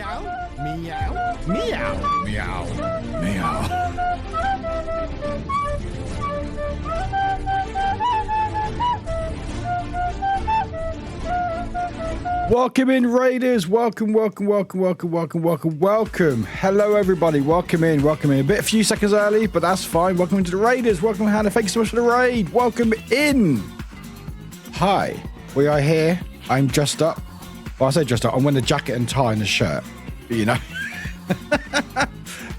Meow. Meow. Meow. Meow. Welcome in, Raiders. Welcome. Hello, everybody. Welcome in. A few seconds early, but that's fine. Welcome into the Raiders. Welcome, Hannah. Thank you so much for the raid. Welcome in. Hi. We are here. I'm dressed up. Well, I say dressed up. I'm wearing a jacket and tie and a shirt. You know.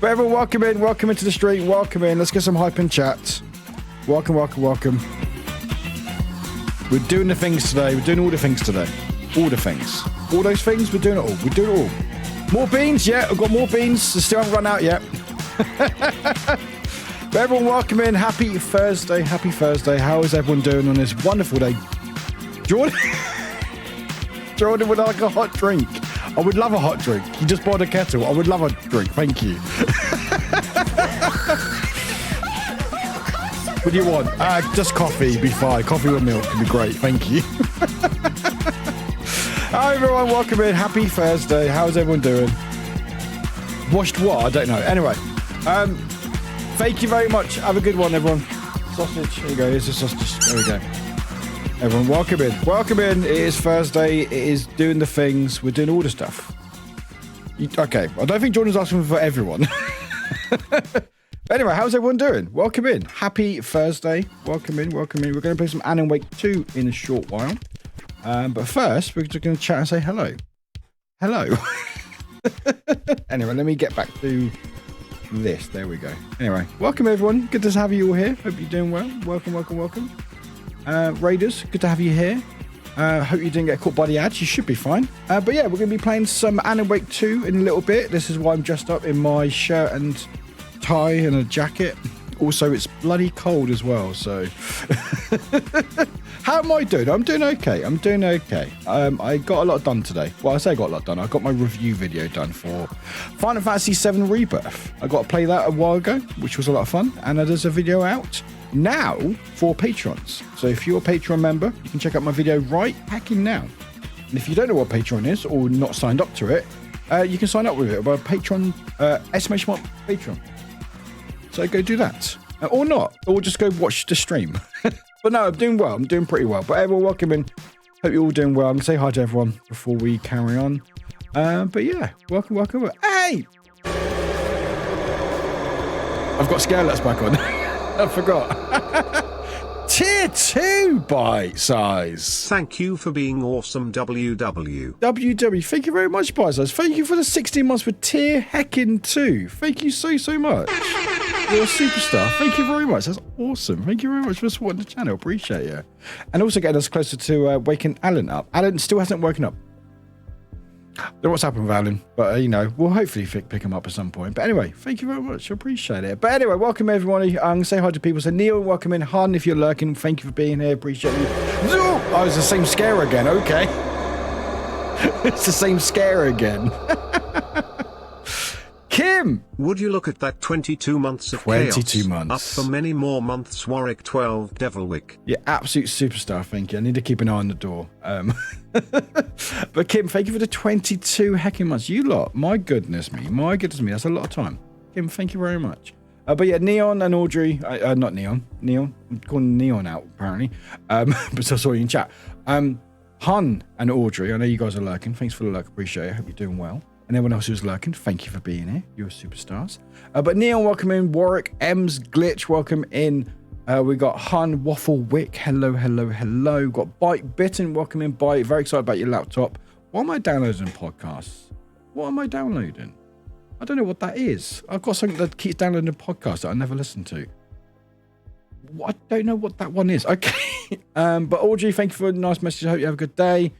But everyone, welcome in. Welcome into the stream. Welcome in. Let's get some hype in chat. Welcome. We're doing the things today. We're doing all the things today. All the things. All those things, we're doing it all. We're doing it all. More beans? Yeah, I've got more beans. They still haven't run out yet. But everyone, welcome in. Happy Thursday. How is everyone doing on this wonderful day? Jordan would like a hot drink. I would love a hot drink. You just bought a kettle. I would love a drink. Thank you. What do you want? Just coffee. Be fine. Coffee with milk would be great. Thank you. Hi everyone, welcome in. Happy Thursday. How's everyone doing? Watched what? I don't know. Anyway, thank you very much. Have a good one, everyone. Sausage. Here you go. Here's the sausage. There we go. Everyone, welcome in. It is Thursday. It is doing the things. We're doing all the stuff. Okay. I don't think Jordan's asking for everyone. Anyway, how's everyone doing? Welcome in. Happy Thursday. Welcome in. We're going to play some Alan Wake 2 in a short while. But first, we're just going to chat and say hello. Anyway, let me get back to this. There we go. Anyway, welcome everyone. Good to have you all here. Hope you're doing well. Welcome. Raiders, good to have you here. Hope you didn't get caught by the ads. You should be fine. But yeah, we're going to be playing some Alan Wake 2 in a little bit. This is why I'm dressed up in my shirt and tie and a jacket. Also, it's bloody cold as well, so... How am I doing? I'm doing okay. I got a lot done today. Well, I say I got a lot done. I got my review video done for Final Fantasy VII Rebirth. I got to play that a while ago, which was a lot of fun. And there's a video out now for patrons. So if you're a Patreon member, you can check out my video right hacking now. And if you don't know what Patreon is or not signed up to it, you can sign up with it by Patreon, exclamation mark Patreon. So go do that. Or not. Or just go watch the stream. But no, I'm doing well. I'm doing pretty well. But everyone, welcome in. Hope you're all doing well. I'm going to say hi to everyone before we carry on. But yeah, welcome. Hey! I've got Scarlet's back on. I forgot. Tier 2 bite size. Thank you for being awesome, WW. WW, thank you very much, bite size. Thank you for the 16 months for tier heckin' 2. Thank you so much. You're a superstar. Thank you very much. That's awesome. Thank you very much for supporting the channel. Appreciate you. And also getting us closer to waking Alan up. Alan still hasn't woken up. Don't know what's happened with Alan, but we'll hopefully pick him up at some point. But anyway, thank you very much. I appreciate it. But anyway, welcome everyone. I'm going to say hi to people. So Neil, welcome in. Han, if you're lurking, thank you for being here. Appreciate you. Oh, it's the same scare again. Okay. It's the same scare again. Kim! Would you look at that 22 months of 22 chaos, months. up for many more months, Warwick 12, Devilwick. Yeah, absolute superstar, thank you. I need to keep an eye on the door. But Kim, thank you for the 22 heckin' months. You lot, my goodness me, that's a lot of time. Kim, thank you very much. But yeah, Neon and Audrey, not Neon, I'm calling Neon out apparently, but I saw you in chat. Hun and Audrey, I know you guys are lurking. Thanks for the lurk, appreciate it. I hope you're doing well. And everyone else who's lurking, thank you for being here. You're superstars. But Neon, welcome in. Warwick, Ems, Glitch, welcome in. We got Hun, Waffle, Wick, hello. Got Bite, Bitten, welcome in, Bite. Very excited about your laptop. Why am I downloading podcasts? What am I downloading? I don't know what that is. I've got something that keeps downloading podcasts that I never listen to. I don't know what that one is. Okay. But Audrey, thank you for a nice message. I hope you have a good day.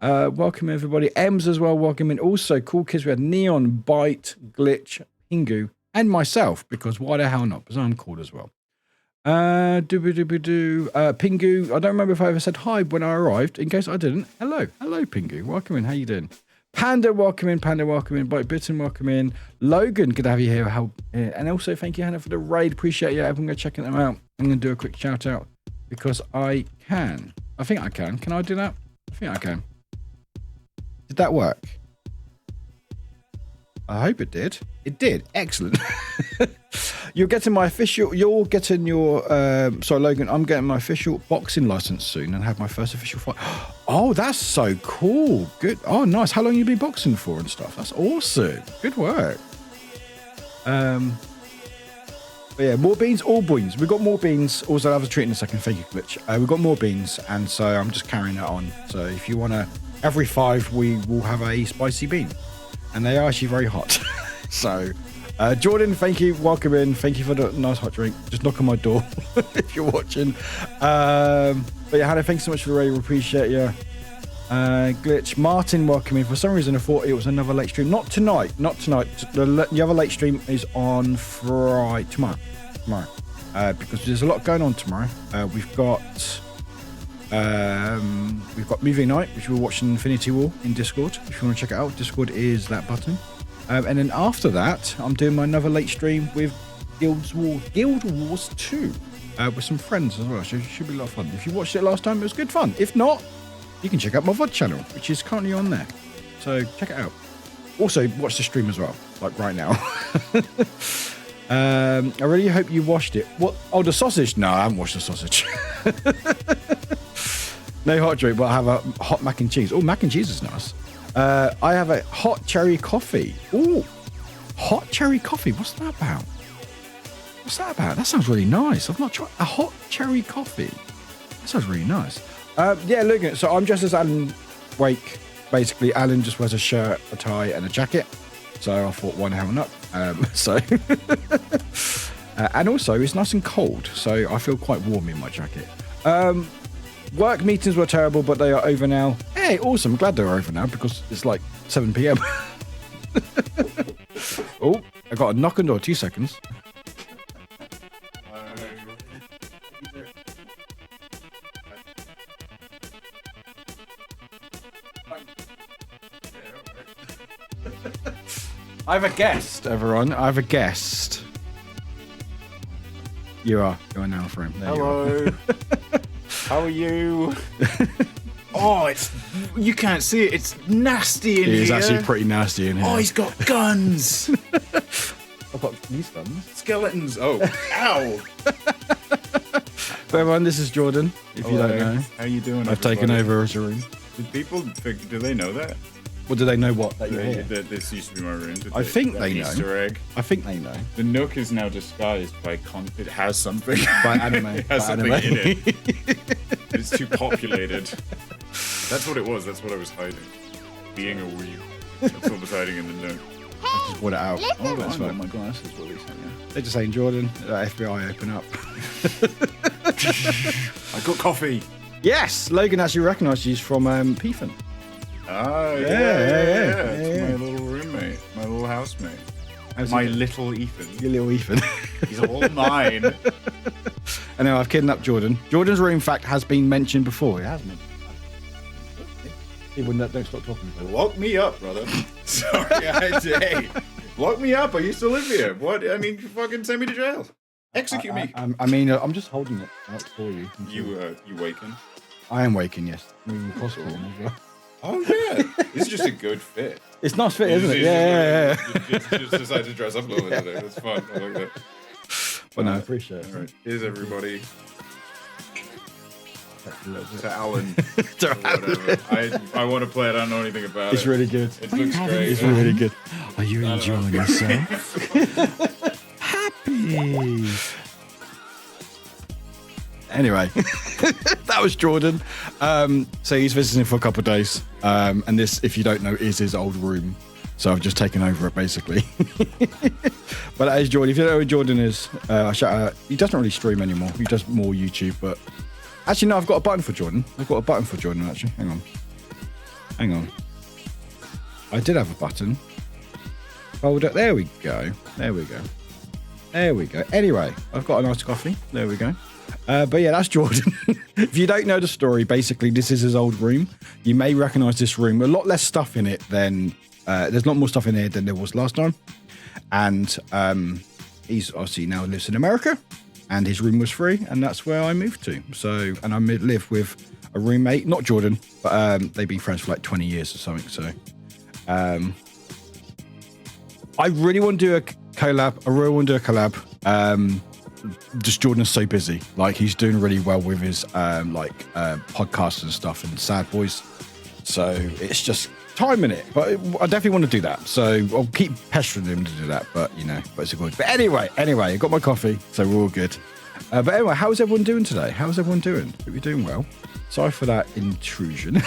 Welcome everybody. Ems as well, welcome in. Also, cool kids, we had Neon, Bite, Glitch, Pingu, and myself, because why the hell not? Because I'm cool as well. Pingu, I don't remember if I ever said hi when I arrived. In case I didn't, hello Pingu, welcome in. How you doing? Panda, welcome in. Bite Bitten, welcome in. Logan, good to have you here. And also, thank you, Hannah, for the raid. Appreciate you. Everyone go checking them out. I'm going to do a quick shout out because I can. I think I can. Can I do that? I think I can. Did that work? I hope it did. It did. Excellent. You're getting your, sorry, Logan, I'm getting my official boxing license soon and have my first official fight. Oh, that's so cool. Good. Oh, nice. How long you been boxing for and stuff? That's awesome. Good work. But yeah, more beans, all beans. We've got more beans. Also, I'll have a treat in a second. Thank you, Glitch. We've got more beans, and so I'm just carrying that on. So if you want to, every 5, we will have a spicy bean. And they are actually very hot. So, Jordan, thank you. Welcome in. Thank you for the nice hot drink. Just knock on my door if you're watching. But yeah, Hannah, thanks so much for the raid. We appreciate you. Glitch. Martin, welcome in. For some reason, I thought it was another late stream. Not tonight. Not tonight. The other late stream is on Friday. Tomorrow. Because there's a lot going on tomorrow. We've got movie night, which we're watching Infinity War in Discord. If you want to check it out, Discord is that button. And then after that, I'm doing my another late stream with Guild Wars 2 with some friends as well. So it should be a lot of fun. If you watched it last time, it was good fun. If not, you can check out my VOD channel, which is currently on there. So check it out. Also, watch the stream as well, like right now. I really hope you watched it. What? Oh, the sausage? No, I haven't watched the sausage. No hot drink, but I have a hot mac and cheese. Oh, mac and cheese is nice. I have a hot cherry coffee. Oh, hot cherry coffee. What's that about? That sounds really nice. I've not tried a hot cherry coffee. That sounds really nice. Yeah, look at it. So I'm dressed as Alan Wake. Basically, Alan just wears a shirt, a tie, and a jacket. So I thought, why not up? And also, it's nice and cold, so I feel quite warm in my jacket. Work meetings were terrible, but they are over now. Hey, awesome. Glad they're over now because it's like 7 p.m. Oh, I got a knock on door. 2 seconds. I have a guest, everyone. I have a guest. You are now for him. There Hello. How are you? Oh, you can't see it. It's nasty in here. It is actually pretty nasty in here. Oh, he's got guns. I've got these guns. Skeletons. Oh, ow. But everyone, this is Jordan, if you don't know. How you doing, I've taken over as your room. Do they know that? Well, do they know what? That you're here? That this used to be my room. I think they know. Easter egg. I think they know. The Nook is now disguised by it has something. By anime. It has something in it. It's too populated. That's what it was. That's what I was hiding. Being a weeb. That's what was hiding in the Nook. I just brought it out. Oh, that's fine. My glasses were recent, yeah. They're just saying, Jordan, FBI, open up. I got coffee. Yes, Logan actually recognised you from Peathen. Ah, yeah. It's my little roommate, my little housemate. My little Ethan. Your little Ethan. He's all mine. And now I've kidnapped Jordan. Jordan's room, in fact, has been mentioned before. It hasn't. Even don't stop talking. Lock me up, brother. Sorry, hey. Lock me up. I used to live here. What? I mean, fucking send me to jail. Execute me. I mean, I'm just holding it out for you. You waking? I am waking, yes. Moving across the room as well. Oh yeah, this is just a good fit. It's nice fit, isn't it? Yeah. Just decided to dress up a little bit today. That's fun. I like that. But no, I appreciate it. All right, here's everybody. To Alan. I want to play it. I don't know anything about it. It's really good. It looks great. It's really good. Are you enjoying yourself? Happy. Anyway, that was Jordan. So he's visiting for a couple of days. And this, if you don't know, is his old room. So I've just taken over it, basically. But that is Jordan. If you don't know who Jordan is, he doesn't really stream anymore. He does more YouTube. But actually, no, I've got a button for Jordan. Actually. Hang on. I did have a button. Hold it. There we go. Anyway, I've got a nice coffee. There we go. But yeah, that's Jordan. If you don't know the story, basically, this is his old room. You may recognize this room. A lot less stuff in it than... there's a lot more stuff in here than there was last time. And he's obviously now lives in America. And his room was free. And that's where I moved to. So, and I live with a roommate. Not Jordan, but they've been friends for like 20 years or something. So, I really want to do a collab. Just Jordan's so busy. Like, he's doing really well with his podcasts and stuff and Sad Boys. So it's just time in it. But I definitely want to do that. So I'll keep pestering him to do that. But it's a good. But anyway, I got my coffee, so we're all good. But anyway, how's everyone doing today? How's everyone doing? Hope you're doing well. Sorry for that intrusion.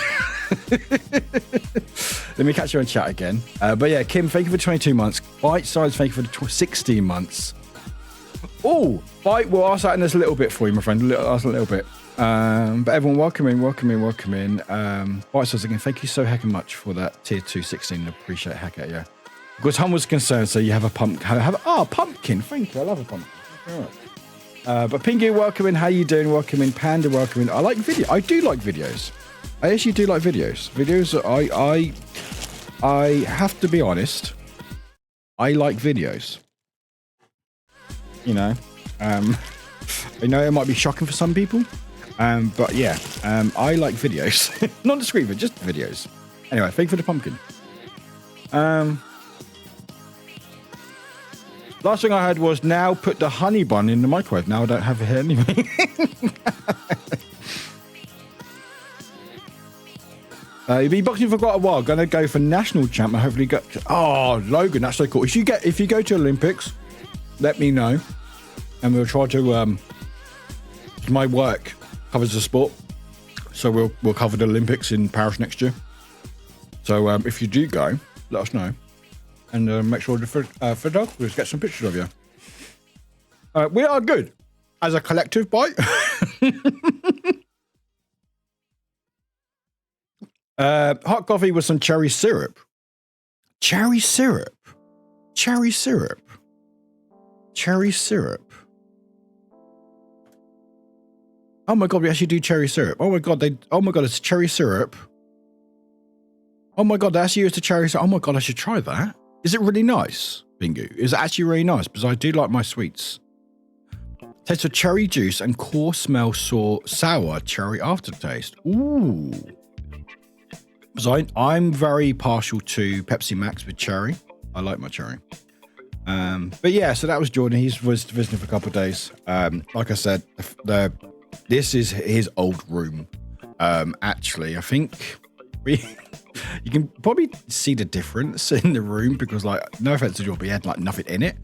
Let me catch you on chat again. But yeah, Kim, thank you for 22 months. Bite Size, thank you for 16 months. Oh, Bite, we'll ask that in this a little bit for you, my friend. Ask a little bit. But everyone, welcome in. Bite Size again, thank you so heckin' much for that tier 2 16. Appreciate it, heck out, yeah. Because Hum was concerned, so you have a pumpkin. Thank you. I love a pumpkin. Thank you very much. But Pingu, welcome in. How you doing? Welcome in. Panda, welcome in. I like video. I do like videos. I actually do like videos. I have to be honest. I like videos. I know it might be shocking for some people, but yeah, I like videos. Not discreet, but just videos. Anyway, thank you for the pumpkin. Last thing I heard was now put the honey bun in the microwave. Now I don't have it here anyway. You've been boxing for quite a while. Gonna go for national champ and hopefully go. Oh, Logan, that's so cool. If you go to Olympics, let me know, and we'll try to. My work covers the sport, so we'll cover the Olympics in Paris next year. So if you do go, let us know. And make sure the photographers get some pictures of you. We are good as a collective, Bite. Hot coffee with some cherry syrup. Cherry syrup. Oh my god, we actually do cherry syrup. Oh my god, it's cherry syrup. Oh my god, they actually use the cherry syrup. Oh my god, I should try that. Is it really nice, Bingu? Is it actually really nice? Because I do like my sweets. Tastes of cherry juice and core smell sour cherry aftertaste. Ooh. So I'm very partial to Pepsi Max with cherry. I like my cherry. But yeah, so that was Jordan. He was visiting for a couple of days. Like I said, this is his old room. Actually, I think you can probably see the difference in the room because, like, no offense to Jordan, but he had like nothing in it.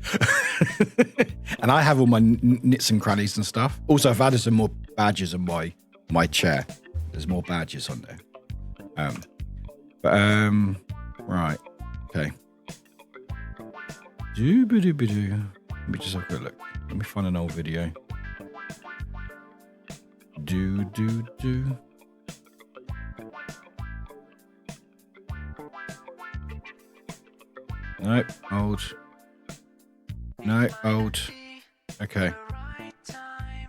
And I have all my nits and crannies and stuff. Also, I've added some more badges on my chair. There's more badges on there. Right. Okay. Let me just have a quick look. Let me find an old video. Nope, old. No, old. Okay.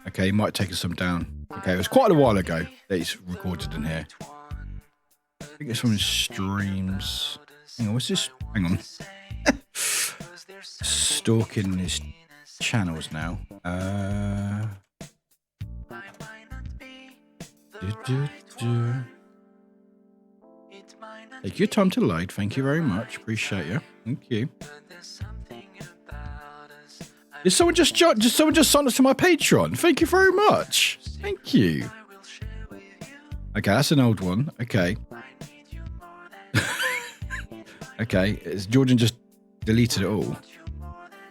Okay, he might take us some down. Okay, it was quite a while ago that he's recorded in here. I think it's from his streams. Hang on, what's this? Hang on. Stalking his channels now. Take your time to load. Thank you very much. Appreciate you. Thank you. Did someone just sign up to my Patreon? Thank you very much. Thank you. Okay, that's an old one. Okay. Okay, Jordan just deleted it all.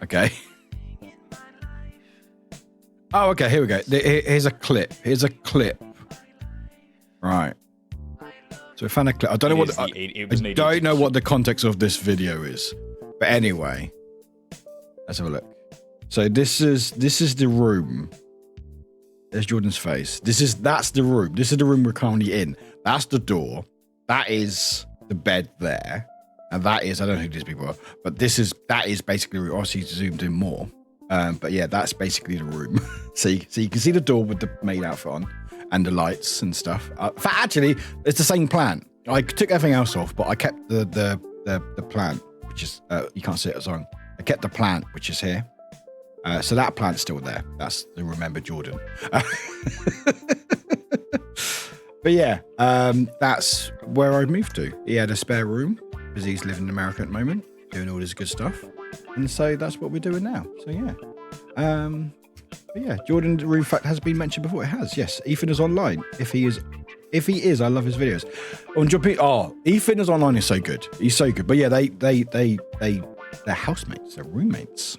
Okay. Oh, okay, here we go. Here's a clip. Right. So I found a clip. I don't know what I don't know what the context of this video is. But anyway, let's have a look. So this is the room. There's Jordan's face. That's the room. This is the room we're currently in. That's the door. That is the bed there. And that is, I don't know who these people are, but that is basically, obviously zoomed in more. But yeah, that's basically the room. So you can see the door with the maid outfit on and the lights and stuff. Actually, it's the same plant. I took everything else off, but I kept the plant, which is, you can't see it as long. I kept the plant, which is here. So that plant's still there. That's the Remember Jordan. But yeah, that's where I moved to. He had a spare room because he's living in America at the moment. doing all this good stuff. And so that's what we're doing now. So yeah. But yeah, Jordan Room Fact has been mentioned before. It has, yes. Ethan is online. If he is, I love his videos. Ethan is online is so good. He's so good. But yeah, they're housemates, they're roommates.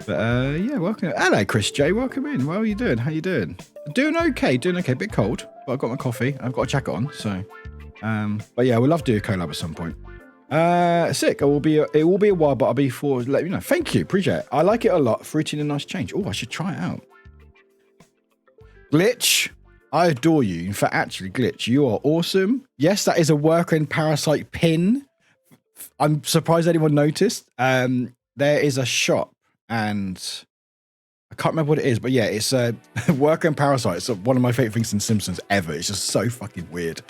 Yeah, welcome. Hello, Chris J. Welcome in. How are you doing? How you doing? Doing okay. A bit cold, but I've got my coffee. I've got a jacket on, so. But yeah, we'd love to do a collab at some point. Sick. It will be a while, but I'll be forward to let you know. Thank you. Appreciate it. I like it a lot. Fruity and a nice change. Oh, I should try it out. Glitch, I adore you. In fact, actually, Glitch, you are awesome. Yes, that is a worker and parasite pin. I'm surprised anyone noticed. There is a shop, and I can't remember what it is, but yeah, it's a worker and parasite. It's one of my favorite things in Simpsons ever. It's just so fucking weird.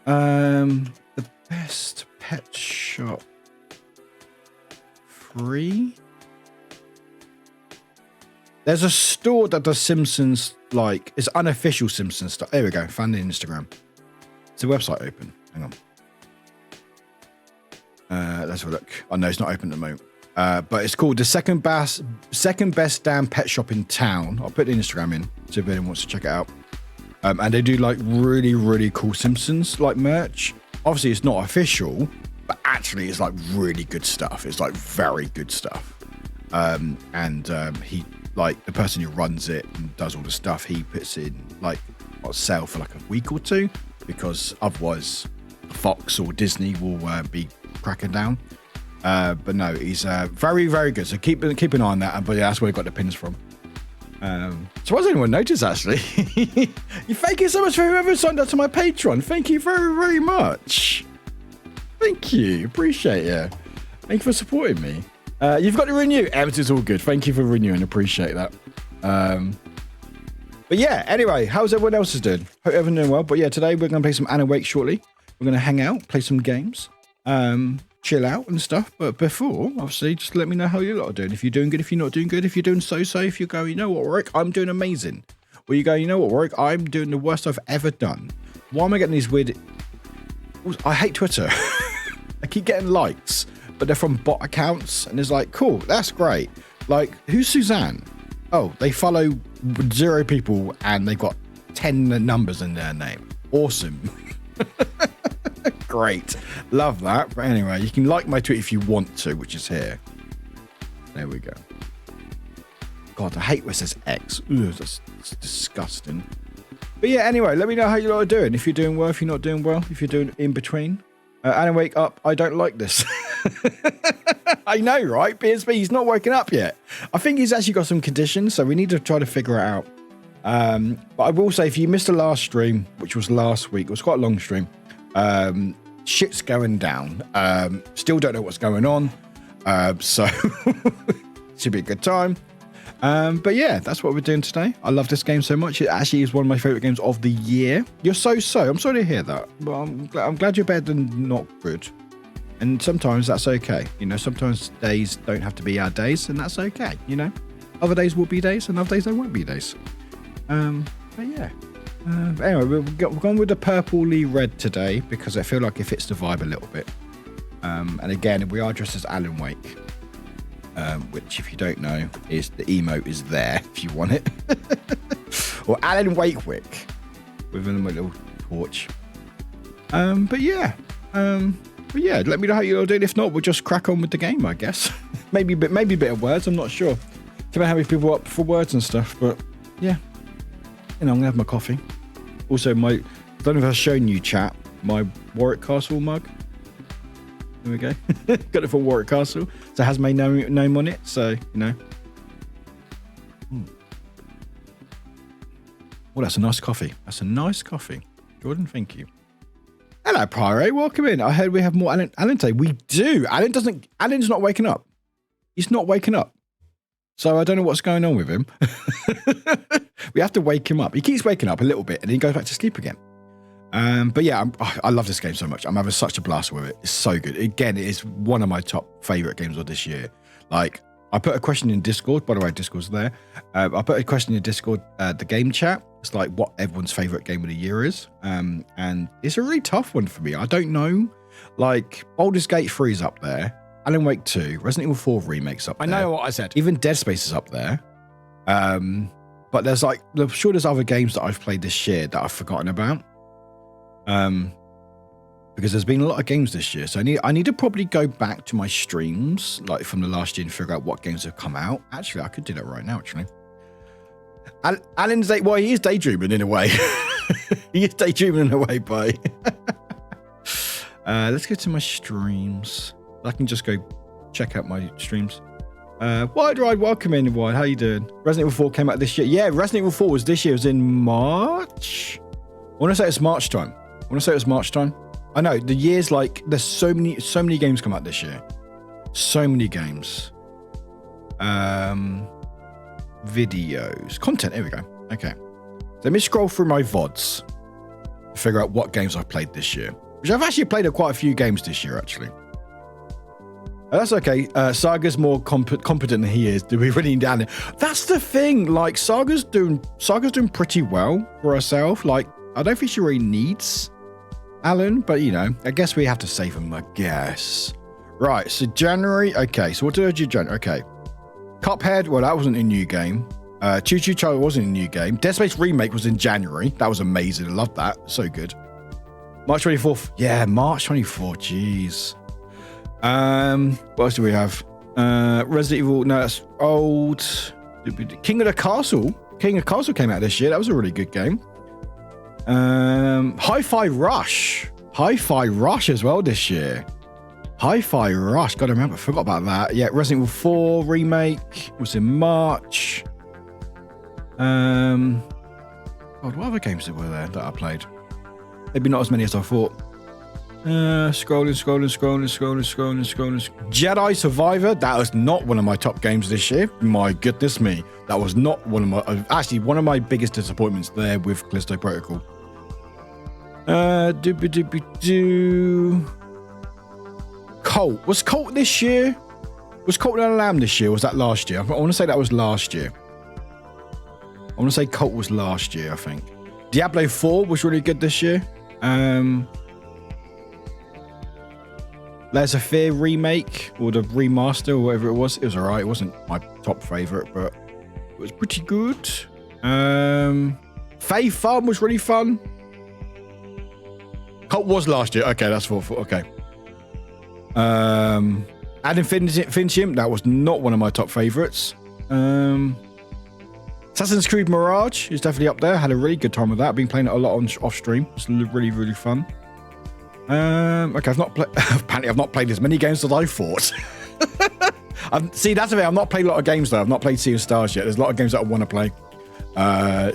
The best pet shop free. There's a store that does Simpsons, like, it's unofficial Simpsons stuff. There we go. Found it on Instagram. Is the website open? Hang on. Let's have a look. Oh no, it's not open at the moment. But it's called the second best damn pet shop in town. I'll put the Instagram in so if anyone wants to check it out. And they do like really, really cool Simpsons like merch. Obviously, it's not official, but actually, it's like really good stuff. It's like very good stuff. He, like, the person who runs it and does all the stuff, he puts in like on sale for like a week or two, because otherwise Fox or Disney will be cracking down. But no, he's very, very good. So keep an eye on that. But yeah, that's where I got the pins from. So why does anyone notice, actually? Thank you so much for whoever signed up to my Patreon. Thank you very, very much. Thank you. Appreciate it. Thank you for supporting me. You've got to renew. Everything's all good. Thank you for renewing. Appreciate that. But yeah, anyway, how's everyone else is doing? Hope everyone's doing well. But yeah, today we're going to play some Alan Wake shortly. We're going to hang out, play some games, chill out and stuff. But before, obviously, just let me know how you lot are doing. If you're doing good, if you're not doing good, if you're doing so-so, if you go, you know what, Warwick, I'm doing amazing. Or you go, you know what, Warwick, I'm doing the worst I've ever done. Why am I getting these weird... I hate Twitter. I keep getting likes, but they're from bot accounts, and it's like, cool, that's great. Like, who's Suzanne? Oh, they follow 0 people, and they've got 10 numbers in their name. Awesome. Great. Love that. But anyway, you can like my tweet if you want to, which is here. There we go. God, I hate where it says X. Ooh, that's disgusting. But yeah, anyway, let me know how you lot are doing. If you're doing well, if you're not doing well, if you're doing in between. Alan, wake up. I don't like this. I know, right? PSP, he's not woken up yet. I think he's actually got some conditions, so we need to try to figure it out. But I will say, if you missed the last stream, which was last week, it was quite a long stream. Shit's going down. Still don't know what's going on. So should be a good time. But yeah, that's what we're doing today. I love this game so much. It actually is one of my favorite games of the year. You're so. I'm sorry to hear that. But I'm glad you're better than not good. And sometimes that's okay. You know, sometimes days don't have to be our days, and that's okay. You know, other days will be days, and other days they won't be days. But yeah. Anyway, we've gone with the purpley red today because I feel like it fits the vibe a little bit. And again, we are dressed as Alan Wake, which, if you don't know, is the emote is there if you want it. Or Alan Wakewick with a little torch. But yeah, let me know how you're doing. If not, we'll just crack on with the game, I guess. maybe a bit of words. I'm not sure. Depending how many people are up for words and stuff, but yeah. You know, I'm gonna have my coffee. Also, I don't know if I've shown you, chat, my Warwick Castle mug. There we go. Got it for Warwick Castle. So it has my name on it. So, you know. Well, that's a nice coffee. That's a nice coffee. Jordan, thank you. Hello, Pyre. Welcome in. I heard we have more Alan today. We do. Alan's not waking up. He's not waking up. So I don't know what's going on with him. We have to wake him up. He keeps waking up a little bit and then he goes back to sleep again. But yeah, I love this game so much. I'm having such a blast with it. It's so good. Again, it is one of my top favorite games of this year. Like, I put a question in Discord. By the way, Discord's there. I put a question in Discord, the game chat, It's like what everyone's favorite game of the year is. And it's a really tough one for me. I don't know. Like, Baldur's Gate 3 is up there. Alan Wake 2, Resident Evil 4 remake's up there. I know what I said. Even Dead Space is up there. But there's like, I'm sure there's other games that I've played this year that I've forgotten about. Because there's been a lot of games this year. So I need to probably go back to my streams, like from the last year, and figure out what games have come out. Actually, I could do that right now, actually. Alan's he is daydreaming in a way. He is daydreaming in a way, boy. Let's go to my streams. I can just go check out my streams. Wide Ride, welcome in, Wide. How you doing? Resident Evil 4 came out this year. Yeah, Resident Evil 4 was this year. It was in March. I want to say it's March time. I know, the year's like, there's so many games come out this year. So many games. Videos. Content, here we go. Okay. Let me scroll through my VODs to figure out what games I've played this year. Which I've actually played quite a few games this year, actually. That's okay. Saga's more competent than he is. Do we really down there? That's the thing. Like, Saga's doing pretty well for herself. Like, I don't think she really needs Alan, but you know, I guess we have to save him, I guess. Right, so January. Okay, so what did I do January? Okay. Cuphead, well, that wasn't a new game. Choo Choo Child wasn't a new game. Dead Space Remake was in January. That was amazing. I loved that. So good. March 24th. Yeah, March 24th. Jeez. What else do we have? Resident Evil. No, that's old. King of the Castle. King of the Castle came out this year. That was a really good game. Hi-Fi Rush. Hi-Fi Rush as well this year. Hi-Fi Rush. Gotta remember. Forgot about that. Yeah, Resident Evil 4 remake was in March. God, what other games were there that I played? Maybe not as many as I thought. Scrolling. Jedi Survivor. That was not one of my top games this year. My goodness me. That was not one of my... Actually, one of my biggest disappointments there with Callisto Protocol. Cult. Was Cult this year? Was Cult and Lamb this year? Was that last year? I want to say that was last year. I want to say Cult was last year, I think. Diablo 4 was really good this year. Layers of Fear remake or the remaster or whatever it was alright. It wasn't my top favorite, but it was pretty good. Fae Farm was really fun. Cult was last year. Okay, that's for okay. Ad Infinitum, that was not one of my top favorites. Assassin's Creed Mirage is definitely up there. Had a really good time with that. I've been playing it a lot off stream. It's really, really fun. Okay, apparently I've not played as many games as I thought. See, that's the thing. I've not played a lot of games though. I've not played Sea of Stars yet. There's a lot of games that I want to play.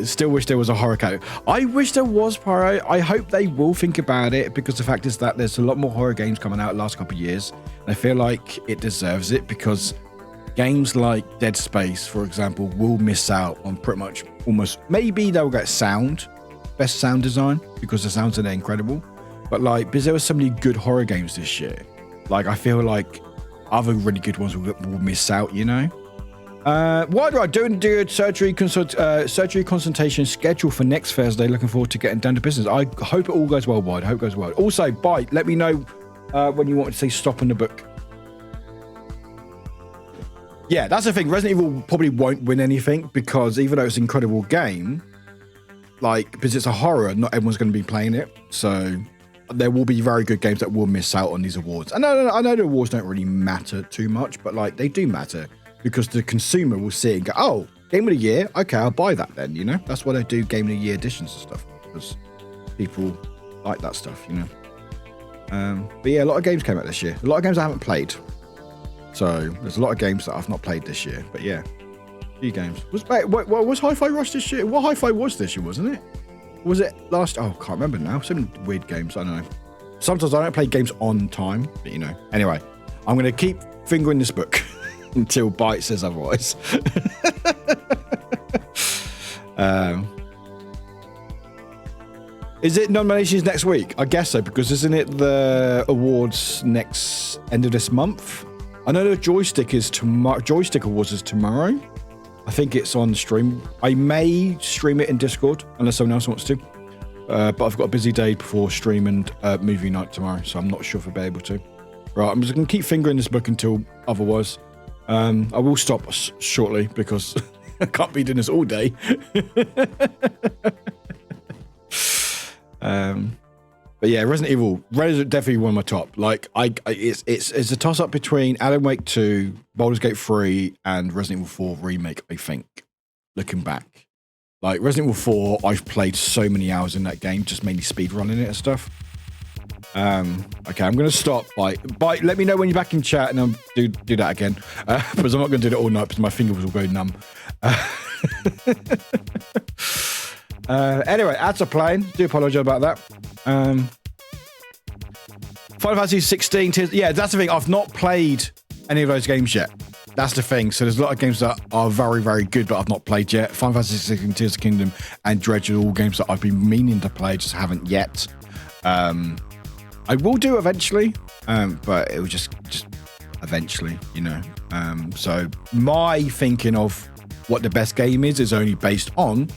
Still wish there was a horror category. I wish there was, Pyro. I hope they will think about it, because the fact is that there's a lot more horror games coming out the last couple of years. And I feel like it deserves it, because games like Dead Space, for example, will miss out on pretty much almost... Maybe they'll get best sound design, because the sounds in there incredible. But like, because there were so many good horror games this year, like I feel like other really good ones will miss out, you know? Why do I do surgery consultation schedule for next Thursday? Looking forward to getting down to business. I hope it all goes well, Wide. I hope it goes well. Also, bye. Let me know when you want me to say stop in the book. Yeah, that's the thing. Resident Evil probably won't win anything, because even though it's an incredible game, like, because it's a horror, not everyone's going to be playing it. So there will be very good games that will miss out on these awards. I know the awards don't really matter too much, but like, they do matter, because the consumer will see it and go, oh, game of the year, okay, I'll buy that then, you know? That's why they do game of the year editions and stuff, because people like that stuff, you know? But yeah, a lot of games came out this year. A lot of games I haven't played. So there's a lot of games that I've not played this year. But yeah, a few games. Was Hi-Fi Rush this year? Well, Hi-Fi was this year, wasn't it? Was it last? Oh, I can't remember now. Some weird games. I don't know. Sometimes I don't play games on time, but you know. Anyway, I'm going to keep fingering this book until Byte says otherwise. Is it nominations next week? I guess so, because isn't it the awards next end of this month? I know the Joystick is tomorrow. Joystick Awards is tomorrow. I think it's on stream. I may stream it in Discord unless someone else wants to. But I've got a busy day before stream and movie night tomorrow, so I'm not sure if I'll be able to. Right, I'm just going to keep fingering this book until otherwise. I will stop shortly because I can't be doing this all day. But yeah, Resident Evil definitely one of my top. Like, it's a toss up between Alan Wake 2, Baldur's Gate 3, and Resident Evil 4 remake. I think, looking back, like Resident Evil 4, I've played so many hours in that game, just mainly speed running it and stuff. Okay, I'm going to stop. Bye. Let me know when you're back in chat, and I'll do that again. Because I'm not going to do it all night because my fingers will go numb. Anyway, ads are playing. Do apologise about that. Final Fantasy 16. Yeah, that's the thing. I've not played any of those games yet. That's the thing. So there's a lot of games that are very, very good, but I've not played yet. Final Fantasy 16, Tears of the Kingdom, and Dredge are all games that I've been meaning to play, just haven't yet. I will do eventually, but it will just eventually, you know. So my thinking of what the best game is only based on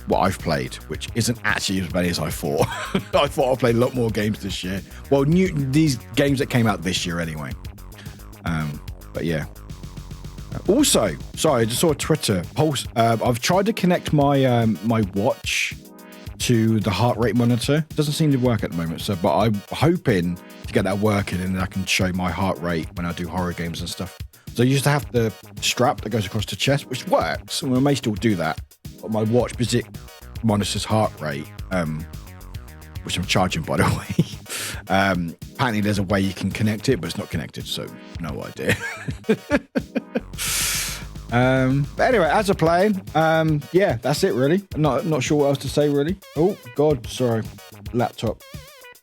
what I've played, which isn't actually as many as I thought. I thought I played a lot more games this year. Well, these games that came out this year anyway. But yeah. Also, sorry, I just saw a Twitter post. I've tried to connect my my watch to the heart rate monitor. It doesn't seem to work at the moment, but I'm hoping to get that working and then I can show my heart rate when I do horror games and stuff. So you used to have the strap that goes across the chest, which works, and I may still do that. But my watch, because it monitors heart rate, which I'm charging, by the way. Apparently there's a way you can connect it, but it's not connected, so no idea. But anyway, as a playing, yeah, that's it really. I'm not sure what else to say really. Oh God, sorry, laptop.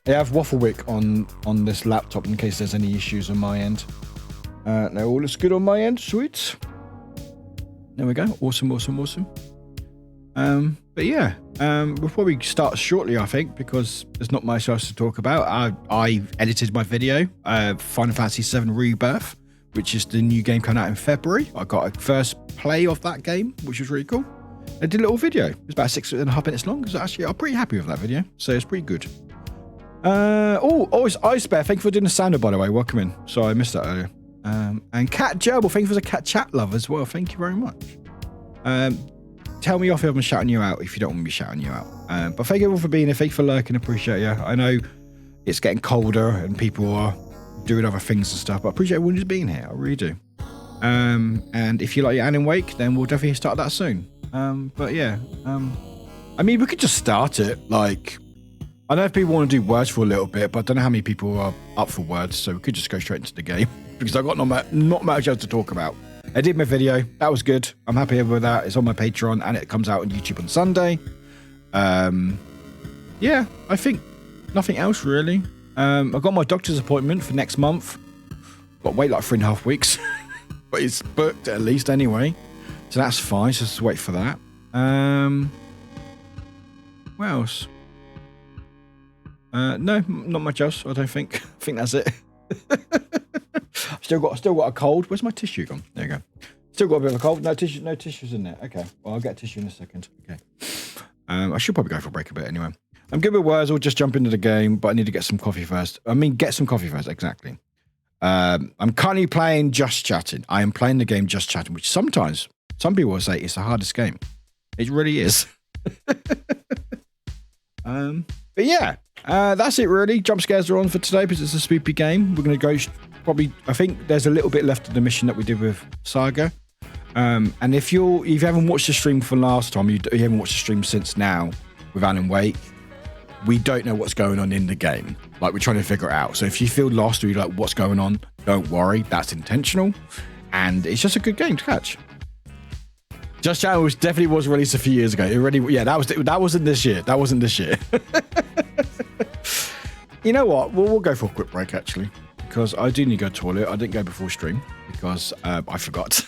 I have Wafflewick on this laptop in case there's any issues on my end. No, all looks good on my end. Sweet. There we go. Awesome. But yeah, we'll probably start shortly, I think, because there's not much else to talk about. I edited my video, Final Fantasy VII Rebirth, which is the new game coming out in February. I got a first play of that game, which was really cool. I did a little video. It was about 6.5 minutes long. So actually, I'm pretty happy with that video. So it's pretty good. It's Ice Bear. Thank you for doing the sounder, by the way. Welcome in. Sorry, I missed that earlier. And Cat Gerbil, thank you for the cat chat love as well. Thank you very much. Tell me off if I'm shouting you out if you don't want me shouting you out. But thank you all for being here. Thank you for lurking. Appreciate you. I know it's getting colder and people are doing other things and stuff, but I appreciate everyone just being here. I really do. And if you like your Alan Wake, then we'll definitely start that soon. But yeah, I mean, we could just start it. Like, I know if people want to do words for a little bit, but I don't know how many people are up for words, so we could just go straight into the game because I've got not much else to talk about. I did my video. That was good. I'm happy with that. It's on my Patreon and it comes out on YouTube on Sunday. Yeah, I think nothing else really. I've got my doctor's appointment for next month. Got to wait like 3.5 weeks, but it's booked at least anyway. So that's fine. Just wait for that. What else? No, not much else. I don't think. I think that's it. Still got a cold. Where's my tissue gone? There you go. Still got a bit of a cold. No tissues in there. Okay. Well, I'll get tissue in a second. Okay. I should probably go for a break a bit anyway. I'm good with words. I'll just jump into the game, but I need to get some coffee first. Get some coffee first. Exactly. I'm currently playing Just Chatting. I am playing the game Just Chatting, which sometimes some people will say it's the hardest game. It really is. But yeah, that's it really. Jump scares are on for today because it's a spooky game. We're going to go probably, I think there's a little bit left of the mission that we did with Saga. And if you haven't watched the stream from last time, you haven't watched the stream since now with Alan Wake, we don't know what's going on in the game. Like, we're trying to figure it out. So if you feel lost or you're like, what's going on? Don't worry. That's intentional. And it's just a good game to catch. Just Chatting definitely was released a few years ago. That wasn't this year. That wasn't this year. You know what? We'll go for a quick break, actually. Because I do need to go to the toilet. I didn't go before stream because I forgot.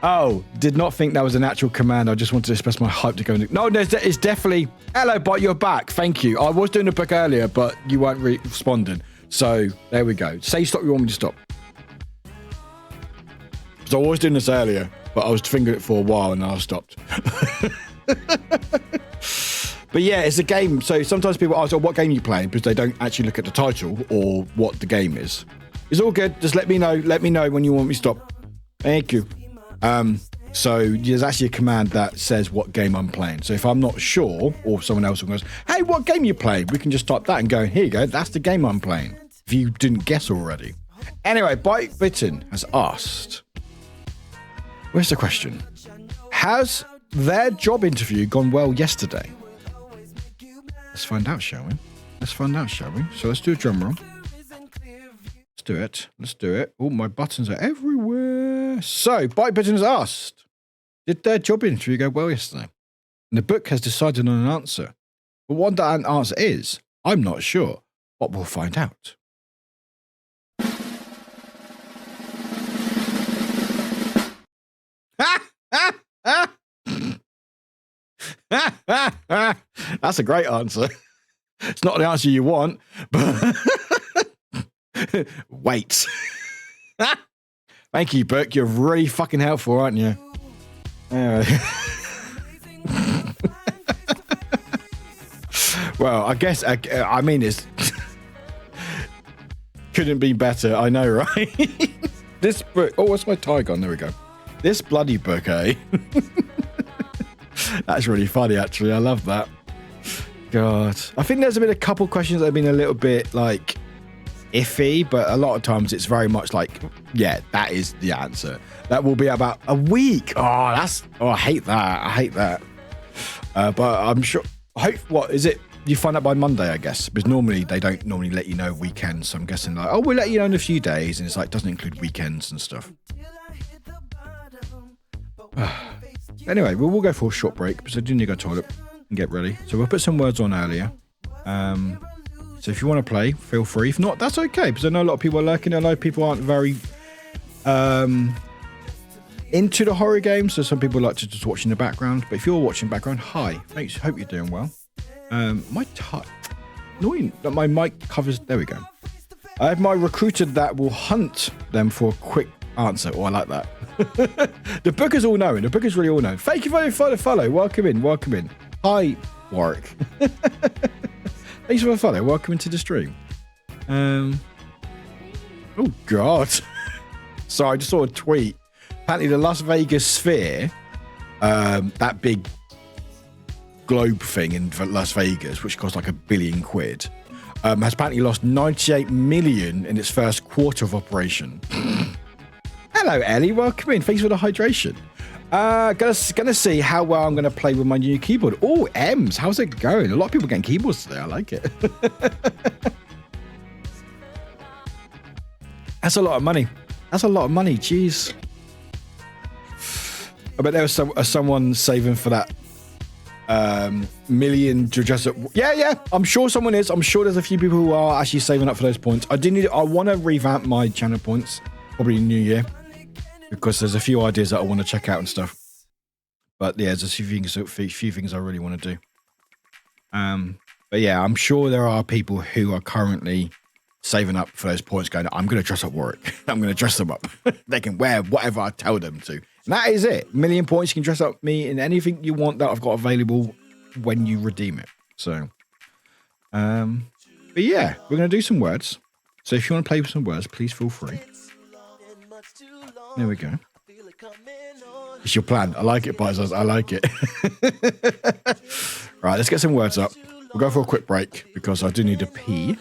Oh, did not think that was an actual command. I just wanted to express my hype to go. No, it's definitely... Hello, but you're back. Thank you. I was doing a book earlier, but you weren't responding. So, there we go. Say stop, you want me to stop. So I was doing this earlier, but I was fingering it for a while and then I stopped. But yeah, it's a game. So sometimes people ask, oh, what game are you playing? Because they don't actually look at the title or what the game is. It's all good. Just let me know. Let me know when you want me to stop. Thank you. So there's actually a command that says what game I'm playing. So if I'm not sure, or someone else goes, hey, what game you playing? We can just type that and go, here you go. That's the game I'm playing. If you didn't guess already. Anyway, Bite Bitten has asked, where's the question? Has their job interview gone well yesterday? Let's find out, shall we? So let's do a drum roll. Let's do it. Oh, my buttons are everywhere. So, Bite Bitten has asked, did their job interview go well yesterday? And the book has decided on an answer. But what that answer is, I'm not sure. But we'll find out. That's a great answer. It's not the answer you want, but wait. Thank you, Burke. You're really fucking helpful, aren't you? Anyway. Well, I guess, I mean, it's couldn't be better. I know, right? This book. Oh, what's my tie gone? There we go. This bloody book, eh? That's really funny, actually. I love that. God. I think there's been a couple questions that have been a little bit, like, iffy, but a lot of times it's very much like, yeah, that is the answer. That will be about a week. I hate that. But I'm sure, what is it? You find out by Monday, I guess, because normally they don't normally let you know weekends. So I'm guessing like, oh, we'll let you know in a few days. And it's like, doesn't include weekends and stuff. Anyway, we'll go for a short break because I do need to go to the toilet and get ready. So we'll put some words on earlier. So if you want to play, feel free. If not, that's okay, because I know a lot of people are lurking. I know people aren't very into the horror games, so some people like to just watch in the background. But if you're watching background, hi. Thanks. Hope you're doing well. Annoying that my mic covers. There we go. I have my recruiter that will hunt them for a quick answer. Oh, I like that. The book is all knowing. The book is really all knowing. Thank you for the follow. Welcome in. Hi, Warwick. Thanks for the follow. Welcome into the stream. Oh God. Sorry, I just saw a tweet. Apparently the Las Vegas Sphere, that big globe thing in Las Vegas, which cost like £1 billion, has apparently lost 98 million in its first quarter of operation. Hello, Ellie. Welcome in. Thanks for the hydration. Gonna see how well I'm gonna play with my new keyboard. Oh, Ems, how's it going? A lot of people getting keyboards today. I like it. That's a lot of money. Jeez. I bet there was someone saving for that million to dress up. Yeah. I'm sure someone is. I'm sure there's a few people who are actually saving up for those points. I want to revamp my channel points probably in New Year, because there's a few ideas that I want to check out and stuff. But yeah, there's a few things I really want to do. But yeah, I'm sure there are people who are currently saving up for those points going, I'm going to dress up Warwick. I'm going to dress them up. They can wear whatever I tell them to. And that is it. 1 million points. You can dress up me in anything you want that I've got available when you redeem it. So, but yeah, we're going to do some words. So if you want to play with some words, please feel free. There we go. It's your plan. I like it, Pizos. I like it. Right, let's get some words up. We'll go for a quick break because I do need to pee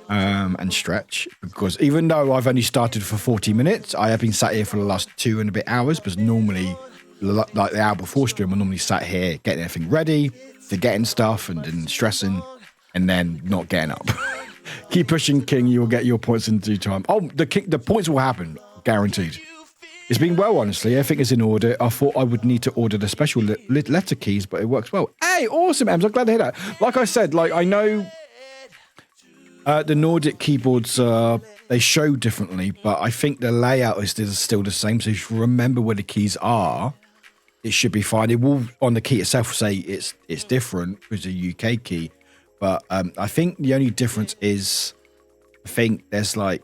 and stretch. Because even though I've only started for 40 minutes, I have been sat here for the last 2 and a bit hours. Because normally, like the hour before stream, I normally sat here getting everything ready, to getting stuff and then stressing, and then not getting up. Keep pushing, King. You will get your points in due time. Oh, the points will happen, guaranteed. It's been well, honestly. I think it's in order. I thought I would need to order the special letter keys, but it works well. Hey, awesome, Ems. I'm glad to hear that. Like I said, I know the Nordic keyboards, they show differently, but I think the layout is still the same. So if you remember where the keys are, it should be fine. It will, on the key itself, say it's different. It's a UK key. But I think the only difference is, I think there's the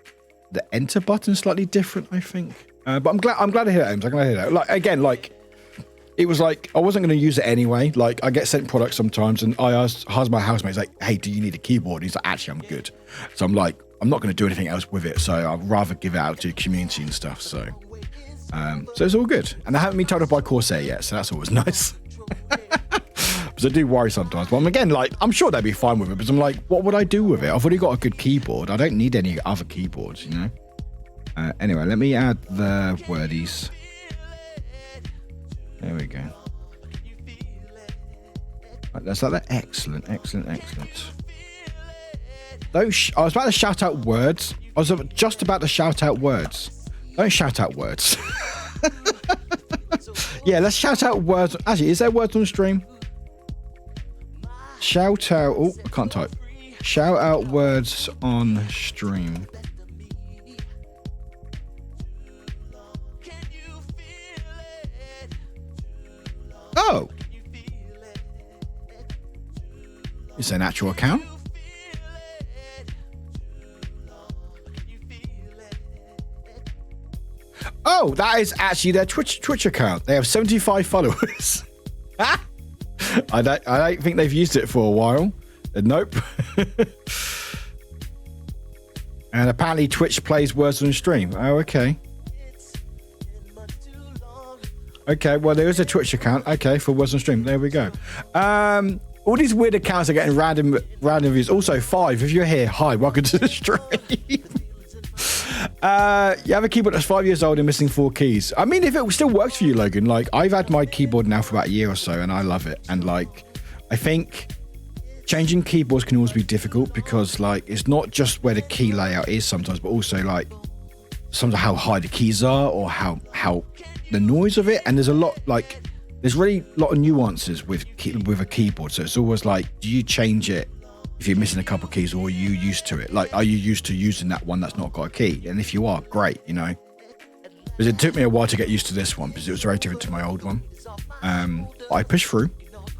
enter button slightly different, I think. But I'm glad to hear that, Ames. I'm glad to hear that. Like, again, like, it was like, I wasn't going to use it anyway. Like, I get sent products sometimes, and I asked my housemate, like, hey, do you need a keyboard? And he's like, actually, I'm good. So I'm like, I'm not going to do anything else with it. So I'd rather give it out to the community and stuff. So it's all good. And I haven't been told off by Corsair yet. So that's always nice. Because I do worry sometimes. But again, like, I'm sure they'd be fine with it. Because I'm like, what would I do with it? I've already got a good keyboard. I don't need any other keyboards, you know? Anyway, let me add the wordies. There we go. Right, that's like that. Excellent. I was about to shout out words. I was just about to shout out words. Don't shout out words. Yeah, let's shout out words. Actually, is there words on the stream? Shout out. Oh, I can't type. Shout out words on stream. Oh. Is there an actual account? Oh, that is actually their Twitch account. They have 75 followers. I don't think they've used it for a while. Nope. And apparently Twitch plays words on stream. Oh, okay. Okay, well, there is a Twitch account. Okay, for words on stream. There we go. All these weird accounts are getting random views. Also, 5, if you're here, hi, welcome to the stream. You have a keyboard that's 5 years old and missing 4 keys. I mean, if it still works for you, Logan, like, I've had my keyboard now for about a year or so, and I love it. And, like, I think changing keyboards can always be difficult because, like, it's not just where the key layout is sometimes, but also, like, sometimes how high the keys are or how the noise of it. And there's a lot, like, there's really a lot of nuances with a keyboard. So it's always like, do you change it if you're missing a couple of keys, or are you used to it? Like, are you used to using that one that's not got a key? And if you are, great, you know. Because it took me a while to get used to this one because it was very different to my old one. I pushed through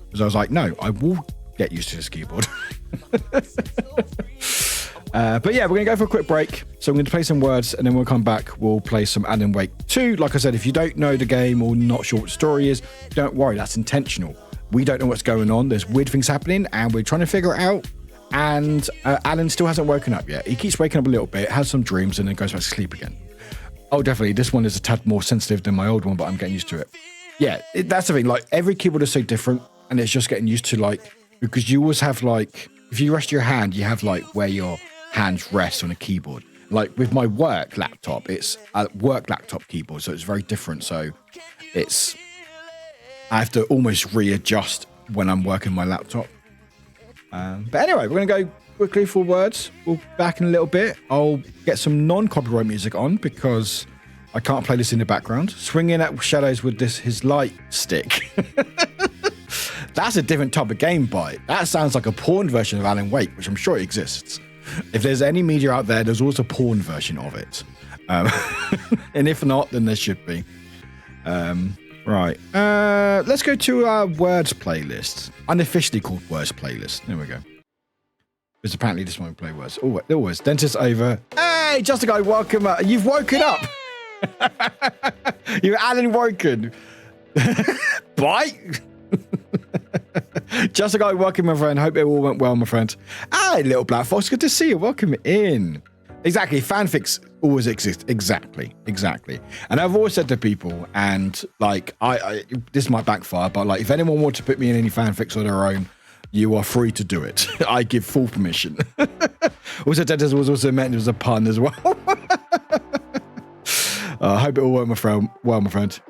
because I was like, no, I will get used to this keyboard. But yeah, we're going to go for a quick break. So I'm going to play some words, and then we'll come back. We'll play some Alan Wake 2. Like I said, if you don't know the game or not sure what the story is, don't worry, that's intentional. We don't know what's going on. There's weird things happening, and we're trying to figure it out. And Alan still hasn't woken up yet. He keeps waking up a little bit, has some dreams, and then goes back to sleep again. Oh, definitely. This one is a tad more sensitive than my old one, but I'm getting used to it. Yeah, that's the thing. Like, every keyboard is so different, and it's just getting used to, like, because you always have, like, if you rest your hand, you have, like, where your hands rest on a keyboard. Like, with my work laptop, it's a work laptop keyboard, so it's very different. So I have to almost readjust when I'm working my laptop. But anyway, we're going to go quickly for words. We'll back in a little bit. I'll get some non-copyright music on because I can't play this in the background. Swinging at shadows with his light stick. That's a different type of game bite. That sounds like a porn version of Alan Wake, which I'm sure exists. If there's any media out there, there's also a porn version of it. And if not, then there should be. Right. Let's go to our words playlist. Unofficially called words playlist. There we go. Because apparently this one we play words. Oh, there was. Dentist over. Hey, just a guy, welcome. You've woken up. You're Alan Woken. Bite. Just a guy, welcome, my friend. Hope it all went well, my friend. Hey, little black fox. Good to see you. Welcome in. Exactly. Fanfics always exist. Exactly. And I've always said to people, and like, I this might backfire, but like, if anyone wants to put me in any fanfics of their own, you are free to do it. I give full permission. Also, Dentist was also meant it was a pun as well. I hope it all went well, my friend.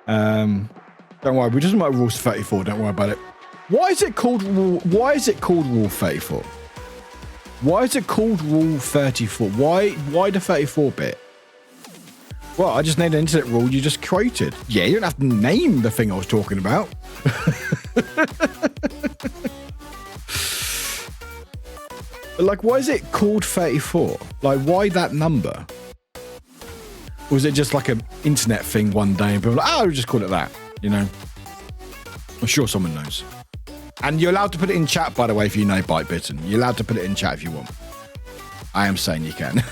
Don't worry, we just might rules 34. Don't worry about it. Why is it called rule 34? Why is it called rule 34? Why the 34 bit? Well, I just named an internet rule you just created. Yeah, you don't have to name the thing I was talking about. But like, why is it called 34? Like, why that number? Or was it just like an internet thing one day and people were like, oh, we'll just call it that, you know? I'm sure someone knows. And you're allowed to put it in chat, by the way, if you know Bite Bitten. You're allowed to put it in chat if you want. I am saying you can.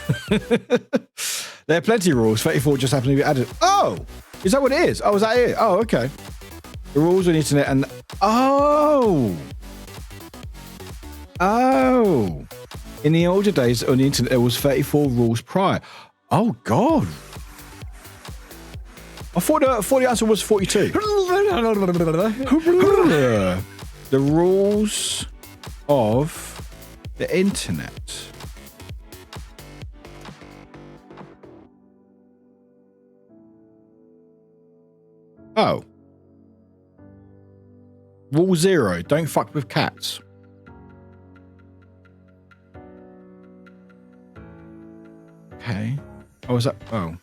There are plenty of rules. 34 just happened to be added. Oh, is that what it is? Oh, is that it? Oh, okay. The rules on the internet and oh. In the older days on the internet, there was 34 rules prior. Oh God. I thought the answer was 42. The rules of the internet. Oh. Rule 0, don't fuck with cats. Okay. Oh, is that? Oh.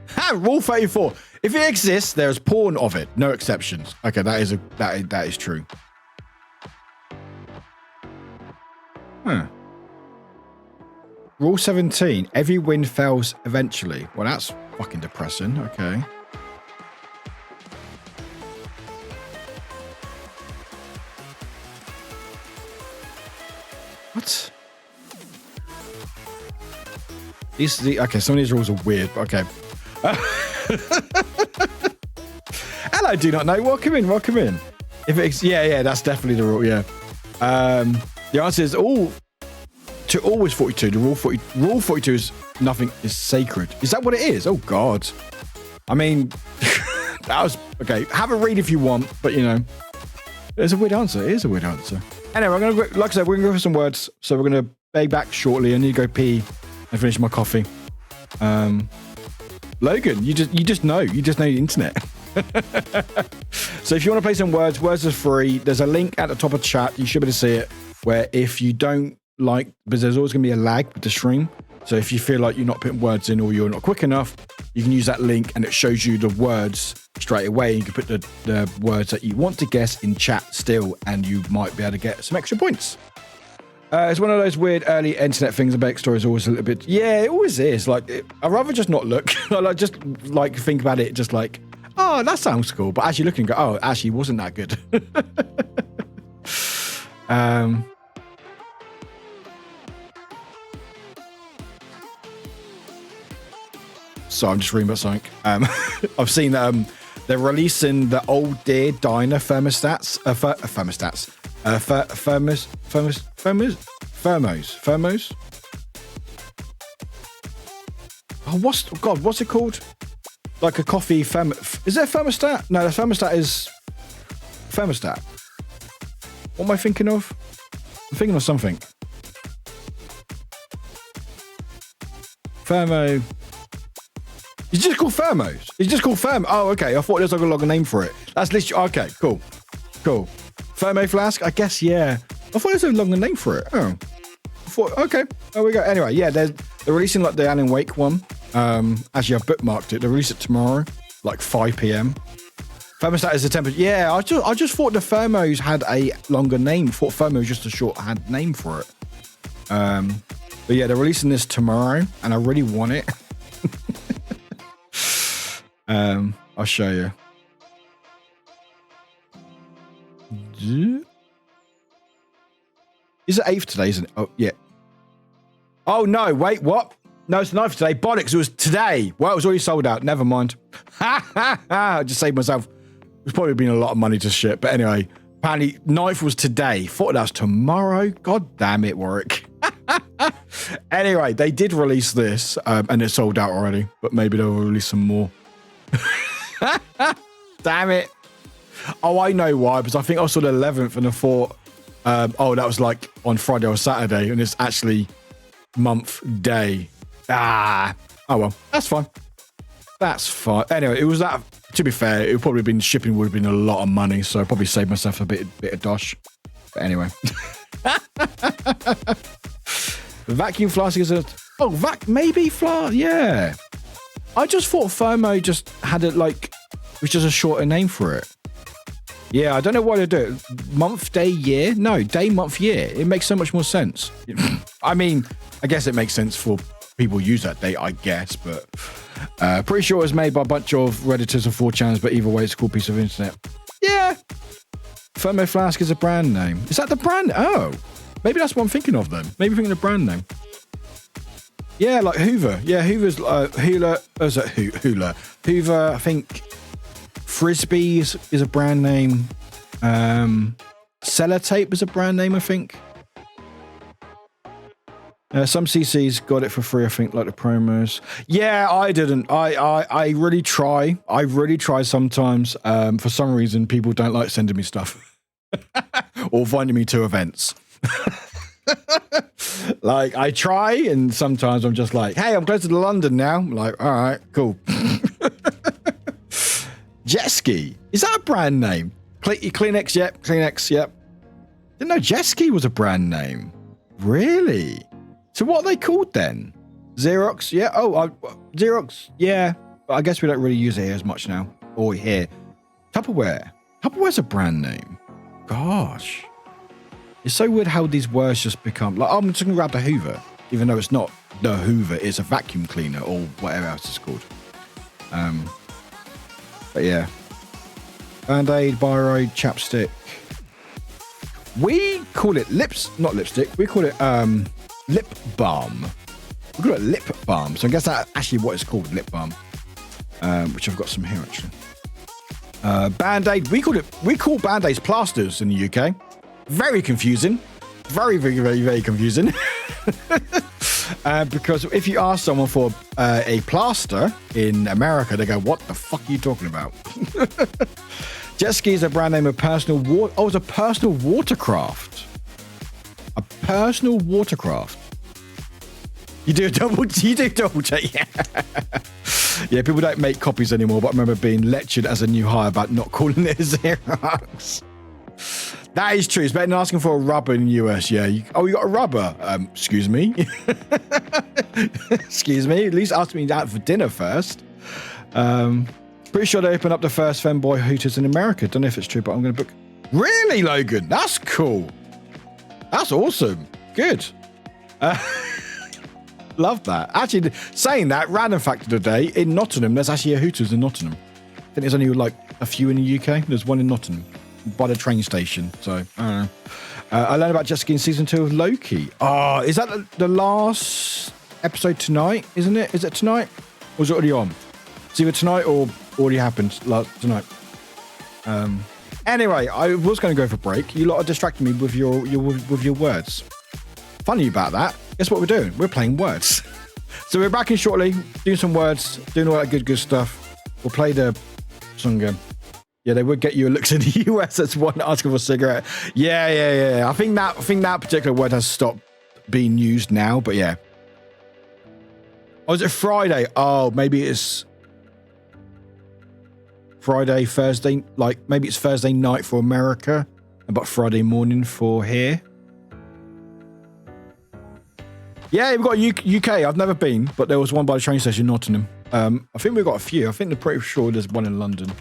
Ha! Rule 34. If it exists, there is porn of it. No exceptions. Okay, that is true. Huh. Rule 17. Every win fails eventually. Well, that's fucking depressing. Okay. What? Okay, some of these rules are weird, but okay. Hello, do not know. Welcome in. If it's that's definitely the rule. Yeah. The answer is always 42. The rule 42 is nothing is sacred. Is that what it is? Oh God. I mean, that was okay. Have a read if you want, but you know, it's a weird answer. It is a weird answer. Anyway, like I said, we're gonna go for some words. So we're gonna be back shortly. I need to go pee and finish my coffee. Logan, you just know the internet. So if you want to play some words are free. There's a link at the top of the chat. You should be able to see it. Where if you don't like, because there's always going to be a lag with the stream. So if you feel like you're not putting words in or you're not quick enough, you can use that link and it shows you the words straight away. You can put the words that you want to guess in chat still, and you might be able to get some extra points. It's one of those weird early internet things. The backstory is always a little bit, it always is. Like, I'd rather just not look. I just like think about it, just like, oh, that sounds cool. But actually look and go, oh, actually wasn't that good. So I'm just reading about something. I've seen they're releasing the old Deer Diner thermostats. Thermos. Oh, what's it called? Like a coffee is there a thermostat? No, the thermostat is thermostat. What am I thinking of? I'm thinking of something. Thermo. It's just called thermos. It's just called thermo. Oh, okay. I thought there was like a longer name for it. That's literally okay. Cool. Thermo flask. I guess I thought there was a longer name for it. Oh. Okay. There we go. Anyway, they're releasing like the Alan Wake one. Actually, I've bookmarked it. They release it tomorrow, like 5 p.m. Thermostat is the temperature. Yeah, I just thought the thermos had a longer name. I thought thermo was just a shorthand name for it. But yeah, they're releasing this tomorrow, and I really want it. I'll show you. Is it 8th today, isn't it? Oh, yeah. Oh, no, wait, what? No, it's 9th today. Bollocks, it was today. Well, it was already sold out. Never mind. I just saved myself. It's probably been a lot of money to ship. But anyway, apparently 9th was today. Thought that was tomorrow. God damn it, Warwick. Anyway, they did release this, and it's sold out already. But maybe they'll release some more. Damn it. Oh, I know why. Because I think I saw the 11th and I thought, that was like on Friday or Saturday. And it's actually month, day. Oh well, that's fine. Anyway, it was that. To be fair, it would probably been shipping would have been a lot of money, so I probably saved myself a bit of dosh. But anyway, vacuum flask is maybe flask. Yeah, I just thought Thermo just had it like was just a shorter name for it. Yeah, I don't know why they do it. Month, day, year? No, day, month, year. It makes so much more sense. I mean, I guess it makes sense for people who use that date, I guess, but pretty sure it was made by a bunch of Redditors and 4chans, but either way, it's a cool piece of internet. Yeah. Thermo Flask is a brand name. Is that the brand? Oh, maybe that's what I'm thinking of then. Maybe I'm thinking of the brand name. Yeah, like Hoover. Yeah, Hoover's Hula. Was it Hula? Hoover. I think Frisbee is a brand name. Sellotape is a brand name, I think. Some CCs got it for free, I think, like the promos. Yeah, I didn't. I really try. I really try sometimes. For some reason, people don't like sending me stuff or finding me to events. Like, I try, and sometimes I'm just like, hey, I'm closer to London now. I'm like, all right, cool. Jet Ski. Is that a brand name? Kleenex, yep. Kleenex, yep. Didn't know Jet Ski was a brand name. Really? So what are they called then? Xerox, yeah. Oh, Xerox, yeah. But I guess we don't really use it here as much now. Or here. Tupperware. Tupperware's a brand name. Gosh. It's so weird how these words just become... Like, I'm just going to grab the Hoover. Even though it's not the Hoover, it's a vacuum cleaner or whatever else it's called. But yeah. Band-Aid, Biro, chapstick. We call it not lipstick. We call it lip balm. We call it lip balm. So I guess that's actually what it's called, lip balm. Which I've got some here actually. Band-Aid. We call Band-Aids plasters in the UK. Very confusing. Very, very, very, very confusing. Because if you ask someone for a plaster in America, they go, "What the fuck are you talking about?" Jet ski is a brand name of personal water. Oh, it's a personal watercraft. A personal watercraft. You do double check. Yeah. Yeah, people don't make copies anymore, but I remember being lectured as a new hire about not calling it a Xerox. That is true. It's better than asking for a rubber in the US. Yeah. You got a rubber? Excuse me. Excuse me. At least ask me out for dinner first. Pretty sure they opened up the first femboy Hooters in America. Don't know if it's true, but I'm going to book. Really, Logan? That's cool. That's awesome. Good. Love that. Actually, saying that, random fact of the day, in Nottingham, there's actually a Hooters in Nottingham. I think there's only like a few in the UK. There's one in Nottingham by the train station. So, I don't know. I learned about jet skiing in season 2 of Loki. Oh, is that the last episode tonight? Isn't it? Is it tonight? Or is it already on? It's either tonight or already happened tonight. Anyway, I was going to go for a break. You lot are distracting me with your words. Funny about that. Guess what we're doing? We're playing words. So we're back in shortly, doing some words, doing all that good stuff. We'll play the song again. Yeah, they would get you a looks in the US. That's one asking for a cigarette. Yeah. I think that particular word has stopped being used now, but yeah. Oh, is it Friday? Oh, maybe it's Friday, Thursday. Like maybe it's Thursday night for America, but Friday morning for here. Yeah, we've got UK. I've never been, but there was one by the train station in Nottingham. I think we've got a few. I think they're pretty sure there's one in London.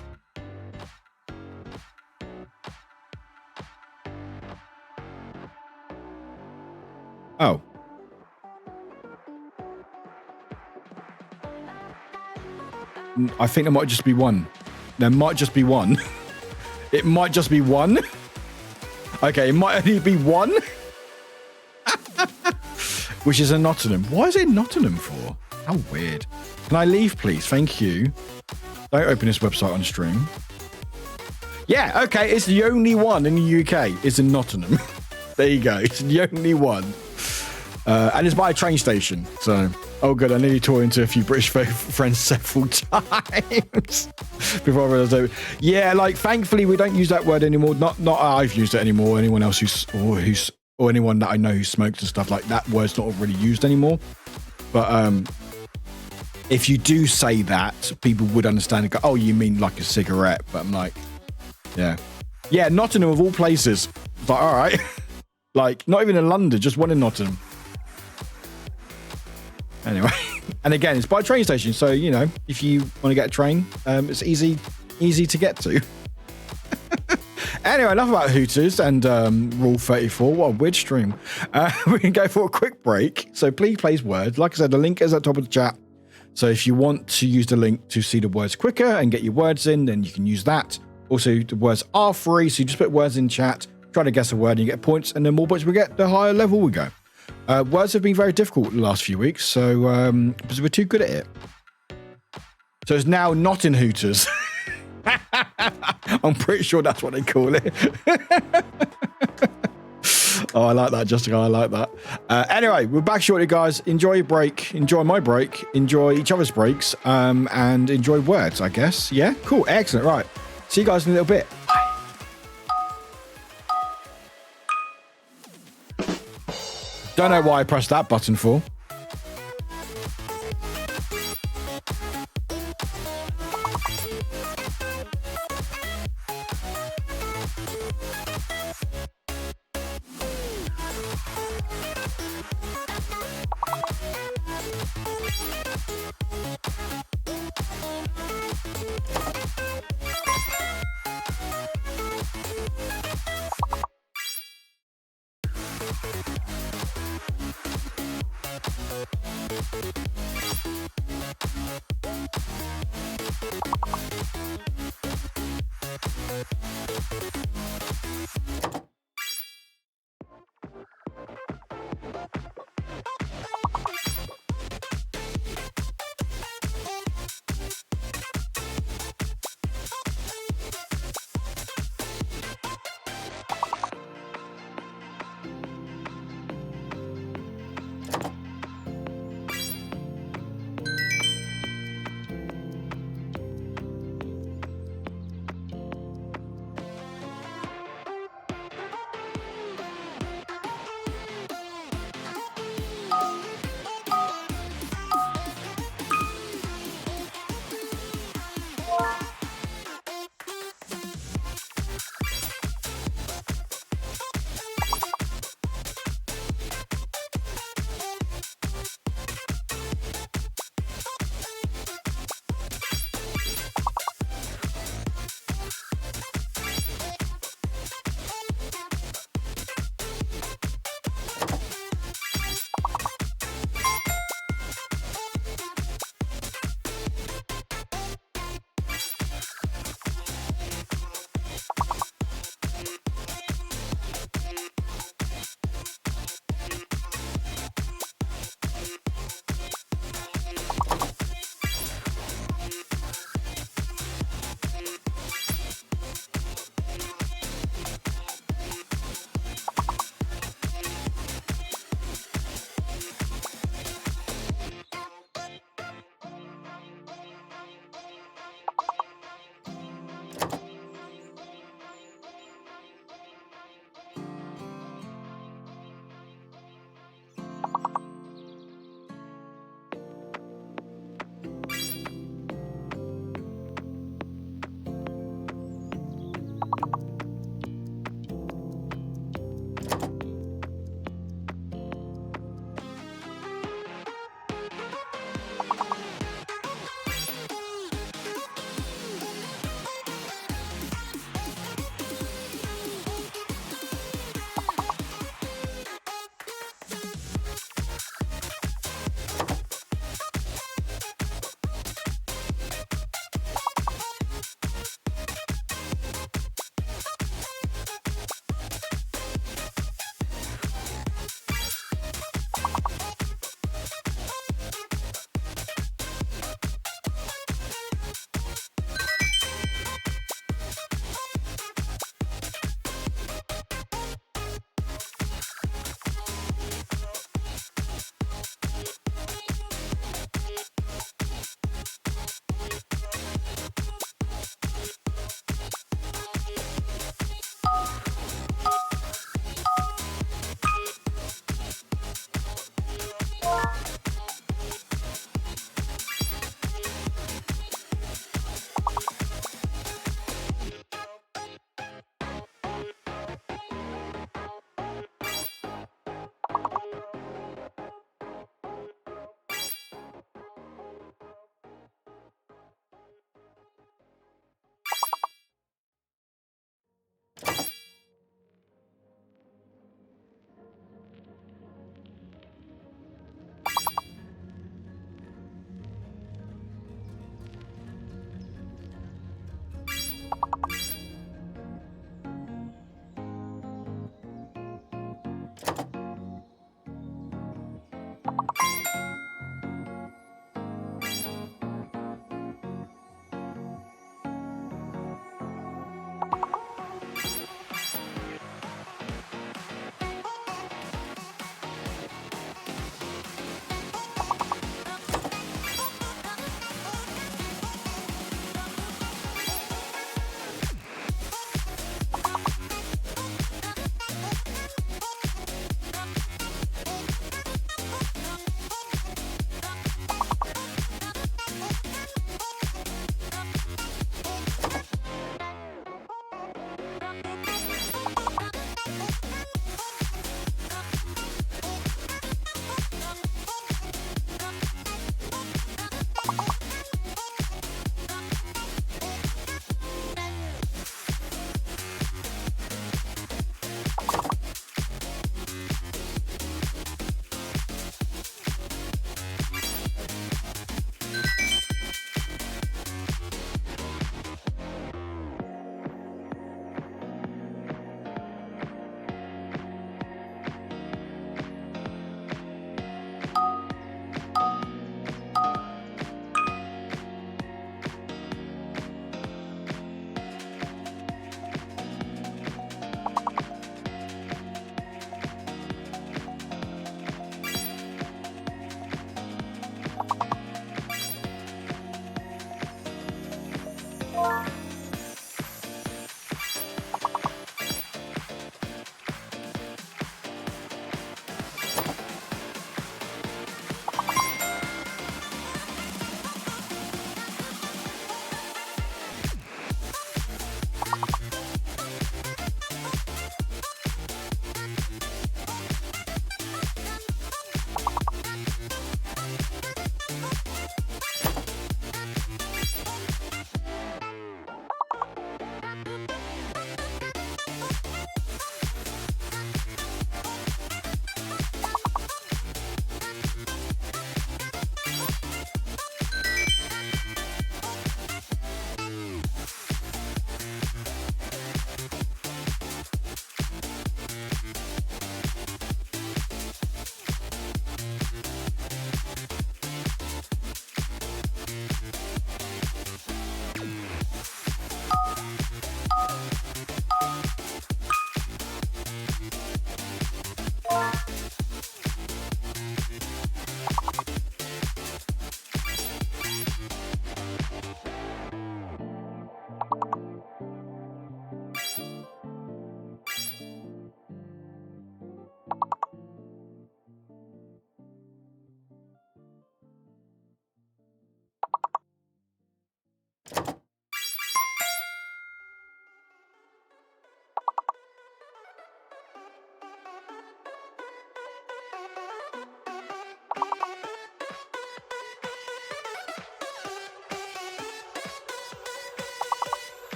Oh. I think there might just be one. There might just be one. It might just be one. Okay, it might only be one. Which is in Nottingham. Why is it Nottingham for? How weird. Can I leave, please? Thank you. Don't open this website on stream. Yeah, okay. It's the only one in the UK. It's in Nottingham. There you go. It's the only one. And it's by a train station. So, oh good. I nearly tore into a few British friends several times before I realized that. Yeah, like thankfully we don't use that word anymore. Not I've used it anymore. Anyone else or anyone that I know who smokes and stuff, like that word's not really used anymore. But if you do say that, people would understand and go, oh, you mean like a cigarette? But I'm like, yeah, Nottingham of all places. It's like, all right, like not even in London, just one in Nottingham. Anyway, and again, it's by a train station, so you know if you want to get a train, it's easy to get to. Anyway, enough about Hooters and Rule 34. What a weird stream. We're going to go for a quick break. So please place words. Like I said, the link is at the top of the chat. So if you want to use the link to see the words quicker and get your words in, then you can use that. Also, the words are free. So you just put words in chat, try to guess a word and you get points. And the more points we get, the higher level we go. Words have been very difficult the last few weeks, so because we're too good at it. So it's now not in Hooters. I'm pretty sure that's what they call it. Oh, I like that, Jessica. I like that. Anyway, we're back shortly, guys. Enjoy your break. Enjoy my break. Enjoy each other's breaks. And enjoy words, I guess. Yeah? Cool. Excellent. Right. See you guys in a little bit. Bye. Don't know why I pressed that button for.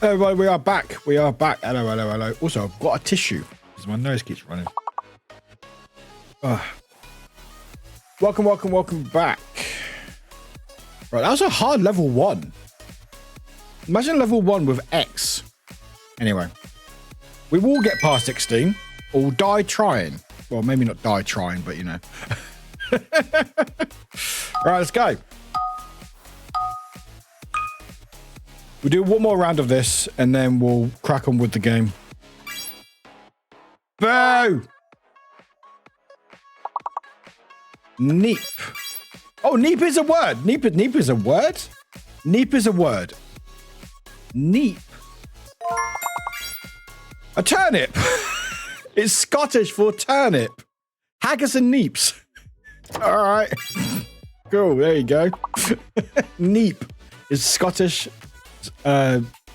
Everybody, we are back. We are back. Hello, hello, hello. Also, I've got a tissue because my nose keeps running. Welcome, welcome, welcome back. Right, that was a hard level 1. Imagine level 1 with X. Anyway, we will get past 16 or die trying. Well, maybe not die trying, but you know. Right, let's go. We'll do one more round of this, and then we'll crack on with the game. Boo! Neep. Oh, neep is a word. Neep is a word? Neep is a word. Neep. A turnip. It's Scottish for turnip. Haggis and neeps. All right. Cool, there you go. Neep is Scottish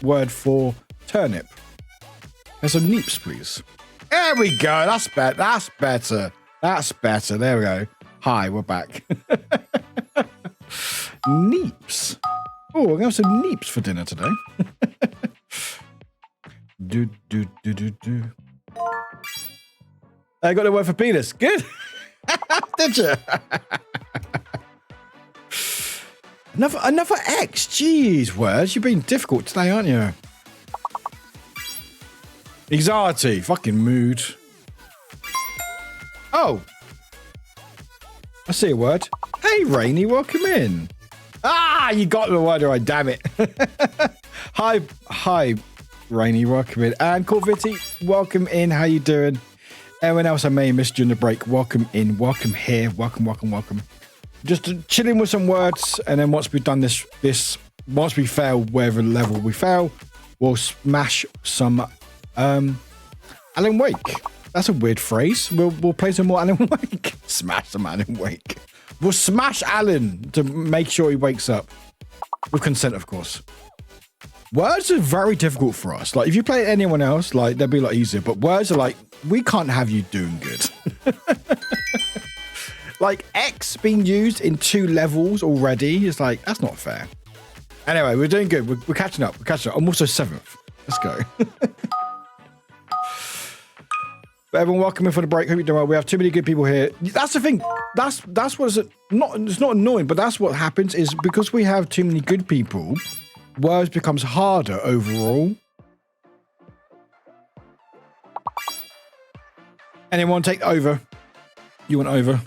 word for turnip. Have some neeps, please. There we go. That's better. That's better. That's better. There we go. Hi, we're back. Neeps. Oh, we're going to have some neeps for dinner today. do. I got the word for penis. Good. Did you? Another X. Jeez, words. You've been difficult today, aren't you? Anxiety. Fucking mood. Oh. I see a word. Hey, Rainy, welcome in. Ah, you got the word right, damn it. Hi, Rainy, welcome in. And Corvity, welcome in. How you doing? Everyone else I may have missed during the break, welcome in. Welcome here. Welcome. Just chilling with some words, and then once we've done this, once we fail wherever level we fail, we'll smash some Alan Wake. That's a weird phrase. We'll play some more Alan Wake. Smash some Alan Wake. We'll smash Alan to make sure he wakes up. With consent, of course. Words are very difficult for us. Like, if you play anyone else, like, they'll be a lot easier. But words are like, we can't have you doing good. Like, X being used in 2 levels already is like, that's not fair. Anyway, we're doing good. We're catching up. I'm also 7th. Let's go. But everyone, welcome in for the break. Hope you're doing well. We have too many good people here. That's the thing. That's what it's not annoying, but that's what happens is because we have too many good people, words becomes harder overall. Anyone take over? You want over?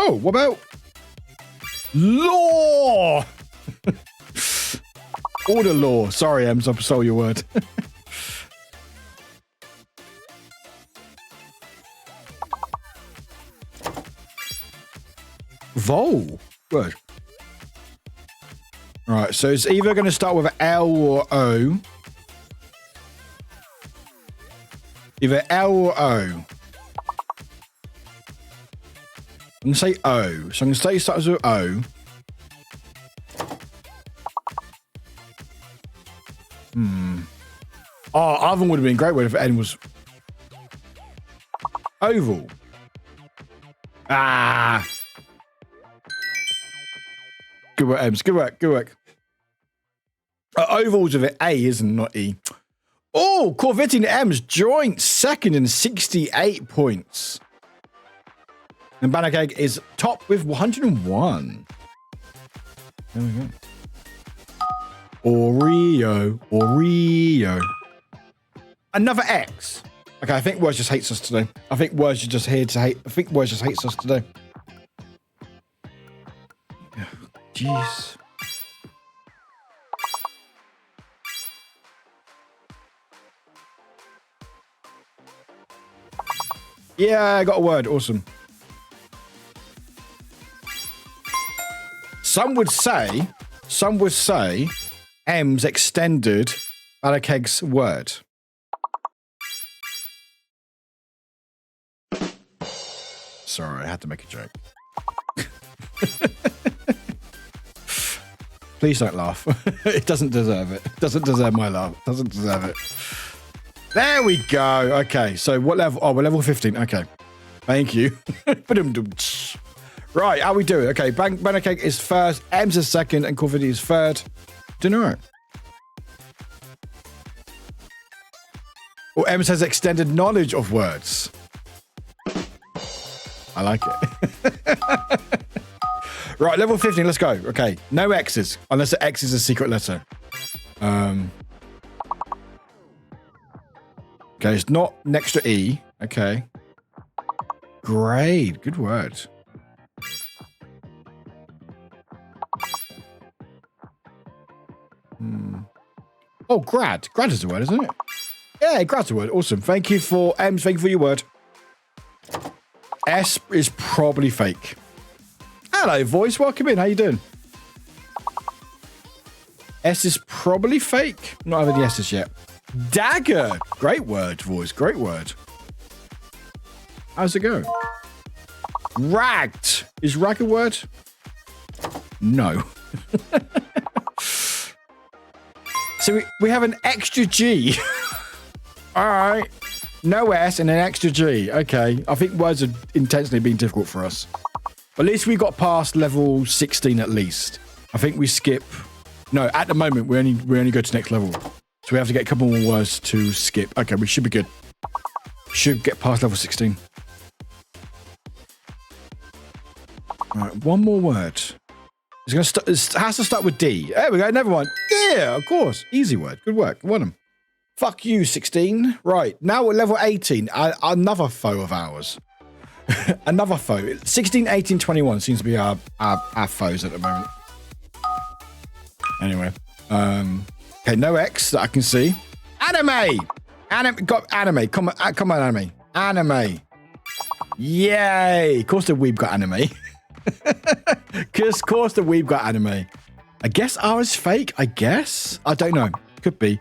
Oh, what about law? Order law. Sorry, Ems, I stole your word. Vol. Word. Right, so it's either going to start with an L or O. Either L or O. I'm going to say O. So I'm going to say it starts with O. Oh, oven would have been a great word if N was oval. Ah. Good work, Ems. Good work. Good work. Oval's with an A, isn't it? Not E. Oh, Corvette and Ems joint second in 68 points. And Banakeg is top with 101. There we go. Oreo. Another X. Okay, I think Words just hates us today. I think Words just here to hate. I think Words just hates us today. Jeez. Yeah, I got a word. Awesome. Some would say, M's extended Banakeg's word. Sorry, I had to make a joke. Please don't laugh. It doesn't deserve it. It doesn't deserve my laugh. It doesn't deserve it. There we go. Okay, so what level? Oh, we're level 15. Okay. Thank you. Right, how we do it? Okay, Banakeg is first, M's is second, and Corvidi is third. Don't know. Or M's has extended knowledge of words. I like it. Right, level 15, let's go. Okay, no X's, unless the X is a secret letter. Okay, it's not next to E. Okay. Great, good word. Oh, grad. Grad is a word, isn't it? Yeah, grad's a word. Awesome. Thank you for M's. Thank you for your word. S is probably fake. Hello, voice. Welcome in. How you doing? S is probably fake. Not having the S's yet. Dagger. Great word, voice. Great word. How's it go? Ragged. Is rag a word? No. So we have an extra G. All right. No S and an extra G. Okay. I think words are intentionally being difficult for us. At least we got past level 16 at least. I think we skip. No, at the moment, we only go to next level. So we have to get a couple more words to skip. Okay, we should be good. Should get past level 16. All right, one more word. It's going it has to start with D. There we go, another one. Yeah, of course. Easy word. Good work. Won them. Fuck you, 16. Right, now we're level 18. Another foe of ours. Another foe. 16, 18, 21 seems to be our foes at the moment. Anyway. Okay, no X that I can see. Anime! Got anime. Come on, anime. Anime. Yay! Of course the weeb got anime. Of course the weeb got anime. I guess R is fake. I guess. I don't know. Could be.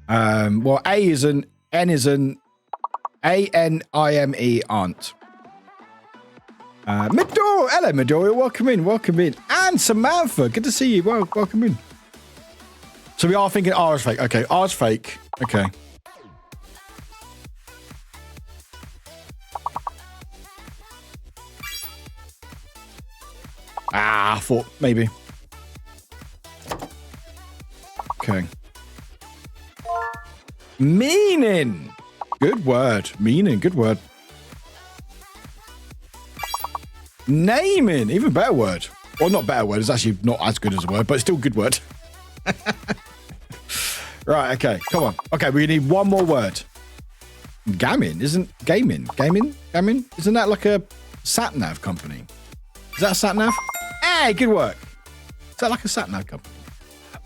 Well, A is an, N is an, A-N-I-M-E aren't. Midori. Hello, Midori. Welcome in. Welcome in. And Samantha. Good to see you. Welcome in. So we are thinking R is fake. Okay, R is fake. Okay. Ah, I thought maybe. Okay. Meaning. Good word. Meaning. Good word. Naming. Even better word. Well, not better word. It's actually not as good as a word, but it's still a good word. Right. Okay. Come on. Okay. We need one more word. Gammon. Isn't gaming? Gaming? Gammon? Isn't that like a sat-nav company? Is that a sat-nav? Hey, good work. Is that like a sat-nav company?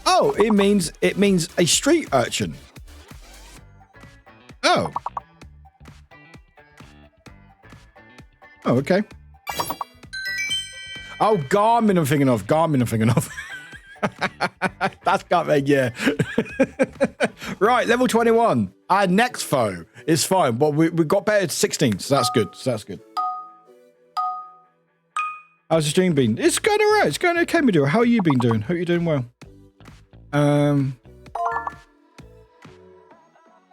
Oh, it means a street urchin. Oh. Oh, okay. Oh, Garmin I'm thinking of. That's Garmin, yeah. Right, level 21. Our next foe is fine, but we got better at 16, so that's good. How's the stream been? It's going all right. It's going okay, Madura. How are you been doing? Hope you're doing well.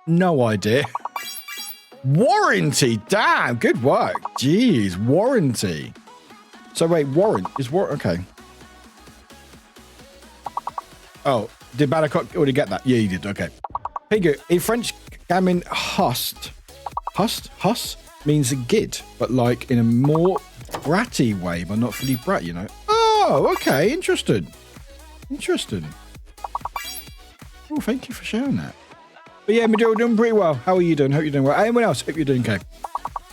No idea. Warranty. Damn, good work. Jeez, warranty. So wait, warrant is okay. Oh, did Badacock already get that? Yeah, he did. Okay. Pingu, in French, gamin hust means a gid, but like in a more bratty way, but not fully brat, you know. Oh, okay. Interesting. Oh, thank you for sharing that. But yeah, Maduro, doing pretty well. How are you doing? Hope you're doing well. Anyone else? Hope you're doing okay.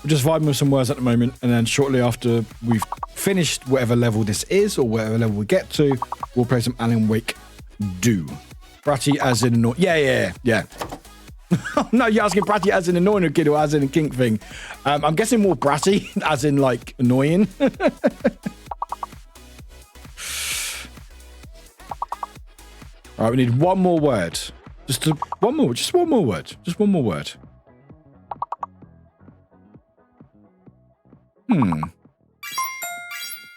We're just vibing with some words at the moment, and then shortly after we've finished whatever level this is, or whatever level we get to, we'll play some Alan Wake Do. Bratty as in annoying. Yeah. No, you're asking bratty as in annoying kid or as in a kink thing. I'm guessing more bratty as in like annoying. All right, we need one more word. Just one more word.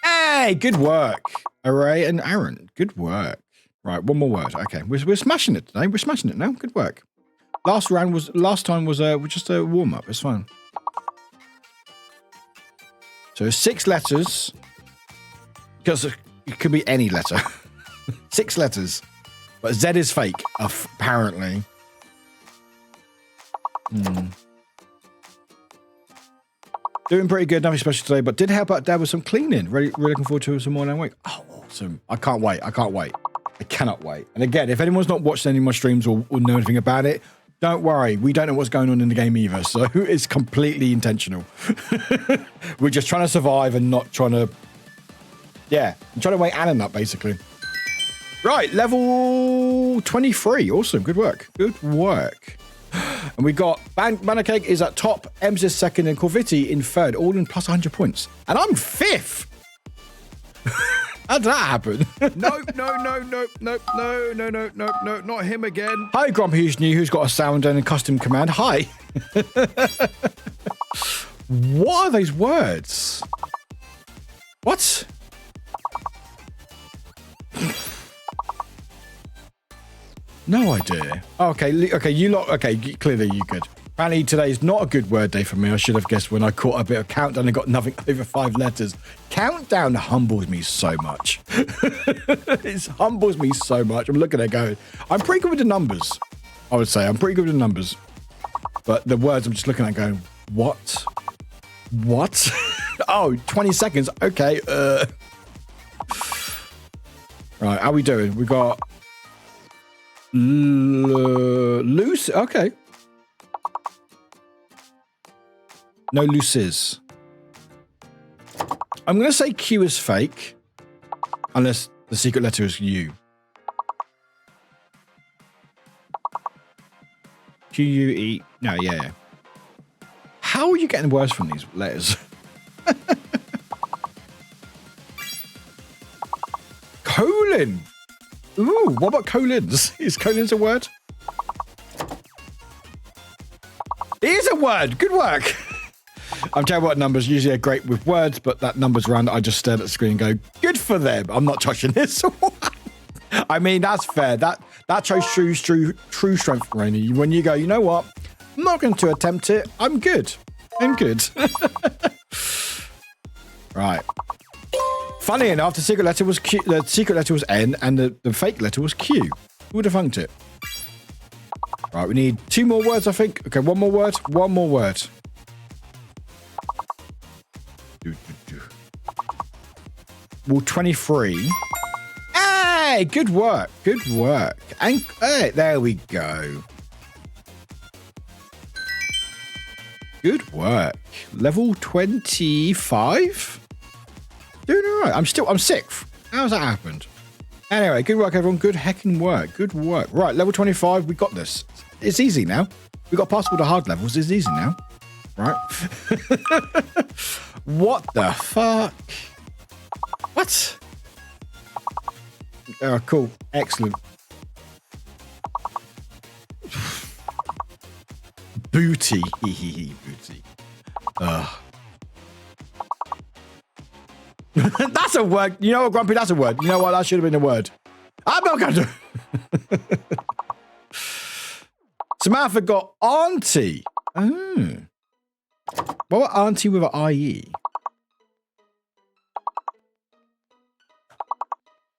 Hey, good work. Array and Aaron. Good work. Right, one more word. Okay, we're smashing it today. We're smashing it now. Good work. Last time was just a warm up. It's fine. So 6 letters. Because it could be any letter. 6 letters. But Z is fake, apparently. Doing pretty good, nothing special today, but did help out Dad with some cleaning. Really looking forward to some more Alan Wake. Oh, awesome. I can't wait. I cannot wait. And again, if anyone's not watched any of my streams or know anything about it, don't worry. We don't know what's going on in the game either, so it's completely intentional. We're just trying to survive and not trying to... Yeah, I'm trying to wake Alan up, basically. Right, level 23. Awesome. Good work. And we got Banacake is at top, Ems is second, and Corvitti in third, all in plus 100 points. And I'm 5th. How did that happen? Nope, not him again. Hi, Grumpy who's new, who's got a sound and a custom command. Hi. What are those words? What? No idea. Okay, you lot. Okay, clearly you good. Apparently today is not a good word day for me. I should have guessed when I caught a bit of countdown and got nothing over 5 letters. Countdown humbles me so much. It humbles me so much. I'm looking at it going, I'm pretty good with the numbers. I would say I'm pretty good with the numbers, but the words I'm just looking at going, what? Oh, 20 seconds. Okay. Right, how are we doing? We got loose. Okay. No looses. I'm going to say Q is fake. Unless the secret letter is U. Q-U-E. No, yeah. How are you getting worse from these letters? Colon. Ooh, what about colons? Is colons a word? It is a word. Good work. I'm terrible at numbers. Usually I'm great with words, but that number's round. I just stared at the screen and go, good for them. I'm not touching this. I mean, that's fair. That shows true strength, Rainy. When you go, you know what? I'm not going to attempt it. I'm good. Right. Funny enough, the secret letter was Q. The secret letter was N, and the fake letter was Q. Who would have funked it? Right, we need 2 more words, I think. Okay, 1 more word. 1 more word. Well, 23. Hey, good work. Good work. And hey, there we go. Good work. Level 25? Doing all right. I'm 6th. How's that happened? Anyway, good work, everyone. Good heckin' work. Good work. Right, level 25. We got this. It's easy now. We got past all the hard levels. It's easy now. Right? What the fuck? What? Oh, cool. Excellent. Booty. Booty. That's a word. You know what, Grumpy? That's a word. You know what? That should have been a word. I'm not going to. Samantha got auntie. Oh. What about auntie with an IE?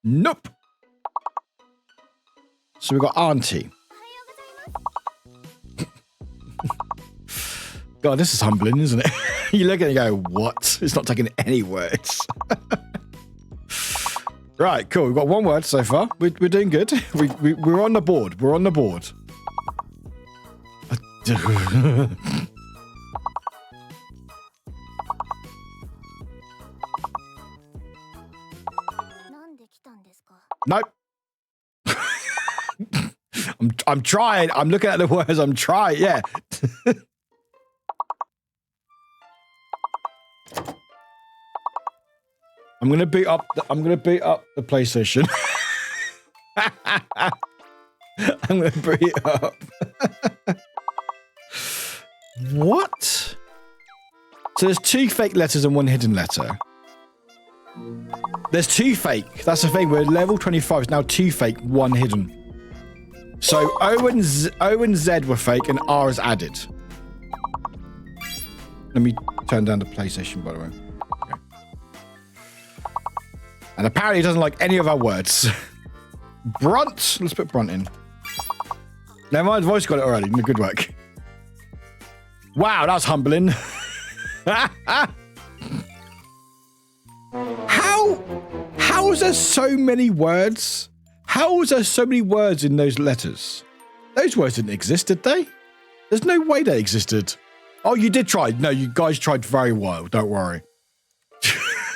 Nope. So we got auntie. God, this is humbling, isn't it? You look at it and go, what? It's not taking any words. Right, cool. We've got 1 word so far. We're doing good. We're on the board. We're on the board. Nope. I'm trying. I'm looking at the words. I'm trying. Yeah. I'm gonna beat up the PlayStation. I'm gonna beat it up. What? So there's 2 fake letters and 1 hidden letter. There's 2 fake. That's the thing. We're level 25. It's now 2 fake, 1 hidden. So O and Z were fake and R is added. Let me turn down the PlayStation, by the way. Okay. And apparently he doesn't like any of our words. Brunt. Let's put Brunt in. Never mind, voice got it already. Good work. Wow, that's humbling. How is there so many words? How is there so many words in those letters? Those words didn't exist, did they? There's no way they existed. Oh, you did try. No, you guys tried very well. Don't worry.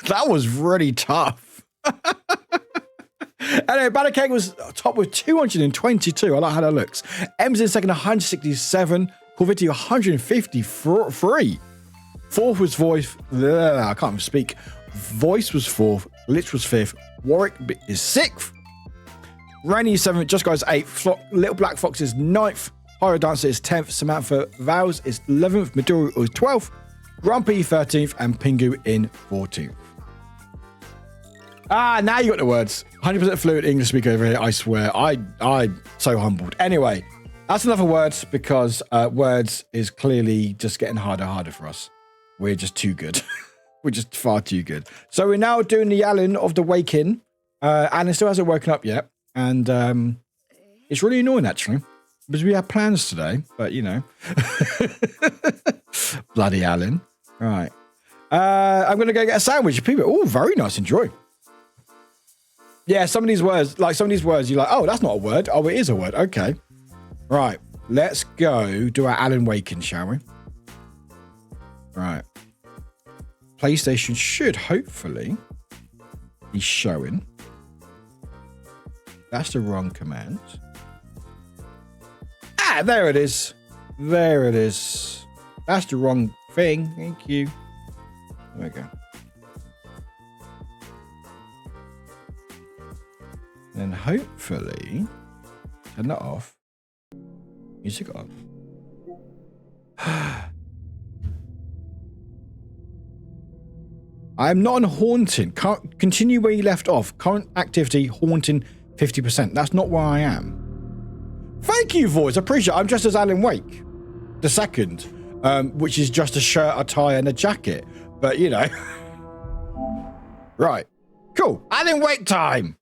That was really tough. Anyway, Banner Cake was top with 222. I like how that looks. M's in second, 167. Corvity, 153. Fourth was Voice. I can't even speak. Voice was 4th. Lich was 5th. Warwick is 6th. Rainy is 7th. Just Guys 8th. Little Black Fox is 9th. Pyro Dancer is 10th. Samantha Vows is 11th. Midori is 12th. Grumpy 13th. And Pingu in 14th. Ah, now you got the words. 100% fluent English speaker over here. I swear. I'm so humbled. Anyway, that's enough of words because words is clearly just getting harder and harder for us. We're just too good. We're just far too good. So we're now doing the Alan of the Wake-In. Alan still hasn't woken up yet. And it's really annoying, actually. Because we had plans today. But, you know. Bloody Alan. Right. I'm going to go get a sandwich. People, oh, very nice. Enjoy. Yeah, some of these words, you're like, oh, that's not a word. Oh, it is a word. Okay. Right. Let's go do our Alan Wake-In, shall we? Right. PlayStation should hopefully be showing. That's the wrong command. Ah, there it is. There it is. That's the wrong thing. Thank you. There we go. Then hopefully turn that off. Music on. I am not on haunting. Continue where you left off. Current activity, haunting 50%. That's not where I am. Thank you, voice. I appreciate it. I'm dressed as Alan Wake. The second. Which is just a shirt, a tie, and a jacket. But, you know. Right. Cool. Alan, wait time.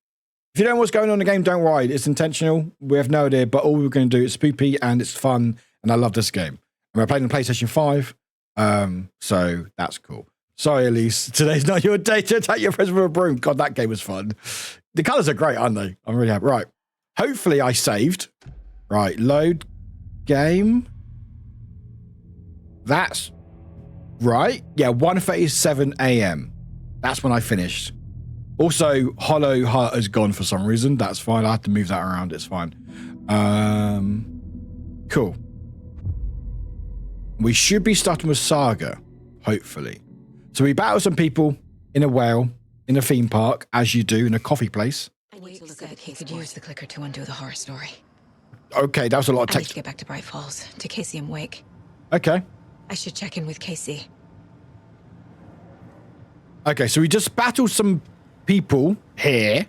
If you don't know what's going on in the game, don't worry. It's intentional. We have no idea, but all we're going to do is spoopy and it's fun. And I love this game. And we're playing on PlayStation 5. So that's cool. Sorry, Elise. Today's not your day to attack your friends with a broom. God, that game was fun. The colours are great, aren't they? I'm really happy. Right. Hopefully I saved. Right. Load game. That's right. Yeah, 1:37 a.m. That's when I finished. Also, Hollow Heart has gone for some reason. That's fine. I have to move that around. It's fine. Cool. We should be starting with Saga, hopefully. So we battle some people in a whale, in a theme park, as you do in a coffee place. I need to look at the case. Could use the clicker to undo the horror story. Okay, that was a lot of I need text. to get back to Bright Falls, to Casey and Wake. Okay. I should check in with Casey. Okay, so we just battled some people here.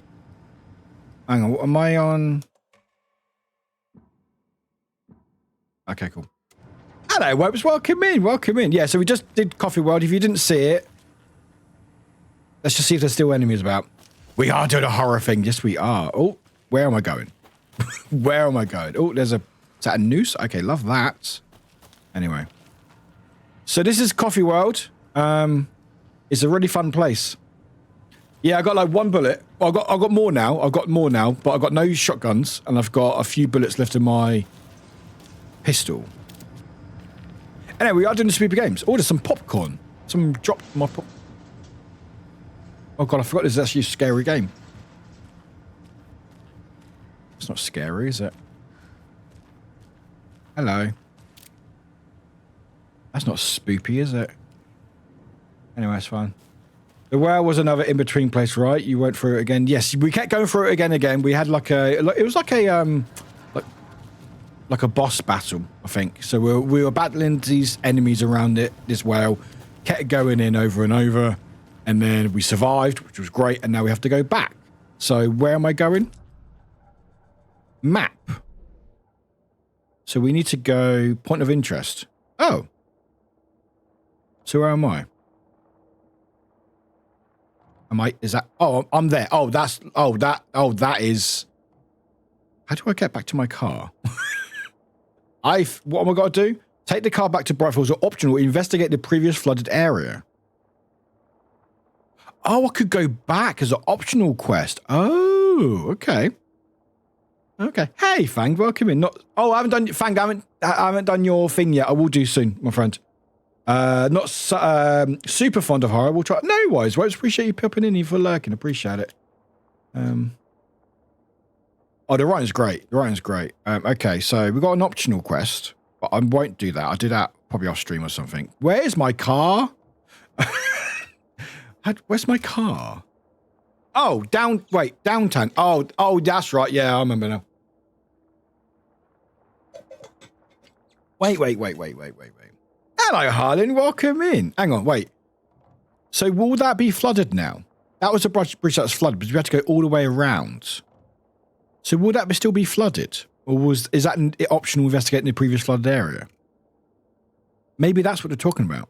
Hang on, what am I on? Okay, cool. Hello, Webs. Welcome in. Welcome in. Yeah, so we just did Coffee World. If you didn't see it, let's just see if there's still enemies about. We are doing a horror thing. Yes, we are. Oh, where am I going? Where am I going? Oh, is that a noose? Okay, love that. Anyway. So this is Coffee World. It's a really fun place. Yeah, I got like one bullet. Well, I've got more now. I've got more now, but I've got no shotguns, and I've got a few bullets left in my pistol. Anyway, we are doing the Super Games. Oh, there's some popcorn. Someone dropped my pop. Oh god, I forgot this is actually a scary game. It's not scary, is it? Hello. That's not spoopy, is it? Anyway, it's fine. The well was another in-between place, right? You went through it again. Yes, we kept going through it again. We had like a, it was like a, like a boss battle, I think. So we were battling these enemies around it, this well, kept going in over and over, and then we survived, which was great, and now we have to go back. So where am I going? Map. So we need to go point of interest. Oh. So where am I? Is that, oh, I'm there. Oh, that is, how do I get back to my car? What am I got to do? Take the car back to Bright Falls or optional, investigate the previous flooded area. Oh, I could go back as an optional quest. Oh, okay. Okay. Hey, Fang, welcome in. I haven't done, Fang, I haven't done your thing yet. I will do soon, my friend. Not super fond of horror. We'll try. No worries. Well, appreciate you popping in here for lurking. Appreciate it. Oh, the writing's great. The writing's great. Okay, so we got an optional quest, but I won't do that. I'll do that probably off stream or something. Where's my car? Where's my car? Oh, downtown. Oh, that's right. Yeah, I remember now. Wait. Hello, Harlan. Welcome in. Hang on, wait. So will that be flooded now? That was a bridge that's flooded, but we had to go all the way around. So will that still be flooded? Or is that an optional investigating the previous flooded area? Maybe that's what they're talking about.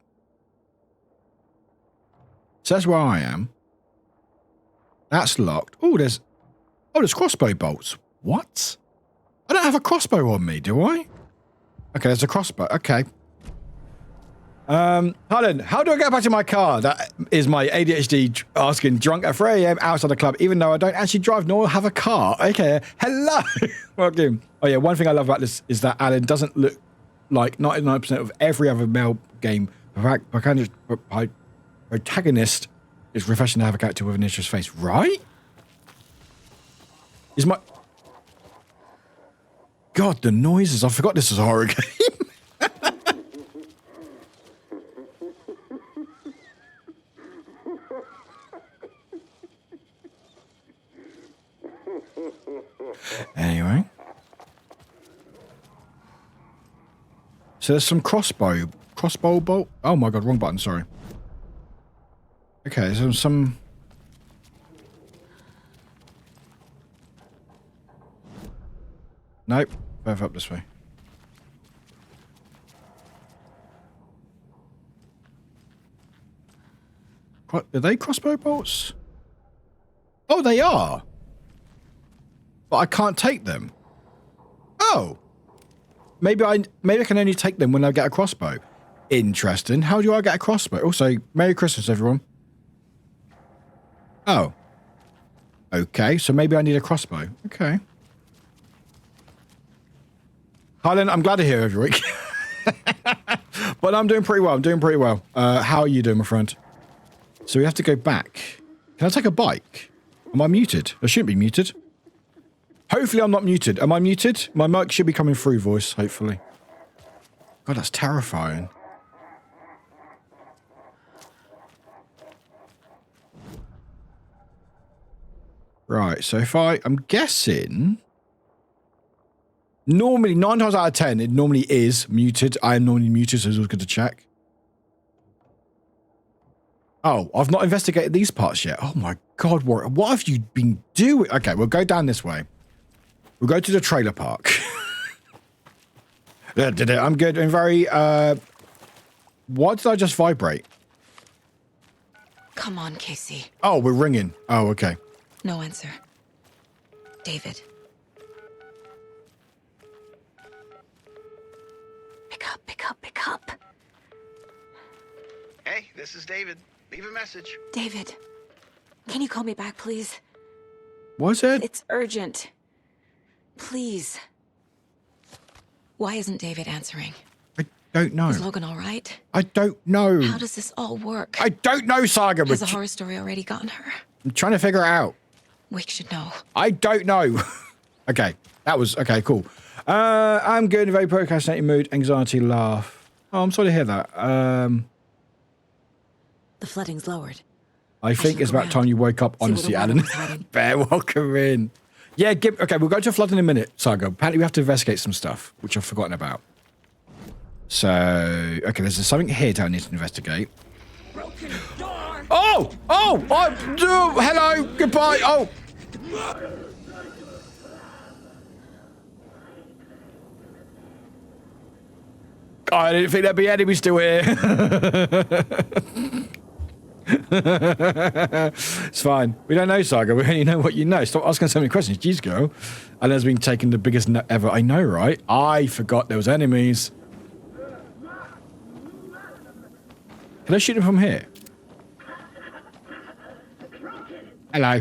So that's where I am. That's locked. Oh, there's crossbow bolts. What? I don't have a crossbow on me, do I? Okay, there's a crossbow. Okay. Harlan, how do I get back to my car? That is my ADHD asking, drunk at 3 a.m. outside the club, even though I don't actually drive nor have a car. Okay, hello. Welcome. Oh yeah, one thing I love about this is that Alan doesn't look like 99% of every other male game. Protagonist is refreshing to have a character with an interest face, right? Is my... God, the noises. I forgot this was a horror game. Anyway. So there's some crossbow bolt. Oh my god, wrong button, sorry. Okay, so some... Nope, both up this way. Are they crossbow bolts? Oh, they are. But I can't take them. Oh. Maybe I can only take them when I get a crossbow. Interesting. How do I get a crossbow? Also, Merry Christmas, everyone. Oh. Okay, so maybe I need a crossbow. Okay. Harlan, I'm glad to hear every week. But I'm doing pretty well. I'm doing pretty well. How are you doing, my friend? So we have to go back. Can I take a bike? Am I muted? I shouldn't be muted. Hopefully I'm not muted. Am I muted? My mic should be coming through, voice, hopefully. God, that's terrifying. Right, so if I'm guessing... Normally, 9 times out of 10, it normally is muted. I am normally muted, so it's always good to check. Oh, I've not investigated these parts yet. Oh my God, Warwick, what have you been doing? Okay, we'll go down this way. We'll go to the trailer park. Yeah, did it. I'm good. I'm very, why did I just vibrate? Come on, Casey. Oh, we're ringing. Oh, okay. No answer. David. Pick up, pick up, pick up. Hey, this is David. Leave a message. David, can you call me back, please? What's it? It's urgent. Please. Why isn't David answering? I don't know. Is Logan all right? I don't know. How does this all work? I don't know, Saga. Has a horror story already gotten her? I'm trying to figure it out. Wick should know. I don't know. Okay, that was okay. Cool. I'm good. In a very procrastinating mood. Anxiety. Laugh. Oh, I'm sorry to hear that. The flooding's lowered. I think it's about time you woke up. Honestly, Alan. Bear, welcome in. Yeah. Okay, we'll go to flood in a minute, Saga. Apparently, we have to investigate some stuff, which I've forgotten about. So, okay, there's something here that I need to investigate. Oh! Hello! Goodbye! Oh! God, I didn't think there'd be enemies still here. It's fine. We don't know, Saga. We only know what you know. Stop asking so many questions. Jeez, girl. And has been taking the biggest nut ever. I know, right? I forgot there was enemies. Can I shoot him from here? Hello.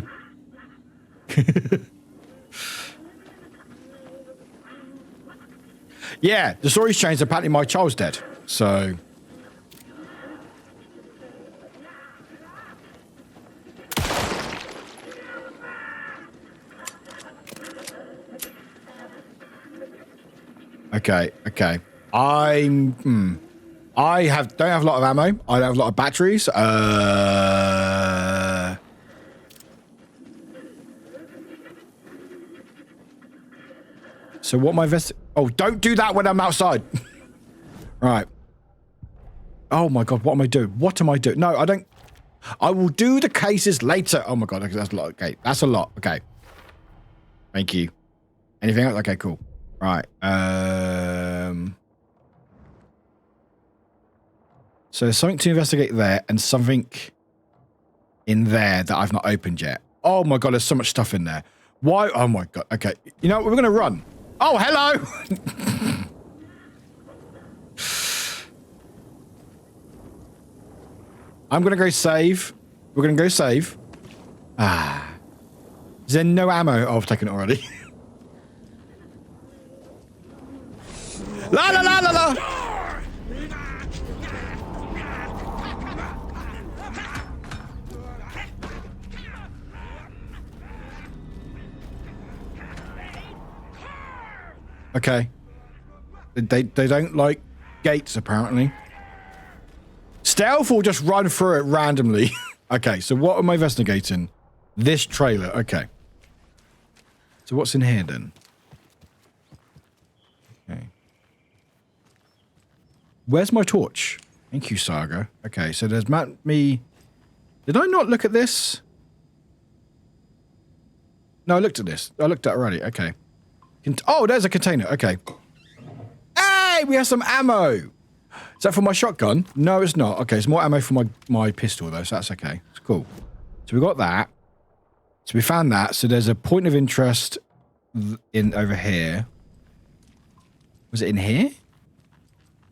Yeah, the story's changed. Apparently my child's dead. So... Okay. I don't have a lot of ammo. I don't have a lot of batteries. So what my vest... Oh, don't do that when I'm outside. Right. Oh my God, what am I doing? What am I doing? No, I don't... I will do the cases later. Oh my God, that's a lot. Okay, that's a lot. Okay. Thank you. Anything else? Okay, cool. Right. So there's something to investigate there and something in there that I've not opened yet. Oh my God, there's so much stuff in there. Why? Oh my God. Okay. You know what? We're going to run. Oh, hello. I'm going to go save. We're going to go save. Ah. Is there no ammo? Oh, I've taken it already. La la la la la. Okay. They don't like gates, apparently. Stealth or just run through it randomly? Okay, so what am I investigating? This trailer. Okay. So what's in here, then? Okay. Where's my torch? Thank you, Saga. Okay, so there's me... Did I not look at this? No, I looked at this. I looked at it already. Okay. Oh, there's a container. Okay. Hey, we have some ammo. Is that for my shotgun? No, it's not. Okay, it's more ammo for my pistol, though, so that's okay. It's cool. So we got that. So we found that. So there's a point of interest in over here. Was it in here?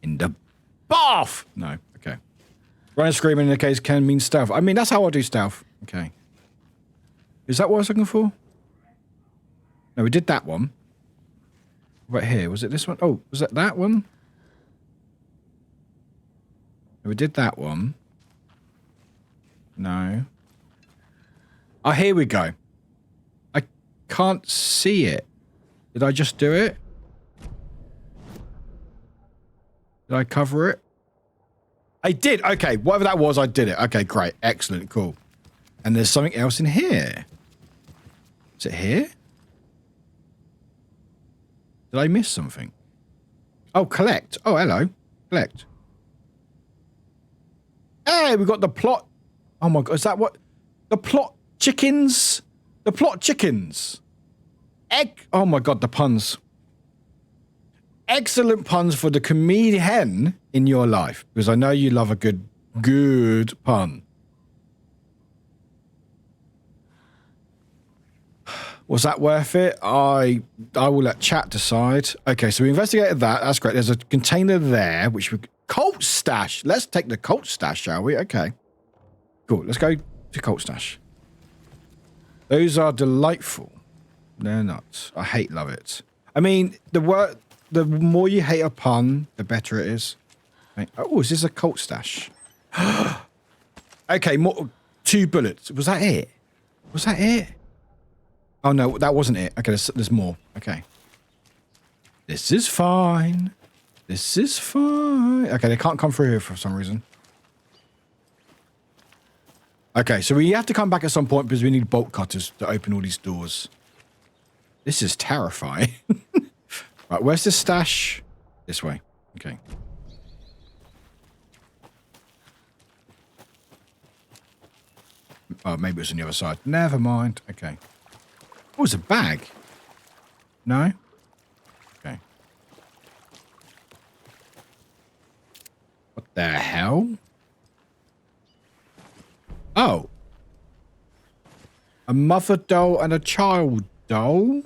In the bath? No. Okay. Running and screaming in the case can mean stealth. I mean, that's how I do stealth. Okay. Is that what I was looking for? No, we did that one. Right here. Was it this one? Oh, was that that one? No, we did that one. No. Oh, here we go. I can't see it. Did I just do it? Did I cover it? I did. Okay, whatever that was, I did it. Okay, great. Excellent. Cool. And there's something else in here. Is it here? Did I miss something? Oh, collect. Oh, hello. Collect. Hey, we got the plot. Oh my God, is that what? The plot chickens? The plot chickens. Egg. Oh my God, the puns. Excellent puns for the comedian in your life, because I know you love a good pun. Was that worth it? I will let chat decide. Okay, so we investigated that. That's great. There's a container there, which we... Cult stash. Let's take the cult stash, shall we? Okay. Cool. Let's go to cult stash. Those are delightful. They're not. I love it. I mean, the more you hate a pun, the better it is. Oh, is this a cult stash? Okay, more 2 bullets. Was that it? Was that it? Oh, no, that wasn't it. Okay, there's more. Okay. This is fine. This is fine. Okay, they can't come through here for some reason. Okay, so we have to come back at some point because we need bolt cutters to open all these doors. This is terrifying. Right, where's the stash? This way. Okay. Oh, maybe it's on the other side. Never mind. Okay. Oh, it's a bag. No? Okay. What the hell? Oh. A mother doll and a child doll?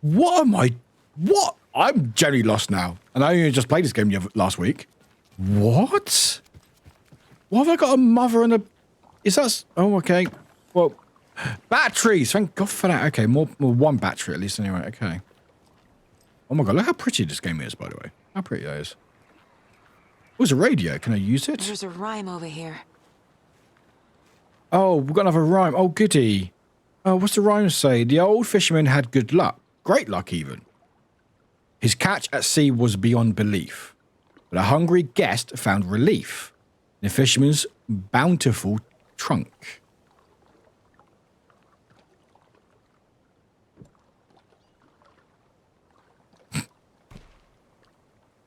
What am I... What? I'm generally lost now. And I only just played this game last week. What? Why have I got a mother and a... Is that... Oh, okay. Well... Batteries! Thank God for that. Okay, more one battery at least anyway. Okay. Oh my God, look how pretty this game is, by the way. How pretty that is. Oh, it's a radio. Can I use it? There's a rhyme over here. Oh, we've got another rhyme. Oh, goody. Oh, what's the rhyme say? The old fisherman had good luck. Great luck, even. His catch at sea was beyond belief. But a hungry guest found relief in the fisherman's bountiful trunk.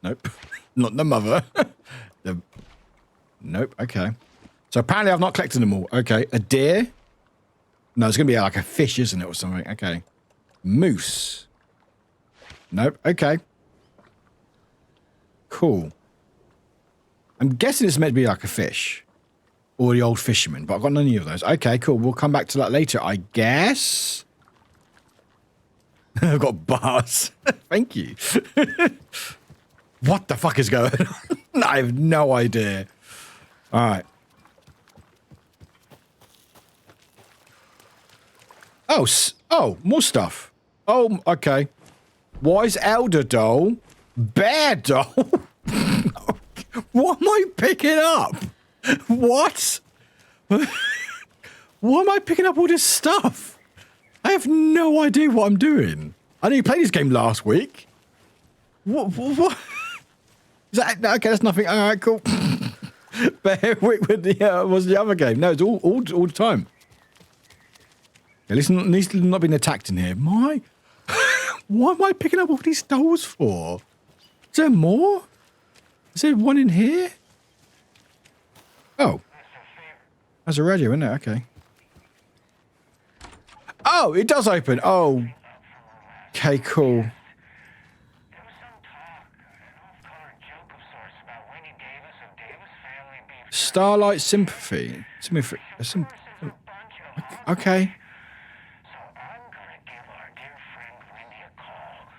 Nope. Not the mother. Nope. Okay. So apparently I've not collected them all. Okay. A deer? No, it's going to be like a fish, isn't it, or something? Okay. Moose. Nope. Okay. Cool. I'm guessing it's meant to be like a fish. Or the old fisherman, but I've got none of those. Okay, cool. We'll come back to that later, I guess. I've got bars. Thank you. What the fuck is going on? I have no idea. All right. Oh, more stuff. Oh, okay. Wise elder doll. Bear doll. What am I picking up? What? Why am I picking up all this stuff? I have no idea what I'm doing. I didn't play this game last week. What? Is that okay? That's nothing. All right, cool. But with the was the other game? No, it's all the time. At least not being attacked in here. Why am I picking up all these dolls for? Is there more? Is there one in here? Oh, there's a radio in there. Okay. Oh, it does open. Oh, okay, cool. Starlight Sympathy. Okay.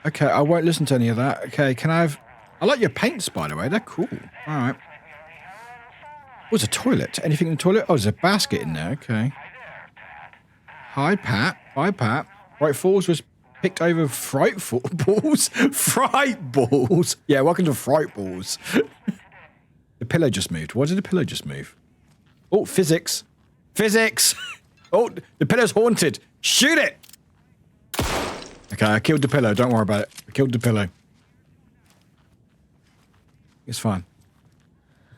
Okay, I won't listen to any of that. Okay, can I have... I like your paints, by the way. They're cool. All right. What's a toilet? Anything in the toilet? Oh, there's a basket in there. Okay. Hi, Pat. Hi, Pat. Fright Falls was picked over Fright Balls? Fright Balls? Yeah, welcome to Fright Balls. The pillow just moved. Why did the pillow just move? Oh, physics. Physics! Oh, the pillow's haunted. Shoot it! Okay, I killed the pillow. Don't worry about it. I killed the pillow. It's fine.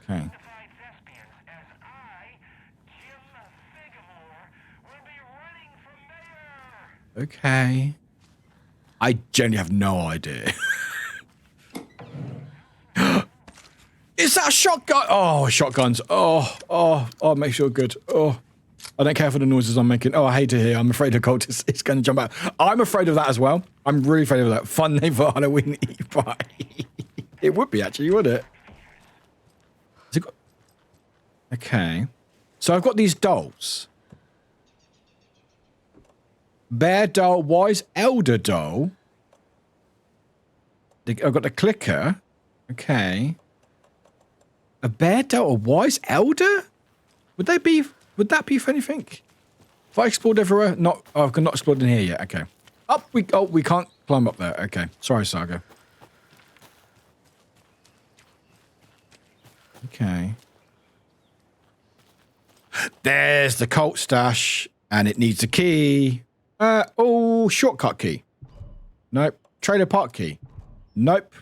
Okay. Okay. I genuinely have no idea. Is that a shotgun? Oh, shotguns. Oh, it makes you feel good. Oh, I don't care for the noises I'm making. Oh, I hate it here. I'm afraid the cultist is going to jump out. I'm afraid of that as well. I'm really afraid of that. Fun name for Halloween Eve party. It would be, actually, wouldn't it? Has it got... Okay. So I've got these dolls. Bear doll, wise elder doll. I've got the clicker. Okay. A bear doll, a wise elder? Would that be for anything? If I explored everywhere? Not, oh, I've not explored in here yet. Okay. Up we go. We can't climb up there. Okay. Sorry, Saga. Okay. There's the cult stash, and it needs a key. Oh, shortcut key. Nope. Trailer park key. Nope.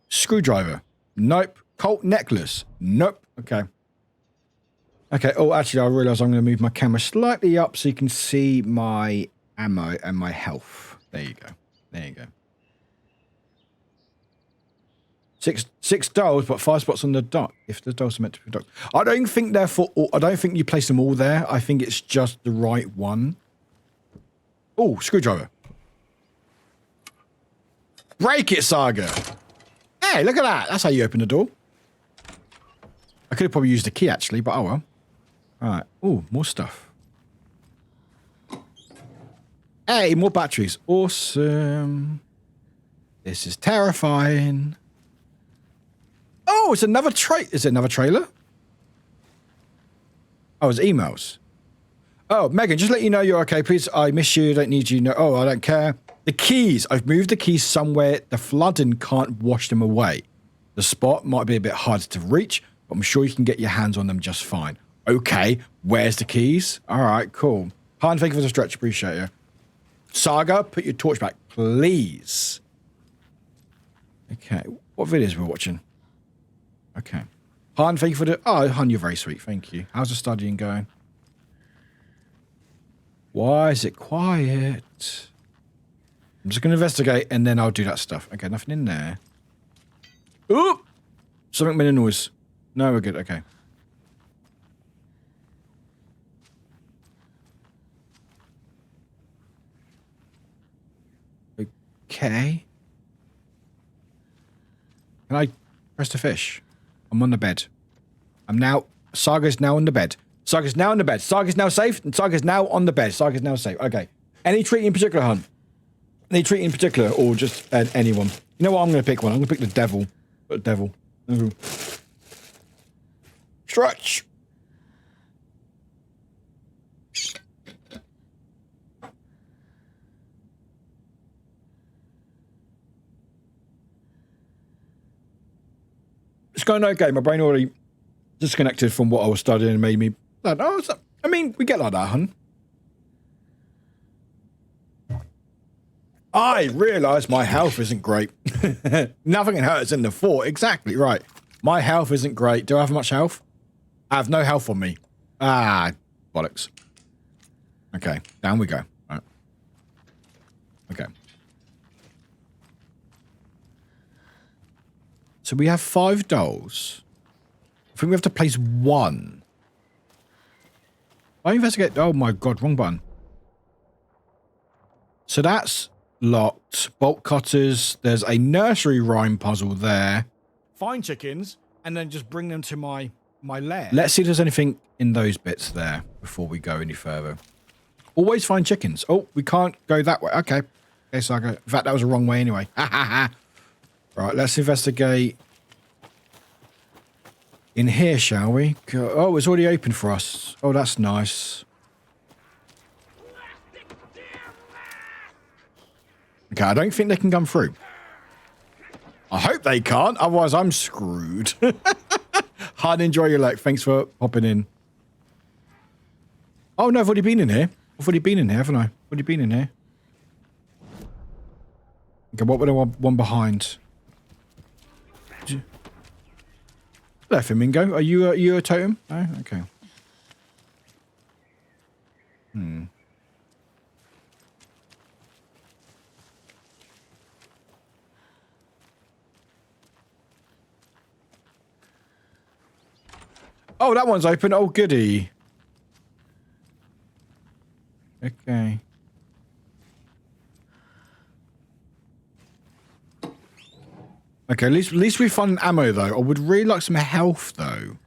Screwdriver. Nope. Cult necklace. Nope. Okay. Okay. Oh, actually, I realize I'm going to move my camera slightly up so you can see my ammo and my health. There you go. There you go. Six dolls, but 5 spots on the dot. If the dolls are meant to be docked, I don't think they're for. I don't think you place them all there. I think it's just the right one. Oh, screwdriver. Break it, Saga. Hey, look at that. That's how you open the door. I could have probably used the key, actually, but oh well. All right. Oh, more stuff. Hey, more batteries. Awesome. This is terrifying. Oh, it's another Is it another trailer? Oh, it's emails. Oh, Megan, just let you know you're okay. Please, I miss you. Don't need you. No. Oh, I don't care. The keys. I've moved the keys somewhere. The flooding can't wash them away. The spot might be a bit harder to reach, but I'm sure you can get your hands on them just fine. Okay, where's the keys? All right, cool. Han, thank you for the stretch. Appreciate you. Saga, put your torch back, please. Okay, what videos are we watching? Okay. Han, thank you for the... Oh, Han, you're very sweet. Thank you. How's the studying going? Why is it quiet? I'm just going to investigate, and then I'll do that stuff. Okay, nothing in there. Ooh! Something made a noise. No, we're good. Okay. Okay. Can I press the fish? I'm on the bed. Saga's now on the bed. Saga's now on the bed. Saga's now safe, and Saga's now on the bed. Saga's now safe. Okay. Any treat in particular, hun? Any treat in particular, or just anyone? You know what? I'm going to pick one. I'm going to pick the devil. Devil. Stretch. It's going okay. My brain already disconnected from what I was studying and made me... I mean, we get like that, hun. I realise my health isn't great. Nothing hurts in the fort. Exactly, right. My health isn't great. Do I have much health? I have no health on me. Ah, bollocks. Okay, down we go. Right. Okay. So we have 5 dolls. I think we have to place 1. I investigate... Oh my god, wrong button. So that's locked. Bolt cutters. There's a nursery rhyme puzzle there. Find chickens and then just bring them to my lair. Let's see if there's anything in those bits there before we go any further. Always find chickens. Oh, we can't go that way. Okay. Okay, Saga. In fact, that was the wrong way anyway. Right, let's investigate in here, shall we? Oh, it's already open for us. Oh, that's nice. Okay, I don't think they can come through. I hope they can't, otherwise I'm screwed. Hard enjoy your luck. Thanks for popping in. Oh no, I've already been in here. I've already been in here, haven't I? Already been in here. Okay, what would I want one behind? Hello, Flamingo. Are you a totem? Oh, okay. Oh, that one's open. Oh, goody. Okay. Okay, at least we found ammo, though. I would really like some health, though.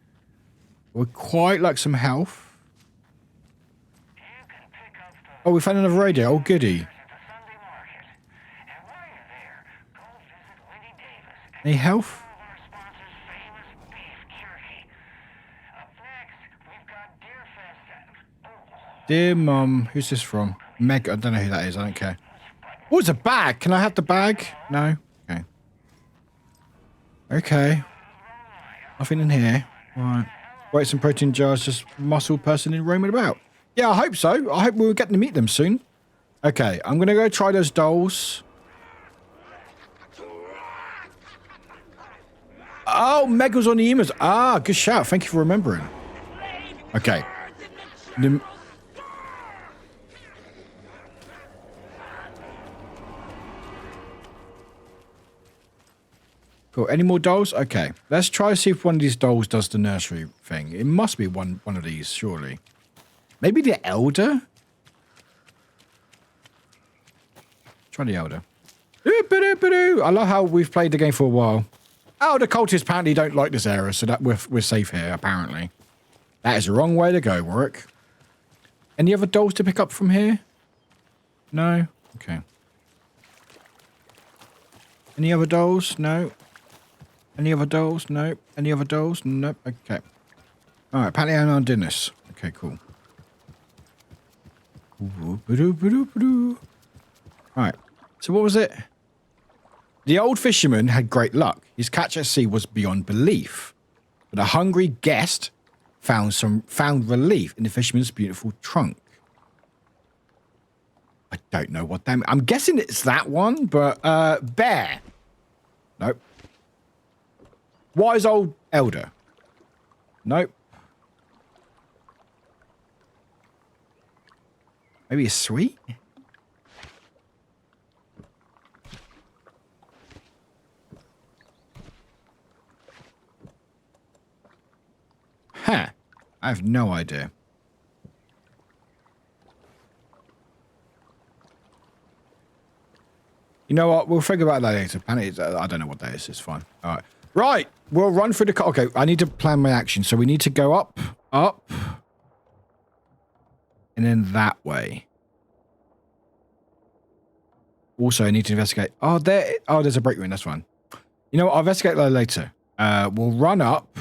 I would quite like some health. Oh, we found another radio. Oh, goody. Any health? Dear Mum, who's this from? Meg, I don't know who that is. I don't care. Oh, it's a bag. Can I have the bag? No? Okay. Okay. Nothing in here. All right. Weights and protein jars, just muscle person in roaming about. Yeah, I hope so. I hope we'll get to meet them soon. Okay, I'm going to go try those dolls. Oh, Meg was on the emails. Ah, good shout. Thank you for remembering. Okay. Cool. Any more dolls? Okay. Let's try to see if one of these dolls does the nursery thing. It must be one of these, surely. Maybe the elder? Try the elder. I love how we've played the game for a while. Oh, the cultists apparently don't like this area, so that we're safe here, apparently. That is the wrong way to go, Warwick. Any other dolls to pick up from here? No? Okay. Any other dolls? No. Any other dolls? No. Any other dolls? Nope. Okay. Alright, apparently I'm not doing this. Okay, cool. Alright. So what was it? The old fisherman had great luck. His catch at sea was beyond belief. But a hungry guest found relief in the fisherman's beautiful trunk. I don't know what that means. I'm guessing it's that one, but bear. Nope. Wise old elder. Nope. Maybe a sweet? Huh. I have no idea. You know what? We'll figure out that later. I don't know what that is. It's fine. All right. Right. We'll run through the... Okay, I need to plan my action. So we need to go up, and then that way. Also, I need to investigate... Oh, there's a break room. That's fine. You know what? I'll investigate that later. We'll run up,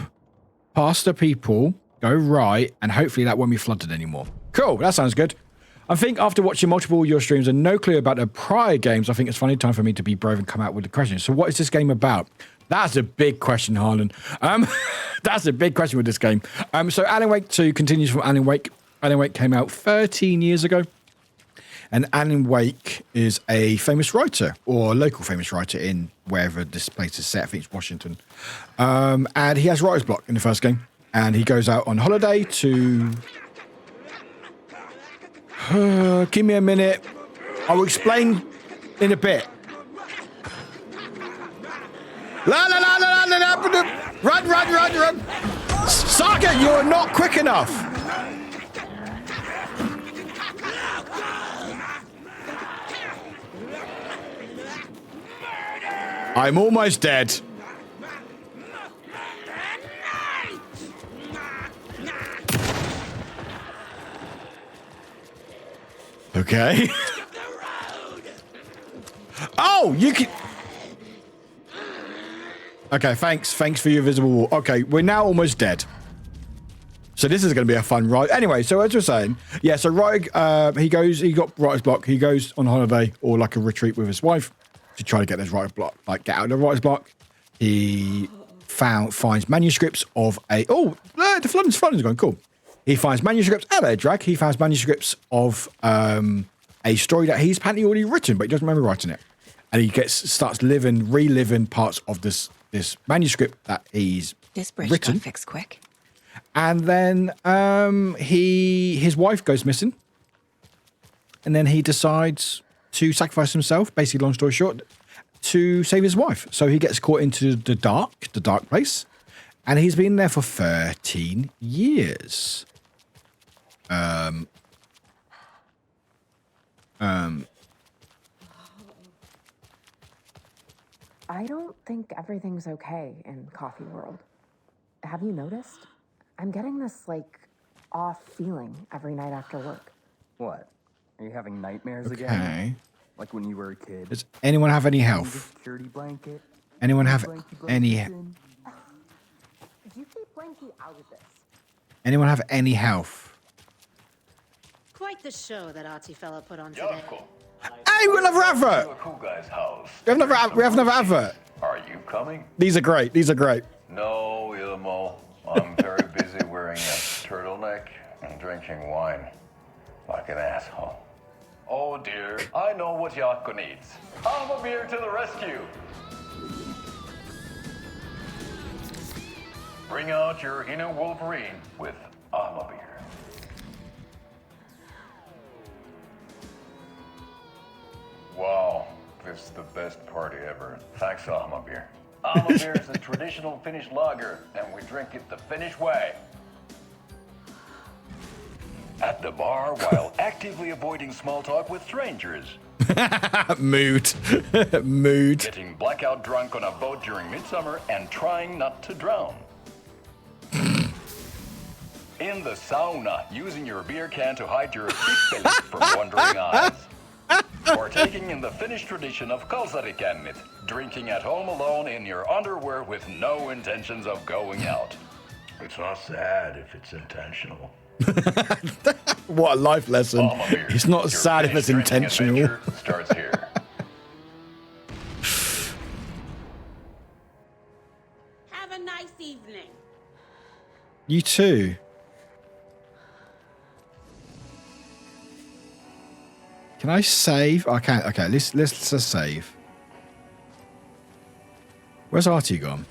past the people, go right, and hopefully that won't be flooded anymore. Cool. That sounds good. I think after watching multiple of your streams and no clue about the prior games, I think it's finally time for me to be brave and come out with the question. So what is this game about? That's a big question, Harlan. That's a big question with this game. So Alan Wake 2 continues from Alan Wake. Alan Wake came out 13 years ago. And Alan Wake is a famous writer, or a local famous writer in wherever this place is set. I think it's Washington. And he has writer's block in the first game. And he goes out on holiday to... give me a minute. I'll explain in a bit. La la la la la la la. Run. Saga, you're not quick enough. I'm almost dead. Okay. Oh, you can. Okay, thanks for your visible wall. Okay, we're now almost dead. So this is going to be a fun ride. Anyway, so as we're saying, yeah, so he got writer's block. He goes on holiday or like a retreat with his wife to try to get this writer's block, like get out of the writer's block. He finds manuscripts of the flooding's gone, cool. He finds manuscripts, drag. He finds manuscripts of a story that he's apparently already written, but he doesn't remember writing it. And he starts reliving parts of this manuscript that he's This bridge written. got fixed quick. And then his wife goes missing. And then he decides to sacrifice himself, basically, long story short, to save his wife. So he gets caught into the dark place. And he's been there for 13 years. I don't think everything's okay in Coffee World. Have you noticed? I'm getting this, off feeling every night after work. What? Are you having nightmares Okay. again? Like when you were a kid? Does anyone have any health? Security blanket? Anyone have Blanky any... blankets in? Could you keep Blanky out of this? Anyone have any health? Quite the show that Artie fella put on today. Hey, we've got another advert! Cool guy's house. We have another advert. Are you coming? These are great. No, Ilmo. I'm very busy wearing a turtleneck and drinking wine like an asshole. Oh dear, I know what Jaakko needs. I'm beer to the rescue. Bring out your inner Wolverine with beer. Wow, this is the best party ever. Thanks, beer. Beer is a traditional Finnish lager, and we drink it the Finnish way. At the bar while actively avoiding small talk with strangers. Mood. Getting blackout drunk on a boat during midsummer and trying not to drown. In the sauna, using your beer can to hide your thick belly from wandering eyes. Partaking in the Finnish tradition of kalsarikannit, drinking at home alone in your underwear with no intentions of going out. It's not sad if it's intentional. What a life lesson. It's not sad if it's intentional. Starts here. Have a nice evening. You too. Can I save? I can't. Okay, let's just save. Where's Artie gone?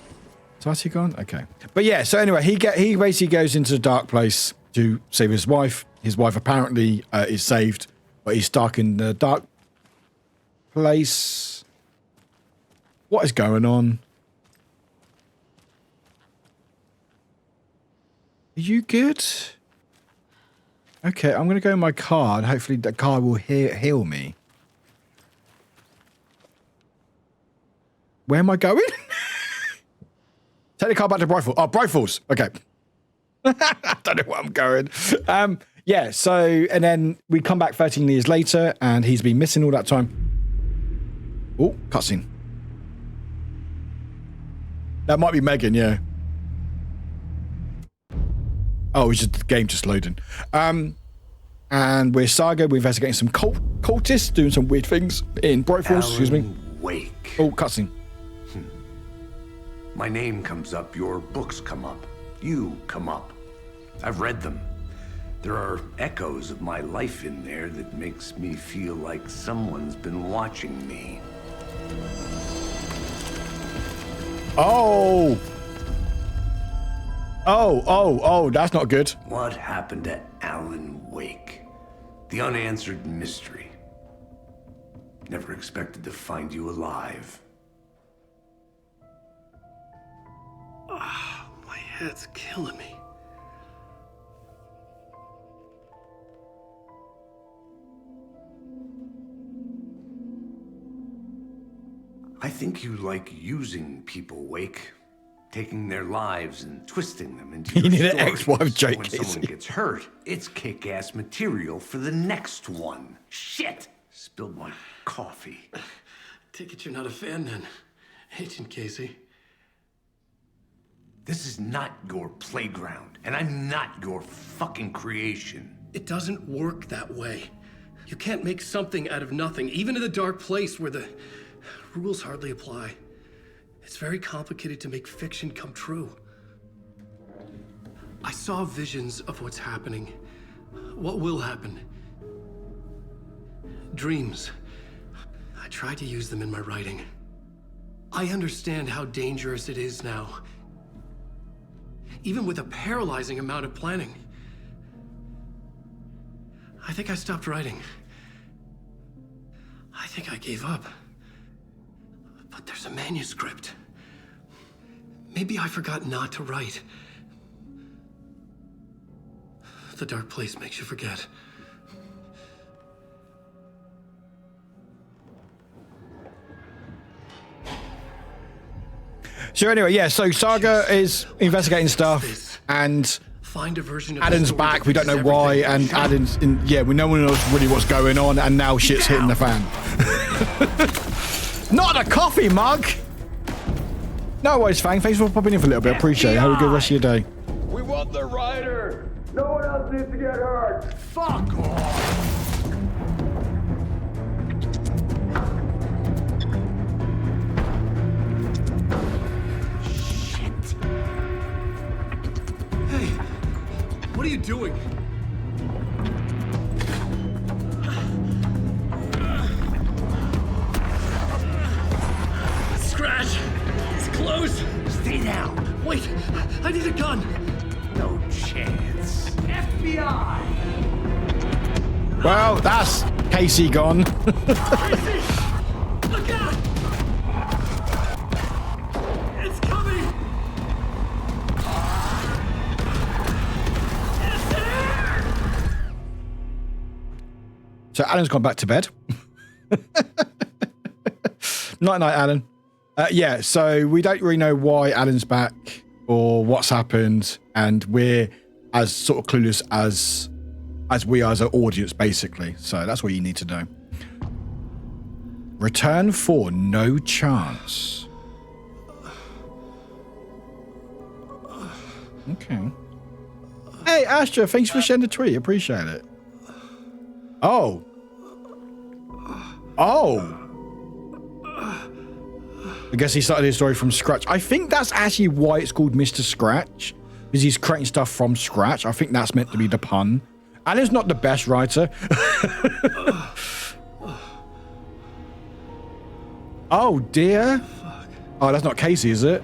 Is Artie gone? Okay. But yeah, so anyway, he basically goes into the dark place to save his wife. His wife apparently is saved, but he's stuck in the dark place. What is going on? Are you good? Okay, I'm going to go in my car, and hopefully the car will heal me. Where am I going? Take the car back to Bryfall. Oh, Bryfalls. Okay. I don't know where I'm going. Yeah, so, and then we come back 13 years later, and he's been missing all that time. Oh, cutscene. That might be Megan, yeah. Oh, it's just the game just loading. And we're Saga. We're investigating some cultists doing some weird things in Brightfalls. Excuse me. Wake. Oh, cutscene. My name comes up. Your books come up. You come up. I've read them. There are echoes of my life in there that makes me feel like someone's been watching me. Oh, that's not good. What happened to Alan Wake? The unanswered mystery. Never expected to find you alive. My head's killing me. I think you like using people, Wake. taking their lives and twisting them into You your need an stories. ex-wife, Jake When Casey. someone gets hurt, it's kick-ass material for the next one. Shit! Spilled my coffee. Take it you're not a fan then, Agent Casey. This is not your playground, and I'm not your fucking creation. It doesn't work that way. You can't make something out of nothing, even in the dark place where the rules hardly apply. It's very complicated to make fiction come true. I saw visions of what's happening, what will happen. Dreams. I tried to use them in my writing. I understand how dangerous it is now, even with a paralyzing amount of planning. I think I stopped writing. I think I gave up. But there's a manuscript. Maybe I forgot not to write. The dark place makes you forget. So anyway, yeah, so Saga is investigating stuff, and Find a version of Alan's the story back, that we don't know fixes why, everything. and Alan's in, yeah, no one knows really what's going on, and now shit's hitting the fan. Not a coffee mug! No worries, Fang, thanks for popping in for a little bit, appreciate it. Have a good rest of your day. We want the rider! No one else needs to get hurt! Fuck off! Hey, what are you doing? Scratch! It's close! Stay down! Wait, I need a gun! No chance. FBI! Well, that's Casey gone. Casey! Look out! It's coming! It's there! So Alan's gone back to bed. Night, Alan. Yeah, so we don't really know why Alan's back or what's happened, and we're as sort of clueless as we are as an audience, basically. So that's what you need to know. Return for no chance. Okay. Hey, Astra, thanks for sharing the tweet. Appreciate it. Oh. Oh. I guess he started his story from scratch. I think that's actually why it's called Mr. Scratch, because he's creating stuff from scratch. I think that's meant to be the pun. Alan's not the best writer. Oh, dear. Oh, that's not Casey, is it?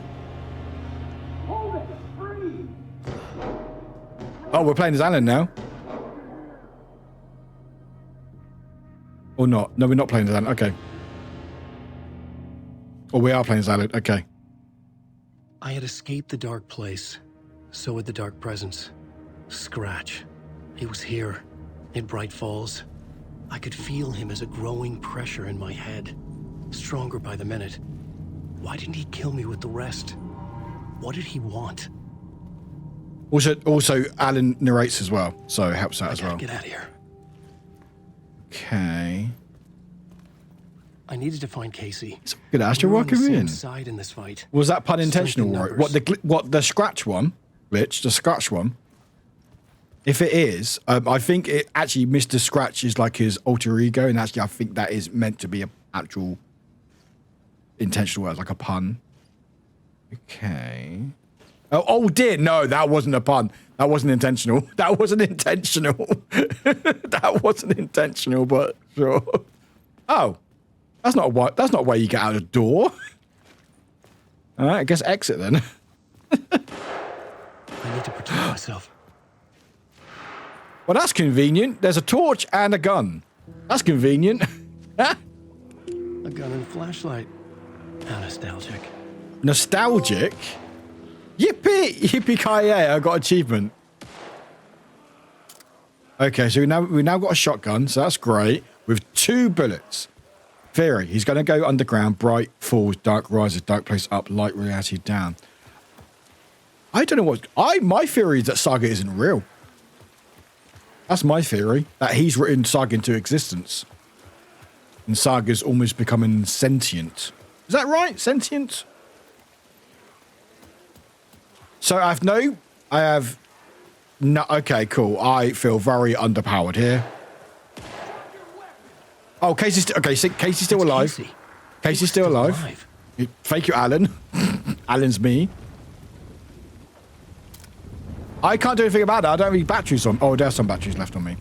Oh, we're playing as Alan now. Or not. No, we're not playing as Alan. Okay. Or we are playing as Alan. Okay. I had escaped the dark place. So had the dark presence. Scratch. He was here, in Bright Falls. I could feel him as a growing pressure in my head. Stronger by the minute. Why didn't he kill me with the rest? What did he want? Also, Alan narrates as well, so it helps out as well. Get out of here. Okay. I needed to find Casey. Good, Astra, We were on the welcome same in. side in this fight. Was that pun intentional, Strength in right? What the scratch one, Glitch, the scratch one? If it is, I think it actually Mr. Scratch is like his alter ego, and actually I think that is meant to be an actual intentional word, like a pun. Okay. Oh dear, no, that wasn't a pun. That wasn't intentional. That wasn't intentional. That wasn't intentional, but sure. Oh, that's not where you get out of the door. All right, I guess exit then. I need to protect myself. Well, that's convenient. There's a torch and a gun. That's convenient. A gun and flashlight. How nostalgic. Nostalgic? Yippee! Yippee-ki-yay, I got achievement. Okay, so we now got a shotgun, so that's great. With 2 bullets. Theory, he's going to go underground, bright falls, dark rises, dark place up, light reality down. I don't know what... My theory is that Saga isn't real. That's my theory. That he's written Saga into existence. And Saga's almost becoming sentient. Is that right? Sentient? So I have no... Okay, cool. I feel very underpowered here. Oh, Casey's... Okay, Casey's still alive. Casey's still alive. Thank you, Alan. Alan's me. I can't do anything about it. I don't have any batteries on. Oh, there's some batteries left on me.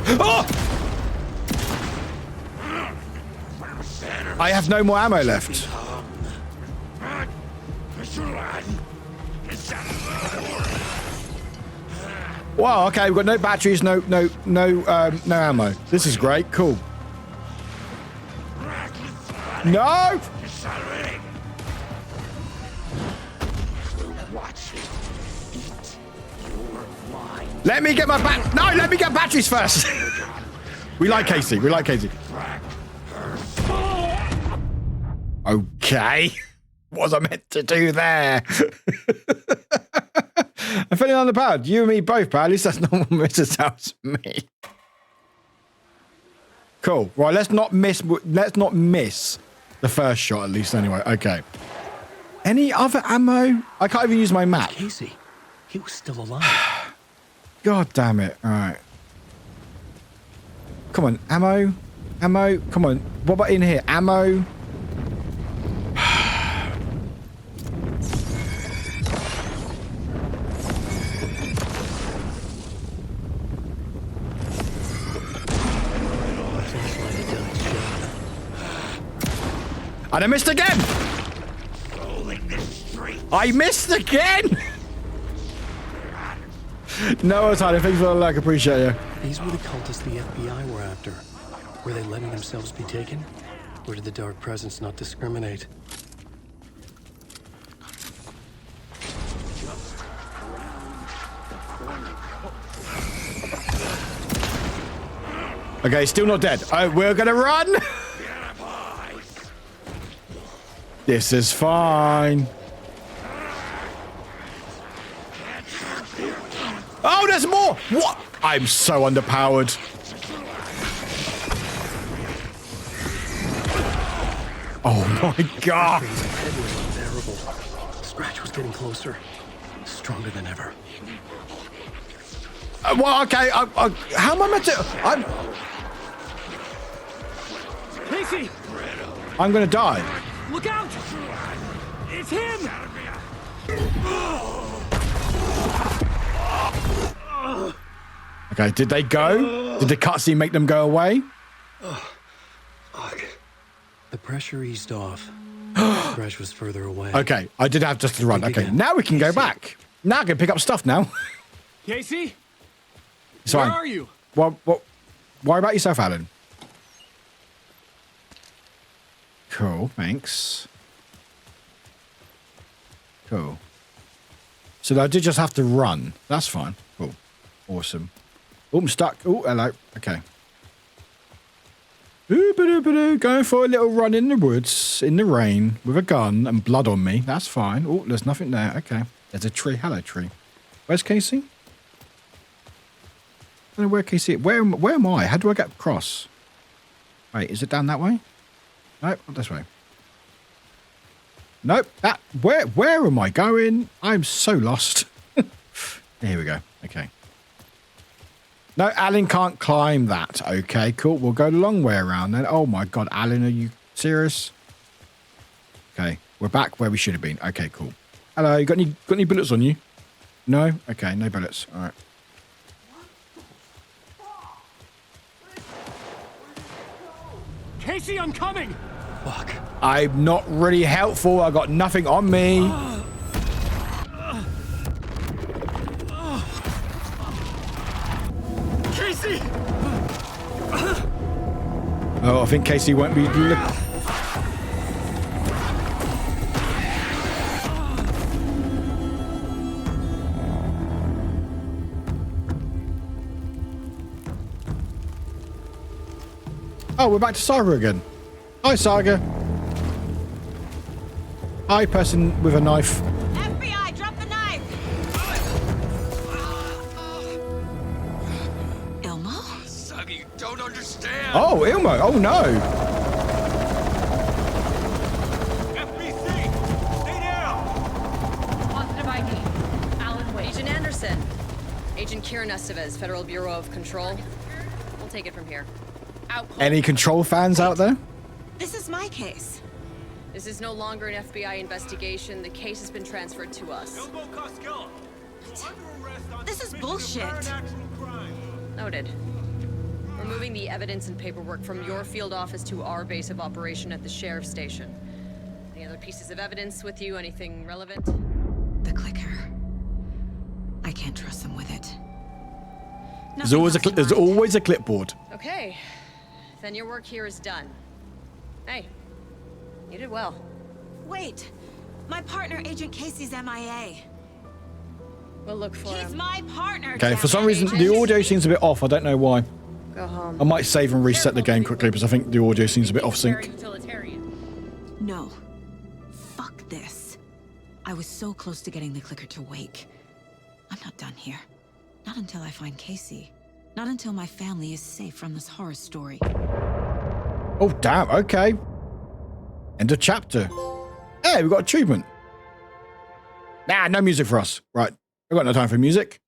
Oh! I have no more ammo left. Wow, okay, we've got no batteries, no ammo. This is great, cool. No! Let me get my let me get batteries first. We like Casey, Okay. What was I meant to do there? I'm feeling underpowered. You and me both, pal. At least that's not what Mrs. tells me. Cool. Right, let's not miss the first shot, at least, anyway. Okay. Any other ammo? I can't even use my map. Casey, he was still alive. God damn it. All right. Come on, ammo. Come on. What about in here? Ammo. And I missed again! I missed again! No, it's hard. Thanks for the like. Appreciate you. These were the cultists the FBI were after. Were they letting themselves be taken? Or did the Dark Presence not discriminate? Okay, still not dead. We're gonna run! This is fine. Oh, there's more! What? I'm so underpowered. Oh my god! His head was unbearable. Scratch was getting closer. Stronger than ever. Well, okay. How am I meant to... Casey! I'm gonna die. Look out! It's him! Okay, did they go? Did the cutscene make them go away? Fuck. The pressure eased off. Scratch was further away. Okay, I did have just to run. Okay, now we can go back. Now I can pick up stuff now. Casey? It's Where fine. are you? What? Worry about yourself, Alan. Cool, thanks. Cool. So I did just have to run. That's fine. Cool. Awesome. Oh, I'm stuck. Oh, hello. Okay. Ooh-ba-doo-ba-doo. Going for a little run in the woods, in the rain, with a gun and blood on me. That's fine. Oh, there's nothing there. Okay. There's a tree. Hello, tree. Where's Casey? I don't know where Casey... Where am I? How do I get across? Wait, is it down that way? Nope, not this way. Nope, that... Where am I going? I'm so lost. Here we go. Okay. No, Alan can't climb that. Okay, cool. We'll go the long way around then. Oh my god, Alan, are you serious? Okay, we're back where we should have been. Okay, cool. Hello, you got any bullets on you? No? Okay, no bullets. All right. Casey, I'm coming! Fuck. I'm not really helpful. I got nothing on me. Casey! Oh, I think Casey won't be... Oh, we're back to Saga again. Hi, Saga. Hi, person with a knife. FBI, drop the knife! Ilmo? Saga, you don't understand. Oh, Ilmo. Oh, no. FBC, stay down. Positive ID. Alan Wade. Agent Anderson. Agent Kieran Estevez, Federal Bureau of Control. We'll take it from here. Outpost. Any Control fans out there? This is my case. This is no longer an FBI investigation. The case has been transferred to us. This is bullshit. Noted. We're moving the evidence and paperwork from your field office to our base of operation at the sheriff's station. Any other pieces of evidence with you? Anything relevant? The clicker. I can't trust them with it. There's always a clipboard. Okay. Then your work here is done. Hey, you did well. Wait. My partner, Agent Casey's MIA. We'll look for him. He's my partner. Okay, for some reason, the audio seems a bit off. I don't know why. Go home. I might save and reset the game quickly because I think the audio seems a bit off sync. No. Fuck this. I was so close to getting the clicker to wake. I'm not done here. Not until I find Casey. Not until my family is safe from this horror story. Oh, damn. Okay. End of chapter. Hey, we got achievement. Nah, no music for us. Right. We've got no time for music.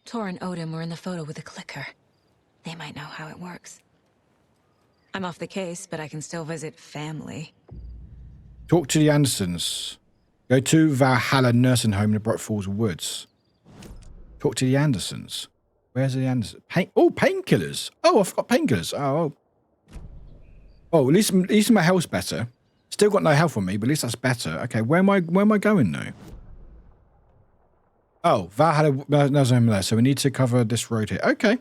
Tor and Odin were in the photo with the clicker. They might know how it works. I'm off the case, but I can still visit family. Talk to the Andersons. Go to Valhalla Nursing Home in the Bright Falls Woods. Talk to the Andersons. Where's the Andersons? Painkillers. Oh, I forgot painkillers. Oh, at least my health's better. Still got no health on me, but at least that's better. Okay, where am I going now? Oh, Valhalla Nursing Home there. So we need to cover this road here. Okay.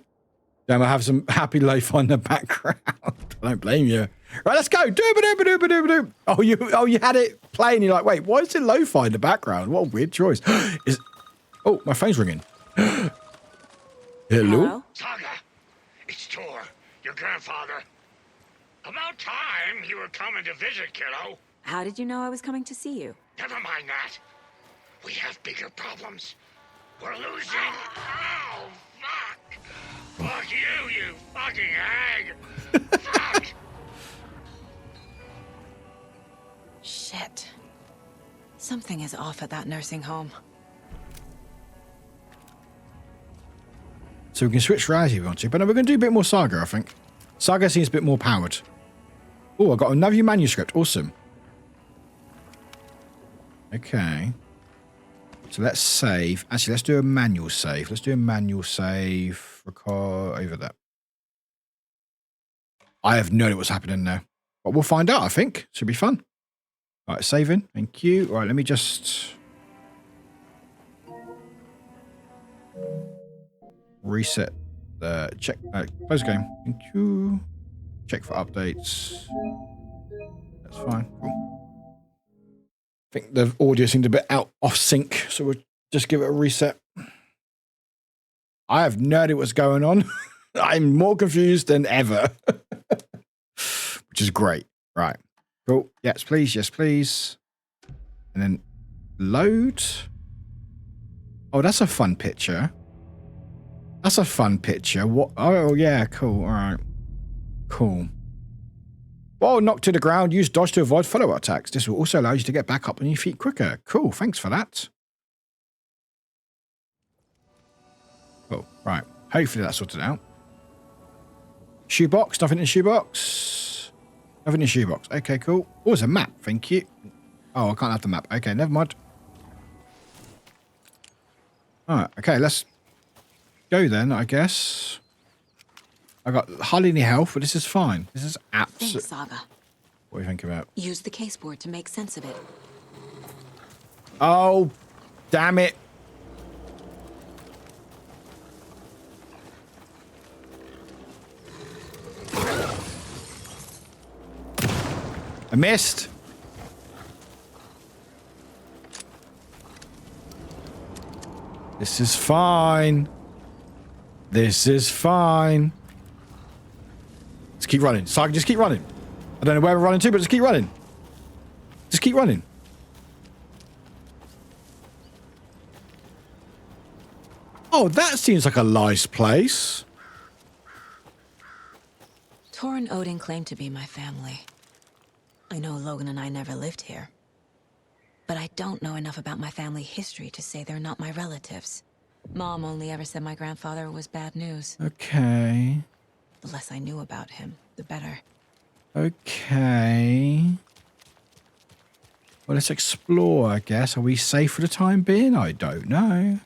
Then I have some happy lo-fi in the background. I don't blame you. Right, let's go. Dooba-dooba-dooba-dooba-dooba. Oh, you had it playing. You're like, wait, why is it lo-fi in the background? What a weird choice. Oh, my phone's ringing. Hello? Saga, it's Tor, your grandfather. About time you were coming to visit, kiddo. How did you know I was coming to see you? Never mind that. We have bigger problems. We're losing. Oh, fuck. Fuck you fucking hag. Fuck. Shit. Something is off at that nursing home. So we can switch reality if we want to, but no, we're going to do a bit more Saga, I think. Saga seems a bit more powered. Oh, I got another manuscript. Awesome. Okay. So let's save. Actually, let's do a manual save. Let's do a manual save. Record over that. I have no idea what's happening there. But we'll find out, I think. Should be fun. All right, saving. Thank you. All right, let me just reset the check. Close game. Thank you. Check for updates. That's fine. Cool. I think the audio seemed a bit off sync, so we'll just give it a reset. I have no idea what's going on. I'm more confused than ever, which is great. Right. Cool. Yes, please. Yes, please. And then load. Oh, that's a fun picture. That's a fun picture. What? Oh, yeah. Cool. All right. Cool. While knocked to the ground, use dodge to avoid follow-up attacks. This will also allow you to get back up on your feet quicker. Cool. Thanks for that. Cool. Right. Hopefully that's sorted out. Shoebox. Nothing in the shoebox. Nothing in the shoebox. Okay, cool. Oh, there's a map. Thank you. Oh, I can't have the map. Okay, never mind. All right. Okay, let's go then, I guess. I got hardly any health, but this is fine. This is absolutely. Thanks, Saga. What do you think about? Use the caseboard to make sense of it. Oh, damn it. I missed. This is fine. This is fine. Let's keep running. Saga, just keep running. I don't know where we're running to, but just keep running. Just keep running. Oh, that seems like a nice place. Tor and Odin claim to be my family. I know Logan and I never lived here. But I don't know enough about my family history to say they're not my relatives. Mom only ever said my grandfather was bad news. Okay. The less I knew about him, the better. Okay. Well, let's explore, I guess. Are we safe for the time being? I don't know.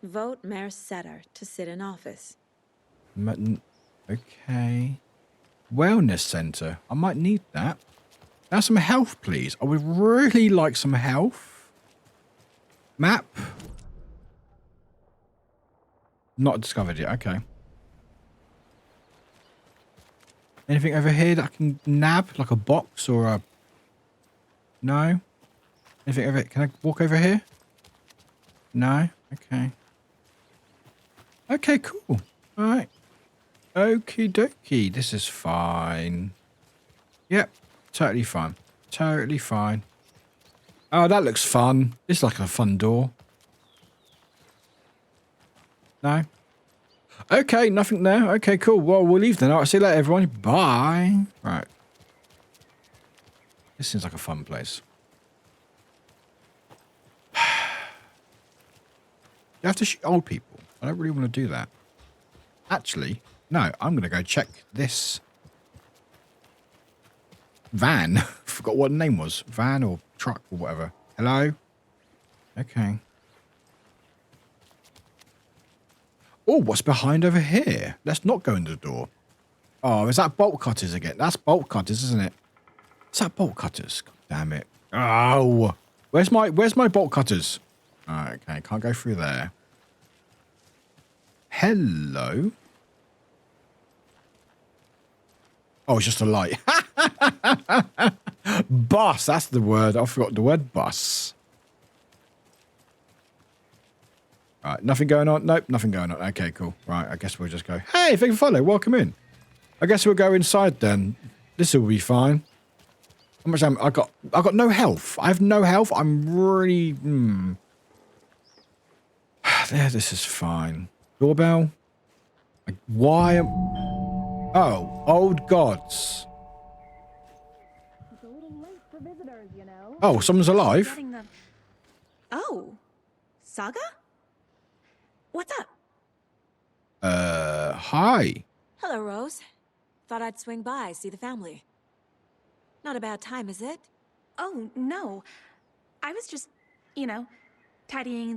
Vote Mayor Setter to sit in office. Okay. Wellness center. I might need that. Now some health, please. I would really like some health. Map. Not discovered yet. Okay. Anything over here that I can nab? Like a box or a... No? Anything over here? Can I walk over here? No? Okay. Okay, cool. All right. Okie dokie. This is fine. Yep. Totally fine. Totally fine. Oh, that looks fun. It's like a fun door. No? Okay, nothing there. Okay, cool. Well, we'll leave then. All right, see you later, everyone. Bye. Right. This seems like a fun place. You have to shoot old people. I don't really want to do that. Actually, no. I'm going to go check this van. Forgot what the name was. Van or truck or whatever. Hello? Okay. Oh, what's behind over here? Let's not go into the door. Oh, is that bolt cutters again? That's bolt cutters, isn't it? Is that bolt cutters? God damn it. Oh. Where's my bolt cutters? Alright, okay, can't go through there. Hello? Oh, it's just a light. Bus, that's the word. I forgot the word bus. Right, nothing going on? Nope, nothing going on. Okay, cool. Right, I guess we'll just go. Hey, if you can follow, welcome in. I guess we'll go inside then. This will be fine. How much I got no health. I have no health. I'm really There, this is fine. Doorbell? Like, why am... Oh, old gods. It's a little late for visitors, you know. Oh, someone's alive? Oh, Saga? What's up? Hi. Hello, Rose. Thought I'd swing by, see the family. Not a bad time, is it? Oh, no. I was just, you know, tidying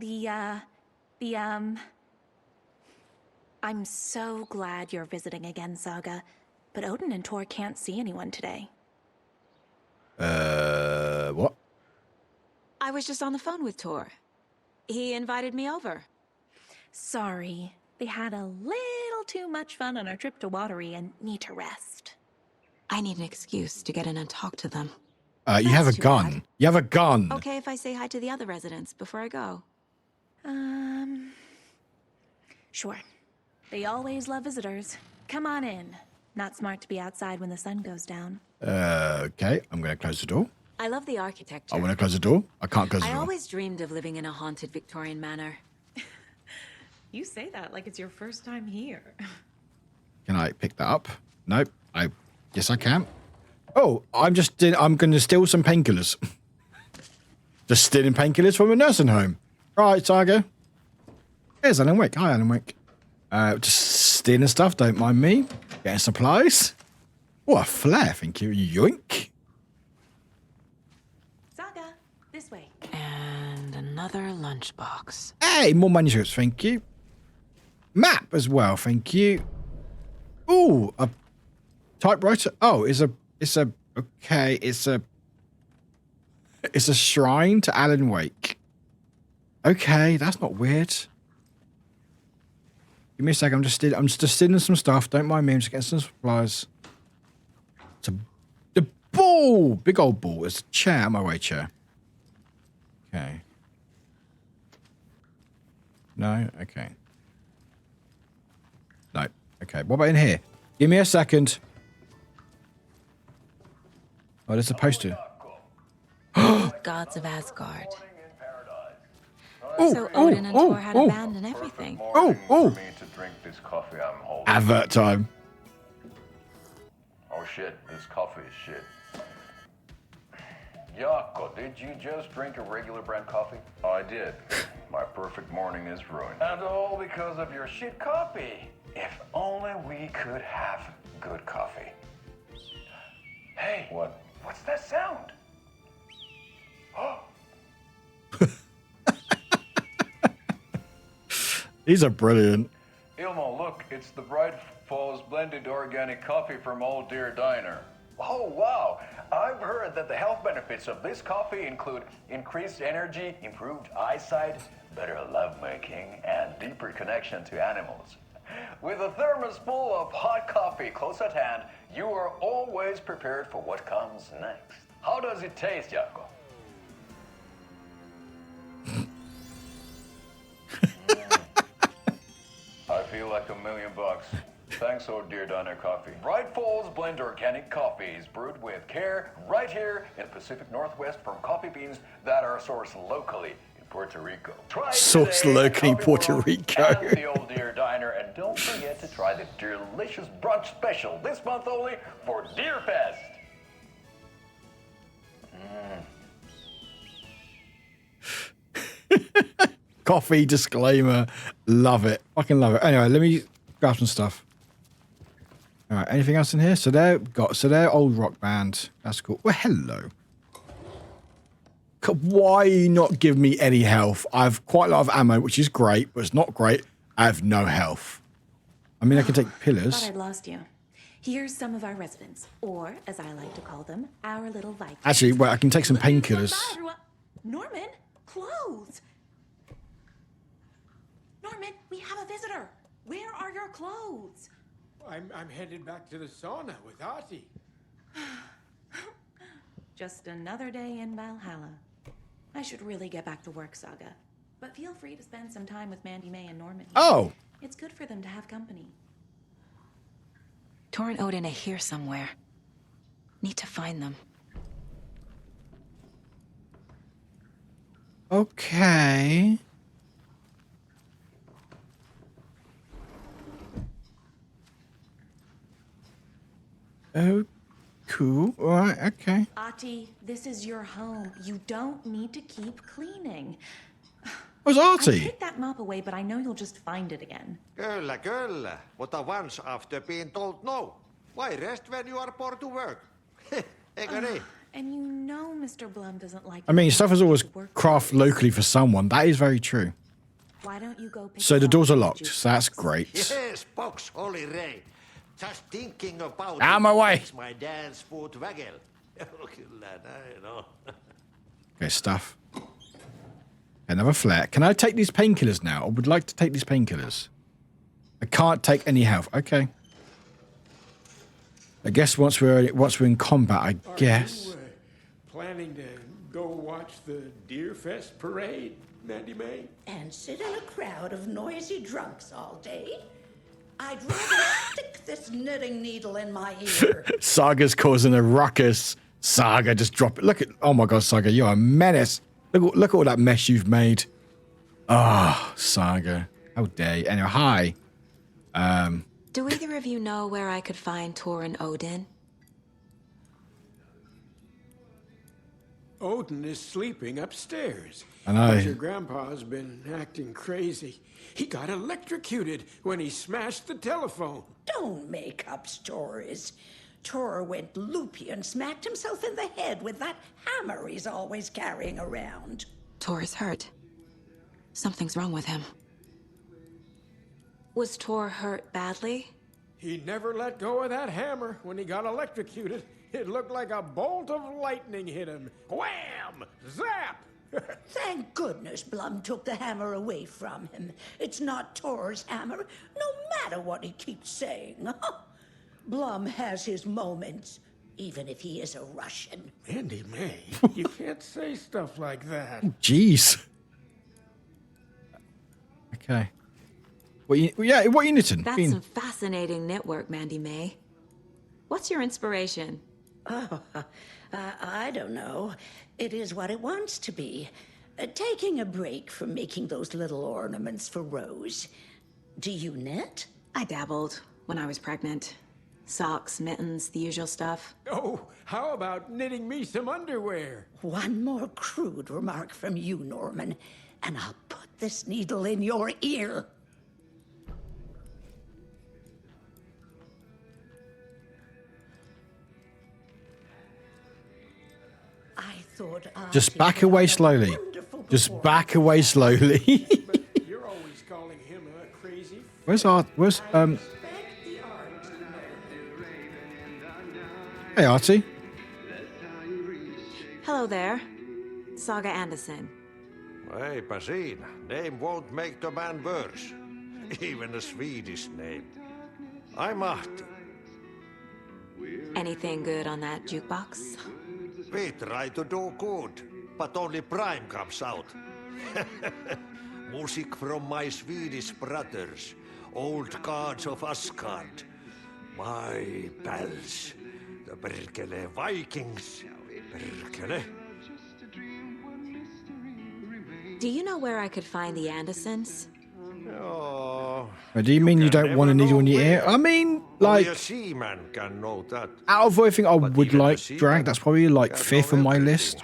I'm so glad you're visiting again, Saga. But Odin and Tor can't see anyone today. What? I was just on the phone with Tor. He invited me over. Sorry. They had a little too much fun on our trip to Watery and need to rest. I need an excuse to get in and talk to them. You have a gun. Bad. You have a gun. Okay if I say hi to the other residents before I go. Sure. They always love visitors. Come on in. Not smart to be outside when the sun goes down. Okay, I'm going to close the door. I love the architecture. I want to close the door. I can't close the door. I always dreamed of living in a haunted Victorian manor. You say that like it's your first time here. Can I pick that up? Nope. Yes, I can. Oh, I'm going to steal some painkillers. Just stealing painkillers from a nursing home. Right, Saga. Here's Alan Wake. Hi, Alan Wake. Just stealing stuff. Don't mind me. Getting supplies. Oh, a flare. Thank you. Yoink. Saga, this way. And another lunchbox. Hey, more manuscripts. Thank you. Map as well. Thank you. Ooh, a typewriter. Oh, it's a shrine to Alan Wake. Okay, that's not weird. Give me a second. I'm just stealing some stuff. Don't mind me. I'm just getting some supplies. It's the ball. Big old ball. It's a chair. My way chair. Okay. No? Okay. No. Okay. What about in here? Give me a second. Oh, there's a poster. Gods of Asgard. Oh, So Odin and Thor had a band and everything. For me to drink this coffee I'm holding. Advert time. Oh shit, this coffee is shit. Jaakko, did you just drink a regular brand coffee? I did. My perfect morning is ruined. And all because of your shit coffee. If only we could have good coffee. Hey, what's that sound? These are brilliant. Ilmo, look, it's the Bright Falls blended organic coffee from Old Deer Diner. Oh, wow. I've heard that the health benefits of this coffee include increased energy, improved eyesight, better lovemaking, and deeper connection to animals. With a thermos full of hot coffee close at hand, you are always prepared for what comes next. How does it taste, Jaakko? I feel like $1 million. Thanks, Old Deer Diner Coffee. Bright Falls Blend Organic Coffee is brewed with care right here in the Pacific Northwest from coffee beans that are sourced locally in Puerto Rico. Try it Sourced today at locally in Coffee Puerto World Rico. and the Old Deer Diner, and don't forget to try the delicious brunch special this month only for Deer Fest. Coffee disclaimer. Love it. Fucking love it. Anyway, let me grab some stuff. All right. Anything else in here? So they're old rock band. That's cool. Well, hello. Why not give me any health? I have quite a lot of ammo, which is great, but it's not great. I have no health. I mean, I can take pillars. Thought I'd lost you. Here's some of our residents, or as I like to call them, our little Vikings. Actually, well, I can take some painkillers. Norman, clothes. Norman, we have a visitor. Where are your clothes? I'm headed back to the sauna with Artie. Just another day in Valhalla. I should really get back to work, Saga. But feel free to spend some time with Mandy May and Norman. Oh. It's good for them to have company. Thor and Odin are here somewhere. Need to find them. Okay. Oh, cool. All right, okay. Artie, this is your home. You don't need to keep cleaning. Where's I Artie? take that mop away, but I know you'll just find it again. Kyllä. Mutta once after being told no. Why rest when you are poor to work? Eikö niin? And you know Mr. Blum doesn't like. I mean, stuff is always craft locally for someone. That is very true. Why don't you go pick So it the up doors are and locked. you- So that's great. Yes, box Holy Ray. Just thinking about Out of my way. makes my dad's foot waggle. Kyllä näin on. Okay, stuff. Another flare. Can I take these painkillers now? I would like to take these painkillers. I can't take any health. Okay. I guess once we're in combat, I guess. Are you planning to go watch the Deer Fest parade, Mandy May? And sit in a crowd of noisy drunks all day? I'd rather stick this knitting needle in my ear. Saga's causing a ruckus. Saga, just drop it. Look at, oh my God, Saga, you're a menace. Look at all that mess you've made. Oh, Saga. How dare you. Anyway, hi. Do either of you know where I could find Thor and Odin? Odin is sleeping upstairs. I know. But your grandpa's been acting crazy. He got electrocuted when he smashed the telephone. Don't make up stories. Tor went loopy and smacked himself in the head with that hammer he's always carrying around. Thor is hurt. Something's wrong with him. Was Thor hurt badly? He never let go of that hammer when he got electrocuted. It looked like a bolt of lightning hit him. Wham! Zap! Thank goodness Blum took the hammer away from him. It's not Tor's hammer, no matter what he keeps saying. Blum has his moments, even if he is a Russian. Mandy May, you can't say stuff like that. Jeez. Okay. What are you knitting? That's some fascinating knitwork, Mandy May. What's your inspiration? Oh, I don't know. It is what it wants to be. Taking a break from making those little ornaments for Rose. Do you knit? I dabbled when I was pregnant. Socks, mittens, the usual stuff. Oh, how about knitting me some underwear? One more crude remark from you, Norman, and I'll put this needle in your ear. I thought Just back away slowly. Just back away slowly. You're always calling him a crazy. Where's Hey, Artie. Hello there. Saga Anderson. Eipä siinä. Name won't make the man worse. Even a Swedish name. I'm Ahti. Anything good on that jukebox? We try to do good, but only Prime comes out. Music from my Swedish brothers, old gods of Asgard. My pals, the Perkele Vikings. Perkele. Do you know where I could find the Andersons? Oh, Do you mean you don't want a needle in your ear? I mean, like, only a seaman can know that. out of everything I would like drag, that's probably like 5th on my list.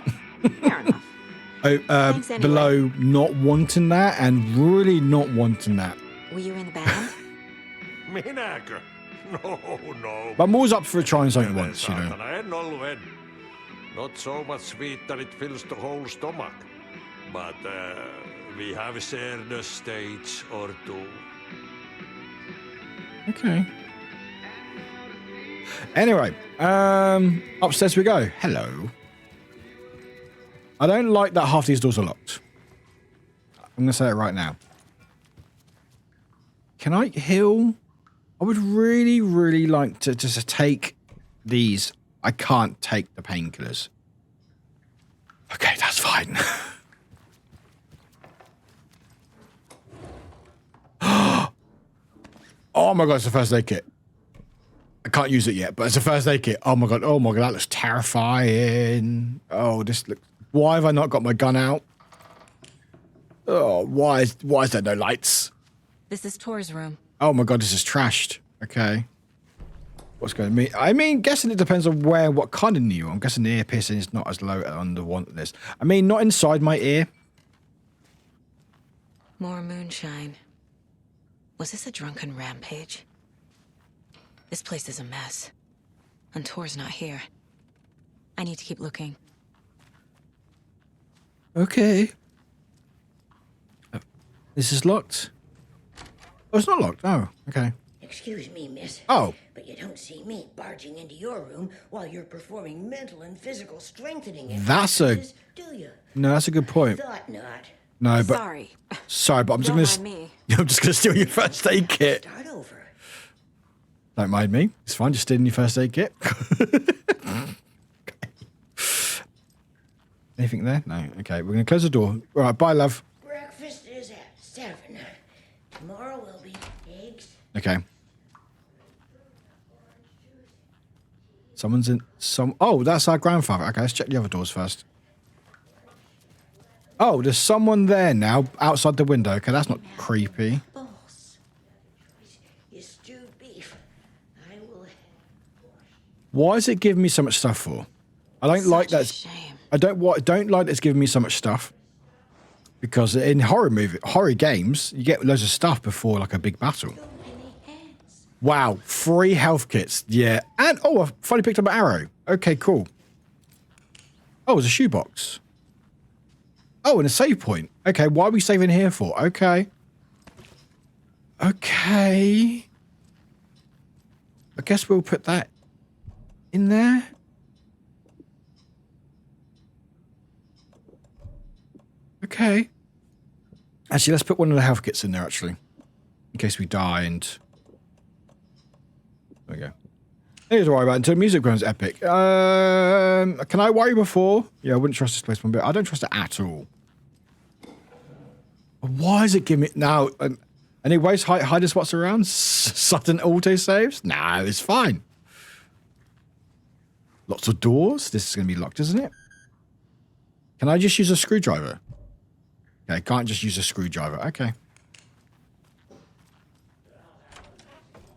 Thanks anyway. Below not wanting that and really not wanting that. Were you in the band? Minäkö? No. But I'm always up for trying something once, you know. En ollut en. Not so much sweet that it fills the whole stomach. But we have shared a stage or two. Okay. Anyway, upstairs we go. Hello. I don't like that half these doors are locked. I'm going to say it right now. Can I heal? I would really, really like to just take these. I can't take the painkillers. Okay, that's fine. Oh my god, it's a first aid kit. I can't use it yet, but it's a first aid kit. Oh my god, that looks terrifying. Oh, this looks... Why have I not got my gun out? Oh, why is there no lights? This is Tor's room. Oh my god, this is trashed. Okay. What's going to mean? I mean, guessing it depends on what kind of needle. I'm guessing the ear piercing is not as low on the one list. I mean, not inside my ear. More moonshine. Was this a drunken rampage? This place is a mess. And Tor's not here. I need to keep looking. Okay. This is locked. Oh, it's not locked. Oh, okay. Excuse me, miss. Oh. But you don't see me barging into your room while you're performing mental and physical strengthening That's a... exercises, do you? No, that's a good point. Thought not. No, but... Sorry, but I'm just Don't going mind me. I'm just going to steal your first aid kit. Start over. Don't mind me. It's fine. Just stealing your first aid kit. Okay. Anything there? No. Okay, we're going to close the door. All right, bye, love. Breakfast is at 7. Tomorrow will be eggs. Okay. Someone's in some... Oh, that's our grandfather. Okay, let's check the other doors first. Oh, there's someone there now outside the window. Okay, that's not creepy. You stewed beef. I will... Why is it giving me so much stuff for? I don't like that. I don't like that it's giving me so much stuff. Because in horror games, you get loads of stuff before like a big battle. Wow, 3 health kits. Yeah. And, oh, I finally picked up an arrow. Okay, cool. Oh, it's a shoebox. Oh, and a save point. Okay, why are we saving here for? Okay. Okay. I guess we'll put that in there. Okay. Actually, let's put one of the health kits in there, actually. In case we die and... There we go. Nothing to worry about until music becomes epic. Can I worry before? Yeah, I wouldn't trust this place one bit. I don't trust it at all. Why is it giving me... Now, Anyways, hide us what's around. Sudden auto saves. No, it's fine. Lots of doors. This is going to be locked, isn't it? Can I just use a screwdriver? Okay, can't just use a screwdriver. Okay.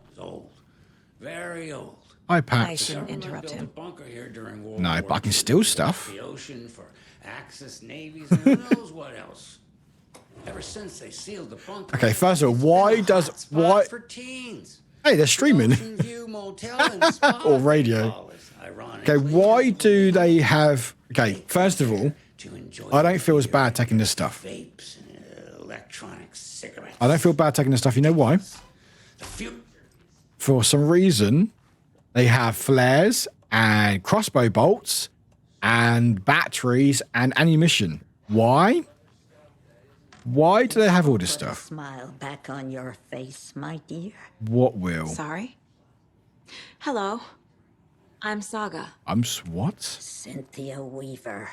It's old. Very old. Hi, Pat. I shouldn't interrupt him. Bunker here during World No, War but I can II. steal stuff. The ocean for Axis navies and who knows what else. Ever since they sealed the bunker. Okay, first of all, why does why? For teens. Hey, they're streaming View Motel and Spa, or radio. Okay, why do they have? Okay, first of all, I don't feel as bad taking this stuff. Vapes and electronic cigarettes. I don't feel bad taking this stuff. You know why? For some reason, they have flares and crossbow bolts and batteries and ammunition. Why? Why do they have all this stuff? Smile back on your face, my dear. What will? Sorry. Hello. I'm Saga. What? Cynthia Weaver.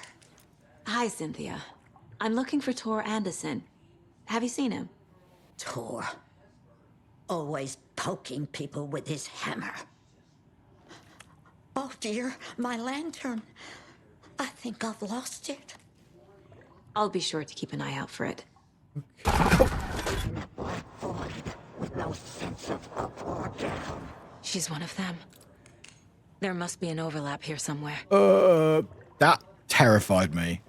Hi, Cynthia. I'm looking for Tor Anderson. Have you seen him? Tor. Always poking people with his hammer. Oh dear, my lantern. I think I've lost it. I'll be sure to keep an eye out for it. No sense of up or down. She's one of them. There must be an overlap here somewhere. That terrified me.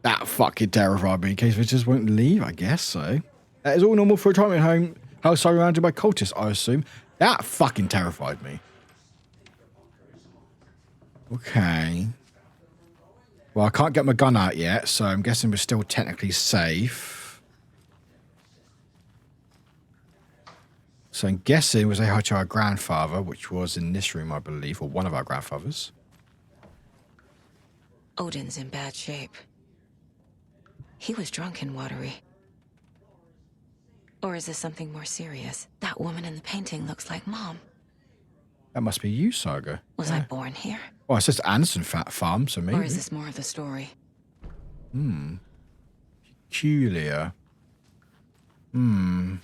That fucking terrified me. In case they just won't leave, I guess so. That is all normal for a retirement home house surrounded by cultists, I assume. That fucking terrified me. Okay. Well, I can't get my gun out yet, so I'm guessing we're still technically safe. So I'm guessing we say hi to our grandfather, which was in this room, I believe, or one of our grandfathers. Odin's in bad shape. He was drunk and watery. Or is this something more serious? That woman in the painting looks like Mom. That must be you, Saga. Was I born here? Oh, it says Anderson Farm, so maybe. Or is this more of the story? Peculiar. The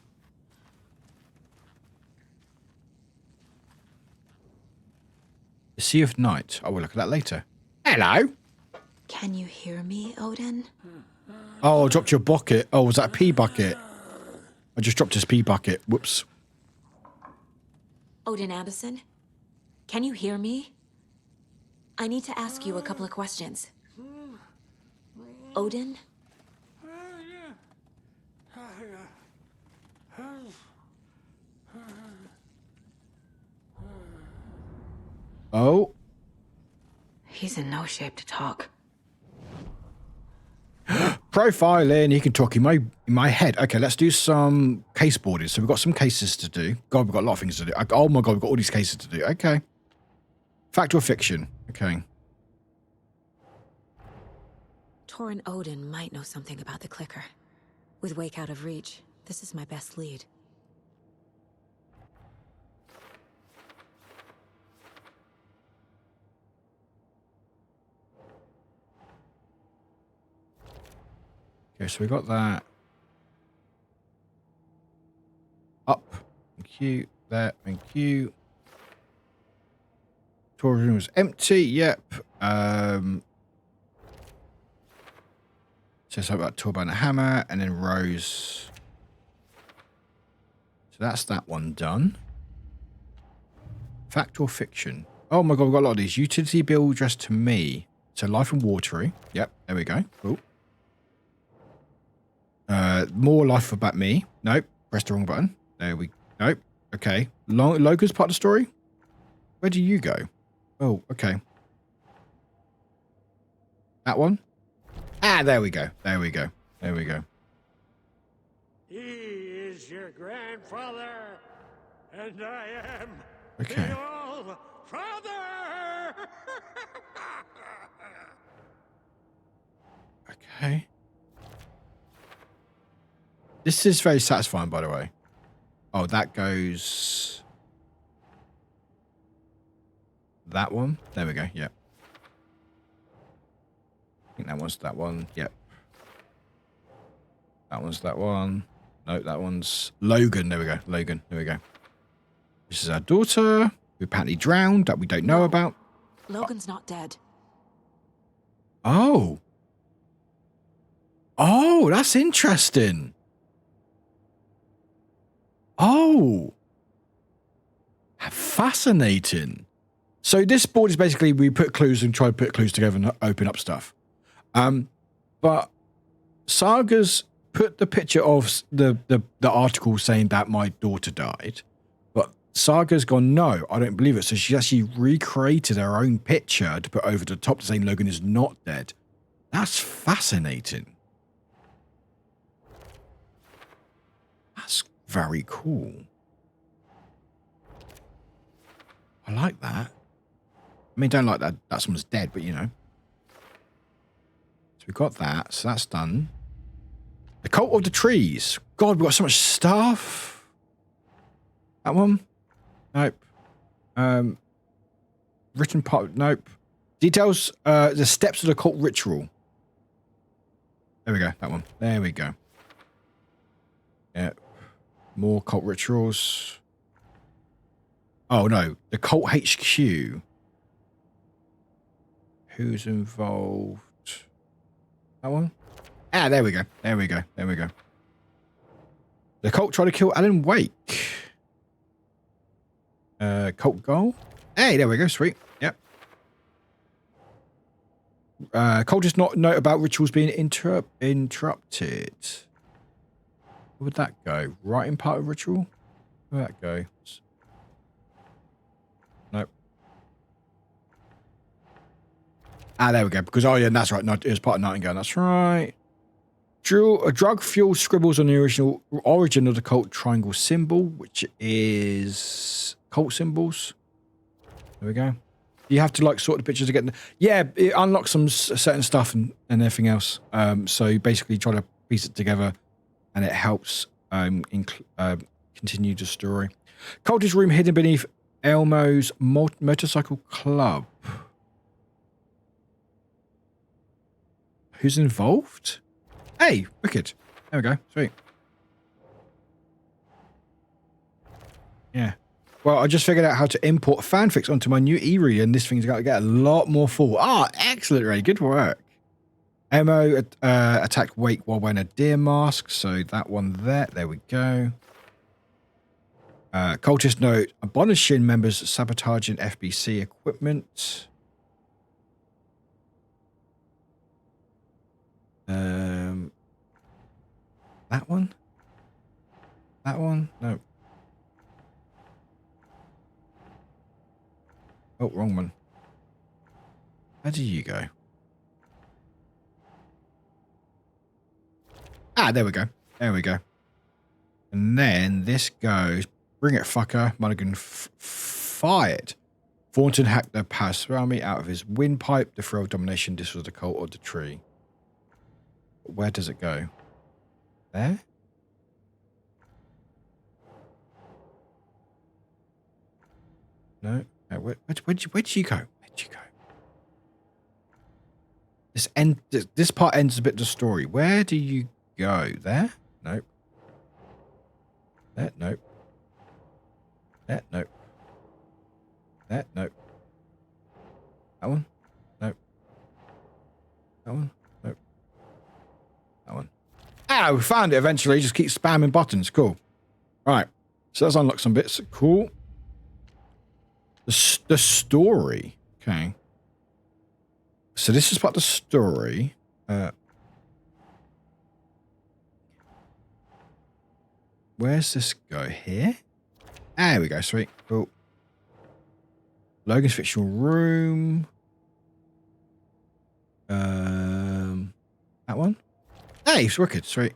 Sea of Night. I will look at that later. Hello. Can you hear me, Odin? Oh, I dropped your bucket. Oh, was that a pee bucket? I just dropped his pee bucket. Whoops. Odin Anderson? Can you hear me? I need to ask you a couple of questions. Odin? Oh. He's in no shape to talk. Profiling. He can talk in my head. Okay, let's do some case boarding. So we've got some cases to do. God, we've got a lot of things to do. Oh my God, we've got all these cases to do. Okay. Fact or fiction? Okay. Tor and Odin might know something about the clicker. With Wake out of reach, this is my best lead. Okay, so we got that. Up. Thank you. There. Thank you. Tor's room was empty. Yep. Says something about Tor and a hammer, and then Rose. So that's that one done. Fact or fiction? Oh my God, we've got a lot of these. Utility bill addressed to me. So life and watery. Yep, there we go. Cool. More life about me. Nope. Press the wrong button. There we go. Nope. Okay. Logan's part of the story? Where do you go? Oh, okay. That one? Ah, there we go. There we go. There we go. He is your grandfather, and I am Okay. the All-Father! Okay. This is very satisfying, by the way. Oh, that goes... That one? There we go, yep. I think that one's that one, yep. That one's that one. No, that one's Logan. There we go. Logan. There we go. This is our daughter, who apparently drowned, that we don't know about. Logan's not dead. Oh. Oh, that's interesting. Oh. Fascinating. So this board is basically we put clues and try to put clues together and open up stuff. But Saga's put the picture of the article saying that my daughter died. But Saga's gone, no, I don't believe it. So she actually recreated her own picture to put over the top saying Logan is not dead. That's fascinating. That's very cool. I like that. I mean, don't like that someone's dead, but you know. So we've got that. So that's done. The Cult of the Trees. God, we've got so much stuff. That one? Nope. Written part. Nope. Details. The steps of the cult ritual. There we go. That one. There we go. Yeah. More cult rituals. Oh, no. The Cult HQ. Who's involved? That one? Ah, there we go. There we go. There we go. The cult tried to kill Alan Wake. Cult goal? Hey, there we go. Sweet. Yep. Cultists not note about rituals being interrupted. Where would that go? Writing part of ritual? Where would that go? Nope. Ah, there we go. Because, oh yeah, that's right. No, it was part of Nightingale. That's right. Drew a drug-fueled scribbles on the original origin of the cult triangle symbol, which is cult symbols. There we go. You have to like sort the pictures to get. Yeah, it unlocks some certain stuff and everything else. So you basically try to piece it together, and it helps continue the story. Cultist room hidden beneath Elmo's motorcycle club. Who's involved? Hey, wicked. There we go. Sweet. Yeah. Well, I just figured out how to import fanfics onto my new e-reader, and this thing's got to get a lot more full. Ah, excellent, Ray. Good work. Emo attacked Wake while wearing a deer mask, so that one there. There we go. Cultist note, Abonishin members sabotaging FBC equipment. That one? That one? No. Oh, wrong one. Where do you go? Ah, there we go. There we go. And then this goes, bring it, fucker. Mulligan fired. Thornton hacked the Pasrami out of his windpipe. The thrill of domination. This was the cult of the tree. Where does it go? There? No. Where'd you go? Where'd you go? This part ends a bit of the story. Where do you go? There? Nope. There? Nope. There? Nope. There? Nope. That one? Nope. That one? Nope. That one. Ah, we found it eventually. Just keep spamming buttons. Cool. All right. So let's unlock some bits. Cool. The story. Okay. So this is part of the story. Where's this go? Here? Ah, there we go. Sweet. Cool. Logan's fictional room. That one? Hey, it's wicked. Sweet.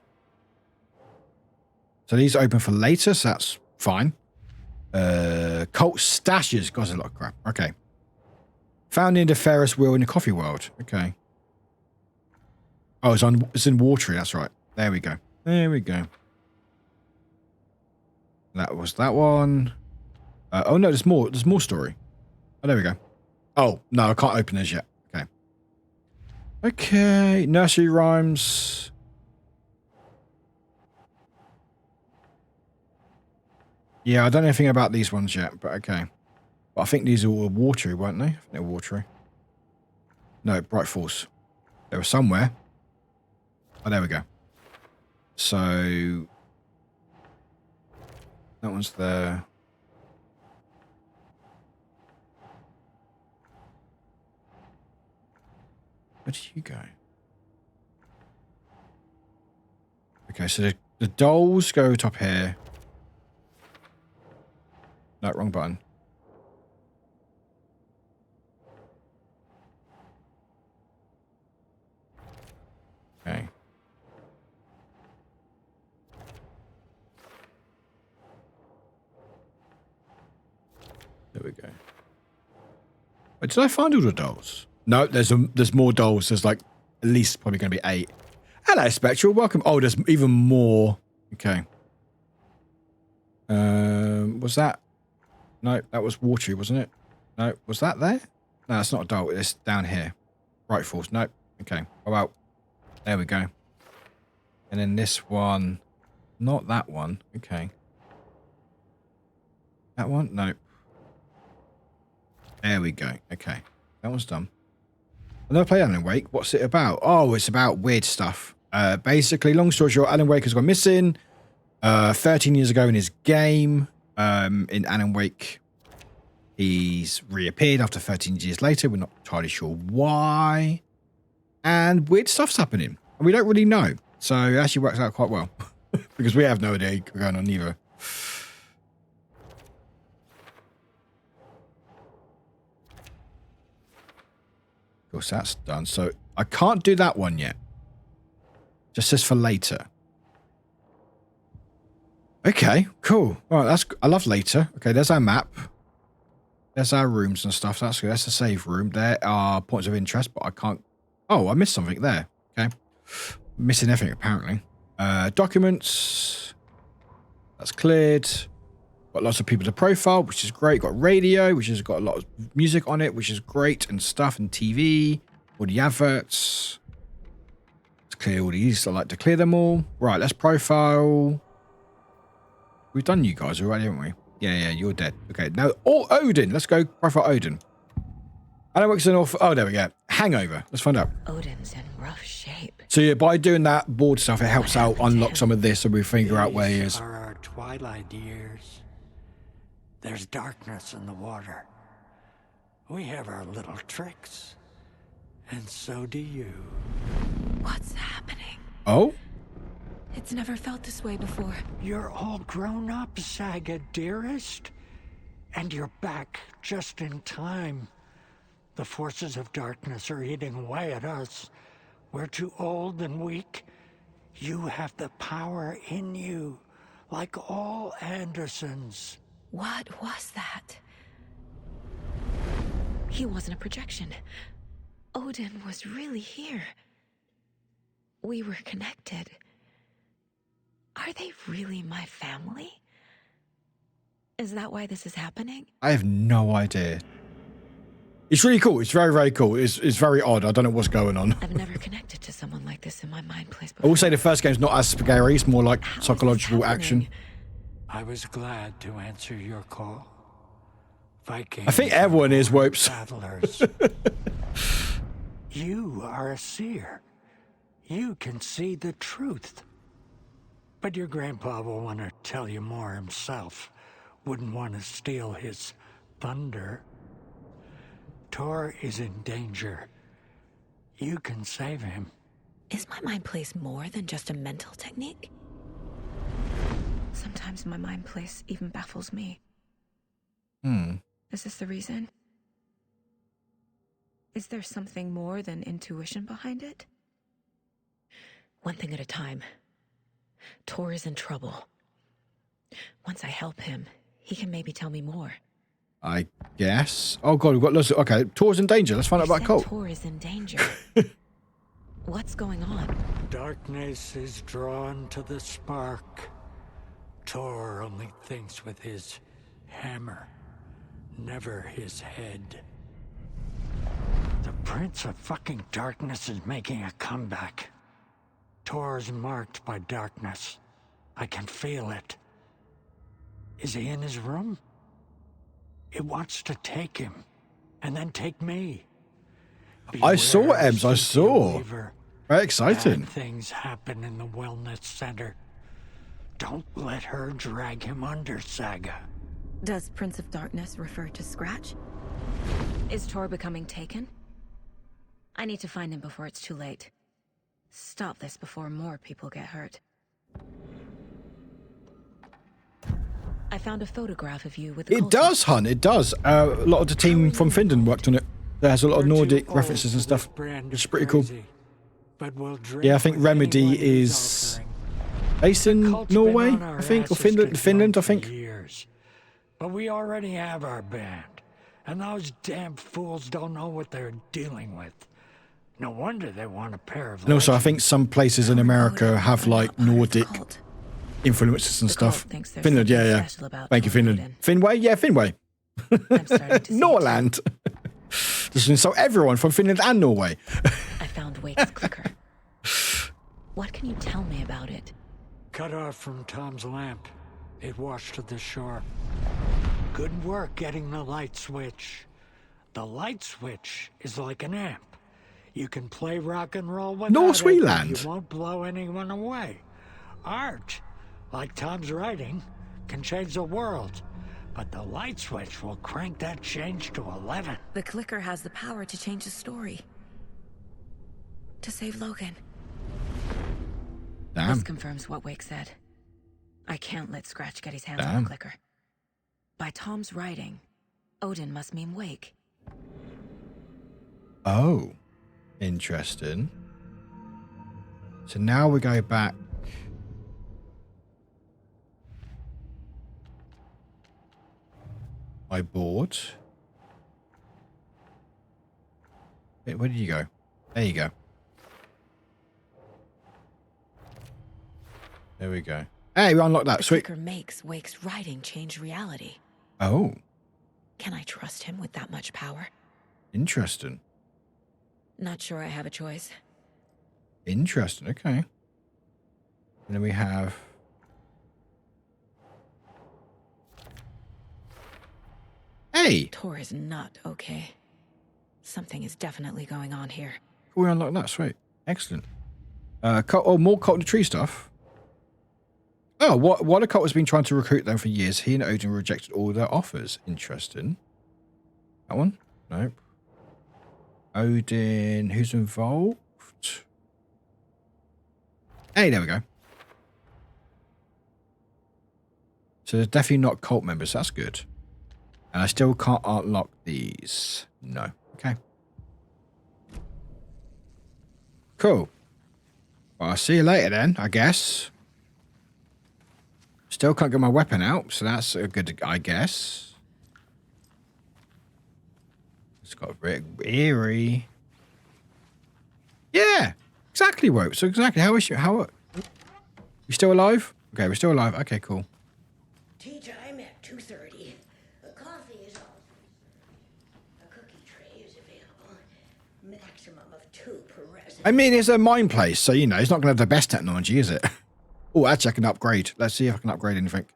So these are open for later, so that's fine. Cult stashes. God, there's a lot of crap. Okay. Found in the Ferris wheel in the coffee world. Okay. Oh, it's in Watery. That's right. There we go. There we go. That was that one. Oh no, there's more. There's more story. Oh, there we go. Oh no, I can't open this yet. Okay. Okay. Nursery rhymes. Yeah, I don't know anything about these ones yet, but okay. But I think these were watery, weren't they? I think they were watery. No, Bright Falls. They were somewhere. Oh, there we go. So that one's there. Where did you go? Okay, so the dolls go top here. No, wrong button. Okay. There we go. Wait, did I find all the dolls? No, there's more dolls. There's like at least probably going to be 8. Hello, Spectral. Welcome. Oh, there's even more. Okay. Was that? No, that was watery, wasn't it? No, was that there? No, it's not a doll. It's down here. Bright Falls. Nope. Okay. Oh, well. There we go. And then this one. Not that one. Okay. That one? No. There we go. Okay. That one's done. I've never played Alan Wake. What's it about? Oh, it's about weird stuff. Basically, long story short, Alan Wake has gone missing 13 years ago in his game. In Alan Wake, he's reappeared after 13 years later. We're not entirely sure why. And weird stuff's happening. And we don't really know. So it actually works out quite well. Because we have no idea what's going on either. Of course, that's done. So I can't do that one yet. Just says for later. Okay, cool. All right, I love later. Okay, there's our map. There's our rooms and stuff. That's good. That's the save room. There are points of interest, but I can't. Oh, I missed something there. Okay. Missing everything, apparently. Documents. That's cleared. Got lots of people to profile, which is great. Got radio, which has got a lot of music on it, which is great, and stuff, and TV. All the adverts. Let's clear all these. I like to clear them all. Right, let's profile. We've done you guys already, haven't we? Yeah, you're dead. Okay, now, Odin. Let's go profile Odin. Alan Wake's an awful. Oh, there we go. Hangover. Let's find out. Odin's in rough shape. So yeah, by doing that board stuff, it helps out unlock some of this, so we figure out where he is. These are our twilight years. There's darkness in the water. We have our little tricks. And so do you. What's happening? Oh? It's never felt this way before. You're all grown up, Saga, dearest. And you're back just in time. The forces of darkness are eating away at us. We're too old and weak. You have the power in you, like all Andersons. What was that? He wasn't a projection. Odin was really here. We were connected. Are they really my family? Is that why this is happening? I have no idea. It's really cool. It's very, very cool. It's very odd. I don't know what's going on. I've never connected to someone like this in my mind place I before. will say the first game's not as scary. It's more like psychological action. I was glad to answer your call. Vikings, I think everyone is, Whoops. Travelers. You are a seer. You can see the truth. But your grandpa will want to tell you more himself. Wouldn't want to steal his thunder. Tor is in danger. You can save him. Is my mind place more than just a mental technique? Sometimes my mind place even baffles me. Is this the reason? Is there something more than intuition behind it? One thing at a time. Tor is in trouble. Once I help him, he can maybe tell me more. I guess. Oh god, we've got lots of... Okay, Tor's in danger. Let's find out about Colt. Tor is in danger. What's going on? Darkness is drawn to the spark. Tor only thinks with his hammer, never his head. The Prince of fucking Darkness is making a comeback. Tor's marked by darkness. I can feel it. Is he in his room? It wants to take him, and then take me. I saw Beware, Ebbs, I stinky saw. weaver. Very exciting. Bad things happen in the wellness center. Don't let her drag him under, Saga. Does Prince of Darkness refer to Scratch? Is Tor becoming taken? I need to find him before it's too late. Stop this before more people get hurt. I found a photograph of you with the It does, hun. It does. A lot of the team from Finland worked on it. There's a lot of Nordic references and stuff. It's pretty cool. Yeah, I think Remedy is based in Norway, I think, or Finland, I think. But we already have our band, and those damn fools don't know what they're dealing with. No wonder they want a pair of. And also, I think some places in America have like Nordic influences and stuff. Finland, yeah. Thank you, Finland. Finway, yeah, Finway. Norland. Just insult everyone from Finland and Norway. I found Wake's clicker. What can you tell me about it? Cut off from Tom's lamp. It washed to the shore. Good work getting the light switch. The light switch is like an amp. You can play rock and roll without Northweeland. it, but you won't blow anyone away. Art, like Tom's writing, can change the world. But the light switch will crank that change to 11. The clicker has the power to change the story. To save Logan. Damn. This confirms what Wake said. I can't let Scratch get his hands on the clicker. By Tom's writing, Odin must mean Wake. Oh, interesting. So now we go back. My board. Wait, where did you go? There you go. There we go. Hey, we unlocked that. The Sweet. clicker makes Wake's writing change reality. Oh, Can I trust him with that much power? interesting. Not sure I have a choice. Interesting. Okay. And then we have. Hey! Tor is not okay. Something is definitely going on here. We unlocked that. Sweet. Excellent. More Cult of the Tree stuff. Oh, while a cult has been trying to recruit them for years, he and Odin rejected all their offers. Interesting. That one? Nope. Odin, who's involved? Hey, there we go. So they're definitely not cult members. That's good. And I still can't unlock these. No. Okay. Cool. Well, I'll see you later then, I guess. Still can't get my weapon out, so that's a good, I guess. It's got a bit eerie. Yeah, exactly, Wope. So exactly, how is you? You still alive? Okay, we're still alive. Okay, cool. Tea time at 2:30. The coffee is on. A cookie tray is available. Maximum of 2 per resident. I mean, it's a mine place, so, you know, it's not going to have the best technology, is it? Oh, actually, I can upgrade. Let's see if I can upgrade anything.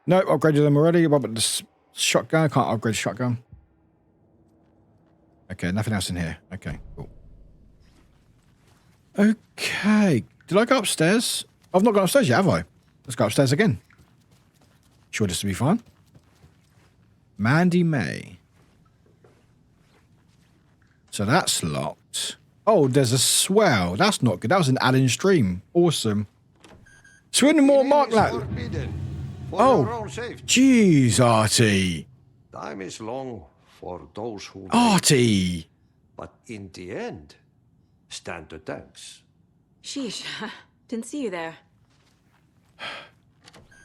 Nope, upgraded them already. What about the shotgun? I can't upgrade the shotgun. Okay, nothing else in here. Okay, cool. Okay. Did I go upstairs? I've not gone upstairs yet, have I? Let's go upstairs again. Sure, this will be fine. Mandy May. So that's locked. Oh, there's a swell. That's not good. That was an add-in stream. Awesome. Swing more mark that. Oh, jeez, Artie. Time is long for those who. Artie. But in the end, stand the thanks. Sheesh. Didn't see you there.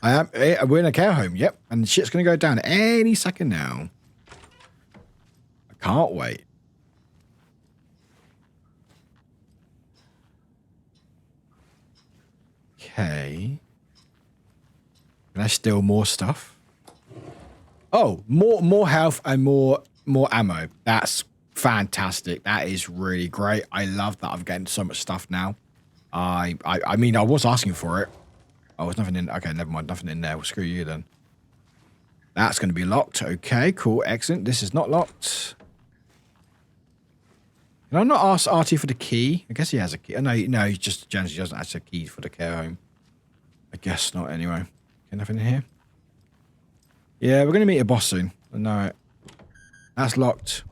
We're in a care home, yep. And shit's going to go down any second now. I can't wait. Okay. Can I steal more stuff? Oh, more health and more ammo. That's fantastic. That is really great. I love that I'm getting so much stuff now. I mean, I was asking for it. Oh, there's nothing in. Okay, never mind. Nothing in there. Well, screw you then. That's going to be locked. Okay, cool, excellent. This is not locked. Can I not ask Artie for the key? I guess he has a key. Oh, no, he just generally doesn't have a key for the care home. I guess not anyway. Okay, nothing in here? Yeah, we're going to meet a boss soon. I know it. That's locked.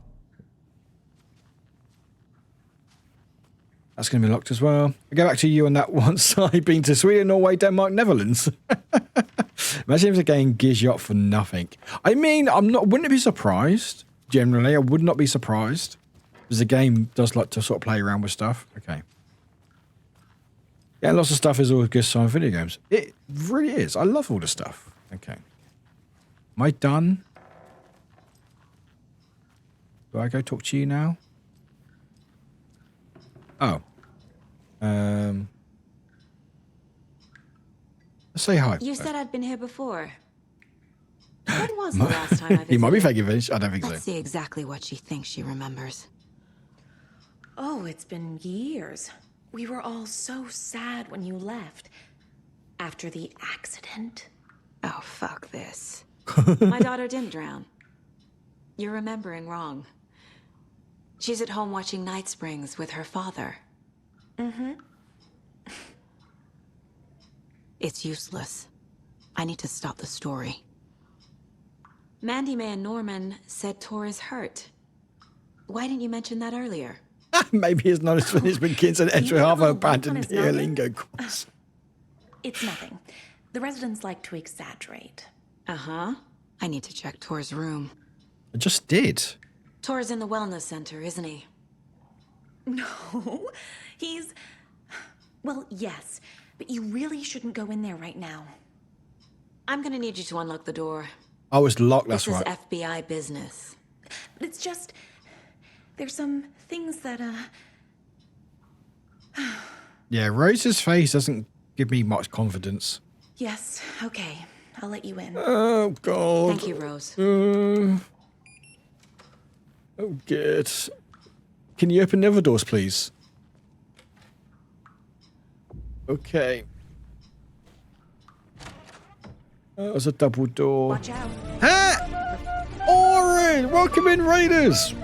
That's going to be locked as well. I go back to you on that once I've been to Sweden, Norway, Denmark, Netherlands. Imagine if the game gives you up for nothing. I mean, wouldn't be surprised. Generally, I would not be surprised. Because the game does like to sort of play around with stuff. Okay. Yeah, lots of stuff is always good sign of video games. It really is. I love all the stuff. Okay. Am I done? Do I go talk to you now? Oh. Let's say hi. You said I'd been here before. When was the last time I visited? He might be faking fish. I don't think so. Let's see exactly what she thinks she remembers. Oh, it's been years. We were all so sad when you left. After the accident. Oh, fuck this. My daughter didn't drown. You're remembering wrong. She's at home watching Night Springs with her father. Mm-hmm. It's useless. I need to stop the story. Mandy May and Norman said Tor is hurt. Why didn't you mention that earlier? Maybe it's not as finished with kids and extra half abandoned here lingo course. It's nothing. The residents like to exaggerate. Uh-huh. I need to check Tor's room. I just did. Tor's in the wellness center, isn't he? No, he's... Well, yes, but you really shouldn't go in there right now. I'm gonna need you to unlock the door. Oh, it's locked, that's right. This is FBI business. But it's just... There's some things that, Yeah, Rose's face doesn't give me much confidence. Yes, okay. I'll let you in. Oh, God. Thank you, Rose. Oh, good. Can you open the other doors, please? Okay. Oh, there's a double door. Watch out. Hey! Orin! Welcome in, Raiders!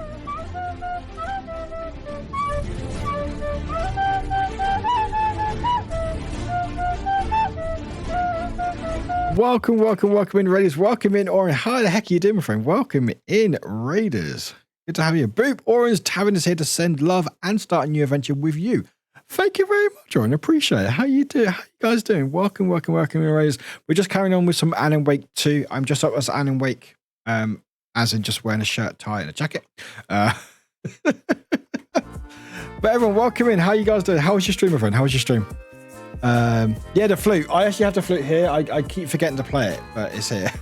Welcome in, Raiders. Welcome in, Orin. How the heck are you doing, my friend? Welcome in, Raiders. Good to have you. Boop, Orin's Tavern is here to send love and start a new adventure with you. Thank you very much, Orin. Appreciate it. How you doing? How you guys doing? Welcome in, Raiders. We're just carrying on with some Alan Wake 2. I'm just up as Alan Wake, as in just wearing a shirt, tie, and a jacket. But everyone, welcome in. How you guys doing? How was your stream, my friend? How was your stream? Yeah, the flute. I actually have the flute here. I keep forgetting to play it, but it's here.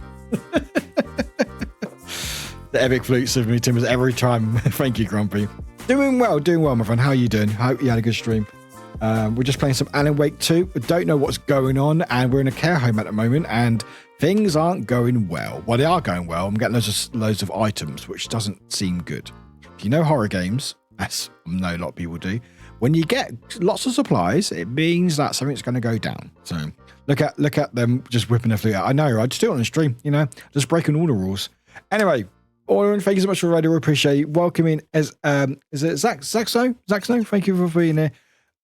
The epic flutes of me, Timbers, every time. Thank you, Grumpy. Doing well, my friend. How are you doing? Hope you had a good stream. We're just playing some Alan Wake 2. We don't know what's going on, and we're in a care home at the moment, and things aren't going well. Well, they are going well. I'm getting loads of items, which doesn't seem good. If you know horror games, as I know a lot of people do, when you get lots of supplies, it means that something's going to go down. So look at them just whipping their flute out. I know, I just do it on the stream, just breaking all the rules. Anyway, Orin, thank you so much for the radio. We appreciate you. Welcome in as is it Zaxo? Zaxo, thank you for being here.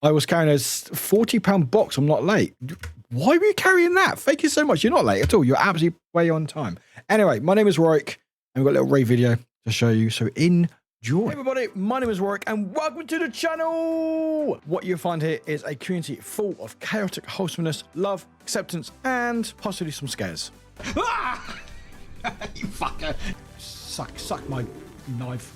I was carrying a £40 box. I'm not late. Why were you carrying that? Thank you so much. You're not late at all. You're absolutely way on time. Anyway, my name is Warwick, and we've got a little raid video to show you. So enjoy. Hey everybody, my name is Warwick, and welcome to the channel. What you'll find here is a community full of chaotic wholesomeness, love, acceptance, and possibly some scares. Ah! You fucker. Suck my knife.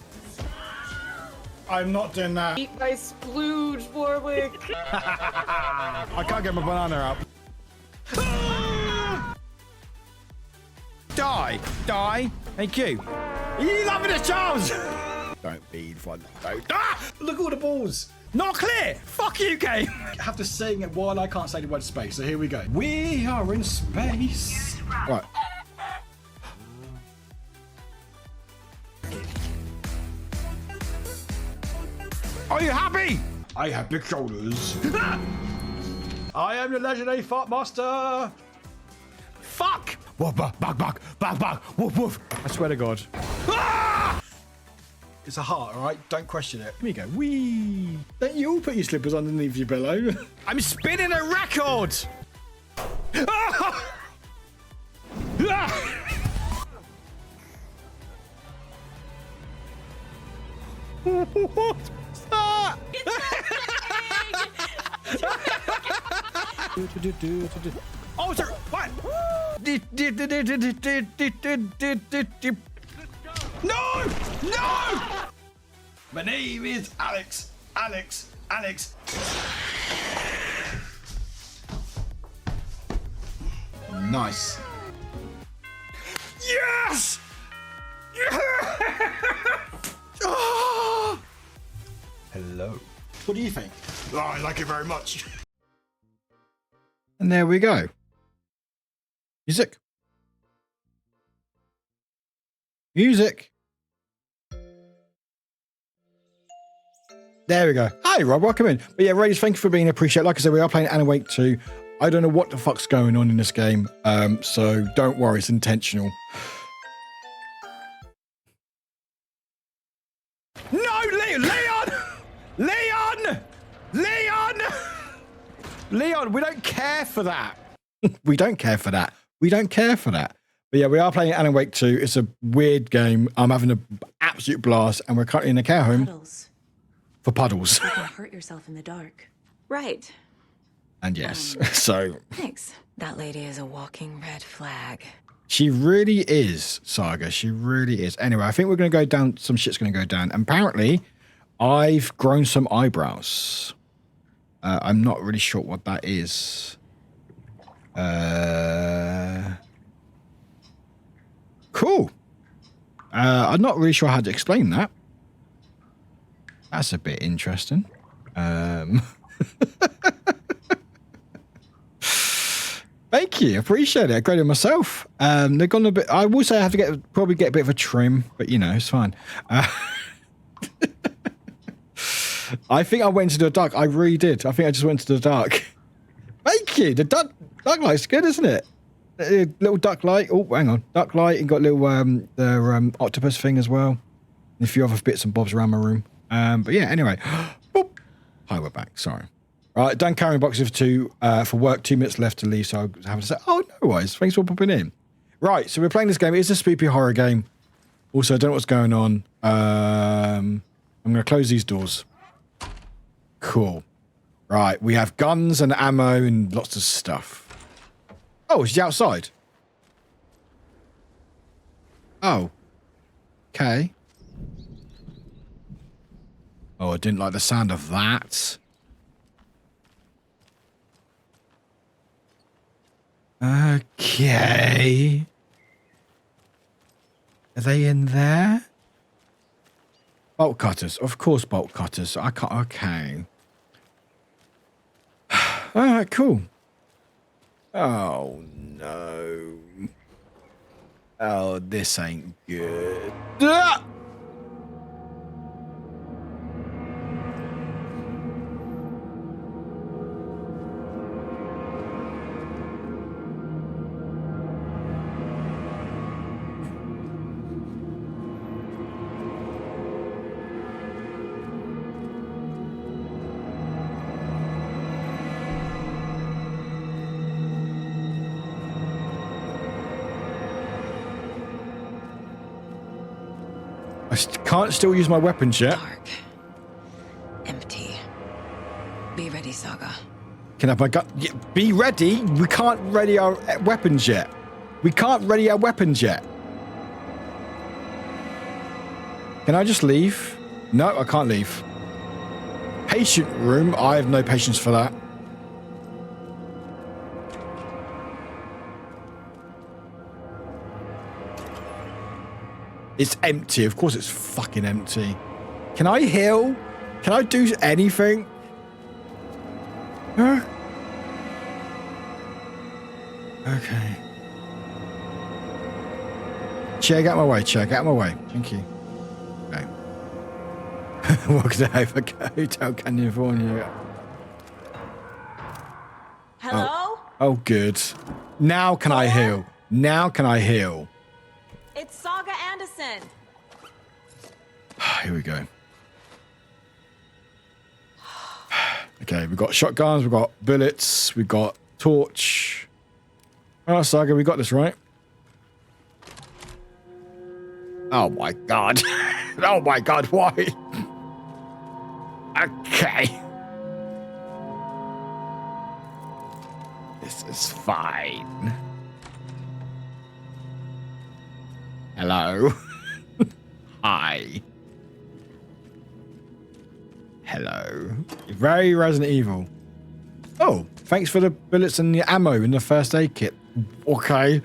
I'm not doing that. Eat my splooge, Warwick. I can't get my banana out. Die. Thank you. You loving the charms? Don't be fun. Don't. Ah! Look at all the balls. Not clear. Fuck you, game. I have to sing it while I can't say the word space. So here we go. We are in space. Right. Are you happy? I have big shoulders. I am the legendary fart master. fuck? Woof, woof, woof, woof. I swear to God. Ah! It's a heart, all right? Don't question it. Here we go. Wee. Don't you all put your slippers underneath your pillow? I'm spinning a record. Ah! Ah! What's that? Oh, sir, what? No! No! My name is Alex. Alex. Nice. Yes! Oh! Hello. What do you think? Oh, I like it very much. And there we go. Music. There we go. Hi, Rob. Welcome in. But yeah, Raiders, thank you for being appreciated. Like I said, we are playing Alan Wake 2. I don't know what the fuck's going on in this game, so don't worry. It's intentional. No, Leon, we don't care for that. We don't care for that. But yeah, we are playing Alan Wake 2. It's a weird game. I'm having an absolute blast, and we're currently in a care home. For puddles. You can hurt yourself in the dark. Right. And yes, so... Thanks. That lady is a walking red flag. She really is, Saga. She really is. Anyway, I think we're going to go down. Some shit's going to go down. And apparently, I've grown some eyebrows. I'm not really sure what that is. Cool. I'm not really sure how to explain that. That's a bit interesting. Thank you, appreciate it. I graded myself. They've gone a bit. I will say I have to probably get a bit of a trim, but you know it's fine. I think I went into the dark. I really did. I think I just went into the dark. Thank you. The duck light's good, isn't it? Little duck light. Oh, hang on, duck light. And got a little octopus thing as well. And a few other bits and bobs around my room. But yeah, anyway. Boop. Hi, we're back. Sorry. Right, done carrying boxes for work. 2 minutes left to leave, so I was having to say, oh, no worries. Thanks for popping in. Right, so we're playing this game. It's a spooky horror game. Also, I don't know what's going on. I'm going to close these doors. Cool. Right, we have guns and ammo and lots of stuff. Oh, she's outside. Oh. Okay. Oh, I didn't like the sound of that. Okay. Are they in there? Bolt cutters. Of course, bolt cutters. I can't. Okay. All right, cool. Oh, no. Oh, this ain't good. Ah! I can't still use my weapons yet. Dark. Empty. Be ready, Saga. Can I have my gun? Yeah, be ready? We can't ready our weapons yet. Can I just leave? No, I can't leave. Patient room. I have no patience for that. It's empty. Of course it's fucking empty. Can I heal? Can I do anything? Huh? Okay. Chair, get out of my way. Chair, get out of my way. Thank you. Okay. Welcome to Hotel California. Hello? Oh, good. Now can I heal? Now can I heal? It's Saga Anderson. Here we go. Okay, we've got shotguns, we've got bullets, we've got torch. Oh, Saga, we got this, right? Oh my god. Oh my god, why? Okay. This is fine. Hello. Hi. Hello. Very Resident Evil. Oh, thanks for the bullets and the ammo in the first aid kit. Okay.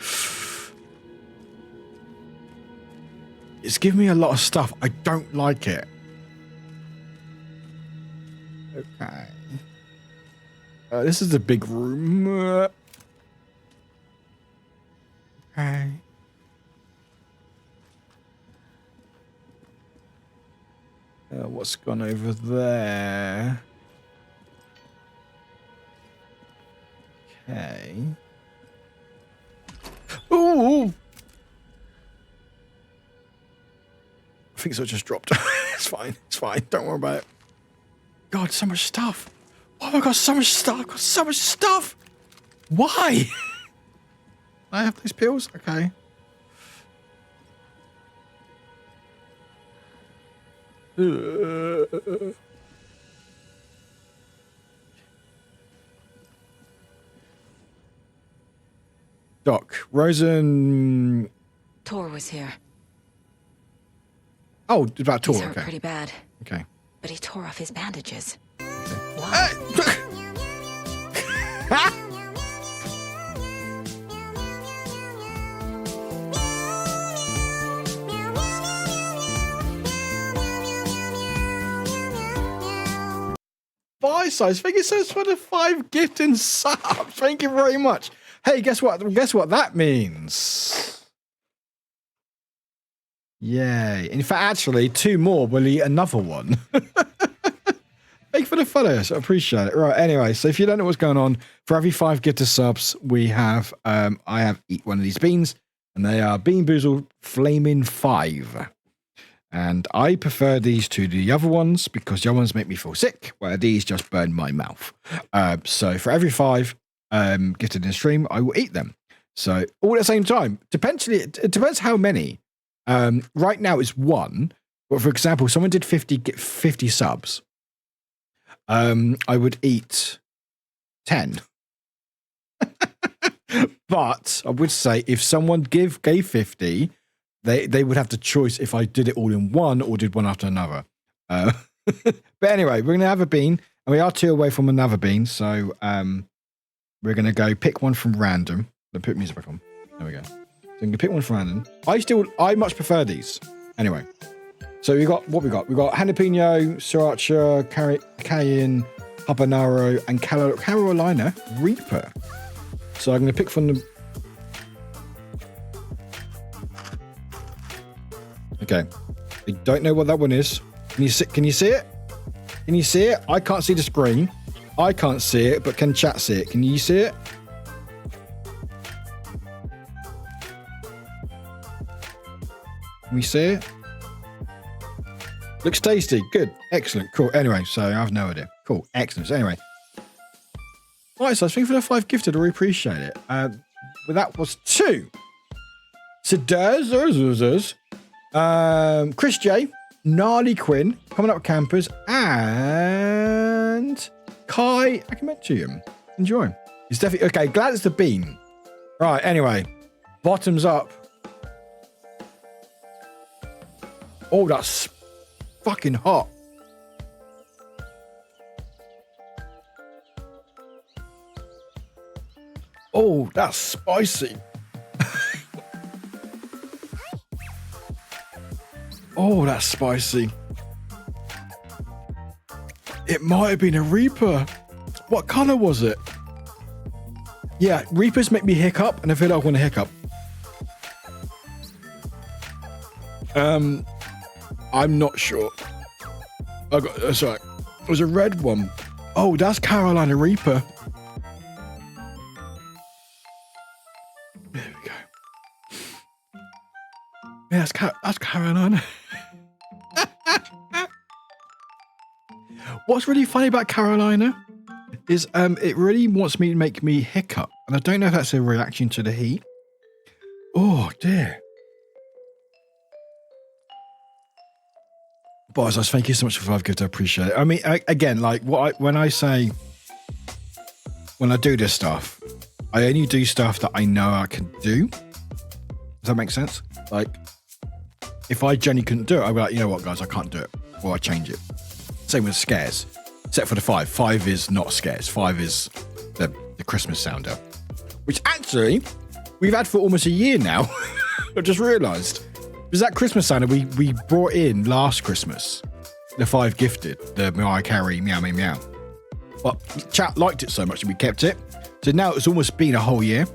It's giving me a lot of stuff. I don't like it. Okay. This is a big room. Okay. What's gone over there? Okay. Ooh! I think so just dropped. It's fine. It's fine. Don't worry about it. God, so much stuff. Oh my god, so much stuff. I've got so much stuff. Why? I have these pills? Okay. Doc, Rosen. Tor was here. Oh, it's about Tor. He's hurt Okay. pretty bad. Okay. But he tore off his bandages. Bye, size. Thank you so much for the 5 gifting subs. Thank you very much. Hey, guess what? Guess what that means? Yay. In fact, actually, 2 more will eat another one. Thank you for the follows. I appreciate it. Right, anyway, so if you don't know what's going on, for every 5 gifted subs, we have, I have eat one of these beans, and they are Bean Boozled Flaming 5. And I prefer these to the other ones because the other ones make me feel sick, where these just burn my mouth. So for every 5 gifted in the stream, I will eat them. So all at the same time. Potentially, it depends how many. Right now it's 1. But for example, someone did 50 subs. I would eat 10. But I would say if someone gave 50, they would have the choice if I did it all in one or did one after another. But anyway, we're going to have a bean, and we are 2 away from another bean. So we're going to go pick one from random. Let's put music back on. There we go. So we can pick one from random. I much prefer these. Anyway. So we got what we got. We got jalapeno, sriracha, cayenne, habanero, and Carolina Reaper. So I'm going to pick from the. Okay, I don't know what that one is. Can you see it? Can you see it? I can't see the screen. I can't see it, but can chat see it? Can you see it? Can we see it? Looks tasty. Good. Excellent. Cool. Anyway, so I have no idea. Cool. Excellent. So anyway. Right, so I think for the 5 gifted, I really appreciate it. Well, that was 2. So there's Chris J, Gnarly Quinn, Coming Up Campers, and Kai Akametium. Enjoy. It's definitely okay. Glad it's the bean. Right, anyway. Bottoms up. Oh, that's fucking hot. Oh, that's spicy. Oh, that's spicy. It might have been a Reaper. What color was it? Yeah, Reapers make me hiccup, and I feel like I want to hiccup. I'm not sure. Sorry. It was a red one. Oh, that's Carolina Reaper. There we go. Yeah, that's Carolina. What's really funny about Carolina is it really wants me to make me hiccup. And I don't know if that's a reaction to the heat. Oh, dear. Boss, thank you so much for 5 gifts. I appreciate it. I mean, again, like when I do this stuff, I only do stuff that I know I can do. Does that make sense? Like, if I genuinely couldn't do it, I'd be like, you know what, guys, I can't do it. Or I change it. Same with scares. Except for the 5. 5 is not scares. 5 is the Christmas sounder. Which actually, we've had for almost a year now. I just realised. Because that Christmas sounder we brought in last Christmas. The 5 gifted. The Mariah Carey meow meow meow. But chat liked it so much that we kept it. So now it's almost been a whole year.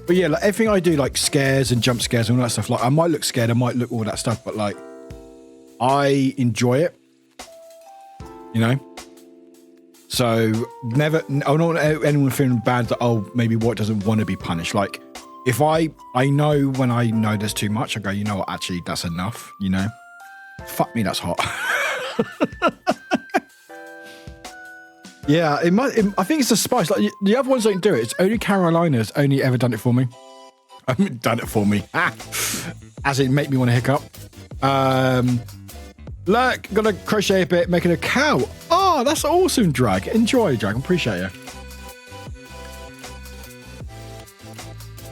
But yeah, like everything I do, like scares and jump scares and all that stuff, like I might look scared, I might look all that stuff, but like I enjoy it, you know? So never, I don't want anyone feeling bad that, oh, maybe what doesn't want to be punished. Like if I know when I know there's too much, I go, you know what, actually that's enough, you know? Fuck me, that's hot. Yeah, I think it's the spice. Like the other ones don't do it. It's only Carolina's only ever done it for me. I mean, done it for me. As it make me want to hiccup. Look, gonna crochet a bit, making a cow. Oh, that's awesome, Drag. Enjoy, Drag. Appreciate you.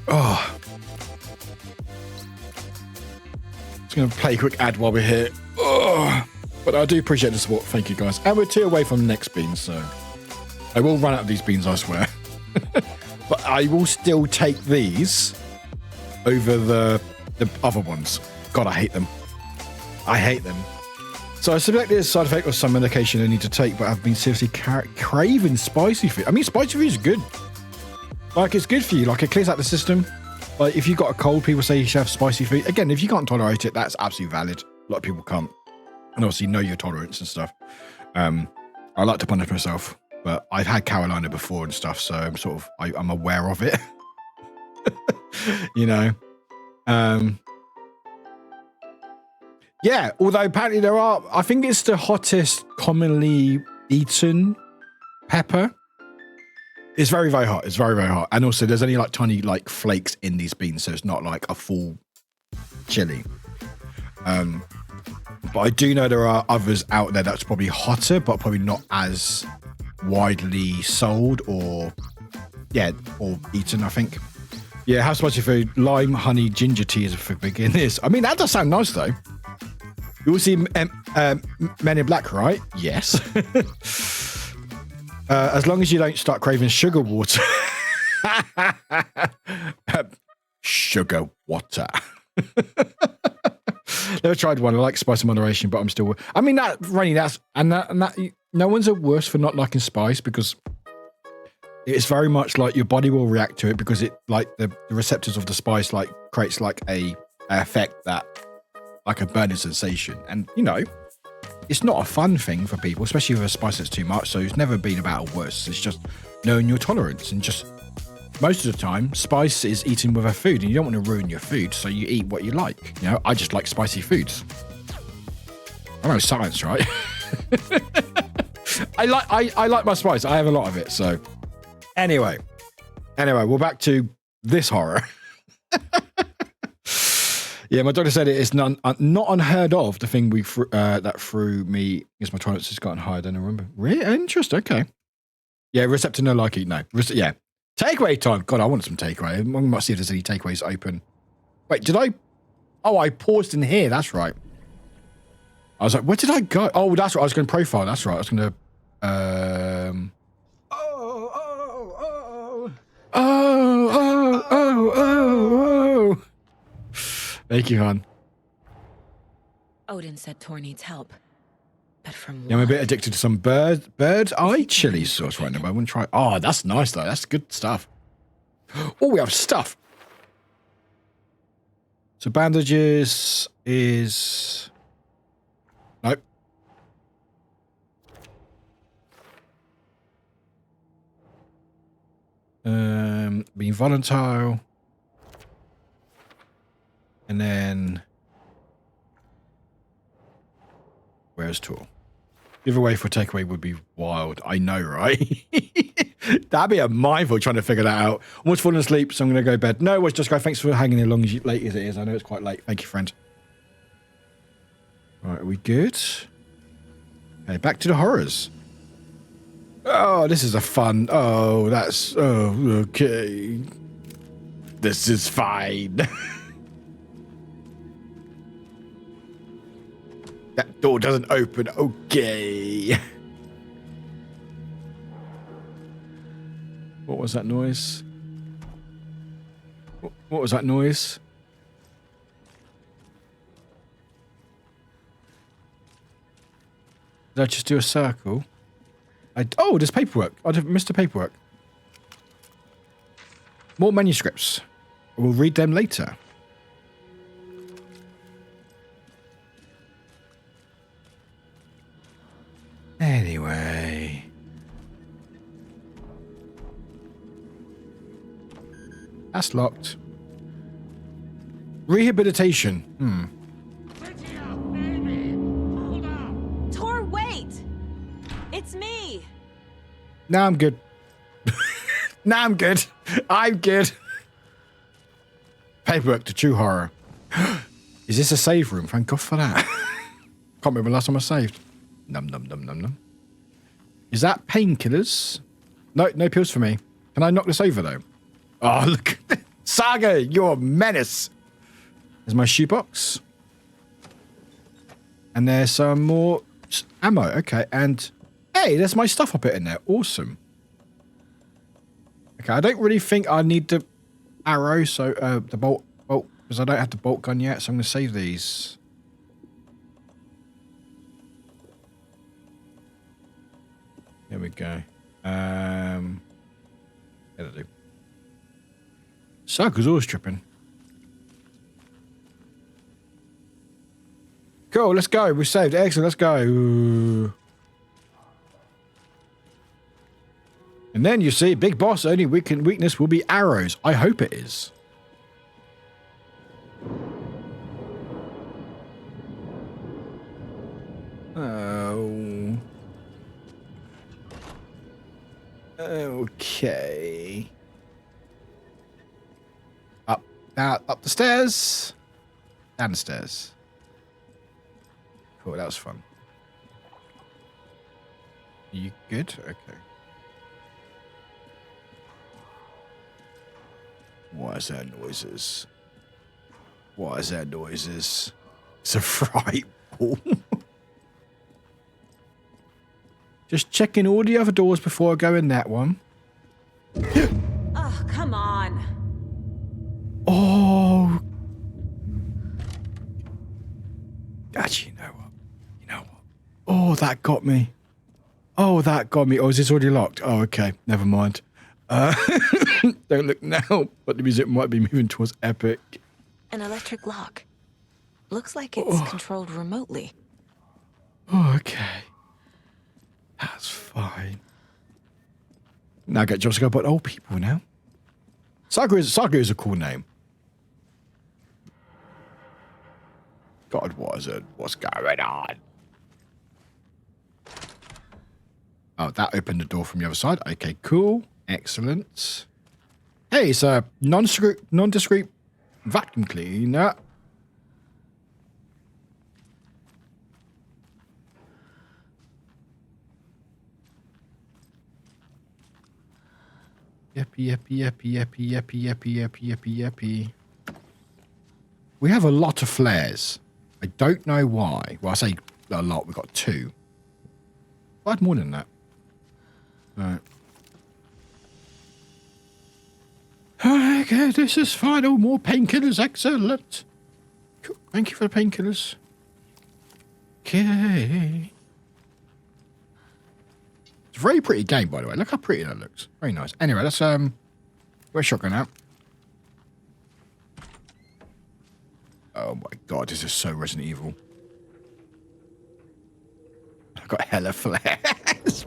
Oh. Just gonna play a quick ad while we're here. Oh. But I do appreciate the support. Thank you, guys. And we're 2 away from the next beans, so I will run out of these beans, I swear. But I will still take these over the other ones. God, I hate them. I hate them. So I suspect there's a side effect or some medication I need to take, but I've been seriously craving spicy food. I mean, spicy food is good. Like, it's good for you. Like, it clears out the system. Like, if you've got a cold, people say you should have spicy food. Again, if you can't tolerate it, that's absolutely valid. A lot of people can't. And obviously know your tolerance and stuff. I like to punish myself, but I've had Carolina before and stuff, so I'm sort of I'm aware of it. You know. Yeah, although apparently there are, I think it's the hottest commonly eaten pepper. It's very, very hot. It's very, very hot. And also there's only like tiny like flakes in these beans, so it's not like a full chili. But I do know there are others out there that's probably hotter, but probably not as widely sold or eaten, I think. Yeah, have spicy food. Lime, honey, ginger tea is for beginners. I mean, that does sound nice, though. You all see Men in Black, right? Yes. As long as you don't start craving sugar water. Sugar water. Never tried one. I like spice in moderation, but I'm still. I mean, that no one's a worse for not liking spice because it's very much like your body will react to it because it like the receptors of the spice like creates like a effect that like a burning sensation, and you know it's not a fun thing for people, especially with a spice that's too much. So it's never been about a worse. It's just knowing your tolerance and just. Most of the time, spice is eaten with a food, and you don't want to ruin your food, so you eat what you like. You know, I just like spicy foods. I know science, right? I like my spice. I have a lot of it. So, anyway, we're back to this horror. Yeah, my doctor said it is not unheard of. The thing that threw me is my tolerance has gotten higher. I don't remember. Really interesting. Okay. Yeah, receptor no like eat no. Yeah. Takeaway time. God, I want some takeaway. We might see if there's any takeaways open. Wait, did I? Oh, I paused in here. That's right. I was like, where did I go? Oh, that's right. I was going to profile. That's right. I was going to. Oh. Thank you, hon. Odin said Tor needs help. But from yeah, I'm a bit addicted to some bird's eye chili sauce right now. But I wouldn't try. Oh, that's nice though. That's good stuff. Oh, we have stuff. So bandages is nope. Being volatile. And then... Where's Tor? Giveaway for takeaway would be wild. I know, right? That'd be a mindful trying to figure that out. Almost falling asleep, so I'm going to go to bed. No, it's just, guys, thanks for hanging in long as late as it is. I know it's quite late. Thank you, friend. Right, are we good? Okay, back to the horrors. Oh, this is a fun... Oh, that's... Oh, okay. This is fine. That door doesn't open. Okay. What was that noise? What was that noise? Did I just do a circle? Oh, there's paperwork. I've missed the paperwork. More manuscripts. We'll read them later. Anyway. That's locked. Rehabilitation. Tor, wait! It's me! Nah, I'm good. Nah, I'm good. I'm good. Paperwork to true horror. Is this a save room? Thank God for that. Can't remember the last time I saved. Num num num num num. Is that painkillers? No, no pills for me. Can I knock this over though? Oh, look. Saga, you're a menace. There's my shoebox. And there's some more ammo. Okay, and hey, there's my stuff I put in there. Awesome. Okay, I don't really think I need the arrow, so the bolt, because I don't have the bolt gun yet, so I'm going to save these. There we go. Yeah, that'll do. Sucker's always tripping. Cool, let's go. We saved. Excellent, let's go. Ooh. And then you see, Big Boss, only weakness will be arrows. I hope it is. Oh. Okay. Up the stairs. Down the stairs. Cool, that was fun. You good? Okay. Why is there noises? Why is there noises? It's a fright ball. Just checking all the other doors before I go in that one. Oh, come on. Oh. Actually, you know what? You know what? Oh, that got me. Oh, that got me. Oh, is this already locked? Oh, okay. Never mind. Don't look now, but the music might be moving towards epic. An electric lock. Looks like it's controlled remotely. Oh, okay. That's fine. Now I get jobs to go about old people now. Saga is a cool name. God, what is it? What's going on? Oh, that opened the door from the other side. Okay, cool. Excellent. Hey, it's a non-discrete vacuum cleaner. Yeppy. We have a lot of flares. I don't know why. Well, I say a lot. We've got 2. I had more than that. All right. Okay, this is fine. Oh, more painkillers. Excellent. Cool. Thank you for the painkillers. Okay. It's a very pretty game, by the way. Look how pretty that looks. Very nice. Anyway, let's where's shotgun out? Oh my god, this is so Resident Evil. I've got hella flares.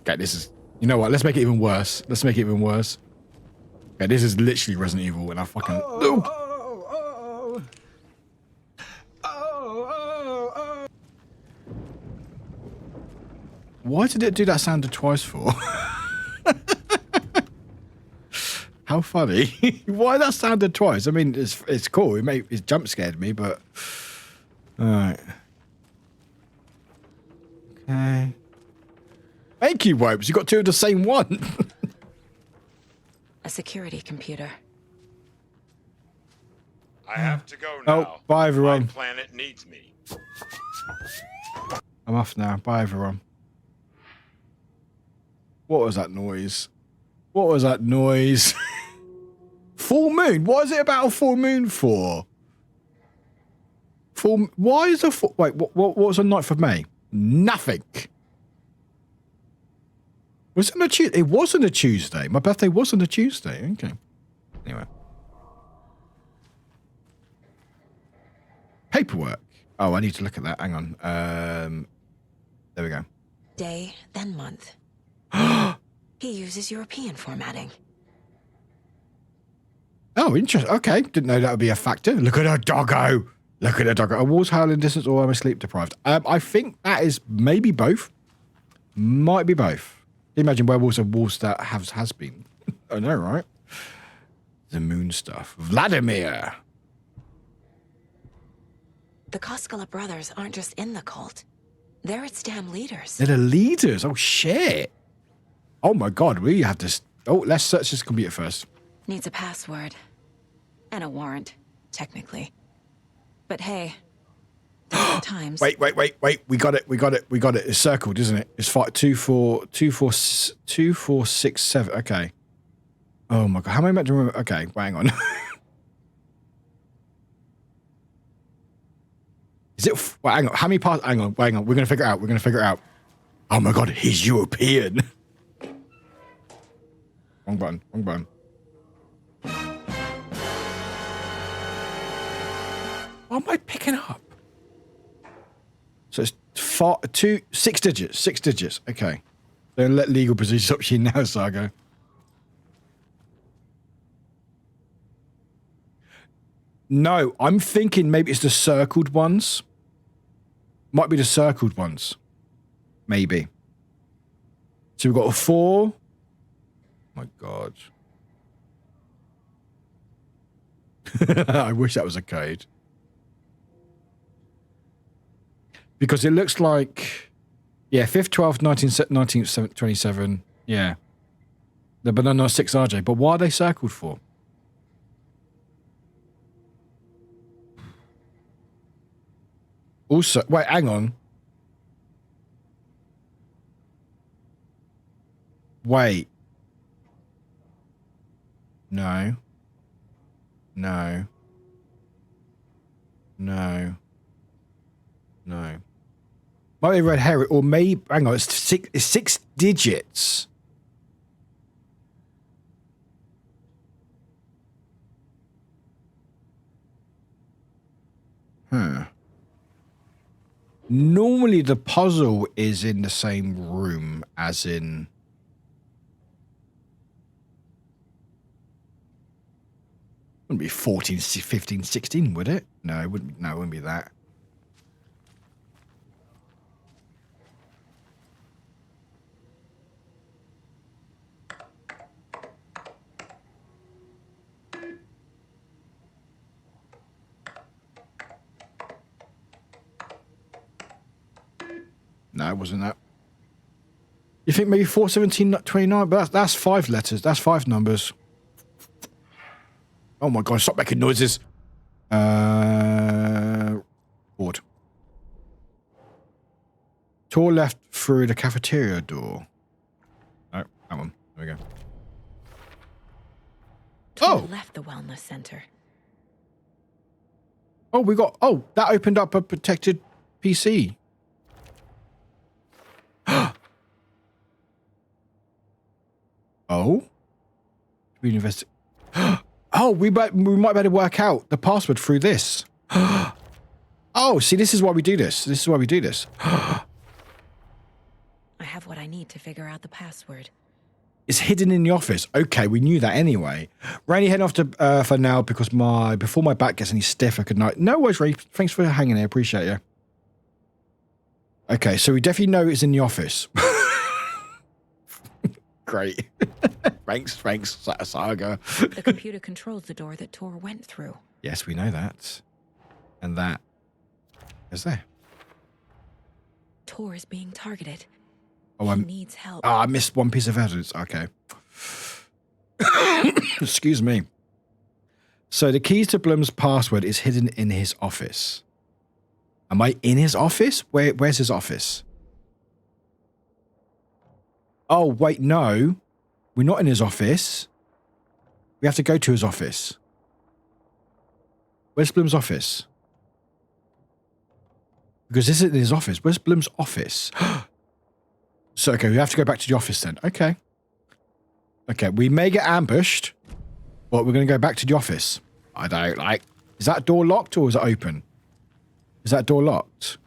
Okay, this is... You know what? Let's make it even worse. Okay, Okay, this is literally Resident Evil, and I fucking. Why did it do that sound twice for? How funny! Why that sounded twice? I mean, it's cool. It jump scared me, but all right. Okay. Thank you, Wopes. You got two of the same one. A security computer. I have to go now. Oh, bye everyone. My planet needs me. I'm off now. Bye everyone. What was that noise? What was that noise? Full moon? What is it about a full moon for? Why is a full... Wait, what was the 9th of May? Nothing. Was it on a Tuesday? It wasn't a Tuesday. My birthday wasn't a Tuesday. Okay. Anyway. Paperwork. Oh, I need to look at that. Hang on. There we go. Day, then month. He uses European formatting. Oh, interesting. Okay. Didn't know that would be a factor. Look at her doggo. Look at her doggo. A wolf's howling distance or am I sleep deprived? I think that is maybe both. Might be both. Can you imagine werewolves and wolves that has been? I know, right? The moon stuff. Vladimir. The Koskela brothers aren't just in the cult. They're its damn leaders. They're the leaders. Oh, shit. Oh, my God. We have to... Oh, let's search this computer first. Needs a password. And a warrant, technically. But hey, different times. Wait. We got it. It's circled, isn't it? It's 2467. Okay. Oh, my God. How am I meant to remember? Okay, hang on. Is it... Well, hang on. How many parts... Hang on. We're going to figure it out. Oh, my God. He's European. Wrong button. What am I picking up? So it's 6 digits. Okay. Don't let legal procedures up you now, Sargo. No, I'm thinking maybe it's the circled ones. Might be the circled ones. Maybe. So we've got a 4. My God. I wish that was a code. Because it looks like, yeah, 5th, 12th, 19th, 27. Yeah. The banana 6 RJ. But why are they circled for? Also, wait, hang on. Wait. No. Might be red hair, or maybe, hang on, it's 6 digits. Normally the puzzle is in the same room as in... Wouldn't be 14, 15, 16, would it? No, it wouldn't be that. No, it wasn't that. You think maybe 41729? But that's 5 letters. That's 5 numbers. Oh my God, stop making noises. Board. Tour left through the cafeteria door. No, that one. There we go. Tour left the wellness center. Oh, we got... Oh, that opened up a protected PC. Oh? We invest. Oh, we might be able to work out the password through this. Oh, see, this is why we do this. I have what I need to figure out the password. It's hidden in the office. Okay, we knew that anyway. Rainy heading off to for now because before my back gets any stiffer, could not. No worries, Ray. Thanks for hanging there. Appreciate you. Okay, so we definitely know it's in the office. Great. thanks, Saga. The computer controls the door that Tor went through. Yes, we know that. And that is there. Tor is being targeted. Oh, he needs help. Oh, I missed one piece of evidence. Okay. Excuse me. So the keys to Blum's password is hidden in his office. Am I in his office? Where's his office? Oh, wait, no. We're not in his office. We have to go to his office. Where's Blum's office? Because this isn't his office. Where's Blum's office? So, okay, we have to go back to the office then. Okay. Okay, we may get ambushed, but we're going to go back to the office. I don't like... Is that door locked or is it open? Is that door locked?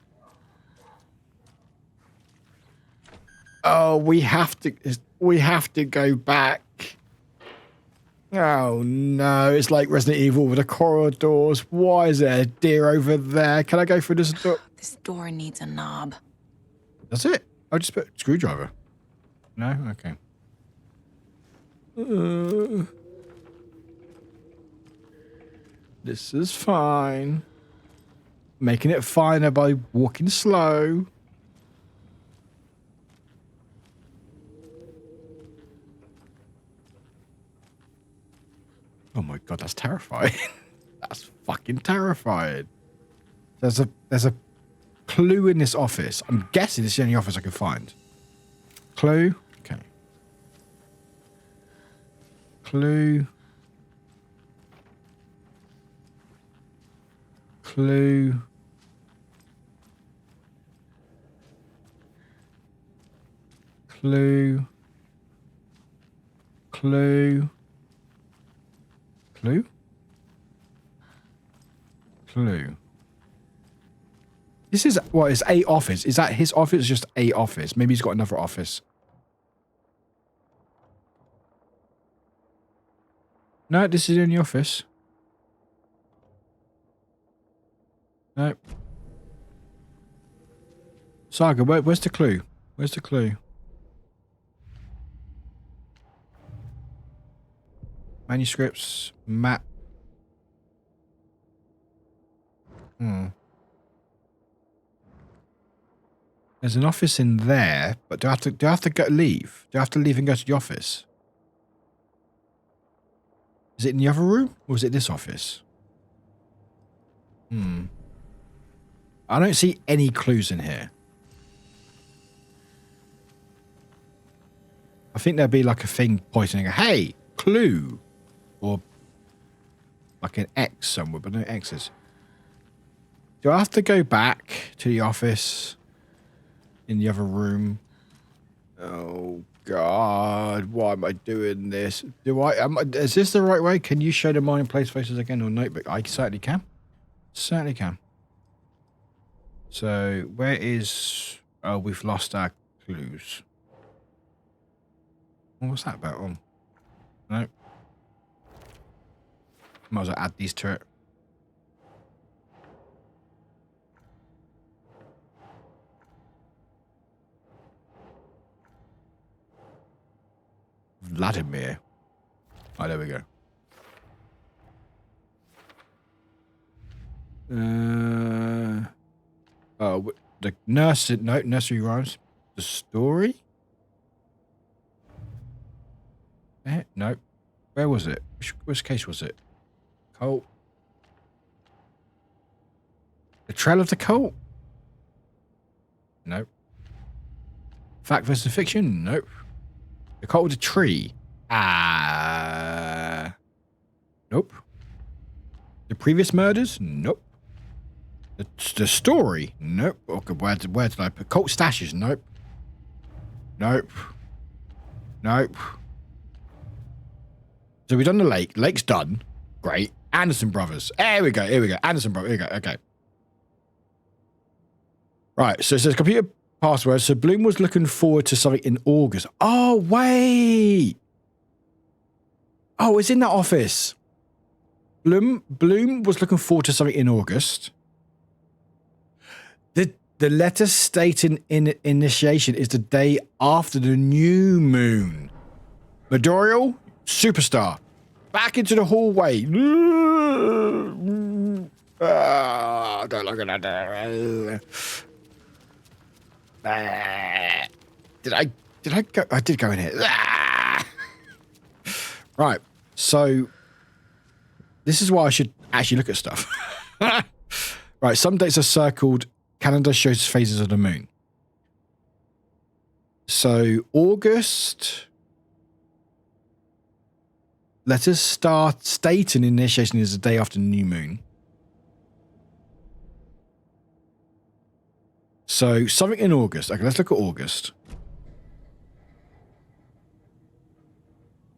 Oh, we have to go back. Oh, no. It's like Resident Evil with the corridors. Why is there a deer over there? Can I go through this door? This door needs a knob. That's it. I just put screwdriver. No? Okay. This is fine. Making it finer by walking slow. Oh my god, that's terrifying. That's fucking terrifying. There's a clue in this office. I'm guessing this is the only office I can find. Clue? Okay. Clue. Clue. Clue. Clue. Clue? Clue. This is, what, is a office? Is that his office or just a office? Maybe he's got another office. No, this is in the office. No. Saga, where's the clue? Where's the clue? Manuscripts, map. There's an office in there, but do I have to leave? Do I have to leave and go to the office? Is it in the other room or is it this office? I don't see any clues in here. I think there'd be like a thing pointing, hey, clue. Or like an X somewhere, but no X's. Do I have to go back to the office in the other room? Oh, God. Why am I doing this? Is this the right way? Can you show the mind place faces again or notebook? I certainly can. Certainly can. So, where is... Oh, we've lost our clues. Oh, what's that about? Oh. No. Might as well add these to it. Vladimir. Oh, there we go. Oh, the nursery rhymes. The story? No. Where was it? Which case was it? Cult. The Trail of the Cult? Nope. Fact versus fiction? Nope. The Cult with the Tree? Nope. The previous murders? Nope. The story? Nope. Okay, where did I put? Cult stashes? Nope. Nope. Nope. So we've done the lake. Lake's done. Great. Anderson Brothers. Here we go. Anderson Brothers. Here we go. Okay. Right. So it says computer Password. So Bloom was looking forward to something in August. Oh, wait. Oh, it's in that office. Bloom was looking forward to something in August. The letter stating initiation is the day after the new moon. Midoriel, superstar. Back into the hallway. Don't look at that. Did I go? I did go in here. Right. So this is why I should actually look at stuff. Right. Some dates are circled. Calendar shows phases of the moon. So August. Letters start stating initiation is the day after the new moon. So something in August. Okay, let's look at August.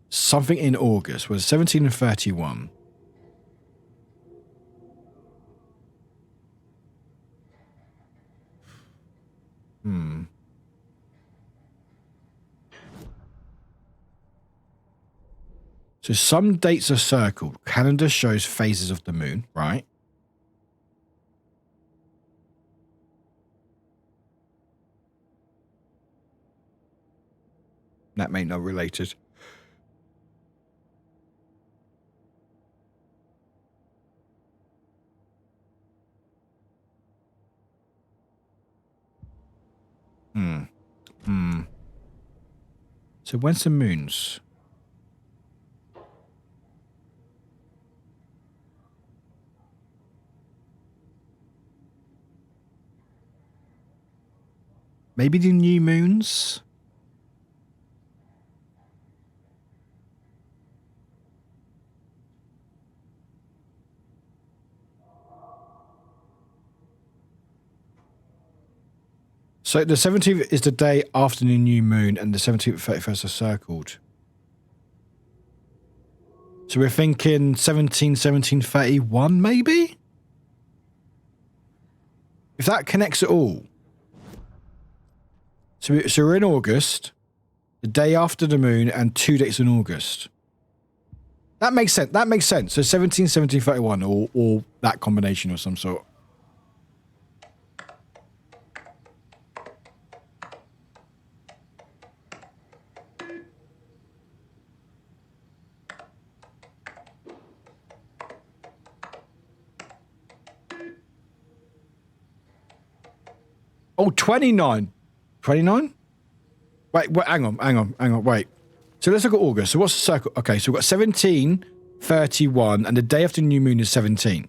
Something in August was 17 and 31. So some dates are circled. Calendar shows phases of the moon, right? That may not related. So when's the moons? Maybe the new moons? So the 17th is the day after the new moon, and the 17th and 31st are circled. So we're thinking 17, 17, 31, maybe? If that connects at all. So we're in August, the day after the moon, and 2 dates in August. That makes sense. That makes sense. So 17, 17, 31, or that combination of some sort. Oh, 29. 29? Wait, hang on, wait. So let's look at August. So what's the circle? Okay, so we've got 17, 31, and the day after new moon is 17.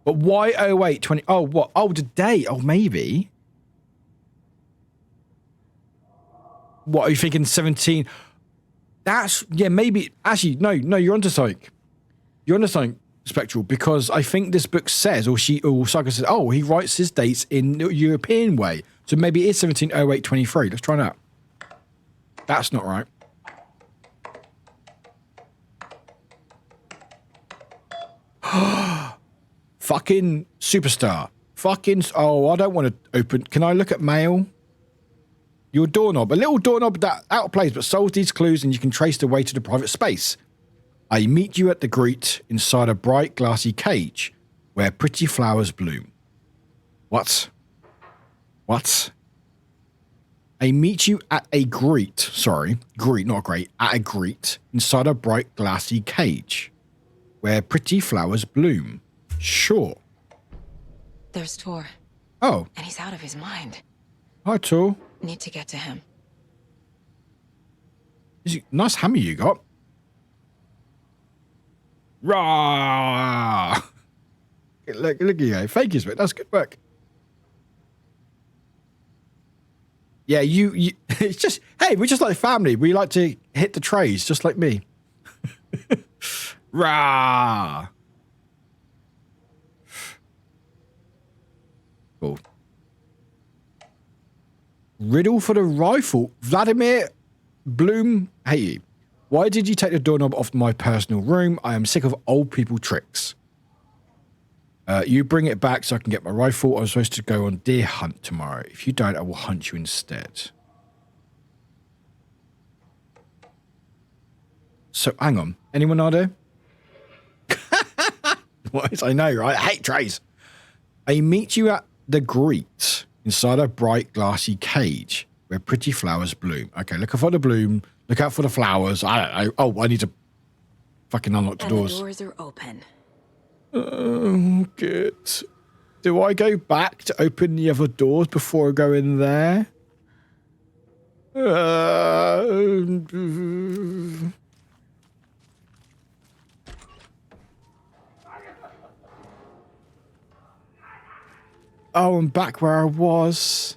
But why 08, 20? Oh, what? Oh, the day. Oh, maybe. What, are you thinking 17? That's, yeah, maybe. Actually, no, you're onto something. You're onto something, Spectral, because I think this book says, or Saga says, oh, he writes his dates in the European way. So maybe it is 170823. Let's try that. That's not right. Fucking superstar. Fucking, oh, I don't want to open. Can I look at mail? Your doorknob. A little doorknob that out of place, but solves these clues and you can trace the way to the private space. I meet you at the grate inside a bright glassy cage where pretty flowers bloom. What? I meet you at a grate, sorry, grate, not grate, at a grate inside a bright glassy cage where pretty flowers bloom. Sure. There's Tor. Oh. And he's out of his mind. Hi, Tor. Need to get to him. Nice hammer you got. Rah! Look at you, fake is it. That's good work. Yeah, you it's just, hey, we're just like family. We like to hit the trays, just like me. Rah! Cool. Riddle for the rifle. Vladimir Bloom, hey you. Why did you take the doorknob off my personal room? I am sick of old people tricks. You bring it back so I can get my rifle. I'm supposed to go on deer hunt tomorrow. If you don't, I will hunt you instead. So, hang on. Anyone out there? What? I know, right? I hate trays. I meet you at the Greet inside a bright glassy cage where pretty flowers bloom. Okay, look out for the bloom. Look out for the flowers. I don't know. Oh, I need to fucking unlock the doors. The doors are open. Oh, good. Do I go back to open the other doors before I go in there? Oh, I'm back where I was.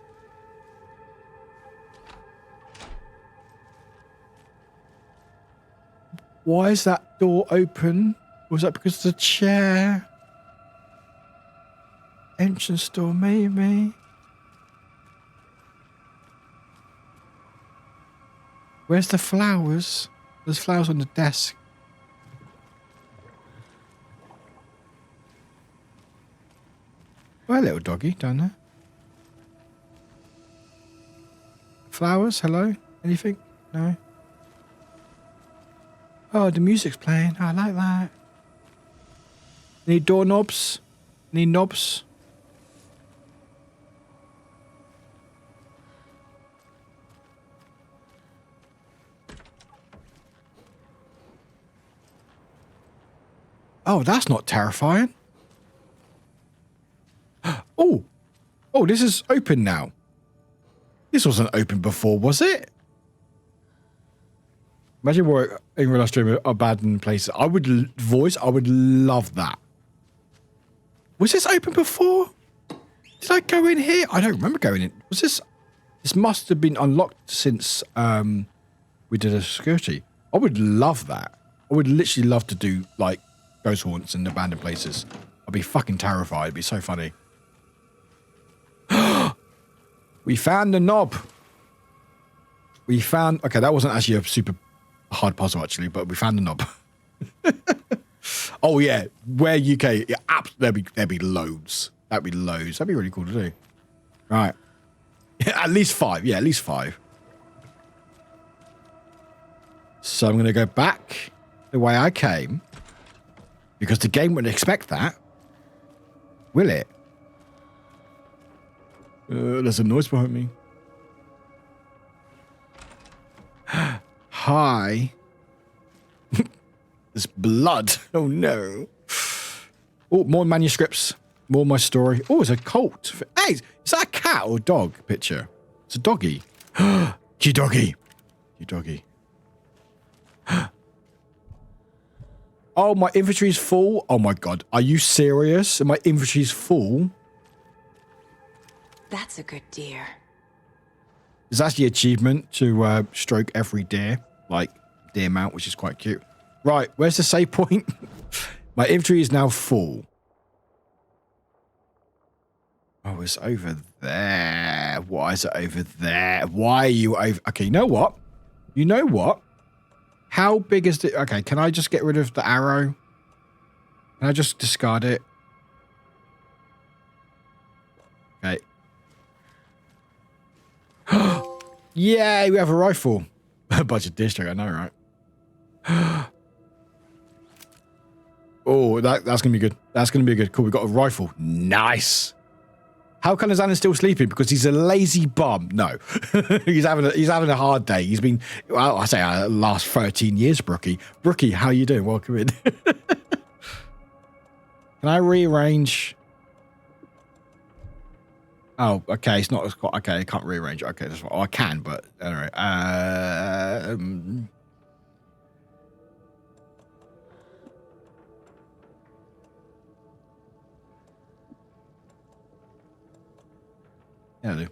Why is that door open? Was that because of the chair? Entrance door, maybe. Where's the flowers? There's flowers on the desk. Well, little doggy down there. Flowers, hello? Anything? No? Oh, the music's playing. I like that. Need doorknobs? Need knobs? Oh, that's not terrifying. Oh, this is open now. This wasn't open before, was it? Imagine what in real life stream abandoned places. I would love that. Was this open before? Did I go in here? I don't remember going in. Was this? This must have been unlocked since we did a security. I would love that. I would literally love to do like ghost haunts and abandoned places. I'd be fucking terrified. It'd be so funny. We found the knob. We found... Okay, that wasn't actually a super hard puzzle, actually, but we found the knob. Oh, yeah. Where UK... Yeah, there'd be loads. That'd be loads. That'd be really cool to do. Right. At least 5. Yeah, at least 5. So I'm going to go back the way I came. Because the game wouldn't expect that. Will it? There's a noise behind me. Hi. There's blood. Oh, no. Oh, more manuscripts. More of my story. Oh, it's a cult. Hey, is that a cat or dog picture? It's a doggy. Cute doggy. Cute doggy. Oh, my inventory's full. Oh, my God. Are you serious? My inventory's full? That's a good deer. It's actually an achievement to stroke every deer, like deer mount, which is quite cute. Right, where's the save point? My inventory is now full. Oh, it's over there. Why is it over there? Why are you over... Okay, you know what? You know what? How big is the... Okay, can I just get rid of the arrow? Can I just discard it? Okay. Yeah, we have a rifle. A bunch of district, I know, right? Oh, that's gonna be good. That's gonna be good. Cool, we got a rifle. Nice. How come Alan still sleeping? Because he's a lazy bum. No, he's having a hard day. He's been, well, I say, last 13 years, Brookie. Brookie, how you doing? Welcome in. Can I rearrange? Oh, okay. It's not as quite okay. I can't rearrange it. Okay, that's what I can, but anyway. Yeah,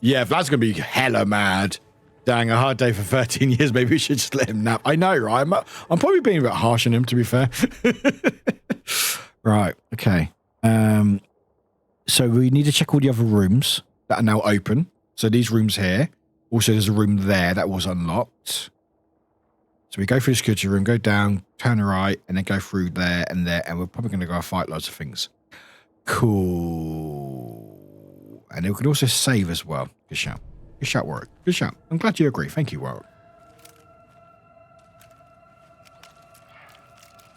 yeah, Vlad's gonna be hella mad. Dang, a hard day for 13 years. Maybe we should just let him nap. I know, right? I'm probably being a bit harsh on him, to be fair. Right. Okay. So we need to check all the other rooms that are now open. So these rooms here. Also, there's a room there that was unlocked. So we go through the security room, go down, turn right, and then go through there, and we're probably going to go fight loads of things. Cool. And we can also save as well. Good shout. Good shout, Warwick. Good shout. I'm glad you agree. Thank you, Warwick.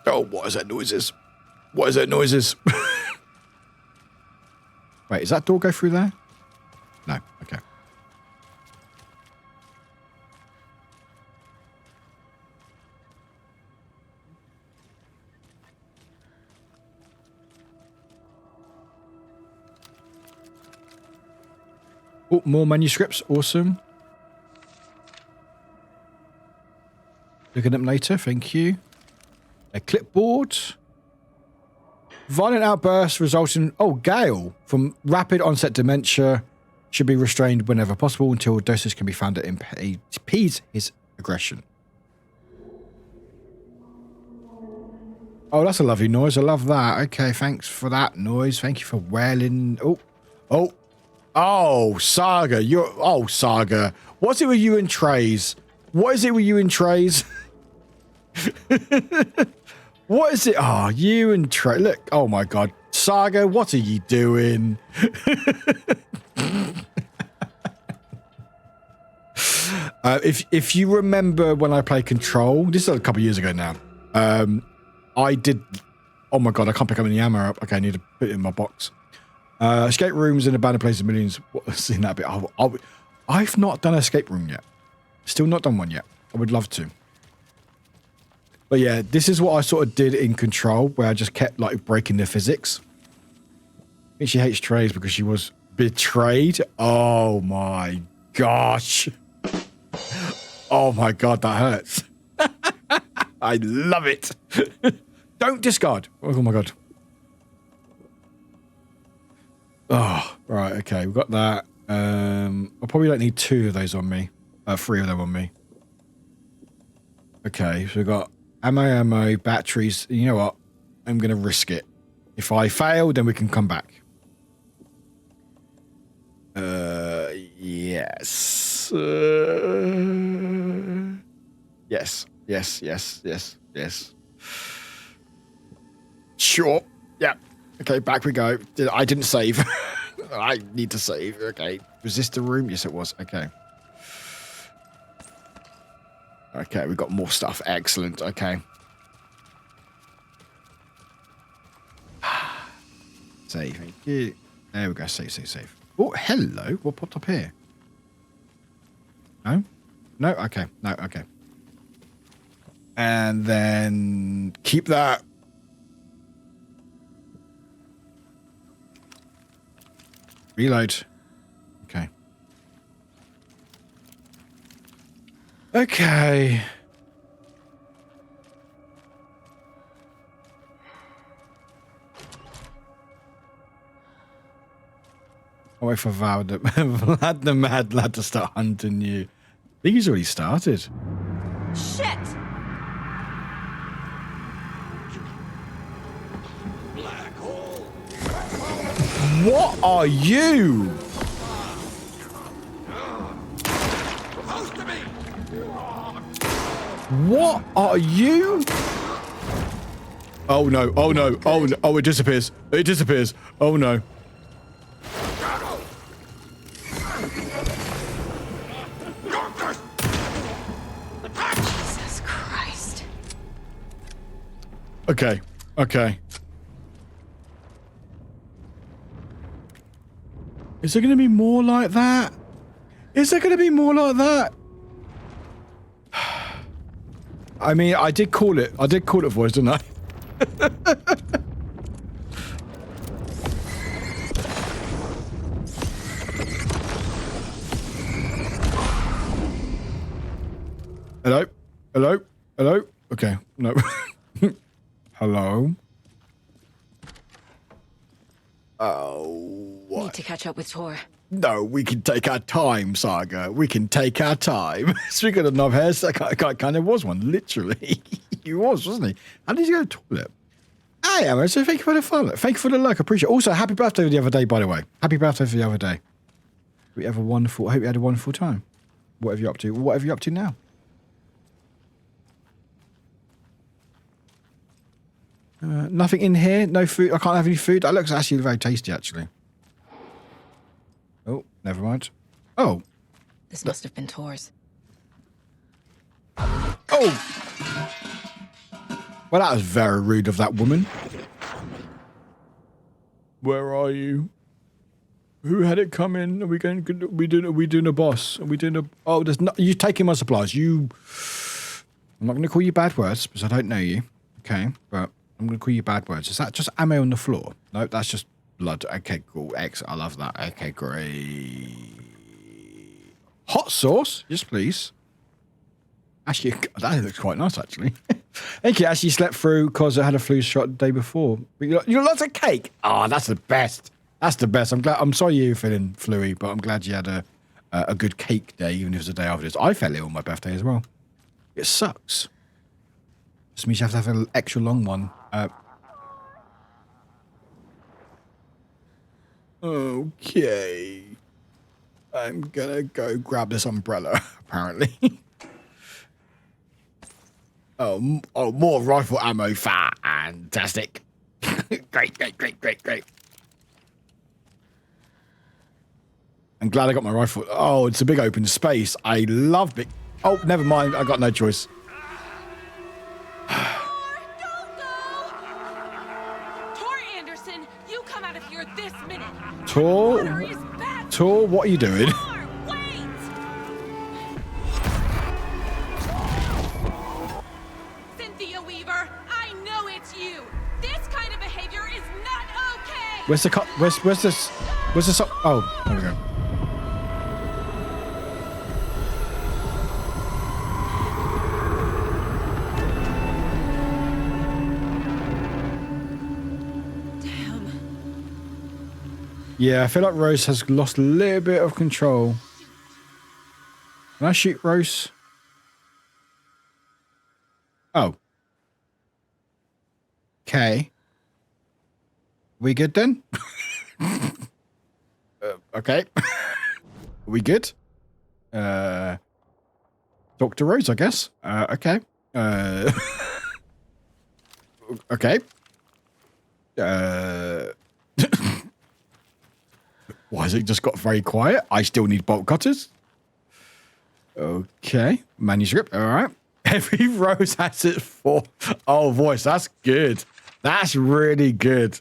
Oh, what is that noises? What is that noises? Wait, does that door go through there? No. Okay. Oh, more manuscripts. Awesome. Look at them later. Thank you. A clipboard. Violent outbursts resulting... Oh, Gale. From rapid onset dementia. Should be restrained whenever possible until doses can be found that impedes his aggression. Oh, that's a lovely noise. I love that. Okay, thanks for that noise. Thank you for wailing. Oh. Oh. Oh, Saga. You're... Oh, Saga. What's it with you and Trays? What is it with you and Trays? What is it? Oh, you and Trey. Look. Oh, my God. Saga, what are you doing? If you remember when I played Control, this is a couple of years ago now. I did... Oh, my God. I can't pick up any ammo up. Okay, I need to put it in my box. Escape rooms in abandoned places, millions. What's in that bit? I've not done an escape room yet. Still not done one yet. I would love to. But yeah, this is what I sort of did in Control, where I just kept like breaking the physics. I think she hates Trays because she was betrayed. Oh my gosh. Oh my God, that hurts. I love it. Don't discard. Oh my God. Oh, right, okay, we've got that. I probably don't need 2 of those on me. 3 of them on me. Okay, so we've got ammo, batteries. You know what? I'm going to risk it. If I fail, then we can come back. Yes. Yes. Sure. Yeah. Okay, back we go. I didn't save. I need to save. Okay. Was this the room? Yes, it was. Okay. Okay, we've got more stuff. Excellent. Okay. Save. Thank you. There we go. Save. Oh, hello. What popped up here? No? No? Okay. No, okay. And then keep that. Reload. Okay. Okay. I'll wait for Vlad the Mad Lad to start hunting you. I think he's already started. Shit! Black hole. What are you? Close to me. What are you? Oh no, oh no, oh no, oh it disappears. It disappears. Oh no. Jesus Christ. Okay, okay. Is there going to be more like that? Is there going to be more like that? I mean, I did call it. I did call it voice, didn't I? Hello? Hello? Hello? Okay, no. Hello? Oh, what? Need to catch up with Tor. No, we can take our time, Saga. We can take our time. Speaking of knob hairs, that kind of was one, literally. He was, wasn't he? How did he go to the toilet? I am. So thank you for the follow. Thank you for the like. I appreciate it. Also, happy birthday the other day, by the way. Happy birthday for the other day. We have a wonderful, I hope you had a wonderful time. Whatever you're up to. Whatever you're up to now. Nothing in here. No food. I can't have any food. That looks actually very tasty, actually. Oh, never mind. Oh. This must have been Tor's. Oh! Well, that was very rude of that woman. Where are you? Who had it come in? Are we going? Are we doing a boss? Are we doing a? Oh, there's not. You taking my supplies? You. I'm not going to call you bad words because I don't know you. Okay, but I'm going to call you bad words. Is that just ammo on the floor? No, that's just blood. Okay, cool. X. I love that. Okay, great. Hot sauce, yes, please. Actually, that looks quite nice, actually. Thank you. Actually slept through because I had a flu shot the day before. But you got lots of cake. Oh, that's the best. That's the best. I'm glad. I'm sorry you're feeling fluey, but I'm glad you had a good cake day, even if it was the day after this. I fell ill on my birthday as well. It sucks. Just means you have to have an extra long one. Okay. I'm gonna go grab this umbrella, apparently. Oh, more rifle ammo. Fantastic. Great. I'm glad I got my rifle. Oh, it's a big open space. I love big. Oh, never mind. I got no choice. Tor Anderson, you come out of here this minute. Tor, what are you doing? Cynthia Weaver, I know it's you. This kind of behavior is not okay. Where's the where's this? Oh, there we go. Yeah, I feel like Rose has lost a little bit of control. Can I shoot Rose? Oh. Okay. We good then? Okay. Are we good? Talk to Rose, I guess. Okay. Okay. Why has it just got very quiet? I still need bolt cutters. Okay. Manuscript. All right. Every rose has its four. Oh, voice. That's good. That's really good.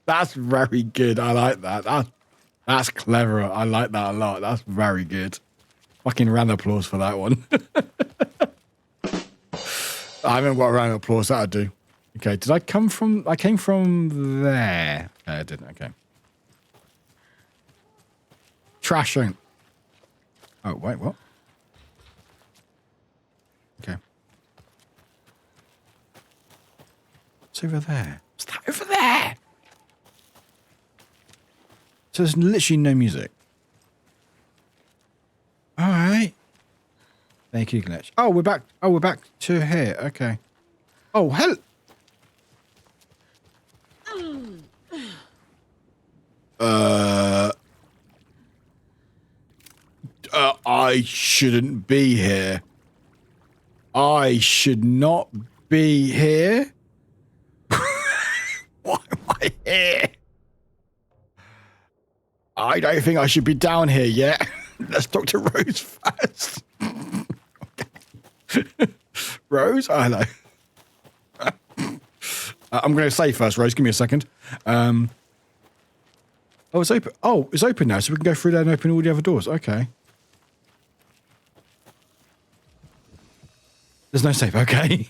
That's very good. I like that. That's clever. I like that a lot. That's very good. Fucking round of applause for that one. I haven't got a round of applause. That'd do. Okay. Did I come from? I came from there. I didn't. Okay. Trashing. Oh, wait, what? Okay. It's over there. What's that over there? So there's literally no music. All right. Thank you, glitch. Oh, we're back. Oh, we're back to here. Okay. Oh, hell. I shouldn't be here. I should not be here. Why am I here? I don't think I should be down here yet. Let's talk to Rose first. Rose? Oh, hello. I'm going to say first, Rose. Give me a second. Oh, it's open. Oh, it's open now, so we can go through there and open all the other doors. Okay. There's no safe. Okay.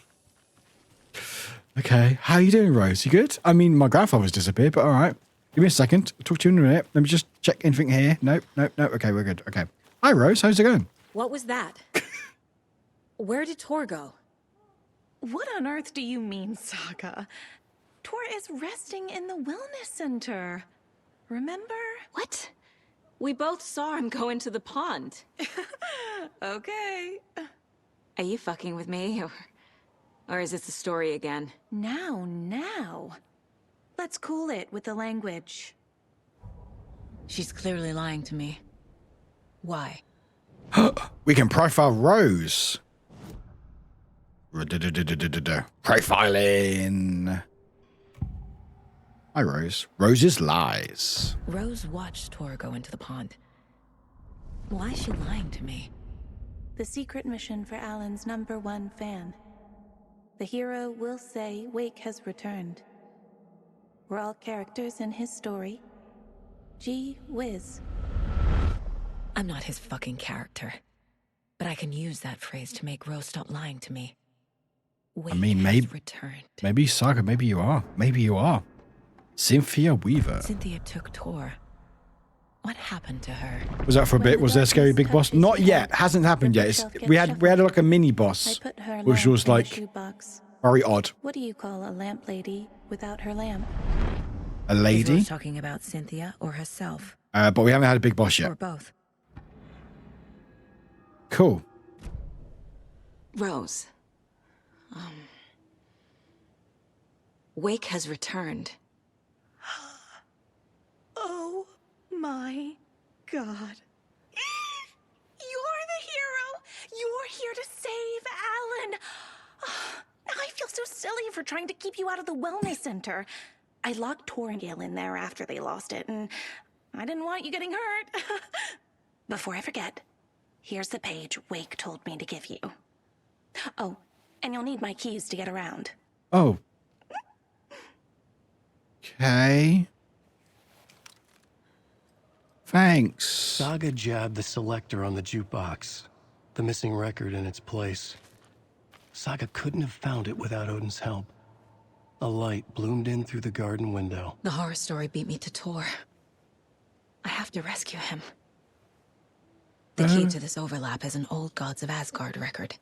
Okay. How are you doing, Rose? You good? I mean, my grandfather's disappeared, but all right. Give me a second. I'll talk to you in a minute. Let me just check anything here. Nope. Okay, we're good. Okay. Hi, Rose. How's it going? What was that? Where did Tor go? What on earth do you mean, Saga? Tor is resting in the wellness center. Remember? What? We both saw him go into the pond. Okay. Are you fucking with me, or is this a story again? Now. Let's cool it with the language. She's clearly lying to me. Why? We can profile Rose. Profiling. Hi, Rose. Rose's lies. Rose watched Tor go into the pond. Why is she lying to me? The secret mission for Alan's #1 fan. The hero will say Wake has returned. We're all characters in his story. Gee whiz. I'm not his fucking character. But I can use that phrase to make Rose stop lying to me. Wake I mean, has returned. maybe Saga, maybe you are. Maybe you are. Cynthia Weaver. Cynthia took Tor. What happened to her? Was that for a bit? Was there a scary big boss? Not yet. Hasn't happened yet. We had like a mini boss, which was like very odd. What do you call a lamp lady without her lamp? A lady? Is Rose talking about Cynthia or herself? But we haven't had a big boss yet. Or both. Cool. Rose. Wake has returned. Oh my God. You're the hero! You're here to save Alan! I feel so silly for trying to keep you out of the wellness center. I locked Tor and Gale in there after they lost it, and I didn't want you getting hurt. Before I forget, here's the page Wake told me to give you. Oh, and you'll need my keys to get around. Oh. Okay. Thanks. Saga jabbed the selector on the jukebox, the missing record in its place. Saga couldn't have found it without Odin's help. A light bloomed in through the garden window. The horror story beat me to Tor. I have to rescue him. The key to this overlap is an old Gods of Asgard record.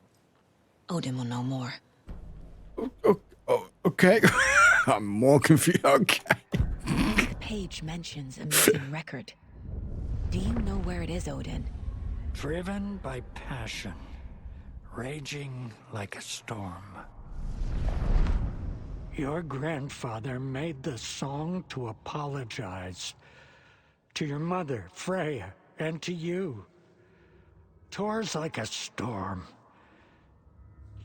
Odin will know more. Okay. I'm more confused. Okay. The page mentions a missing record. Do you know where it is, Odin? Driven by passion, raging like a storm. Your grandfather made the song to apologize to your mother, Freya, and to you. Tor's like a storm.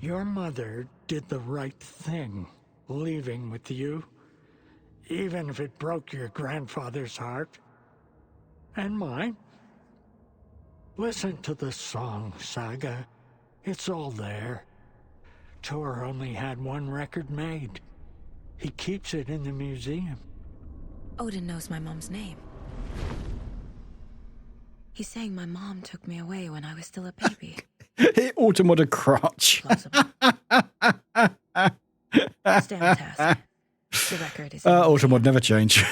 Your mother did the right thing, leaving with you, even if it broke your grandfather's heart. And mine. Listen to the song, Saga. It's all there. Tor only had one record made. He keeps it in the museum. Odin knows my mom's name. He's saying my mom took me away when I was still a baby. Hit Automod a crotch. Stay on task. The record is... Automod never change.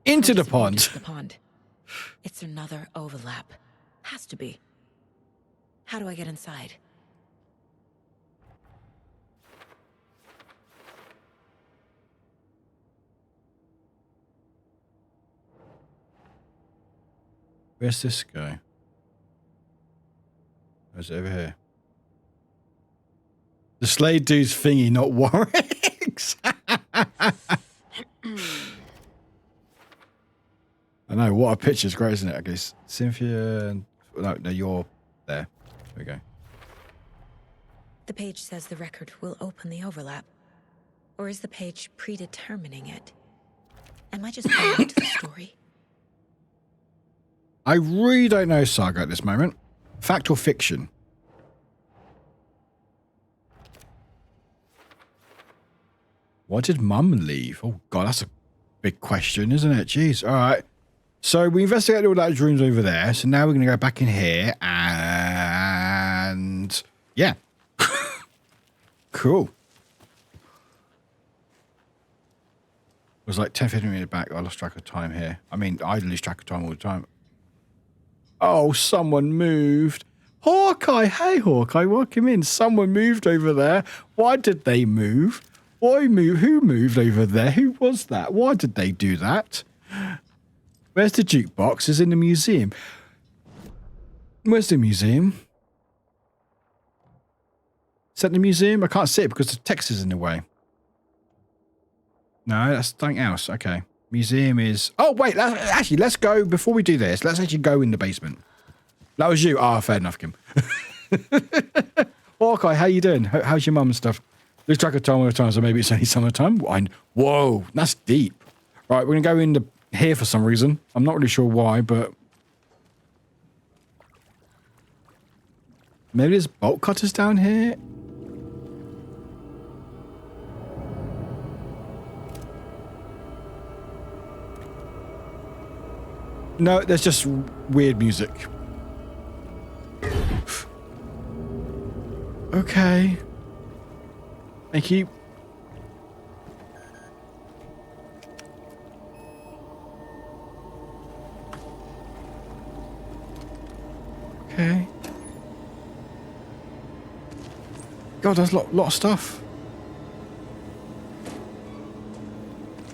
Into the pond. The pond. It's another overlap. Has to be. How do I get inside? Where's this guy? Where's it over here? The Slade dude's thingy, not Warwick's. I know, what a picture. It's great, isn't it? Okay, Cynthia... No, you're there. There we go. The page says the record will open the overlap. Or is the page predetermining it? Am I just going into the story? I really don't know, Saga, at this moment. Fact or fiction? Why did Mum leave? Oh, God, that's a big question, isn't it? Jeez. All right. So we investigated all those rooms over there. So now we're going to go back in here and... yeah. Cool. It was like 10, 15 minutes back. I lost track of time here. I mean, I lose track of time all the time. Oh, someone moved. Hawkeye. Hey, Hawkeye, welcome in. Someone moved over there. Why did they move? Why move? Who moved over there? Who was that? Why did they do that? Where's the jukebox? It's in the museum. Where's the museum? Is that the museum? I can't see it because the text is in the way. No, that's something else. Okay. Museum is... Oh, wait. Actually, let's go... Before we do this, let's actually go in the basement. That was you. Ah, fair enough, Kim. Hawkeye, how you doing? How's your mum and stuff? Lose track of time all the time, so maybe it's only summertime. Whoa, that's deep. Right, we're going to go into here for some reason. I'm not really sure why, but... maybe there's bolt cutters down here? No, there's just weird music. Okay. Thank you. Okay. God, there's a lot of stuff.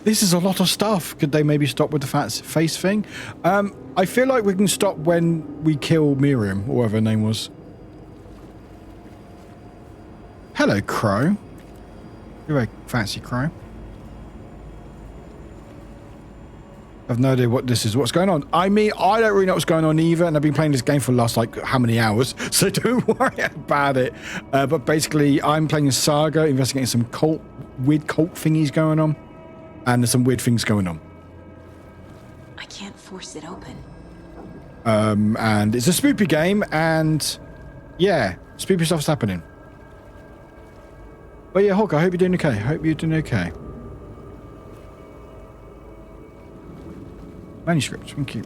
This is a lot of stuff. Could they maybe stop with the fat face thing? I feel like we can stop when we kill Miriam, or whatever her name was. Hello, Crow. You're a fancy Crow. I've no idea what this is. What's going on? I mean, I don't really know what's going on either, and I've been playing this game for the last, like, how many hours, so don't worry about it. But basically, I'm playing a saga, investigating some weird cult thingies going on, and there's some weird things going on. I can't force it open. And it's a spoopy game, and yeah, spoopy stuff's happening. But yeah, Hawk, I hope you're doing okay. Hope you're doing okay. Manuscript, thank you.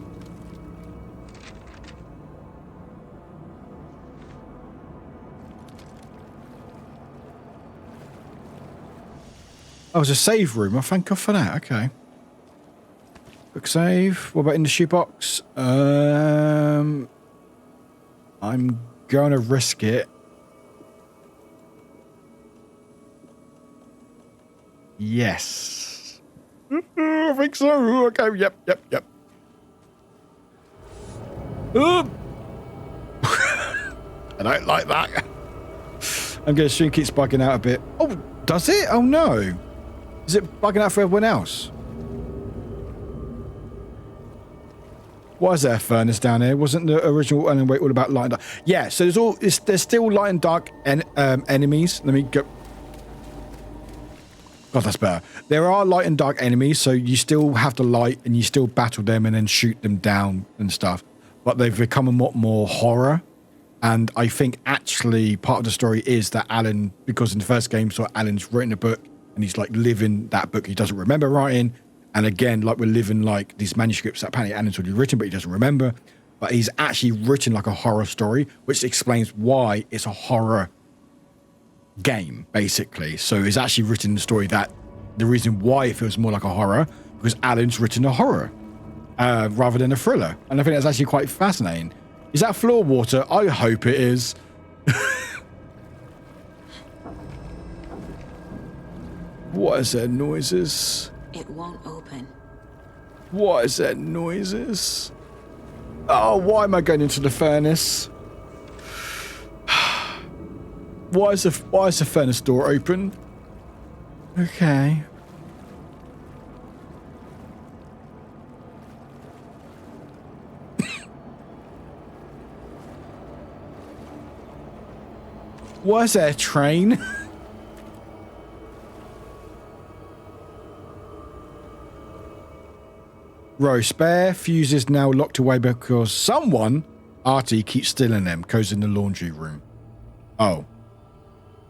Oh, it's a save room. Oh, thank God for that. Okay. Quick save. What about in the shoebox? I'm going to risk it. Yes. I think so. Okay, yep. I don't like that. I'm going to assume it keeps bugging out a bit. Oh, does it? Oh, no. Is it bugging out for everyone else? Why is there a furnace down here? Wasn't the original Alan Wake all about light and dark? Yeah, so there's still light and dark enemies. Let me go. God, that's better. There are light and dark enemies, so you still have the light and you still battle them and then shoot them down and stuff. But they've become a lot more horror. And I think actually part of the story is that Alan, because in the first game, so Alan's written a book and he's like living that book he doesn't remember writing. And again, like we're living like these manuscripts that apparently Alan's already written, but he doesn't remember. But he's actually written like a horror story, which explains why it's a horror game, basically. So he's actually written the story that the reason why it feels more like a horror, because Alan's written a horror rather than a thriller. And I think that's actually quite fascinating. Is that floor water? I hope it is. What is that noises? It won't open. What is that noises? Oh, why am I going into the furnace? Why is the furnace door open? Okay. Why is there a train? Row spare fuses now locked away because someone, Artie, keeps stealing them. Goes in the laundry room. Oh.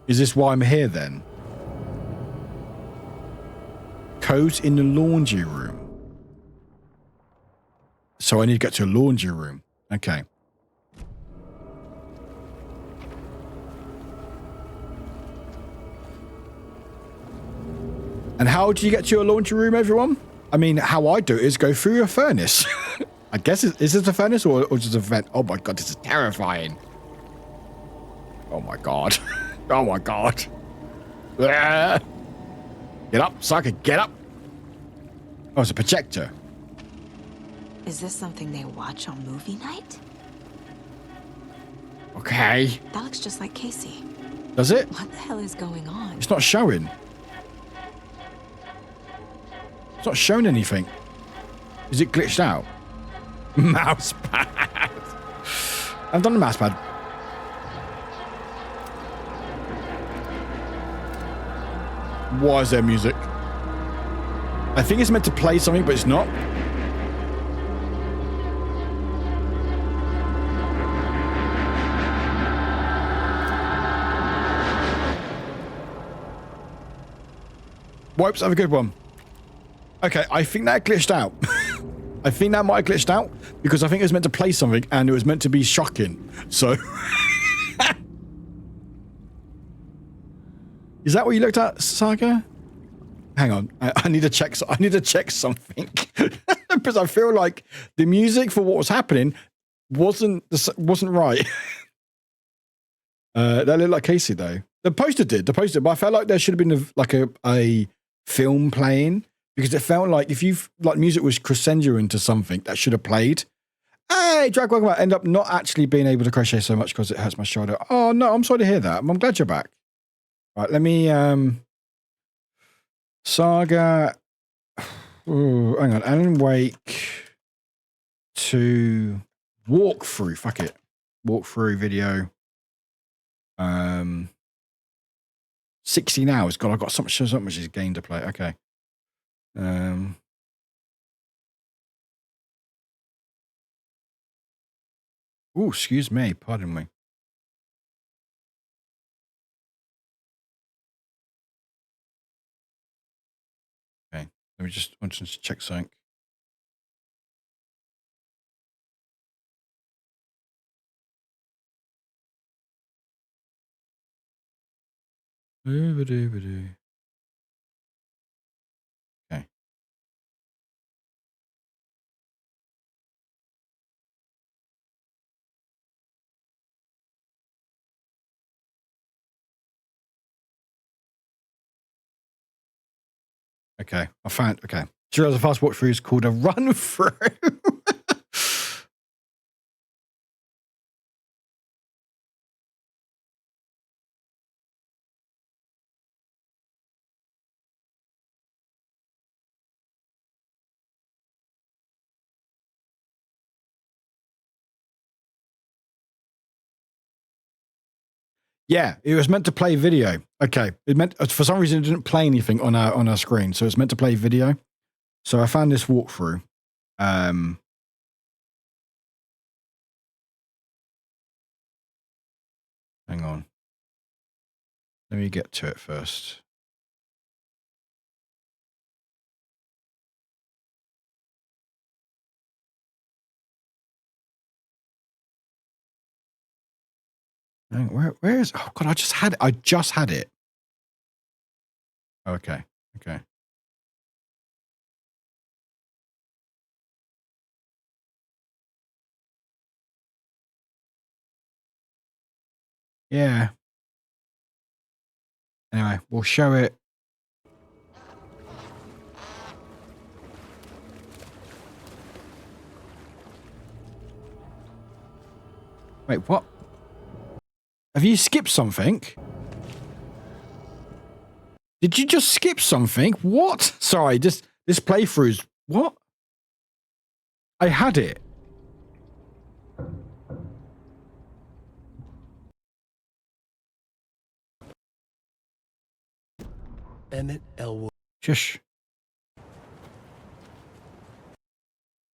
Is this why I'm here then? Codes in the laundry room. So I need to get to a laundry room. Okay. And how do you get to a laundry room, everyone? I mean, how I do it is go through a furnace. I guess, is it a furnace or just a vent? Oh my God, this is terrifying. Oh my God. Oh my God. Get up, sucker, get up. Oh, it's a projector. Is this something they watch on movie night? Okay. That looks just like Casey. Does it? What the hell is going on? It's not showing. It's not showing anything. Is it glitched out? Mouse pad. I've done the mouse pad. Why is there music? I think it's meant to play something, but it's not. Wipes, have a good one. Okay, I think that glitched out. I think that might have glitched out because I think it was meant to play something and it was meant to be shocking. So... Is that what you looked at, Saga? Hang on, I need to check. I need to check something because I feel like the music for what was happening wasn't right. That looked like Casey though. The poster did. The poster, but I felt like there should have been a film playing because it felt like if you've like music was crescendo into something that should have played. Hey, Drag Welcome, I end up not actually being able to crochet so much because it hurts my shoulder. Oh no, I'm sorry to hear that. I'm glad you're back. Right, let me Saga. Ooh, hang on, Alan Wake to walkthrough. Fuck it, walkthrough video. 16 hours. God, I've got so much this game to play. Okay. Oh, excuse me. Pardon me. Okay. Let me just want to check something. Okay. Okay, I found. Okay, sure. As a fast walk through is called a run through. Yeah, it was meant to play video. Okay, it meant for some reason it didn't play anything on our screen, so it's meant to play video. So I found this walkthrough. Hang on. Let me get to it first. Where is? Oh God, I just had it. Okay. Okay. Yeah. Anyway, we'll show it. Wait, what? Have you skipped something? Did you just skip something? What? Sorry, this playthrough's... What? I had it. Emmett Elwood Shush.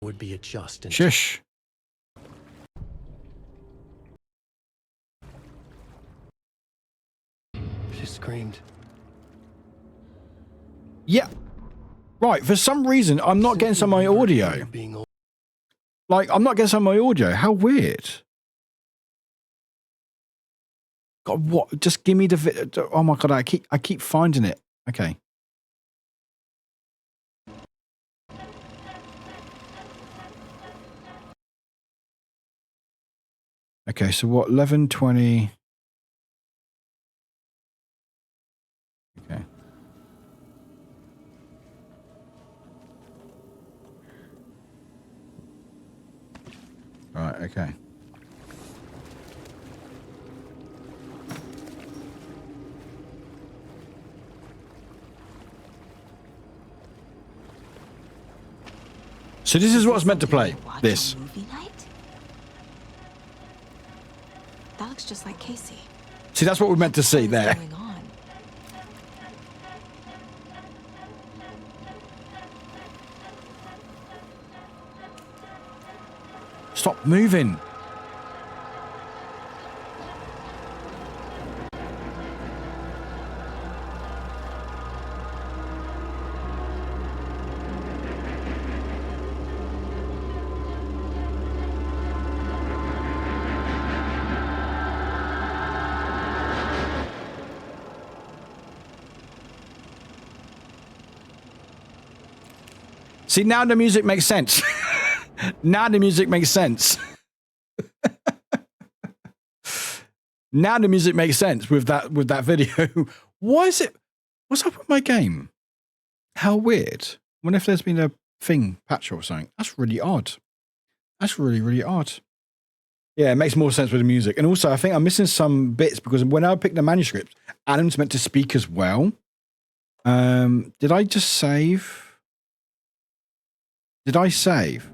would be a just and... Shush. She screamed. Yeah. Right, for some reason, I'm not getting some of my audio. Like, I'm not getting some of my audio. How weird. God, what? Just give me the... Oh my God, I keep finding it. Okay. Okay, so what? 11:20. Okay. All right, okay. So this is what's meant to play. This. That looks just like Casey. See, that's what we're meant to see there. Going on? Stop moving. See, now the music makes sense. Now the music makes sense. Now the music makes sense with that video. Why is it? What's up with my game? How weird. I wonder if there's been a thing patch or something. That's really odd. That's really, really odd. Yeah, it makes more sense with the music. And also, I think I'm missing some bits because when I picked the manuscript, Alan's meant to speak as well. Did I just save? Did I save?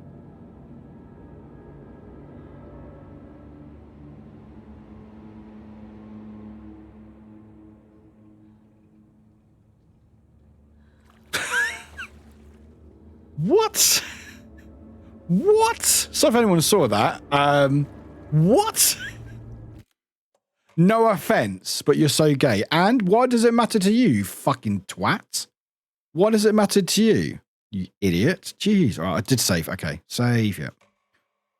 What? What? So if anyone saw that, what? No offense, but you're so gay. And why does it matter to you, you fucking twat? Why does it matter to you? You idiot. Jeez. All right, I did save. Okay. Save, yeah.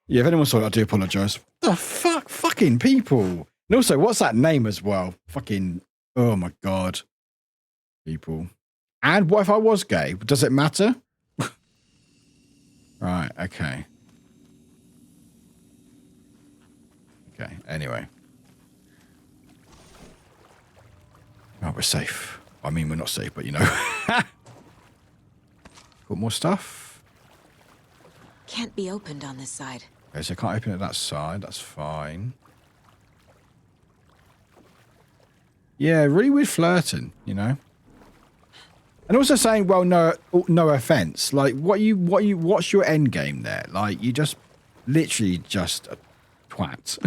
Yeah, if anyone saw it, I do apologise. The fuck? Fucking people. And also, what's that name as well? Fucking, oh my God. People. And what if I was gay? Does it matter? Right, okay. Okay, anyway. Oh, we're safe. I mean, we're not safe, but you know. Got more stuff. Can't be opened on this side. Okay, so I can't open it that side. That's fine. Yeah, really weird flirting, you know. And also saying, well, no offense. Like, what's your end game there? Like, you just literally just a twat.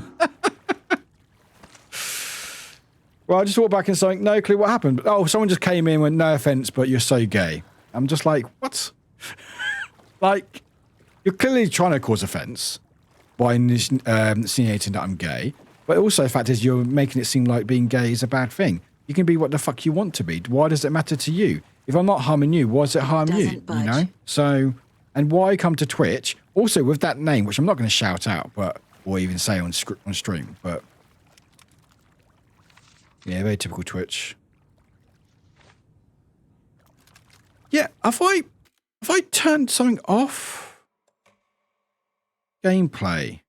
Well, I just walked back and saying, no clue what happened. Oh, someone just came in with no offense, but you're so gay. I'm just like, what? Like, you're clearly trying to cause offense by insinuating that I'm gay. But also, the fact is, you're making it seem like being gay is a bad thing. You can be what the fuck you want to be. Why does it matter to you? If I'm not harming you, why does it harm you? You know? So, and why come to Twitch? Also, with that name, which I'm not going to shout out, but or even say on stream, but yeah, very typical Twitch. Yeah, have I turned something off? Gameplay.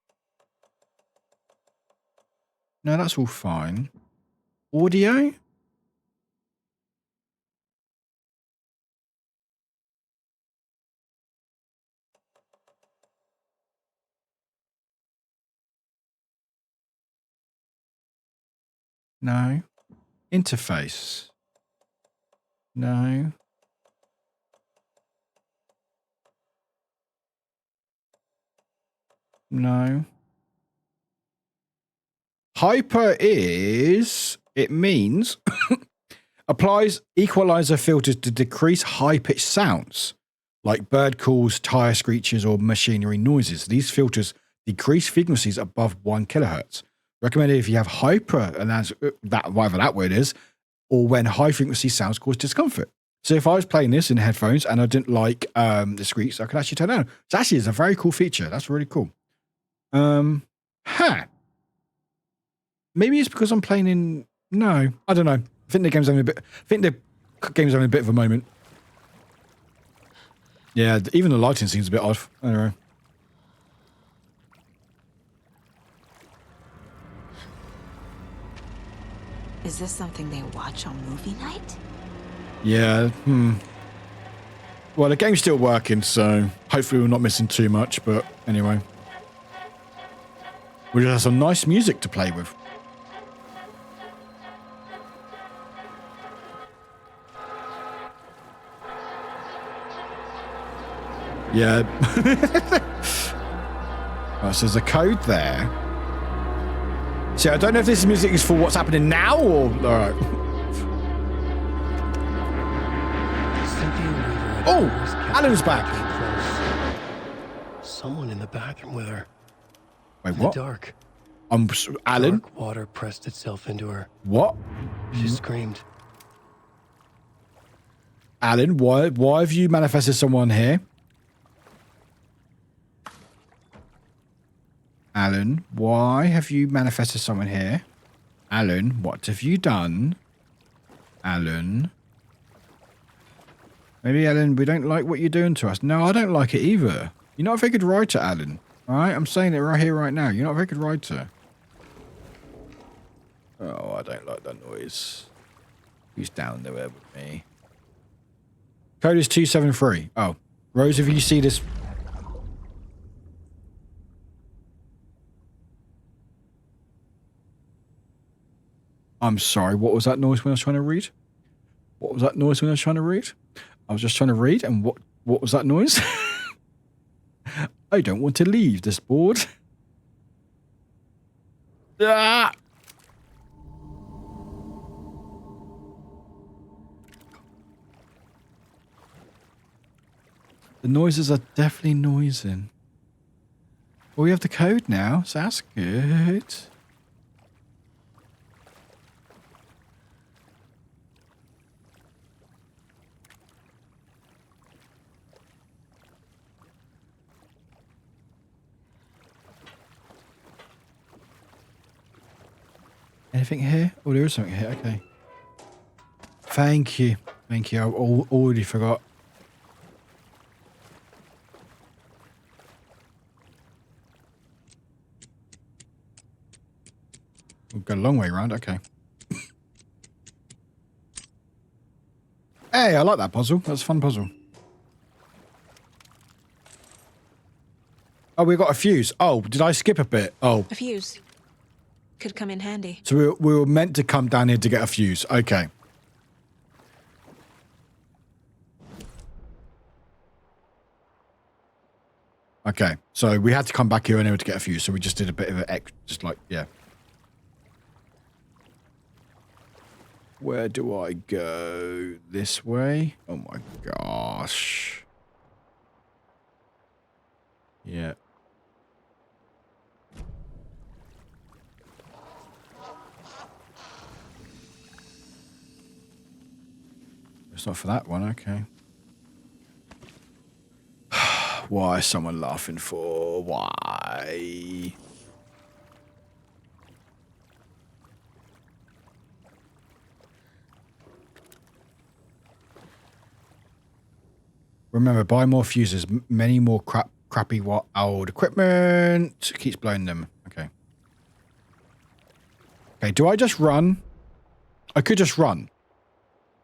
No, that's all fine. Audio? No. Interface? No. No. Hyper is, it means, applies equalizer filters to decrease high-pitched sounds, like bird calls, tire screeches, or machinery noises. These filters decrease frequencies above 1 kilohertz. Recommended if you have hyper, and that's that, whatever that word is, or when high-frequency sounds cause discomfort. So if I was playing this in headphones and I didn't like the screech, I could actually turn it down. It actually is a very cool feature. That's really cool. Maybe it's because I'm playing in. No, I don't know. I think the game's having a bit. I think the game's having a bit of a moment. Yeah, even the lighting seems a bit odd. Anyway. Is this something they watch on movie night? Yeah. Well, the game's still working, so hopefully we're not missing too much. But anyway, we just have some nice music to play with. Yeah. Right, so there's a code there. See, I don't know if this music is for what's happening now or... Alright. Oh! Alan's back! Someone in the bathroom with her. Wait, In what? the dark. Alan? Dark water pressed itself into her. What? She screamed. Alan, why have you manifested someone here? Alan, why have you manifested someone here? Alan, what have you done? Alan? Maybe, Alan, we don't like what you're doing to us. No, I don't like it either. You're not a very good writer, Alan. Alright, I'm saying it right here, right now. You're not a very good writer. Oh, I don't like that noise. Who's down there with me? Code is 273. Oh. Rose, if you see this... I'm sorry, what was that noise when I was trying to read? What was that noise when I was trying to read? I was just trying to read, and what was that noise? I don't want to leave this board. Ah! The noises are definitely noising. Well, we have the code now, so that's good. Anything here? Oh, there is something here. Okay. Thank you. Thank you. I already forgot. We've got a long way around. Okay. Hey, I like that puzzle. That's a fun puzzle. Oh, we got a fuse. Oh, did I skip a bit? Oh. A fuse. Could come in handy. So we were meant to come down here to get a fuse. Okay. Okay. So we had to come back here anyway to get a fuse. So we just did a bit of an just like, yeah. Where do I go? This way? Oh my gosh. Yeah. It's not for that one, okay. Why is someone laughing for? Why? Remember, buy more fuses, many more crappy old equipment. Keeps blowing them. Okay. Okay, do I just run? I could just run.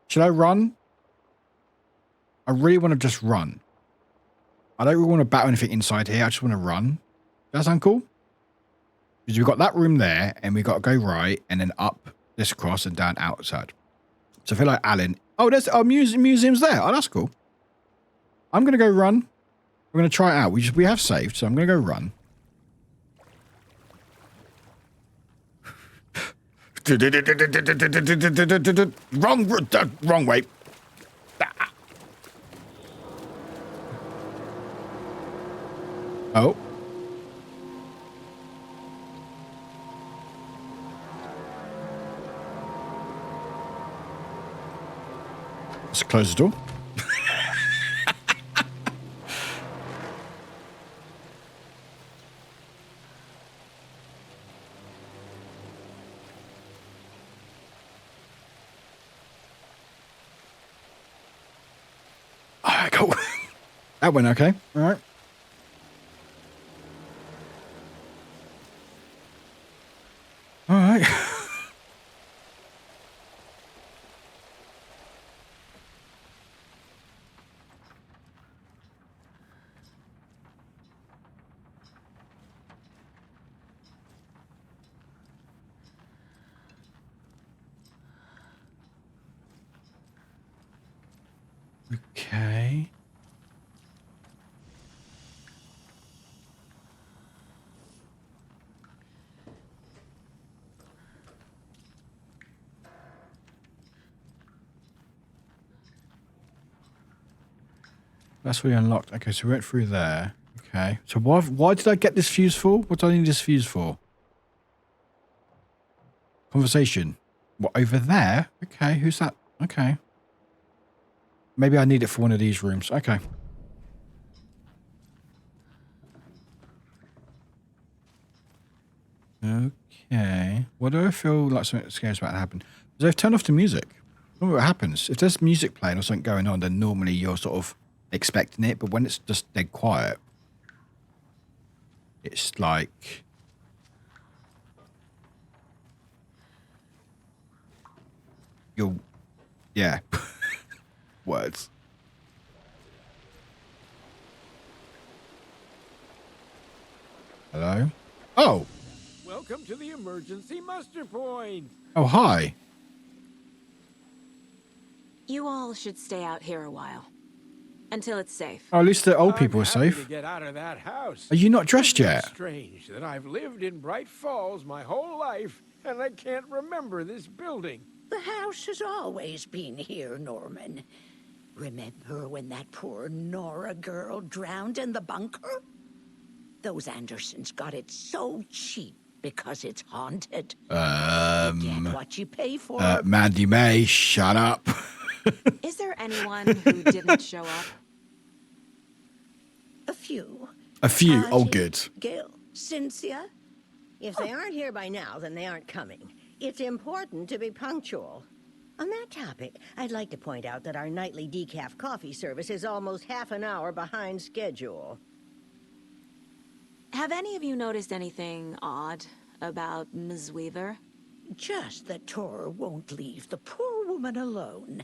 Should I run? I really want to just run. I don't really want to battle anything inside here. I just want to run. Does that sound cool? Because we've got that room there, and we've got to go right, and then up this cross and down outside. So I feel like Alan... Oh, there's our museum's there. Oh, that's cool. I'm going to go run. We're going to try it out. We have saved, so I'm going to go run. Wrong way. Oh. Let's close the door. All right, cool. That went okay. All right. All right. Okay. That's fully unlocked. Okay, so we went through there. Okay. So why did I get this fuse for? What do I need this fuse for? Conversation. What, over there? Okay, who's that? Okay. Maybe I need it for one of these rooms. Okay. Okay. What do I feel like something scary is about to happen? Because I've turned off the music. I wonder what happens. If there's music playing or something going on, then normally you're sort of expecting it. But when it's just dead quiet, it's like... You'll... Yeah. Words. Hello? Oh! Welcome to the emergency muster point. Oh, hi. You all should stay out here a while. Until it's safe. Oh, at least the old people are I'm happy safe. to get out of that house. Are you not dressed Isn't it yet? Strange that I've lived in Bright Falls my whole life, and I can't remember this building. The house has always been here, Norman. Remember when that poor Nora girl drowned in the bunker? Those Andersons got it so cheap because it's haunted. You get what you pay for. Mandy May, shut up. Is there anyone who didn't show up? A few. A few. Oh, good. Gil, Cynthia. If they aren't here by now, then they aren't coming. It's important to be punctual. On that topic, I'd like to point out that our nightly decaf coffee service is almost half an hour behind schedule. Have any of you noticed anything odd about Ms. Weaver? Just that Tor won't leave the poor woman alone.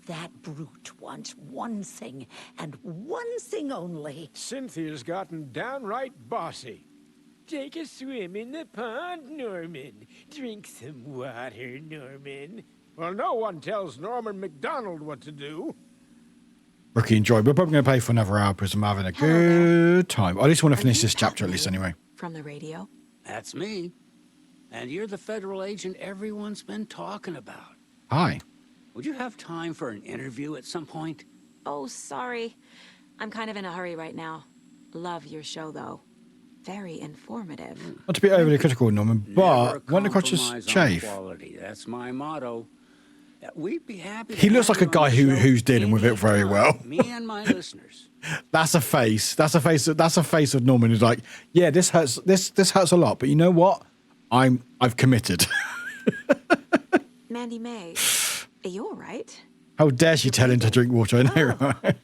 That brute wants one thing, and one thing only. Cynthia's gotten downright bossy. Take a swim in the pond, Norman. Drink some water, Norman. Well, no one tells Norman McDonald what to do. Rookie, enjoy. We're probably going to pay for another hour because I'm having a good time. I just want to finish this chapter at least anyway. From the radio? That's me. And you're the federal agent everyone's been talking about. Hi. Would you have time for an interview at some point? Oh, sorry. I'm kind of in a hurry right now. Love your show, though. Very informative. Not to be overly critical, Norman, but one of the crutches Compromise on chafe. quality. That's my motto. We'd be happy to He looks have like a you on guy the show who's dealing with it very well. Me and my listeners. That's a face. That's a face. That's a face of Norman who's like, yeah, this hurts. This hurts a lot, but you know what? I've committed. Mandy May, are you all right? How dare she tell him to drink water? I know, right?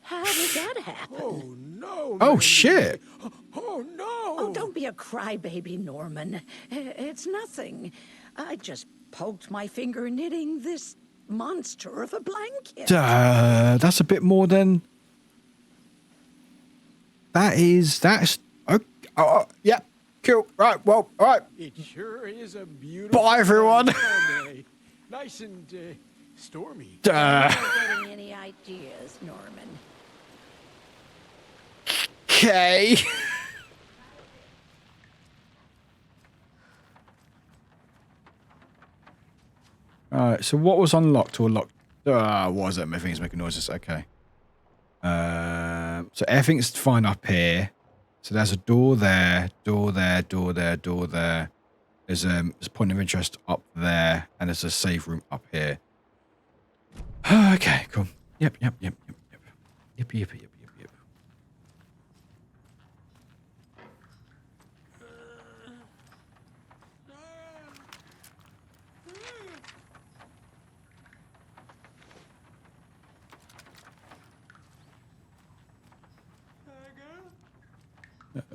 How did that happen? Oh, no. Oh, shit. Oh, no. Oh, don't be a crybaby, Norman. It's nothing. I just poked my finger knitting this monster of a blanket. That's a bit more than... That's... yeah, cool. Right, well, all right. It sure is a beautiful... Bye, everyone. Sunday. Nice and stormy. I'm not getting any ideas, Norman. Okay. Alright, so what was unlocked or locked? What was that? My thing's making noises. Okay. So everything's fine up here. So there's a door there, door there, door there, door there. There's a point of interest up there, and there's a save room up here. Okay, cool. Yep.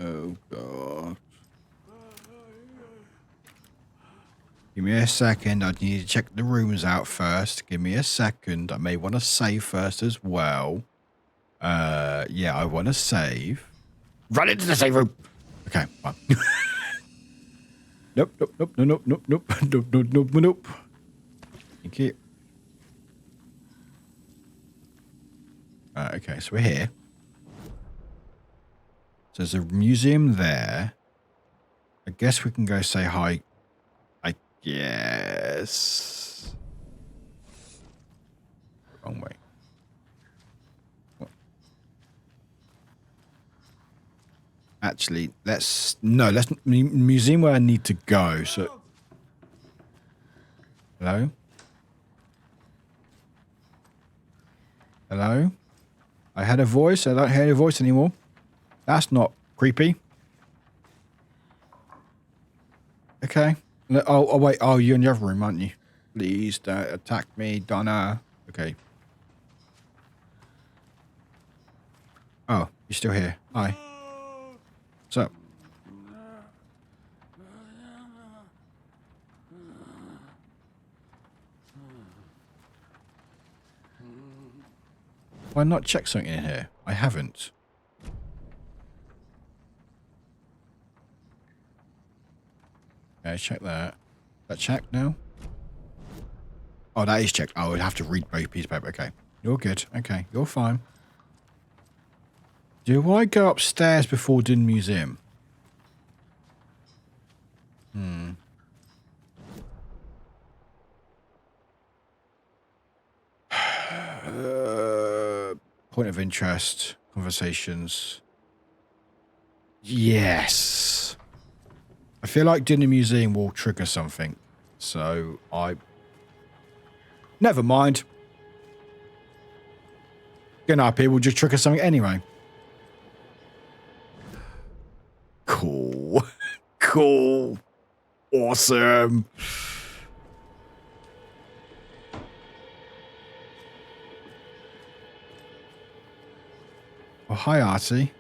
Oh, God. Give me a second. I need to check the rooms out first. Give me a second. I may want to save first as well. Yeah, I want to save. Run into the save room. Okay, fine. Nope. Thank you. Okay, so we're here. So there's a museum there. I guess we can go say hi. I guess. Wrong way. What? Actually, let's museum where I need to go. So, hello, hello. I had a voice. I don't hear your voice anymore. That's not creepy. Okay. Oh wait. Oh, you're in the other room, aren't you? Please don't attack me, Donna. Okay. Oh, you're still here. Hi. What's up? Why not check something in here? I haven't. Okay, check that. That checked now? Oh, that is checked. Oh, I'd have to read both pieces of paper. Okay. You're good. Okay, you're fine. Do I go upstairs before doing museum? Point of interest, conversations. Yes. I feel like doing a museum will trigger something. So never mind. Getting up here will just trigger something anyway. Cool. Cool. Awesome. Oh, hi, Artie.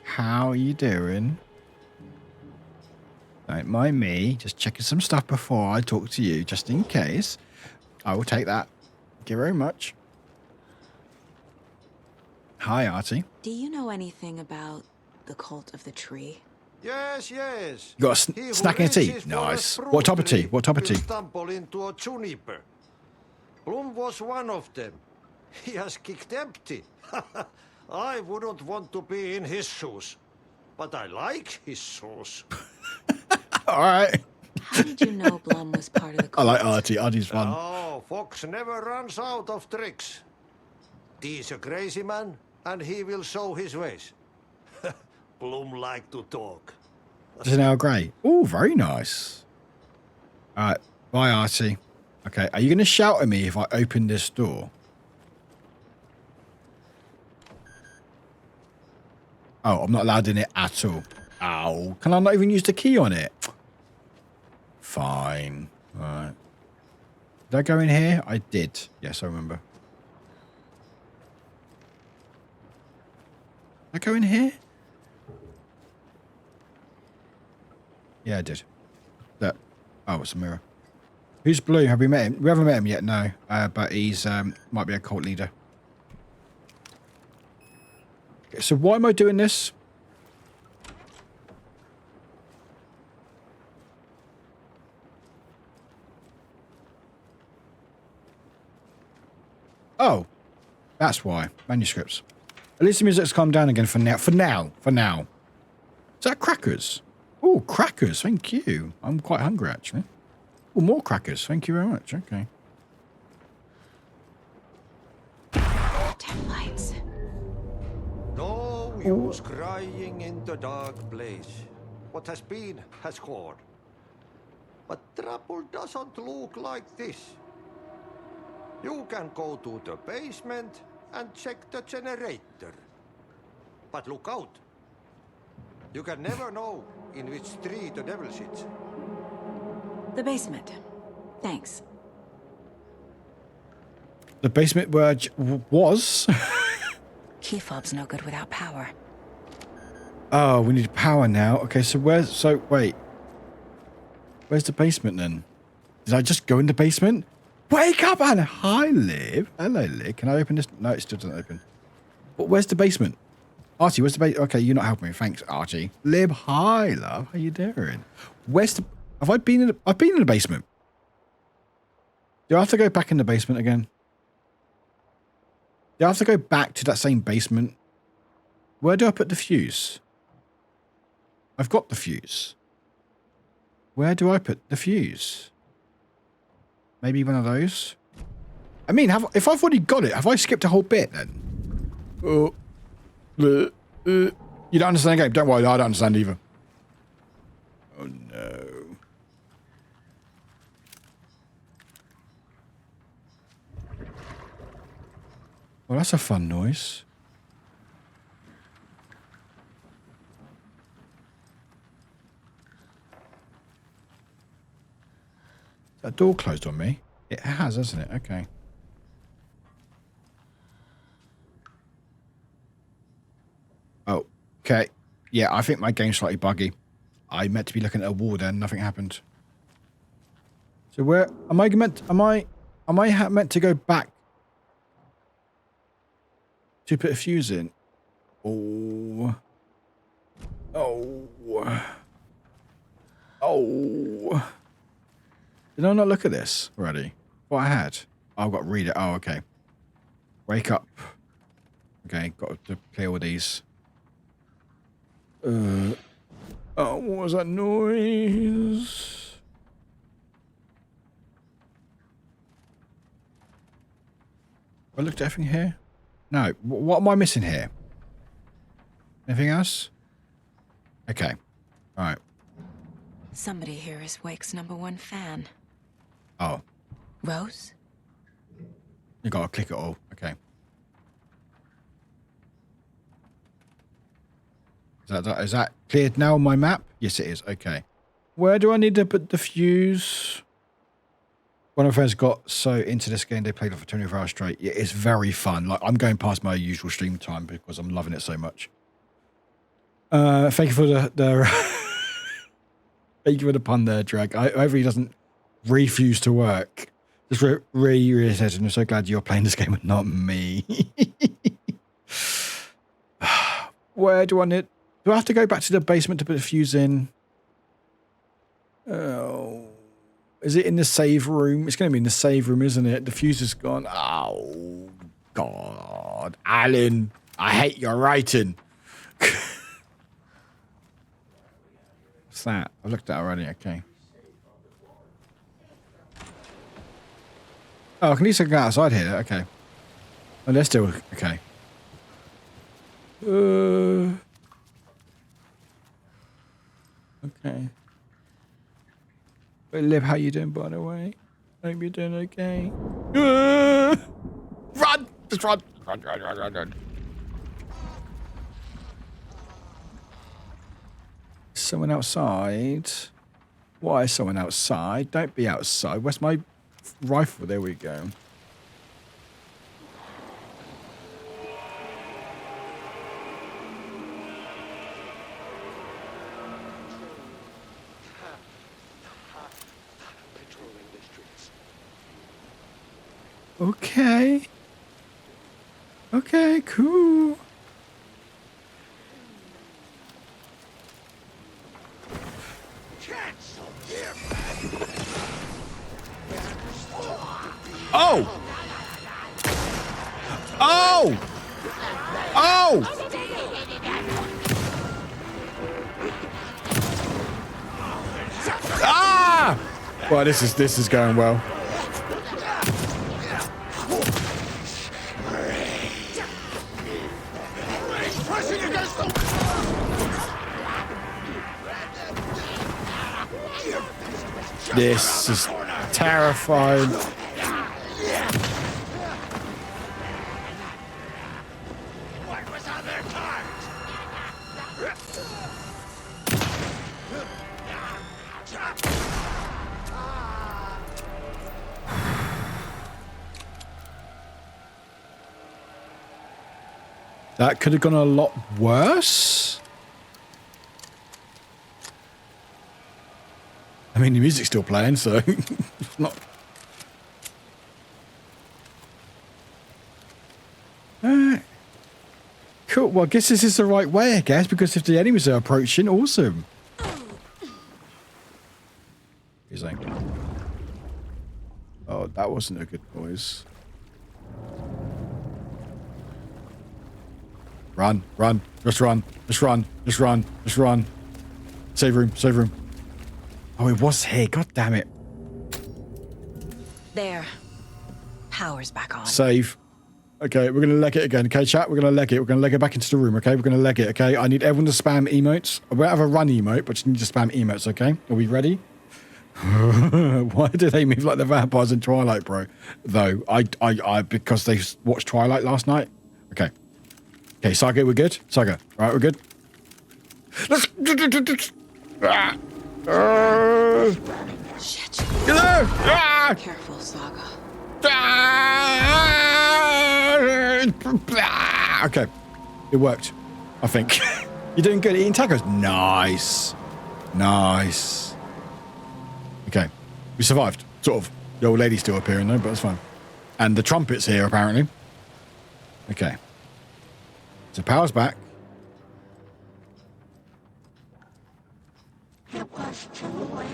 How are you doing? Don't mind me. Just checking some stuff before I talk to you, just in case. I will take that. Thank you very much. Hi, Artie. Do you know anything about the cult of the tree? Yes, yes. You got a snack and a tea? Nice. What type of tea? What type of tea? Stumble into a juniper. Bloom was one of them. He has kicked empty. I wouldn't want to be in his shoes, but I like his shoes. All right. How did you know Blum was part of the cult? I like Artie. Artie's fun. Oh, Fox never runs out of tricks. He's a crazy man, and he will show his ways. Bloom like to talk. This is now grey. Oh, very nice. All right. Bye, Artie. Okay. Are you going to shout at me if I open this door? Oh, I'm not allowed in it at all. Ow. Can I not even use the key on it? Fine. All right. Did I go in here? I did. Yes, I remember. Did I go in here? Yeah, I did. That. Oh, it's a mirror. Who's Blue? Have we met him? We haven't met him yet, no. But he's might be a cult leader. Okay, so why am I doing this? Oh, that's why. Manuscripts. At least the music's calmed down again for now. For now. Is that crackers? Oh, crackers. Thank you. I'm quite hungry, actually. Oh, more crackers. Thank you very much. Okay. 10 lights. No use crying in the dark place. What has been has gone. But trouble doesn't look like this. You can go to the basement and check the generator. But look out. You can never know in which tree the devil sits. The basement. Thanks. The basement where I was? Key fob's no good without power. Oh, we need power now. Okay, so wait. Where's the basement then? Did I just go in the basement? Wake up, Anna. Hi, Liv. Hello, Liv. Can I open this? No, it still doesn't open. But where's the basement? Archie, where's the basement? Okay, you're not helping me. Thanks, Archie. Lib, hi, love. How you doing? Where's the... I've been in the basement. Do I have to go back in the basement again? Do I have to go back to that same basement? Where do I put the fuse? I've got the fuse. Where do I put the fuse? Maybe one of those? I mean, if I've already got it, have I skipped a whole bit then? Oh. You don't understand the game? Don't worry, I don't understand either. Oh no. Well, that's a fun noise. That door closed on me. It has, hasn't it? Okay. Oh, okay. Yeah, I think my game's slightly buggy. I meant to be looking at a wall then, nothing happened. So where am I meant? Am I meant to go back to put a fuse in? Oh. Did I not look at this already? What I had? Oh, I've got to read it. Oh, okay. Wake up. Okay, got to clear all these. Oh, what was that noise? I looked at everything here. No, what am I missing here? Anything else? Okay, all right. Somebody here is Wake's #1 fan. Oh. Rose? You gotta click it all. Okay. Is that cleared now on my map? Yes, it is. Okay. Where do I need to put the fuse? One of my friends got so into this game, they played it for 24 hours straight. Yeah, it's very fun. Like, I'm going past my usual stream time because I'm loving it so much. Thank you for the thank you for the pun there, Drag. I hope he doesn't refuse to work. Just really says, I'm so glad you're playing this game and not me. Where do I need? Do I have to go back to the basement to put the fuse in? Oh, is it in the save room? It's going to be in the save room, isn't it? The fuse is gone. Oh God, Alan, I hate your writing. What's that? I've looked at it already. Okay. Oh, I can at least go outside here. Okay. Oh, they're still okay. Okay. Hey, Liv, how you doing, by the way? Hope you're doing okay. Run! Just run! Run. Someone outside? Why is someone outside? Don't be outside. Where's my rifle? There we go. Okay. Okay, cool. Oh! Oh! Oh! Ah! Well, this is going well. This is terrifying. That could have gone a lot worse. I mean, the music's still playing, so it's not. Cool. Well, I guess this is the right way, I guess, because if the enemies are approaching, awesome. He's like, oh, that wasn't a good noise. Run, run, just run, just run, just run, just run. Save room, save room. Oh, it was here. God damn it. There. Power's back on. Save. Okay, we're gonna leg it again. Okay, chat, we're gonna leg it. We're gonna leg it back into the room. Okay, we're gonna leg it. Okay, I need everyone to spam emotes. We won't have a run emote, but you need to spam emotes. Okay, are we ready? Why do they move like the vampires in Twilight, bro? Though I because they watched Twilight last night. Okay, okay, Saga, we're good. Saga, all right, we're good. Shit. Careful, Saga. Okay, it worked. I think you're doing good. Eating tacos, nice, nice. Okay, we survived. Sort of. The old lady's still appearing though, but that's fine. And the trumpet's here apparently. Okay, so power's back. It was too late.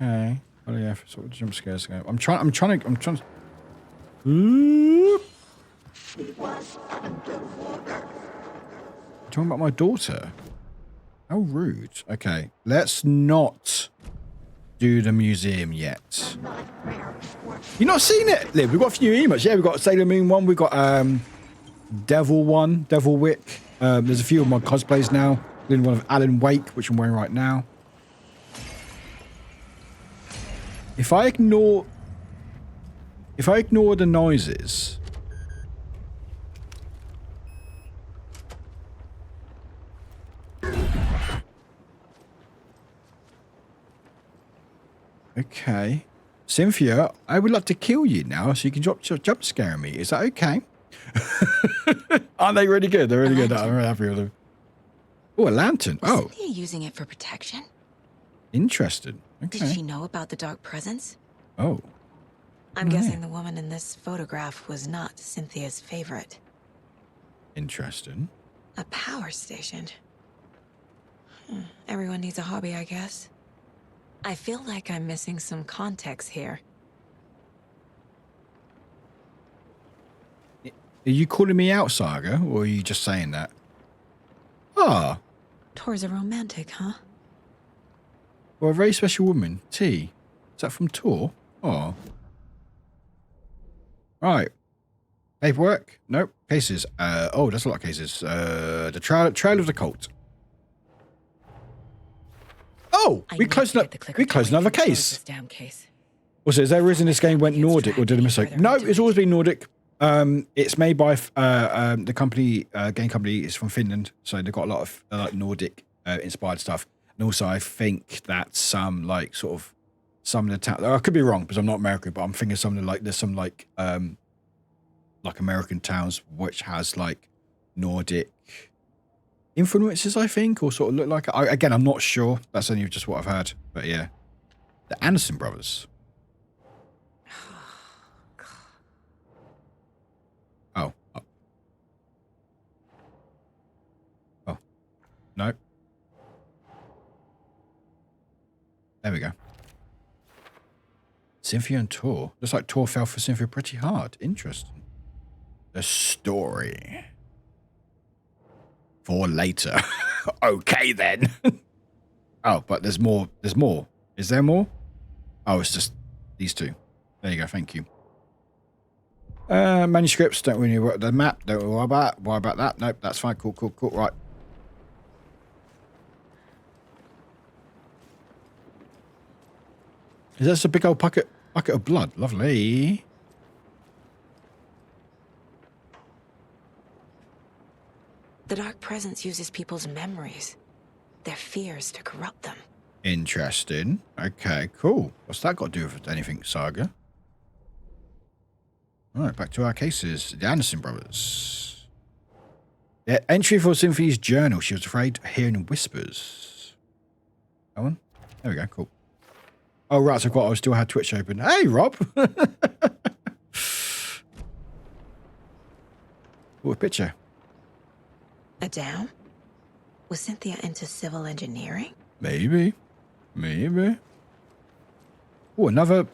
Okay. Oh yeah, sort of jump scares go. I'm trying to. Ooh. She was underwater. Talking about my daughter. How rude. Okay, let's not do the museum yet. You've not seen it, Liv? We've got a few emotes. Yeah, we've got Sailor Moon one. We've got Devil one, Devil Wick. There's a few of my cosplays now. Doing one of Alan Wake, which I'm wearing right now. If I ignore the noises. Okay. Cynthia, I would like to kill you now so you can jump scare me. Is that okay? Aren't they really good? They're really good. I'm really happy with them. Oh, a lantern. Oh. Was Cynthia using it for protection? Interesting. Okay. Did she know about the dark presence? Oh. I'm guessing the woman in this photograph was not Cynthia's favorite. Interesting. A power station. Everyone needs a hobby, I guess. I feel like I'm missing some context here. Are you calling me out, Saga, or are you just saying that? Ah. Tor's a romantic, huh? Well, a very special woman. T. Is that from Tor? Oh. Right. Paperwork? Nope. Cases. Oh, that's a lot of cases. The trail of the cult. Oh, we closed another case. Also, is there a reason this game went Nordic, or did I mistake? No, it's always been Nordic. It's made by the company, game company is from Finland, so they've got a lot of like Nordic inspired stuff. And also, I think that some like sort of some of the towns. I could be wrong because I'm not American, but I'm thinking something like there's some like American towns which has like Nordic influences, I think, or sort of look like. Again, I'm not sure. That's only just what I've heard. But yeah, the Anderson brothers. Oh. Oh. No. There we go. Cynthia and Tor. Looks like Tor fell for Cynthia pretty hard. Interesting. The story. For later. Okay, then. Oh, but there's more. There's more. Is there more? Oh, it's just these two. There you go. Thank you. Manuscripts. Don't really worry about the map. Don't worry about that. Nope, that's fine. Cool. Right. Is that a big old bucket of blood? Lovely. The dark presence uses people's memories, their fears to corrupt them. Interesting. Okay, cool. What's that got to do with anything, Saga? All right, back to our cases. The Anderson brothers. Yeah, entry for Cynthia's journal. She was afraid of hearing whispers. That one? There we go, cool. Oh, right, so I still had Twitch open. Hey, Rob! What a picture. A dam? Was Cynthia into civil engineering? Maybe. Oh, another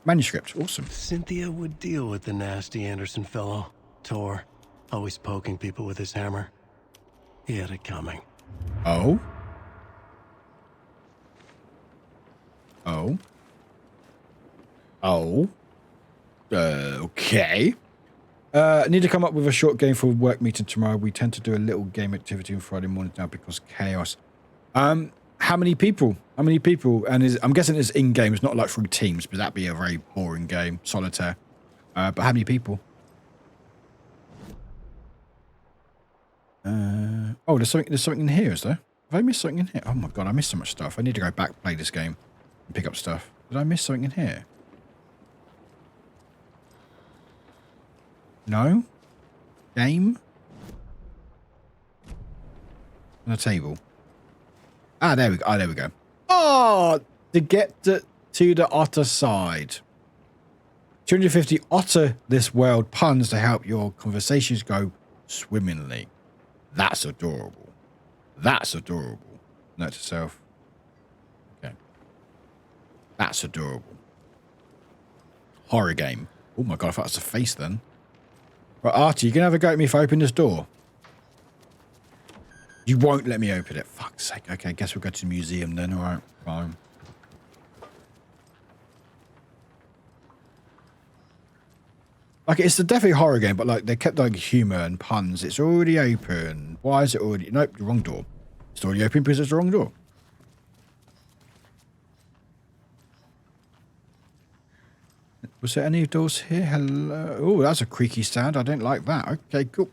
manuscript. Awesome. Cynthia would deal with the nasty Anderson fellow. Tor, always poking people with his hammer. He had it coming. Oh? Okay. I need to come up with a short game for work meeting tomorrow. We tend to do a little game activity on Friday morning now because chaos. How many people? How many people? And I'm guessing it's in-game. It's not like through teams, but that'd be a very boring game. Solitaire. But how many people? Oh, there's something in here, is there? Have I missed something in here? Oh my god, I missed so much stuff. I need to go back, play this game, and pick up stuff. Did I miss something in here? No? Game? On the table. Ah, there we go. Oh, there we go. Oh, to get to the otter side. 250 otter this world puns to help your conversations go swimmingly. That's adorable. That's adorable. Note to self. Okay. That's adorable. Horror game. Oh my god, I thought it was a face then. Right, Artie, you gonna have a go at me if I open this door? You won't let me open it. Fuck's sake. Okay, I guess we'll go to the museum then. Alright, fine. Like, it's a definitely horror game, but like, they kept like humor and puns. It's already open. Why is it already... Nope, the wrong door. It's already open because it's the wrong door. Was there any doors here? Hello? Oh, that's a creaky sound. I don't like that. Okay, cool.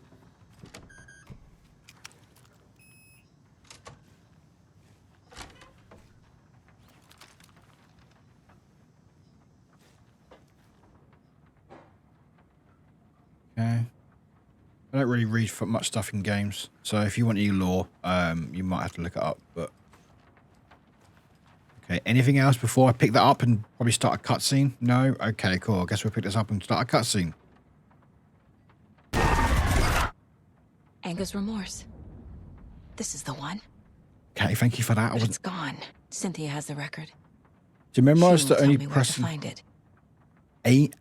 Okay. I don't really read for much stuff in games, so if you want any lore, you might have to look it up. But okay, anything else before I pick that up and probably start a cutscene? No. Okay, cool. I guess we'll pick this up and start a cutscene. Anger's remorse. This is the one. Okay, thank you for that. But it's gone. Cynthia has the record. To memorize the only person. person. Find it.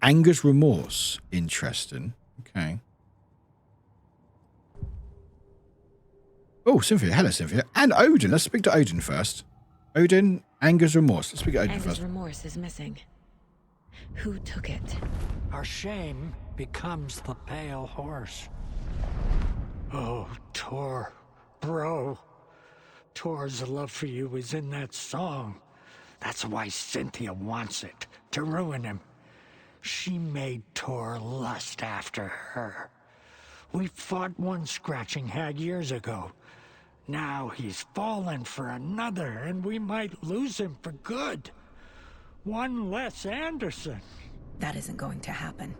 Anger's remorse. Interesting. Okay. Oh, Cynthia. Hello, Cynthia. And Odin. Let's speak to Odin first. Odin, Anger's remorse. Let's speak to Odin Anger's first. remorse is missing. Who took it? Our shame becomes the pale horse. Oh, Tor. Bro. Tor's love for you is in that song. That's why Cynthia wants it. To ruin him. She made Tor lust after her. We fought one scratching hag years ago. Now he's fallen for another, and we might lose him for good. One less Anderson. That isn't going to happen.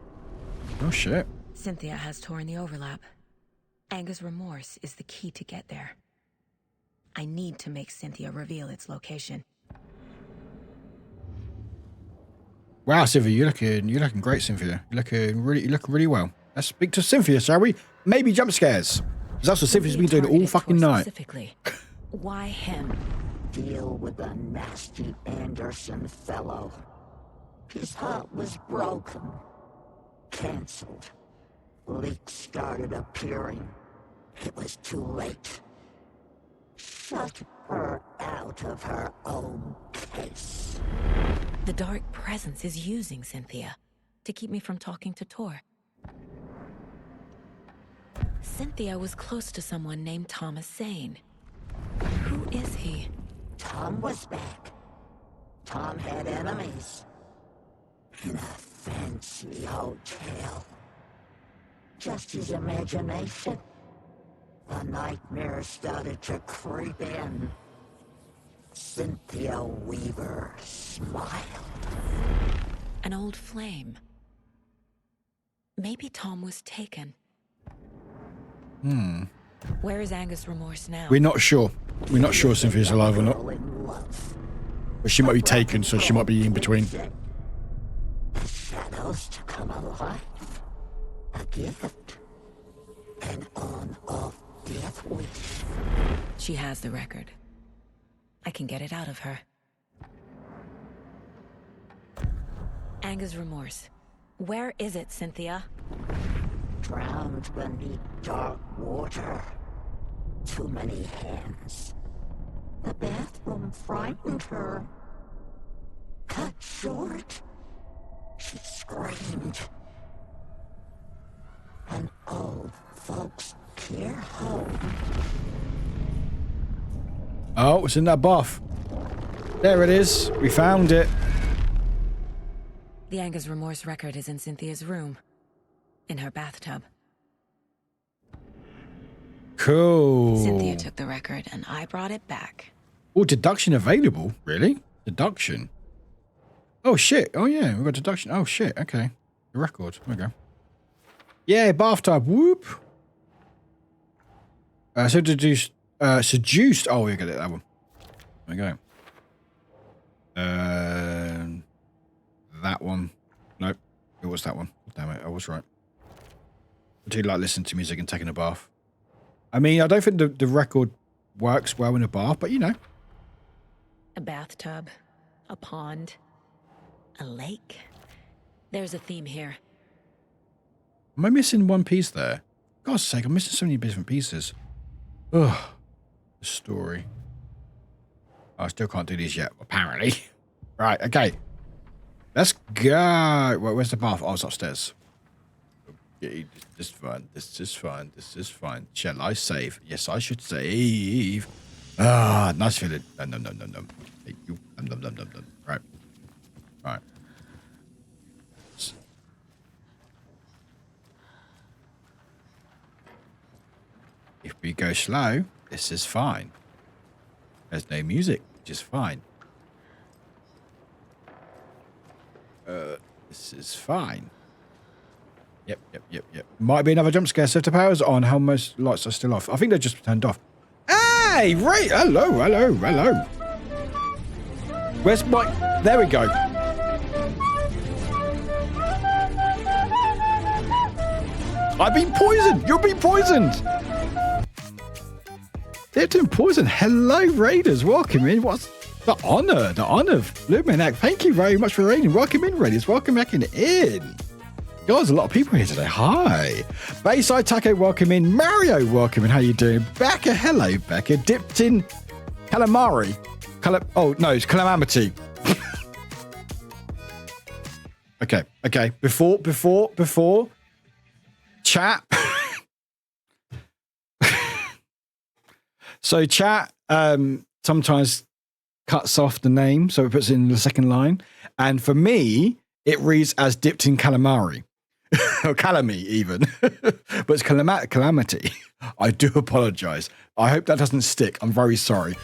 Oh, shit. Cynthia has Tor in the overlap. Anger's remorse is the key to get there. I need to make Cynthia reveal its location. Wow, Cynthia, you're looking great, Cynthia. You're looking really well. Let's speak to Cynthia, shall we? Maybe jump scares. Because that's what Cynthia's been doing all fucking night. Specifically, why him? Deal with the nasty Anderson fellow. His heart was broken. Cancelled. Leaks started appearing. It was too late. Shut her out of her own case. The dark presence is using Cynthia to keep me from talking to Tor. Cynthia was close to someone named Thomas Zane. Who is he? Tom was back. Tom had enemies. In a fancy hotel. Just his imagination. The nightmare started to creep in. Cynthia Weaver smiled. An old flame. Maybe Tom was taken. Where is Anger's remorse now? We're not sure. We're not sure if Cynthia's alive or not. But she might be taken, so she might be in between. The shadows to come alive. A gift. An on-off death wish. She has the record. I can get it out of her. Anger's remorse. Where is it, Cynthia? Drowned beneath dark water. Too many hands. The bathroom frightened her. Cut short. She screamed. An old folks' care home. Oh, it's in that bath. There it is. We found it. The Anger's remorse record is in Cynthia's room. In her bathtub. Cool. Cynthia took the record and I brought it back. Oh, deduction available? Really? Deduction? Oh, shit. Oh, yeah. We've got deduction. Oh, shit. Okay. The record. There we go. Yeah, bathtub. Whoop. So deduced. Seduced. Oh, we got it. That one. There we go. That one. Nope. It was that one. Damn it. I was right. I do like listening to music and taking a bath. I mean, I don't think the record works well in a bath, but you know. A bathtub. A pond. A lake. There's a theme here. Am I missing one piece there? God's sake, I'm missing so many different pieces. Ugh. The story. I still can't do these yet, apparently. Right, okay. Let's go. Wait, where's the bath? Oh, it's upstairs. Okay, this is fine. This is fine. This is fine. Shall I save? Yes, I should save. Ah, nice feeling. No. Hey, you. Nom. Right. Right. If we go slow, this is fine. There's no music, which is fine. This is fine. Yep. Might be another jump scare. So if the power's on, how most lights are still off? I think they're just turned off. Hey, right. Hello. Where's my... There we go. I've been poisoned. You've been poisoned. They're doing poison. Hello, Raiders. Welcome in. What's the honor? The honor of Luminac. Thank you very much for raiding. Welcome in, Raiders. Welcome back in. God, there's a lot of people here today. Hi. Bayside Taco, welcome in. Mario, welcome in. How you doing? Becca, hello, Becca. Dipped in calamari. Oh, no, it's calamity. Okay. Before. Chat. So chat sometimes cuts off the name, so it puts it in the second line. And for me, it reads as dipped in calamari. Or calamy, even. But it's calamity. I do apologize. I hope that doesn't stick. I'm very sorry.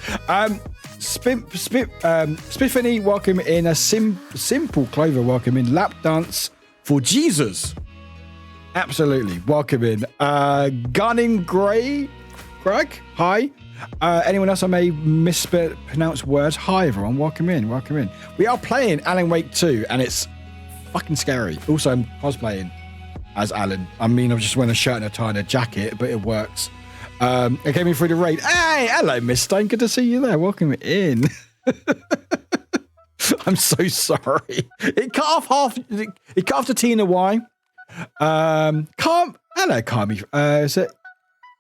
Spiffany, welcome in. A simple Clover, welcome in. Lap dance for Jesus. Absolutely. Welcome in. Gunning Greg, hi. Anyone else I may mispronounce words? Hi, everyone. Welcome in. We are playing Alan Wake 2, and it's fucking scary. Also, I'm cosplaying as Alan. I mean, I'm just wearing a shirt and a tie and a jacket, but it works. It came in through the raid. Hey, hello, Miss Stone. Good to see you there. Welcome in. I'm so sorry. It cut off the T and the Y. Hello, Carmi. Is it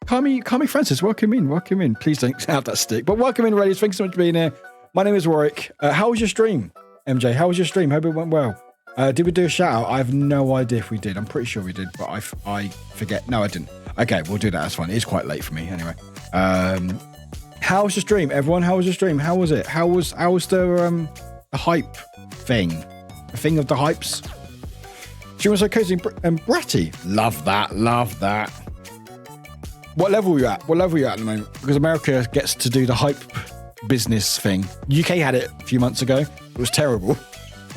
Carmi Francis? Welcome in. Please don't have that stick. But welcome in, Raiders. Thanks so much for being here. My name is Warwick. How was your stream, MJ? How was your stream? Hope it went well. Did we do a shout out? I have no idea if we did. I'm pretty sure we did, but I forget. No, I didn't. Okay, we'll do that. That's fine. It's quite late for me anyway. How was your stream, everyone? How was your stream? How was it? How was the hype thing? The thing of the hypes? She was so cozy and bratty. Love that. What level are you at? At the moment? Because America gets to do the hype business thing. UK had it a few months ago. It was terrible.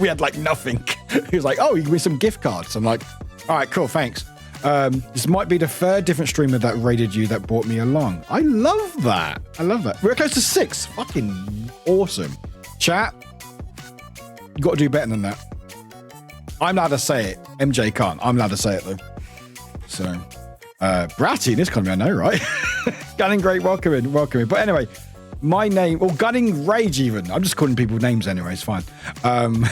We had like nothing. He was like, oh, you give me some gift cards. I'm like, all right, cool, thanks. This might be the third different streamer that raided you that brought me along. I love that. We're close to 6. Fucking awesome. Chat, you got to do better than that. I'm allowed to say it. MJ can't. I'm allowed to say it though. So, bratty in this economy, I know, right? Gunning Great, welcome in. But anyway, my name, or Gunning Rage even. I'm just calling people names anyway, it's fine. I'm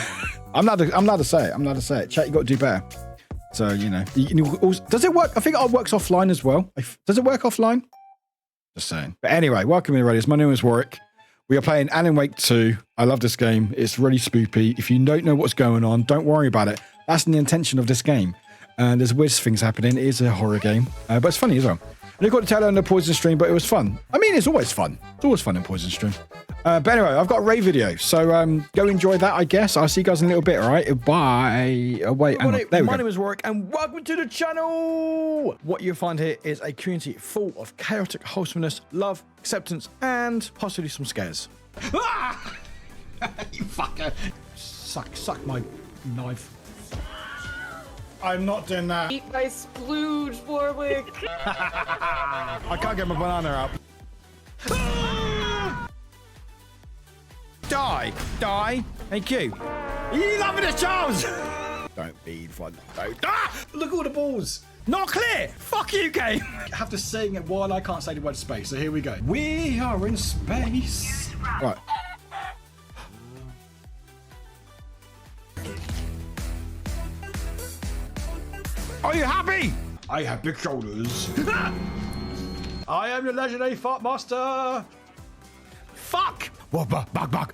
allowed to say it. Chat, you got to do better. So, you know, does it work? I think it works offline as well. Does it work offline? Just saying. But anyway, welcome in, Raiders. My name is Warwick. We are playing Alan Wake 2. I love this game. It's really spoopy. If you don't know what's going on, don't worry about it. That's the intention of this game. There's weird things happening. It is a horror game, but it's funny as well. And I got to tell her on the Poison stream, but it was fun. I mean, it's always fun. It's always fun in Poison stream. But anyway, I've got a raid video, so go enjoy that, I guess. I'll see you guys in a little bit, all right? Bye. Wait, hang on. There we go. My name is Warwick, and welcome to the channel. What you'll find here is a community full of chaotic wholesomeness, love, acceptance, and possibly some scares. Ah! You fucker. Suck my knife. I'm not doing that. Eat my splooge, Warwick. I can't get my banana out. Die. Thank you. You loving this, Charles? Don't be fun. Don't. Look at all the balls. Not clear. Fuck you, game. I have to sing it while I can't say the word space. So here we go. We are in space. Right. Are you happy? I have big shoulders. I am the legendary fart master. Fuck! Woof, back,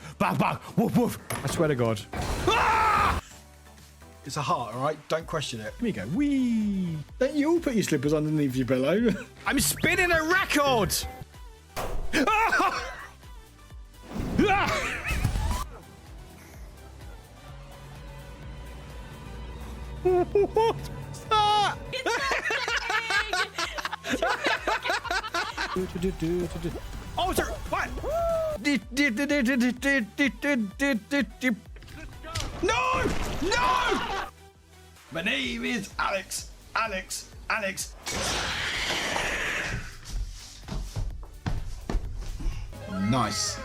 woof, woof. I swear to God. Ah! It's a heart, all right? Don't question it. Here we go. Wee. Don't you all put your slippers underneath your pillow? I'm spinning a record. Ah! Ah! What? Ah! Oh, sir, what? No! My name is Alex. Nice.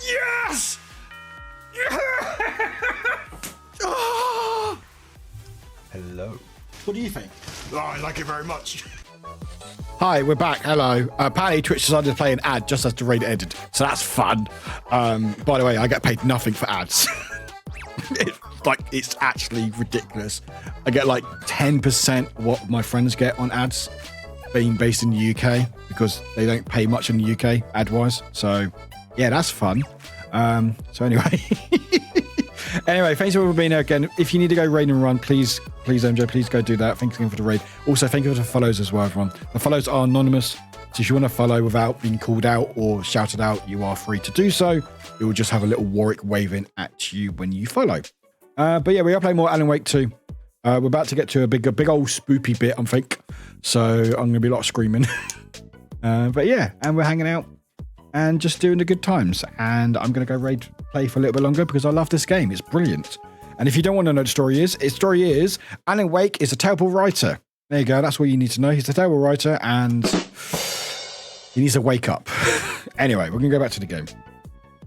Yes! Oh! Hello. What do you think? Oh, I like it very much. Hi, we're back. Hello. Apparently, Twitch decided to play an ad just as the raid ended, so that's fun. By the way, I get paid nothing for ads. It's actually ridiculous. I get like 10% what my friends get on ads, being based in the UK, because they don't pay much in the UK ad-wise. So, yeah, that's fun. So anyway. Anyway, thanks for being here again. If you need to go raid and run, please, MJ, please go do that. Thanks again for the raid. Also, thank you for the follows as well, everyone. The follows are anonymous. So if you want to follow without being called out or shouted out, you are free to do so. It will just have a little Warwick waving at you when you follow. But yeah, we are playing more Alan Wake 2. We're about to get to a big old spoopy bit, I think. So I'm going to be a lot of screaming. But yeah, and we're hanging out and just doing the good times. And I'm going to go raid play for a little bit longer because I love this game. It's brilliant. And if you don't want to know the story is Alan Wake is a terrible writer. There you go. That's what you need to know. He's a terrible writer and he needs to wake up. Anyway, we're going to go back to the game.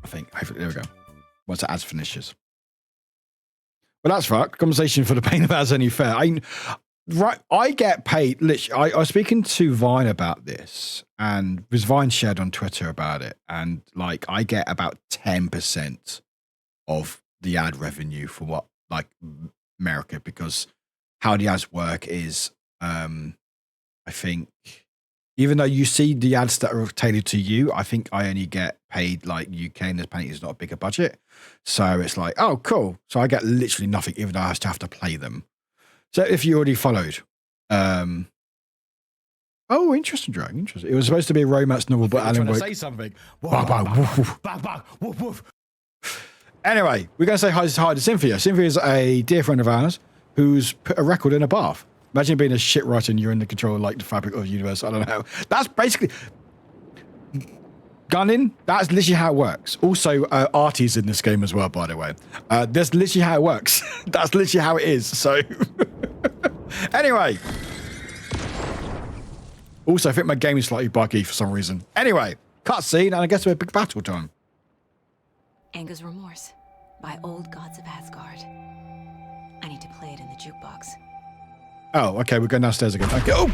I think. Hopefully, there we go. Once the ads finishes. Well, that's fucked. Conversation for the pain of ads only fair. I get paid. Literally, I was speaking to Vine about this, and was Vine shared on Twitter about it, and like I get about 10% of the ad revenue for what like America, because how the ads work is, I think, even though you see the ads that are tailored to you, I think I only get paid like UK, and there's apparently it's not a bigger budget, so it's like, oh, cool. So I get literally nothing, even though I have to play them. So if you already followed, oh, interesting, Dragon. Interesting. It was supposed to be a romance novel, but Alan Wake. Say something. Anyway, we're going to say hi to Cynthia. Cynthia is a dear friend of ours who's put a record in a bath. Imagine being a shit writer and you're in the control of like the fabric of the universe. I don't know. That's basically gunning. That's literally how it works. Also, Artie's in this game as well, by the way. That's literally how it works. That's literally how it is. So, anyway. Also, I think my game is slightly buggy for some reason. Anyway, cutscene, and I guess we're big battle time. Anger's Remorse by Old Gods of Asgard. I need to play it in the jukebox. Oh, okay, we're going downstairs again. Okay. Oh!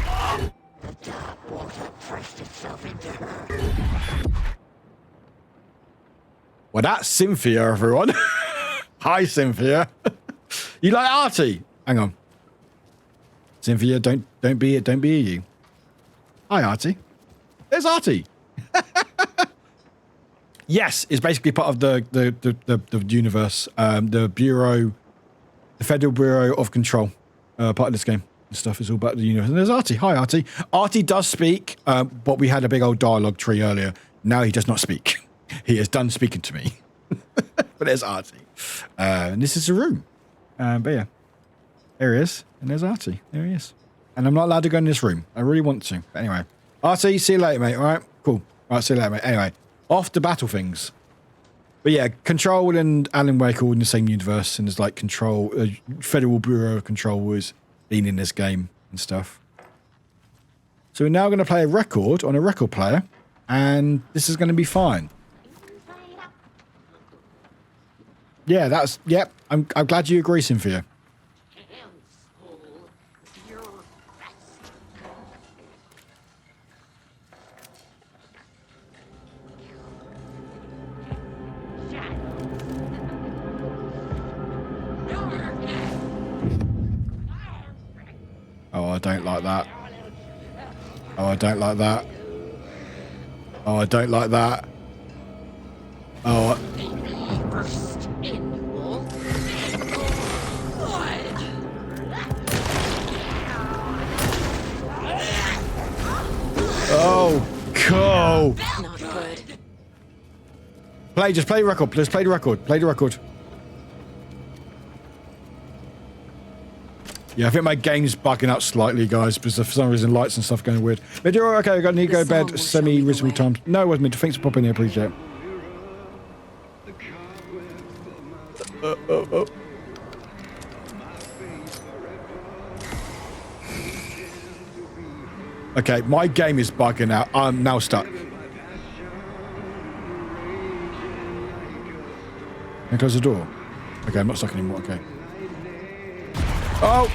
Well, that's Cynthia, everyone. Hi, Cynthia. You like Artie? Hang on. Cynthia, don't be you. Hi, Artie. There's Artie. Yes, it's basically part of the universe. The Federal Bureau of Control, part of this game and stuff is all about the universe. And there's Artie. Hi, Artie. Artie does speak, but we had a big old dialogue tree earlier. Now he does not speak. He is done speaking to me. But there's Artie. And this is the room. But yeah, there he is. And there's Artie. There he is. And I'm not allowed to go in this room. I really want to. But anyway, Artie, see you later, mate. All right, cool. All right, see you later, mate. Anyway, off to battle things. But yeah, Control and Alan Wake are all in the same universe, and there's like Control, Federal Bureau of Control was been in this game and stuff. So we're now going to play a record on a record player, and this is going to be fine. Yeah, that's, yep. I'm glad you agree, Cynthia. Oh, I don't like that. Oh, I don't like that. Oh, I don't like that. Oh. Oh, cool. Not good. Just play the record. Let's play the record. Play the record. Yeah, I think my game's bugging out slightly, guys, because for some reason lights and stuff going weird. But you're okay, I need to go to bed semi-reasonable time. No, it wasn't me. Thanks for popping in, appreciate it. Okay, my game is bugging out. I'm now stuck. And close the door. Okay, I'm not stuck anymore, okay. Oh!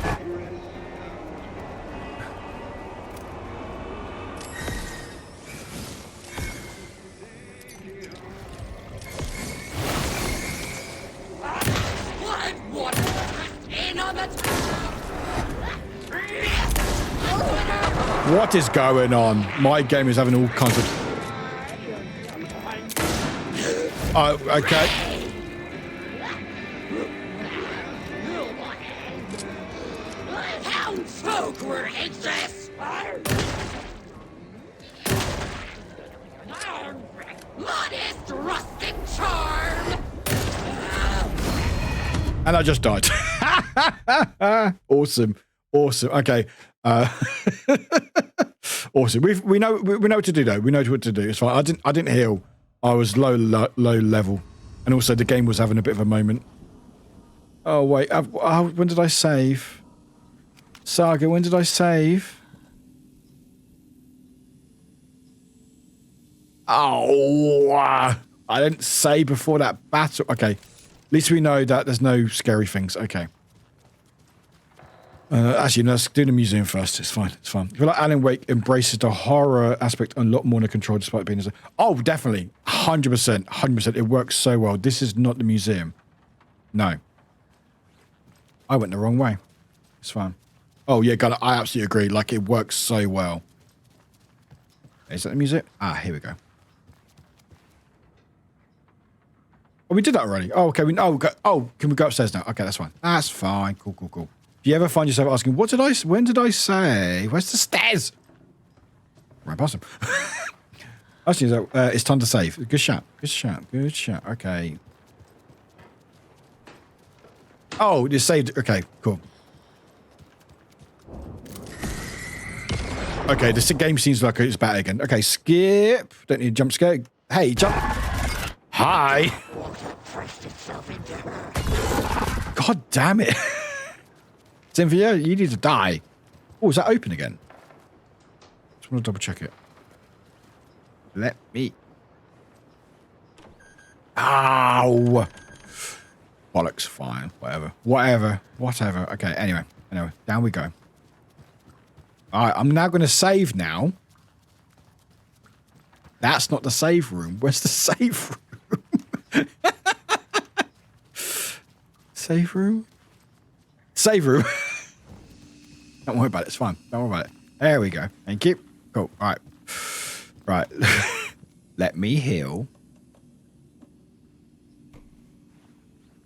What is going on? My game is having all kinds of... Oh, okay. Folk were anxious. Modest rustic charm. And I just died. Awesome. Okay. Awesome. We know what to do though. We know what to do. It's fine. I didn't heal. I was low level, and also the game was having a bit of a moment. Oh wait. When did I save? Saga, when did I save? Oh, I didn't save before that battle. Okay. At least we know that there's no scary things. Okay. Actually, no, let's do the museum first. It's fine. It's fine. I feel like Alan Wake embraces the horror aspect a lot more under control despite being... Oh, definitely. 100%. 100%. It works so well. This is not the museum. No. I went the wrong way. It's fine. Oh, yeah, God, I absolutely agree. Like, it works so well. Is that the museum? Ah, here we go. Oh, we did that already. Oh, okay. Can we go upstairs now? Okay, that's fine. That's fine. Cool. If you ever find yourself asking, when did I say? Where's the stairs? Right past them. Actually, it's time to save. Good shot. Okay. Oh, you saved. Okay, cool. Okay, this game seems like it's bad again. Okay, skip. Don't need a jump scare. Hey, jump. Hi. God damn it. Cynthia, you need to die. Oh, is that open again? Just want to double check it. Let me. Ow. Bollocks, fine. Whatever. Okay, anyway, down we go. Alright, I'm now going to save now. That's not the save room. Where's the save room? Save room? Save room. Don't worry about it. It's fine. Don't worry about it. There we go. Thank you. Cool. All right. Right. Let me heal.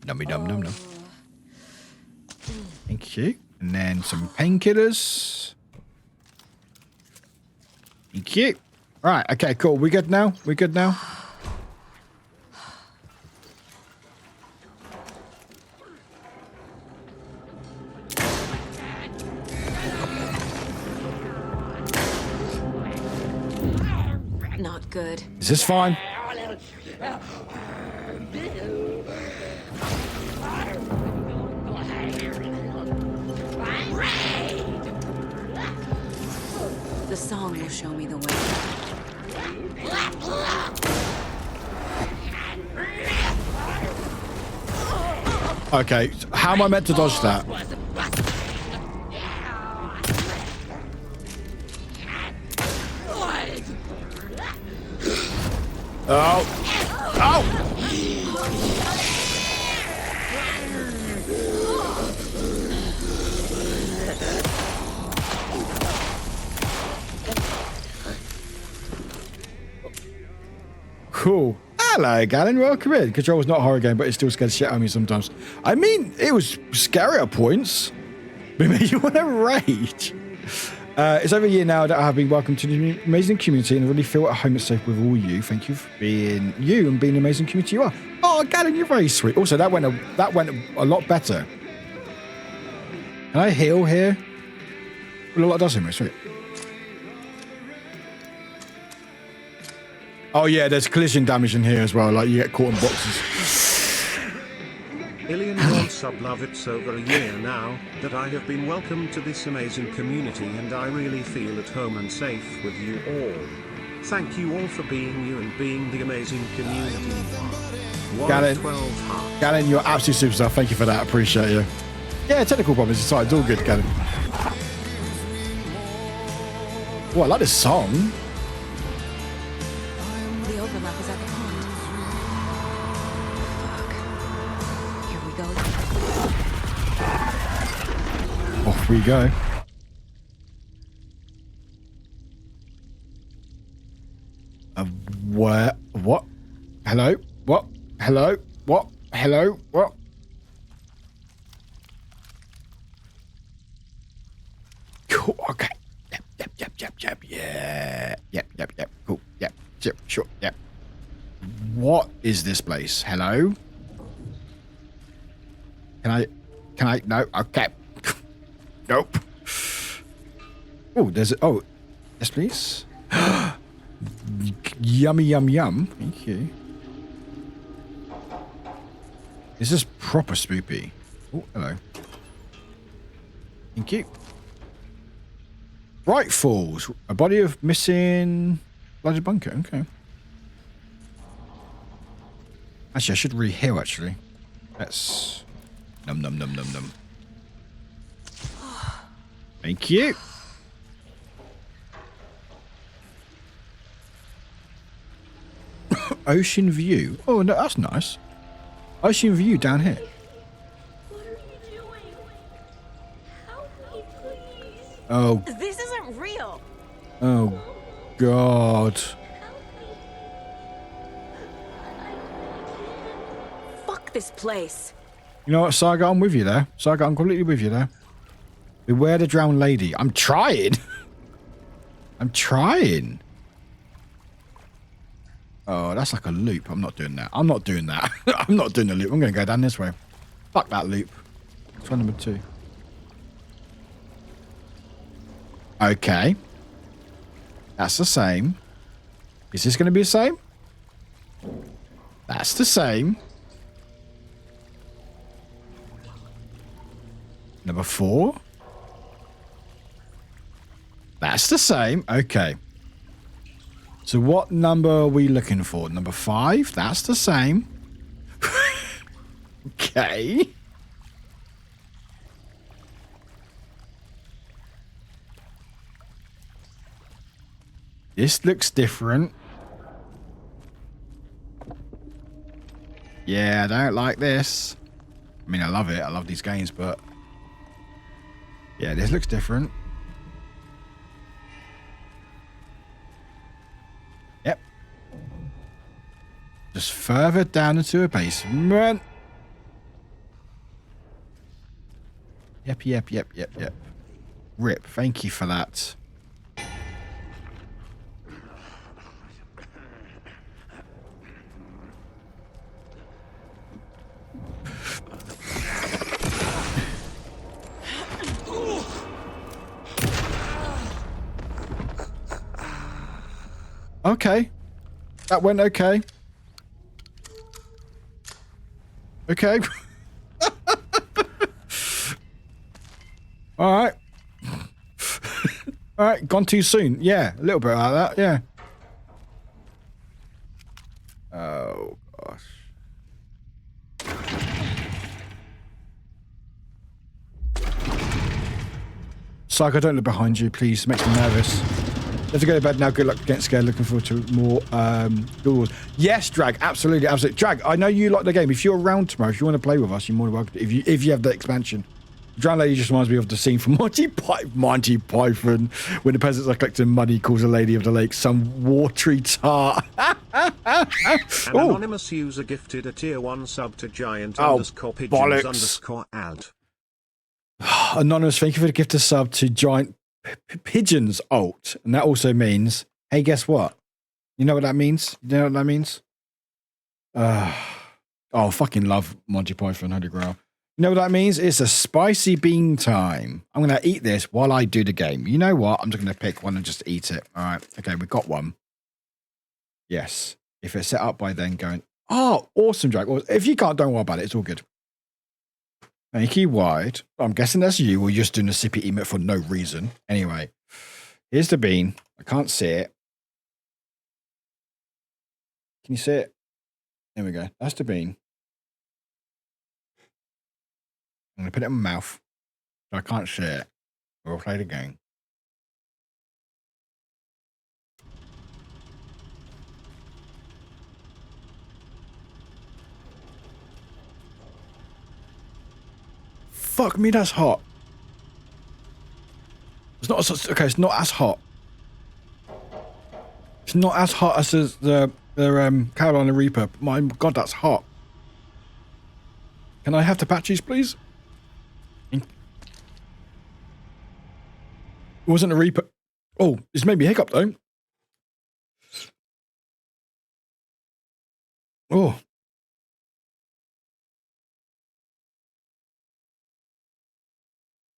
Nummy num num num. Thank you. And then some painkillers. Thank you. Right, okay, cool. We good now? We good now? Not good. Is this fine? The song will show me the way. Okay, how am I meant to dodge that? Oh! Oh! Cool. Hello, Galen. Welcome in. Control's not a horror game, but it still scares shit out of me sometimes. I mean, it was scary at points. But it made you want to rage. It's over a year now that I have been welcomed to the amazing community and I really feel at home and safe with all you. Thank you for being you and being the amazing community you are. Oh, Galen, you're very sweet. Also, that went a lot better. Can I heal here? Well, a lot does him, sweet. Oh yeah, there's collision damage in here as well. Like you get caught in boxes. Ilian wants sub love. It's over a year now that I have been welcomed to this amazing community and I really feel at home and safe with you all. Thank you all for being you and being the amazing community you are. Galen, you're absolute superstar. Thank you for that. I appreciate you. Yeah, technical problems aside, it's all good, Galen. Oh, I like this song. The overlap is at the pond. Fuck. Here we go. Off we go. Where? What? Hello? What? Hello? What? Hello? What? Cool. Okay. Yep. Yeah. Yep. Cool. Yep. Sure. Yep. What is this place? Hello? Can I? No. Okay. Nope. Oh, there's. Oh, yes, please. Yummy, yum, yum. Thank you. This is proper spoopy. Oh, hello. Thank you. Bright Falls. A body of missing blooded bunker. Okay. Actually, I should re-heal, actually. Let's... Num. Thank you. Ocean view. Oh, no, that's nice. Ocean view down here. Oh. This isn't real. Oh, God. Fuck this place. You know what, Saga? I'm with you there. Saga, I'm completely with you there. Beware the drowned lady. I'm trying. I'm trying. Oh, that's like a loop. I'm not doing that. I'm not doing that. I'm not doing the loop. I'm going to go down this way. Fuck that loop. Try number 2. Okay. That's the same. Is this going to be the same? That's the same. Number 4. That's the same. Okay. So what number are we looking for? Number 5? That's the same. Okay. This looks different. Yeah, I don't like this. I mean, I love it. I love these games, but... yeah, this looks different. Yep. Just further down into a basement. Yep. Rip, thank you for that. Okay. That went okay. Okay. All right. All right, gone too soon. Yeah, a little bit like that, yeah. Oh, gosh. Psycho, don't look behind you, please. It makes me nervous. Have to go to bed now. Good luck getting scared. Looking forward to more duels. Yes, Drag. Absolutely. Drag, I know you like the game. If you're around tomorrow, if you want to play with us, you're more than welcome. If you have the expansion. Drown Lady just reminds me of the scene from Monty Python when the peasants are collecting money, calls a lady of the lake some watery tart. An anonymous user gifted a tier 1 sub to giant underscore pigeons bollocks. underscore ad. Anonymous, thank you for the gift of sub to giant pigeons alt. And that also means, hey, guess what? You know what that means? You know what that means? Fucking love Monty Python, Holy Grail. You know what that means? It's a spicy bean time. I'm going to eat this while I do the game. You know what? I'm just going to pick one and just eat it. All right. Okay, we got one. Yes. If it's set up by then going, oh, awesome, Jack. If you can't, don't worry about it. It's all good. Thank you, Wide. I'm guessing that's you. We're just doing a sippy emote for no reason. Anyway, here's the bean. I can't see it. Can you see it? There we go. That's the bean. I'm going to put it in my mouth. So I can't see it. We'll play the game. Fuck me, that's hot. It's not okay. It's not as hot. It's not as hot as the Carolina Reaper. My God, that's hot. Can I have the patches, please? It wasn't a Reaper. Oh, this made me hiccup though. Oh.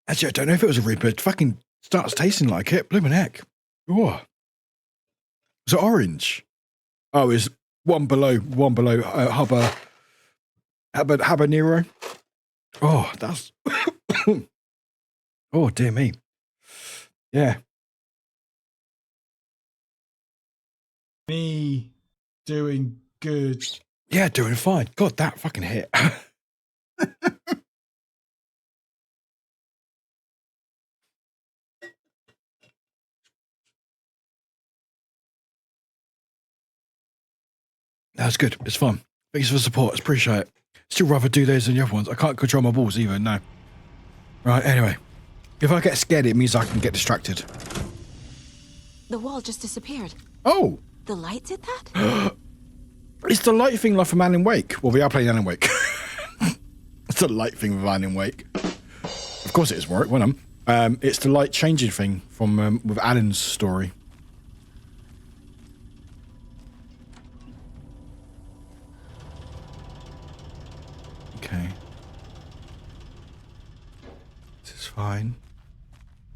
Actually, I don't know if it was a Reaper. It fucking starts tasting like it. Blooming heck. Oh. Was it orange? Oh, it's one below habanero. Oh, that's... oh, dear me. Yeah. Me doing good. Yeah, doing fine. God, that fucking hit. That's good. It's fun. Thanks for the support. I appreciate it. Still rather do those than the other ones. I can't control my balls either, no. Right, anyway. If I get scared, it means I can get distracted. The wall just disappeared. Oh! The light did that? It's the light thing like from Alan Wake. Well, we are playing Alan Wake. It's the light thing with Alan Wake. Of course it is, Warwick. Well, it's the light changing thing from with Alan's story. Okay. This is fine.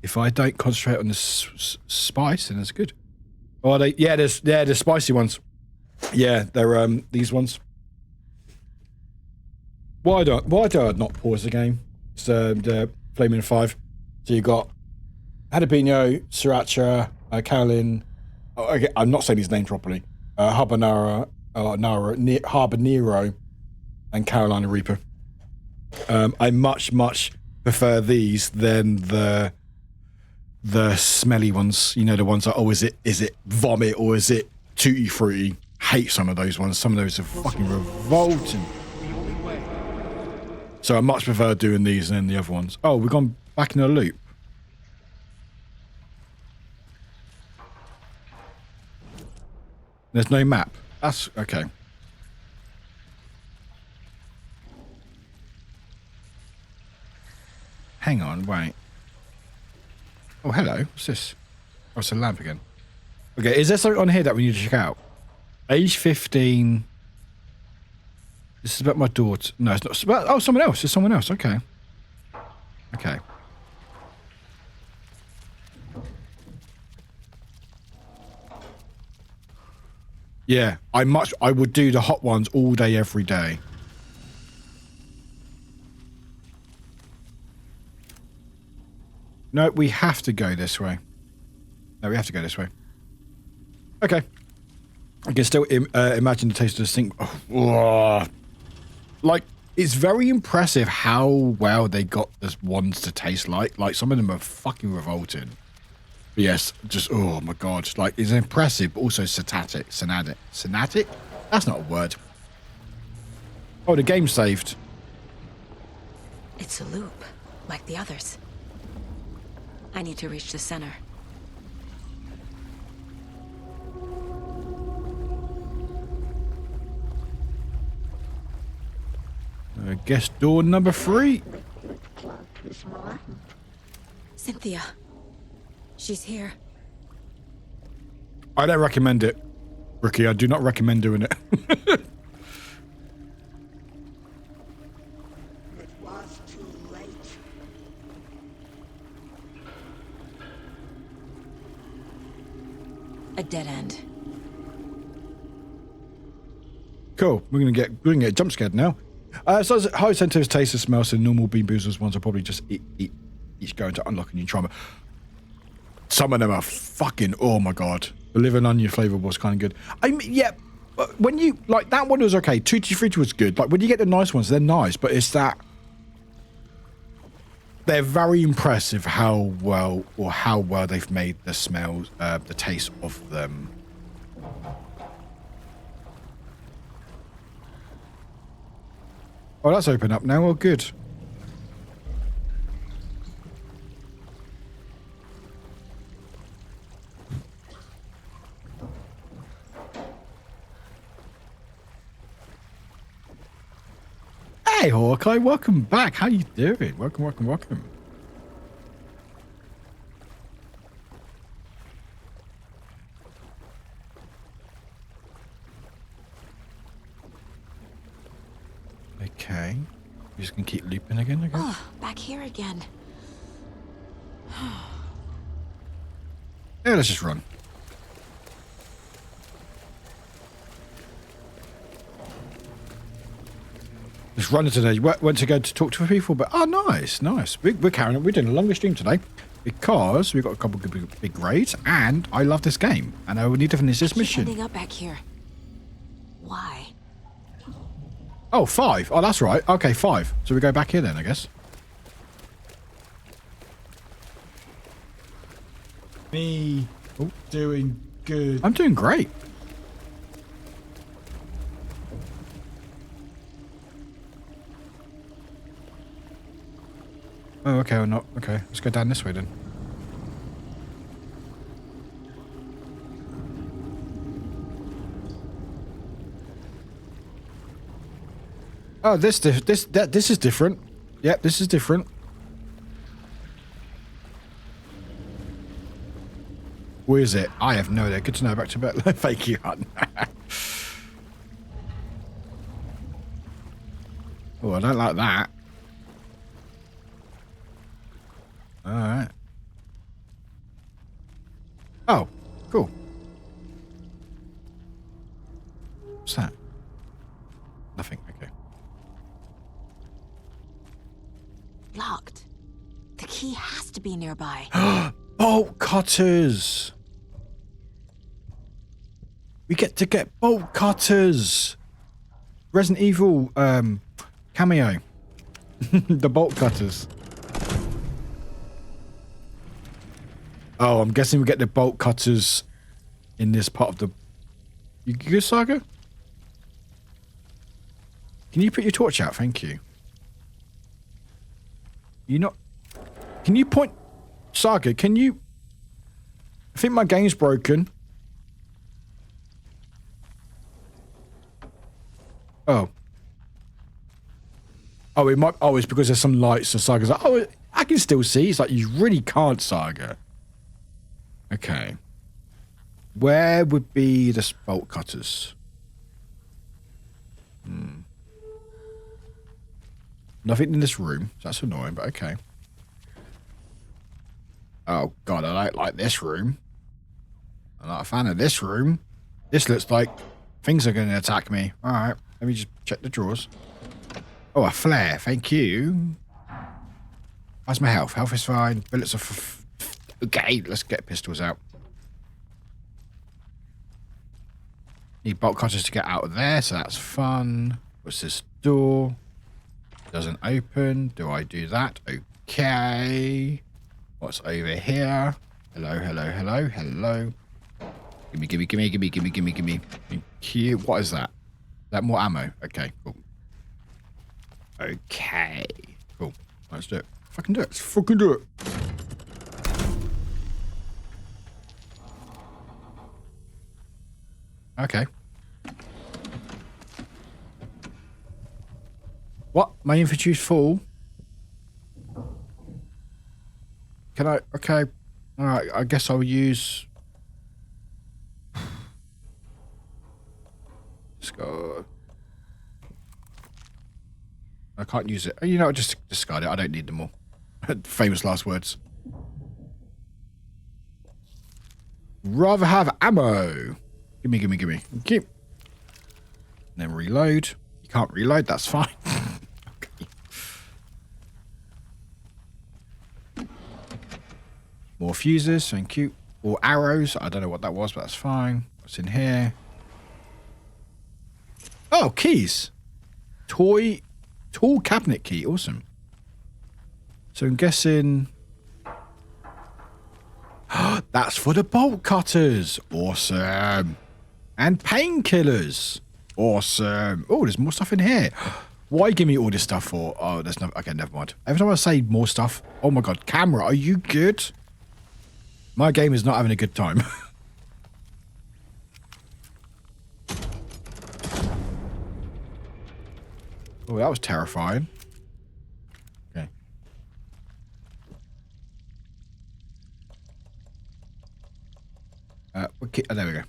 If I don't concentrate on the spice, then it's good. Oh, they're spicy ones. Yeah, they're these ones. Why do I not pause the game? It's the Flaming 5. So you got Jalapeno, Sriracha, Carolyn. Oh, okay, I'm not saying his name properly. Habanero, and Carolina Reaper. I much prefer these than the smelly ones. You know, the ones that, oh, is it vomit or is it tutti frutti? Hate some of those ones. Some of those are fucking revolting. So I much prefer doing these than the other ones. Oh, we've gone back in a loop. There's no map. That's okay. Hang on, wait. Oh, hello. What's this? Oh, it's a lamp again. Okay, is there something on here that we need to check out? Age 15. This is about my daughter. No, it's not. It's about, oh, someone else. It's someone else. Okay. Okay. Yeah, I would do the hot ones all day, every day. No, we have to go this way. No, we have to go this way. Okay. I can still imagine the taste of the stink. Oh, like, it's very impressive how well they got this ones to taste like. Like, some of them are fucking revolting. But yes, just, oh my god. Like, it's impressive, but also sanatic. Sanatic? That's not a word. Oh, the game's saved. It's a loop, like the others. I need to reach the center. I guess door number 3. Cynthia. She's here. I don't recommend it, Ricky. I do not recommend doing it. It was too late. A dead end. Cool. We're gonna get jump scared now. So it's high sensitive taste and smell, so normal bean boozlers ones are probably just each going to unlock a new trauma. Some of them are fucking, oh my god. The liver and onion flavor was kind of good. I mean, yeah, but when you, like, that one was okay. Tutti Frutti was good. Like, when you get the nice ones, they're nice, but it's that, they're very impressive how well they've made the smells, the taste of them. Oh, that's open up now. Oh, good. Hey, Hawkeye, welcome back. How you doing? Welcome, welcome, welcome. Okay. You're just gonna keep looping again, I guess? Oh, back here again. Yeah, let's just run. Just running today. Went to go to talk to people, but oh, nice, nice. We're carrying it. We're doing a longer stream today because we've got a couple of big grades, and I love this game, and I would need to finish this mission. Ending up back here. Why? Oh, 5. Oh, that's right. Okay, 5. So we go back here then, I guess. Me. Oh, doing good. I'm doing great. Oh, okay, or not. Okay, let's go down this way then. Oh, this is different. Yep, this is different. Where is it? I have no idea. Good to know. Back to back. Fake you, hun. Oh, I don't like that. All right. Oh, cool. What's that? Nothing. Okay. Locked. The key has to be nearby. Bolt cutters. We get to get bolt cutters. Resident Evil cameo. The bolt cutters. Oh, I'm guessing we get the bolt cutters in this part of the... You good, Saga? Can you put your torch out? Thank you. You not... Can you point... Saga, can you... I think my game's broken. Oh. Oh, it might... Oh, it's because there's some lights, so Saga's like, oh, I can still see. It's like you really can't, Saga. Okay. Where would be the bolt cutters? Nothing in this room. So that's annoying, but okay. Oh, God, I don't like this room. I'm not a fan of this room. This looks like things are going to attack me. All right, let me just check the drawers. Oh, a flare. Thank you. How's my health? Health is fine. Bullets are... Okay, let's get pistols out. Need bolt cutters to get out of there, so that's fun. What's this door? Doesn't open. Do I do that? Okay. What's over here? Hello, hello, hello, hello. Gimme, gimme, gimme, gimme, gimme, gimme, gimme. Thank you. What is that? Is that more ammo? Okay, cool. Okay. Cool. Let's do it. Fucking do it. Let's fucking do it. Okay. What? My inventory's full? Can I? Okay. Alright, I guess I'll use... Let's go... I can't use it. You know, just discard it. I don't need them all. Famous last words. Rather have ammo. Gimme, gimme, gimme. Keep. Then reload. You can't reload, that's fine. Okay. More fuses, thank you. Or arrows. I don't know what that was, but that's fine. What's in here? Oh, keys. Tool cabinet key. Awesome. So I'm guessing... That's for the bolt cutters. Awesome. And painkillers. Awesome. Oh, there's more stuff in here. Why give me all this stuff for? Oh, there's no... Okay, never mind. Every time I say more stuff... Oh my god. Camera, are you good? My game is not having a good time. Oh, that was terrifying. Okay. Okay. Oh, there we go.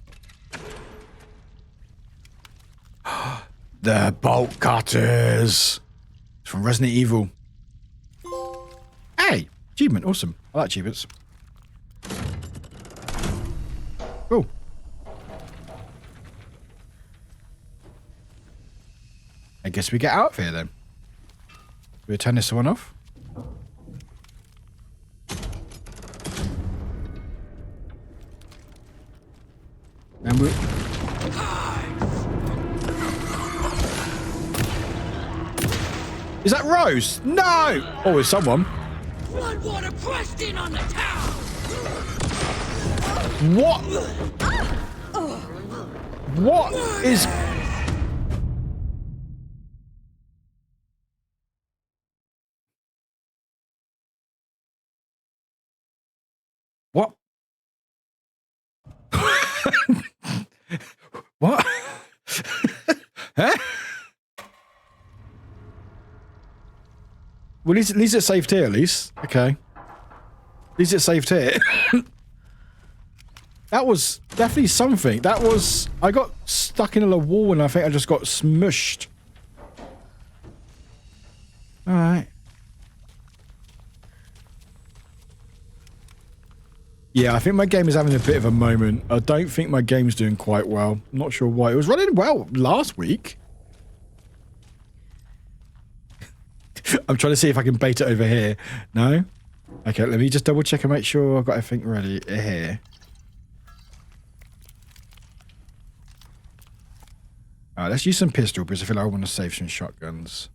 The bolt cutters. It's from Resident Evil. Hey, achievement. Awesome. I like achievements. Cool. I guess we get out of here then. We turn this one off. And we... Is that Rose? No! Oh, it's someone. Floodwater pressed in on the town. What? What is... What? What? Huh? Well, at least it's saved here, at least. Okay. At least it's saved here. That was definitely something. That was... I got stuck in a wall and I think I just got smushed. Alright. Yeah, I think my game is having a bit of a moment. I don't think my game's doing quite well. I'm not sure why. It was running well last week. I'm trying to see if I can bait it over here. No? Okay, let me just double check and make sure I've got everything ready here. Alright, let's use some pistol because I feel like I want to save some shotguns.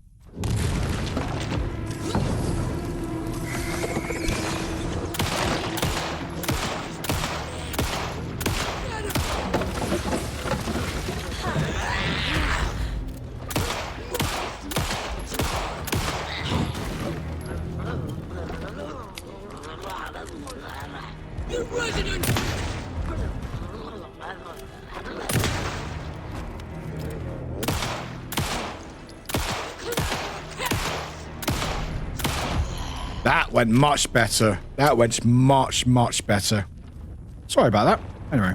That went much better. That went much, much better. Sorry about that. Anyway.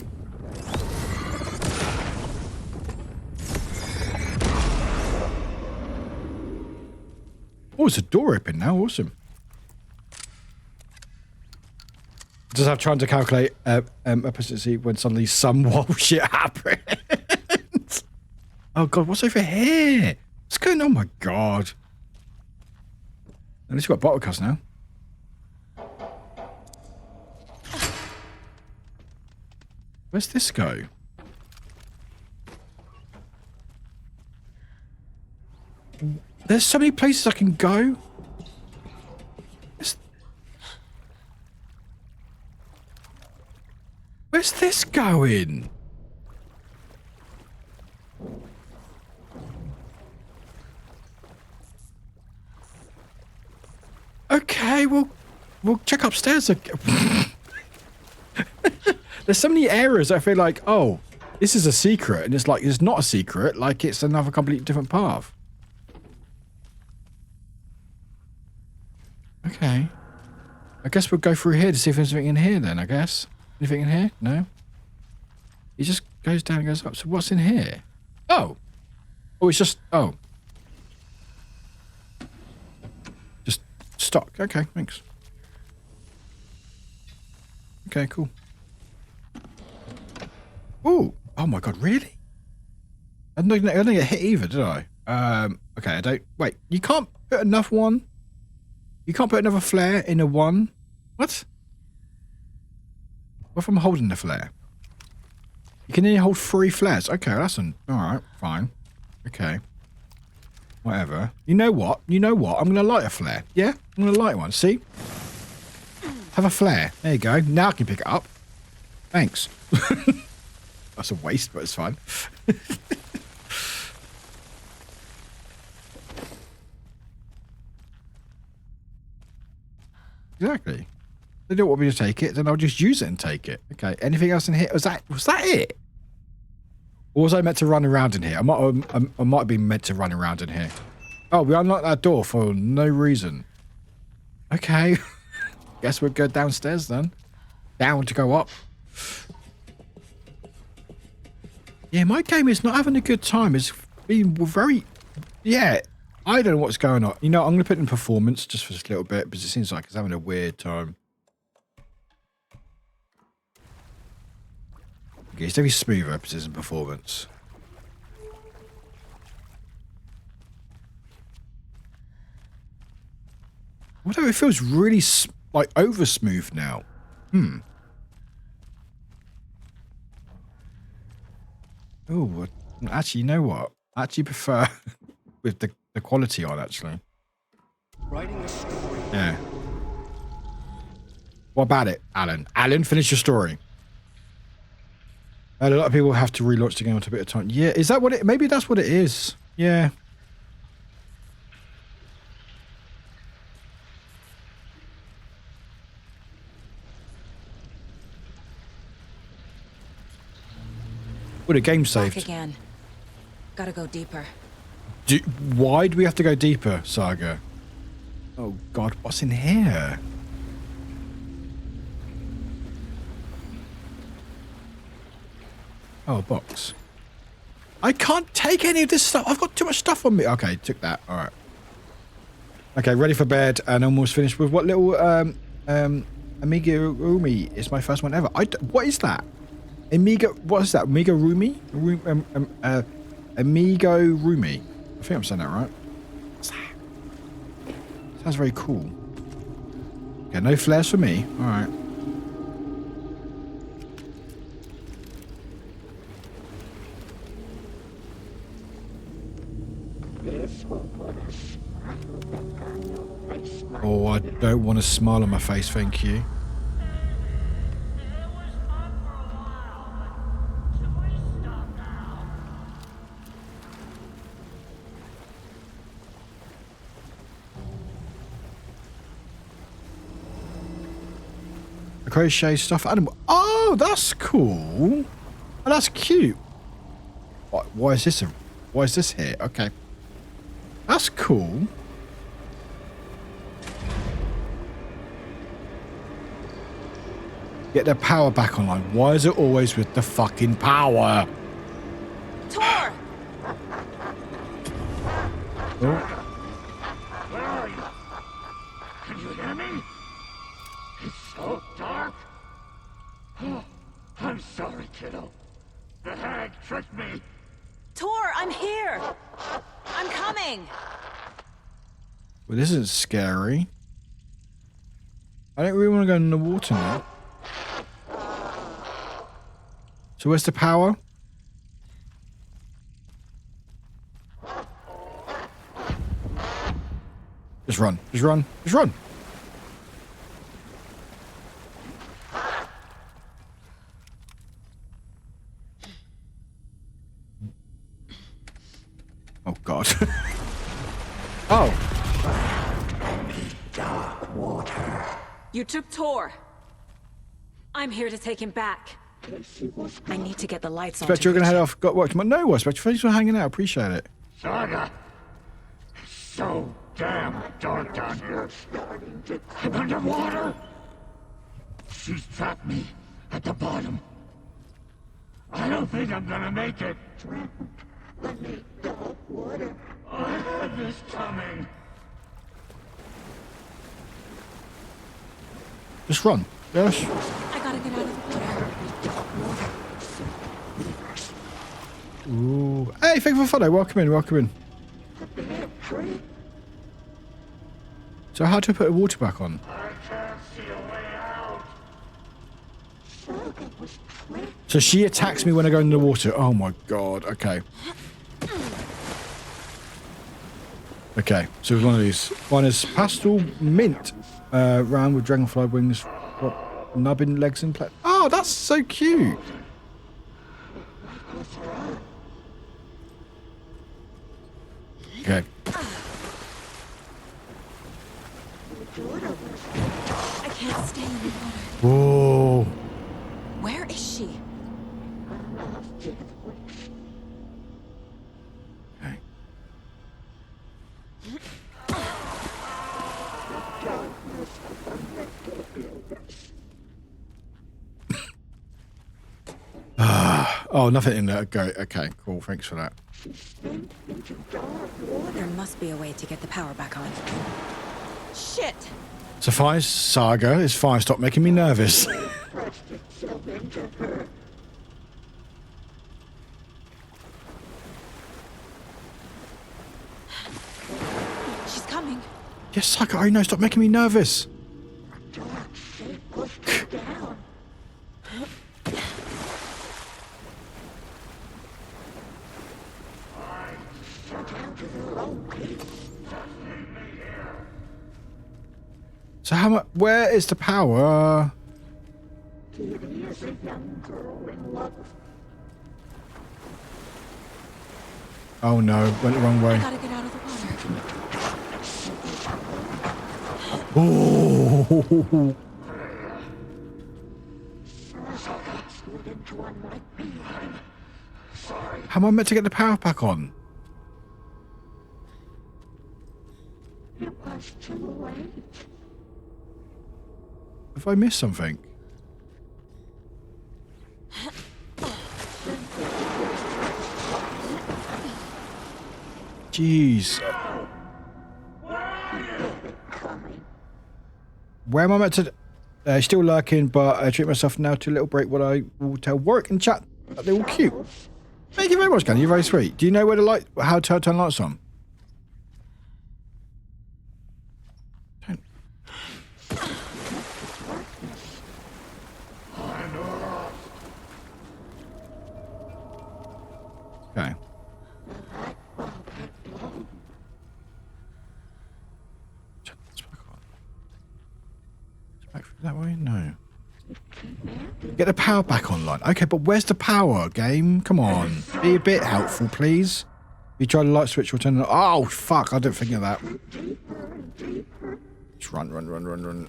Oh, it's a door open now. Awesome. Just have trying to calculate efficiency when suddenly some wild shit happens. Oh god, what's over here? What's going on? Oh my god. At least we've got bottle cuss now. Where's this go? There's so many places I can go. Where's this going? Okay, we'll check upstairs again. There's so many areas I feel like, oh, this is a secret, and it's like it's not a secret, like it's another completely different path. Okay. I guess we'll go through here to see if there's anything in here then, I guess. Anything in here? No? He just goes down and goes up. So what's in here? Oh! Oh, it's just... Oh. Just stock. Okay, thanks. Okay, cool. Ooh! Oh my god, really? I didn't get hit either, did I? Okay, I don't... Wait, you can't put enough one? You can't put another flare in a one? What? What if I'm holding the flare? You can only hold 3 flares. Okay, that's alright, fine. Okay. Whatever. You know what? You know what? I'm gonna light a flare. Yeah? I'm gonna light one. See? Have a flare. There you go. Now I can pick it up. Thanks. That's a waste, but it's fine. Exactly. They don't want me to take it, then I'll just use it and take it. Okay. Anything else in here? Was that it? Or was I meant to run around in here? I might have been meant to run around in here. Oh, we unlocked that door for no reason. Okay. Guess we'll go downstairs then. Down to go up. Yeah, my game is not having a good time. It's been very... Yeah. I don't know what's going on. You know, I'm going to put in performance just for just a little bit because it seems like it's having a weird time. Okay, it's very smooth emphasis in performance. Although it feels really like over smooth now. Oh, actually, you know what? I actually prefer with the quality on, actually. Writing a story. Yeah. What about it, Alan? Alan, finish your story. A lot of people have to relaunch the game onto a bit of time. Yeah, is that what it... Maybe that's what it is. Yeah. Well, the game saved. Back again. Gotta go deeper. Why do we have to go deeper, Saga? Oh god, what's in here? Oh, a box. I can't take any of this stuff. I've got too much stuff on me. Okay, took that. All right. Okay, ready for bed and almost finished with what little amigurumi is my first one ever. What is that? What is that? Amigurumi? Amigurumi. I think I'm saying that right. What's that? Sounds very cool. Okay, no flares for me. All right. Oh, I don't want a smile on my face, thank you. The crochet stuff animal. Oh, that's cool. Oh, that's cute. Why is this here? Okay. That's cool. get their power back online. Why is it always with the fucking power? Tor! Oh. Where are you? Can you hear me? It's so dark. Oh, I'm sorry, kiddo. The hag tricked me. Tor, I'm here! I'm coming! Well, this isn't scary. I don't really want to go in the water now. So where's the power? Just run. Just run. Just run. Oh, God. Oh. Dark water. You took Tor. I'm here to take him back. I need to get the lights on. Spectre, you're going to head off. Got watch. No, Spectre, thanks for hanging out. Appreciate it. Saga. It's so damn dark down here. I'm underwater. She's trapped me at the bottom. I don't think I'm gonna make it. I had this coming. Just run. Yes. I gotta get out of the water. Ooh. Hey, thank you for follow. Welcome in. Welcome in. So how do I put the water back on? I can't see a way out. So she attacks me when I go in the water. Oh my God. Okay. Okay. So we've one of these. One is pastel mint, round with dragonfly wings, nubbin legs and plate. Oh, that's so cute. Okay. I can't stay in the water. Whoa. Where is she? Okay. Oh, nothing in there. Okay, cool. Thanks for that. There must be a way to get the power back on. Shit! So fine, Saga. It's fine. Stop making me nervous. She's coming. Yes, Saga. I know. Stop making me nervous. So how much? Where is the power? Oh no! Went the wrong way. I gotta get out of the water. Oh! How am I meant to get the power back on? It was too late. Have I missed something? Jeez. Where am I meant to... still lurking, but I treat myself now to a little break what I will tell Warwick and chat that they're all cute. Thank you very much, Gunny. You're very sweet. Do you know where the light... how to turn lights on? Okay. Back that way? No. Get the power back online. Okay, but where's the power, game? Come on. Be a bit helpful, please. You try the light switch, will turn it on. Oh, fuck. I didn't think of that. Just run, run, run, run, run.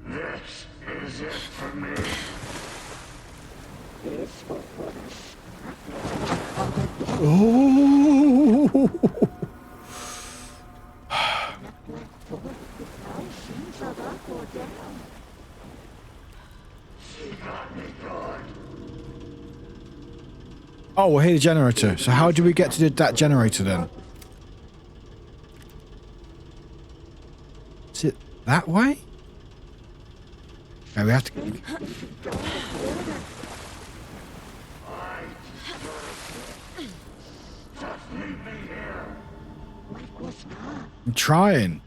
This is it for me. Oh! Oh, we're here the generator. So how do we get to that generator then? Is it that way? No, we have to... I'm trying.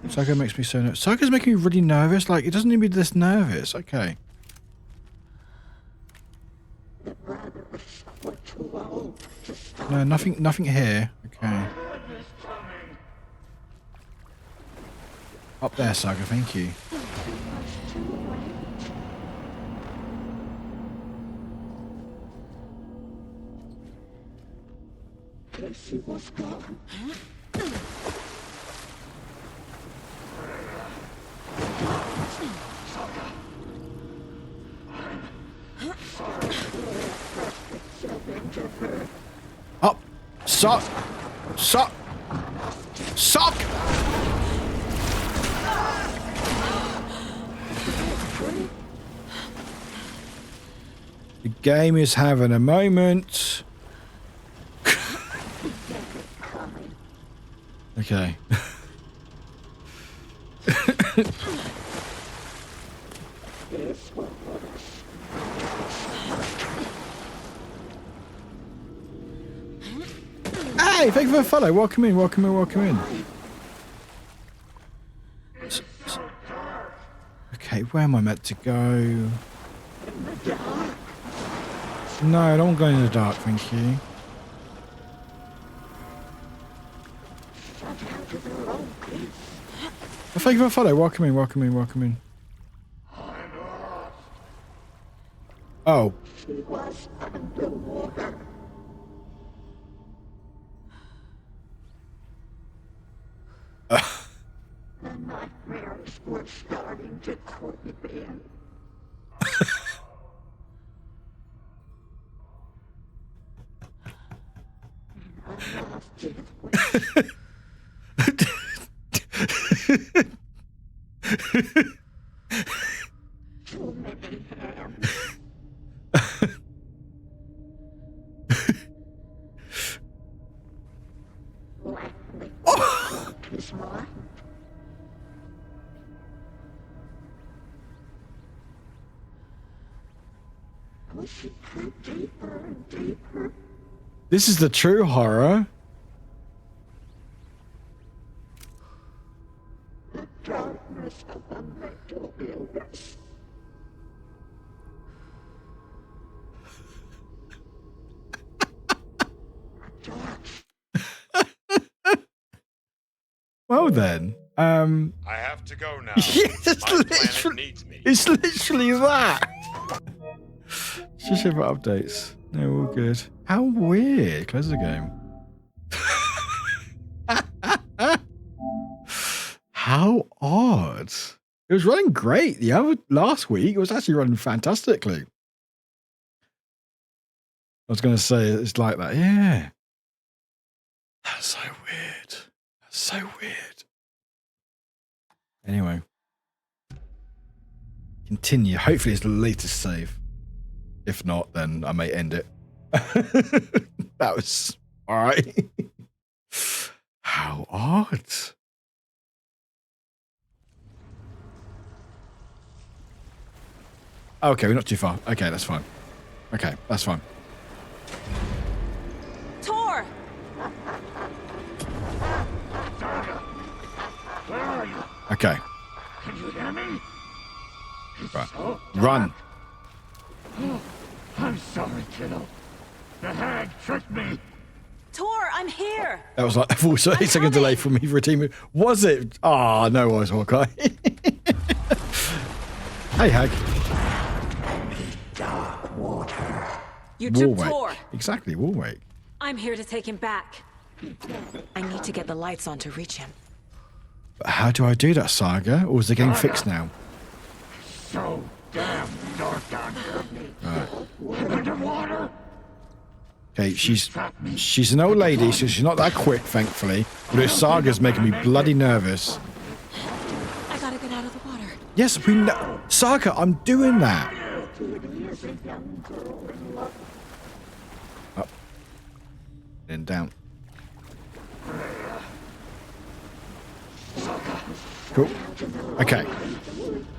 Psycho makes me so nervous. Psycho's making me really nervous. Like, it doesn't need to be this nervous. Okay. No, nothing here. Okay. Up there, Saga, thank you. Casey was gone. Up! Suck! Suck! Suck! The game is having a moment. Okay. Hey, thank you for the follow. Welcome in, welcome in, welcome in. Okay, where am I meant to go? No, I don't want to go in the dark, thank you. Well, thank you for the follow. Welcome in, welcome in, welcome in. Oh. She was underwater. The nightmares were starting to creep in. And I lost it with too many hands. His mind. Pushing her deeper and deeper. This is the true horror. The darkness of a mental illness. Well then, I have to go now. Yes, it's literally that. Just share about updates. No, all good. How weird. Close the game. How odd. It was running great. Last week it was actually running fantastically. I was going to say it's like that. Yeah. That's so weird. That's so weird. Anyway. Continue. Hopefully it's the latest save. If not, then I may end it. That was all right. How odd. Okay, we're not too far. Okay, that's fine. Okay, that's fine. Tor! Where are you? Okay. Can you hear me? Right. So Run. Oh, I'm sorry, kiddo. The hag tricked me. Tor, I'm here! That was like a full 30-second delay from me for a team. Was it? Ah, no worries, Hawkeye. Hey, hag. Dark water. You took Warwick. Tor. Exactly, Warwick. I'm here to take him back. I need to get the lights on to reach him. But how do I do that, Saga? Or is the game fixed now? So damn dark down here. Right. We're underwater. Okay, she's an old lady, so she's not that quick, thankfully. But this Saga's making me bloody nervous. I gotta get out of the water. Yes, we know. Saga, I'm doing that. Up. Then down. Cool. Okay.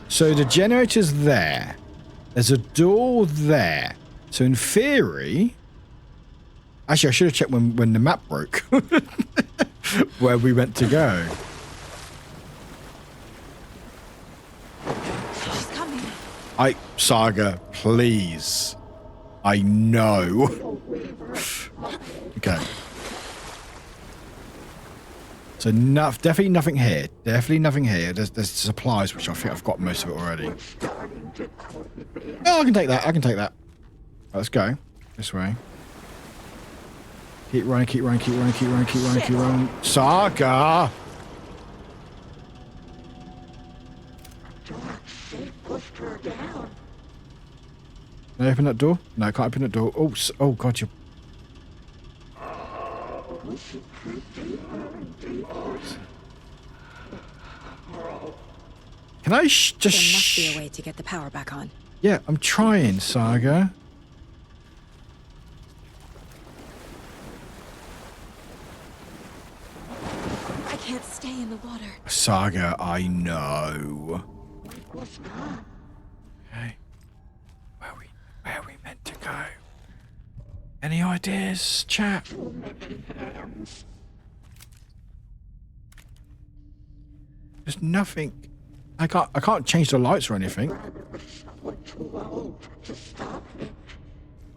So the generator's there. There's a door there. So in theory... Actually, I should have checked when the map broke. Where we went to go. She's coming. Saga, please. I know. Okay. So definitely nothing here. Definitely nothing here. There's supplies, which I think I've got most of it already. Oh, I can take that. I can take that. Let's go. This way. Keep running, keep running, keep running, keep running, keep running, keep running. Saga! Can I open that door? No, I can't open that door. Oh, oh God, you... Can I just... There must be a way to get the power back on. Yeah, I'm trying, Saga. I can't stay in the water. Saga, I know. Okay. Where are we meant to go? Any ideas, chat? There's nothing. I can't change the lights or anything.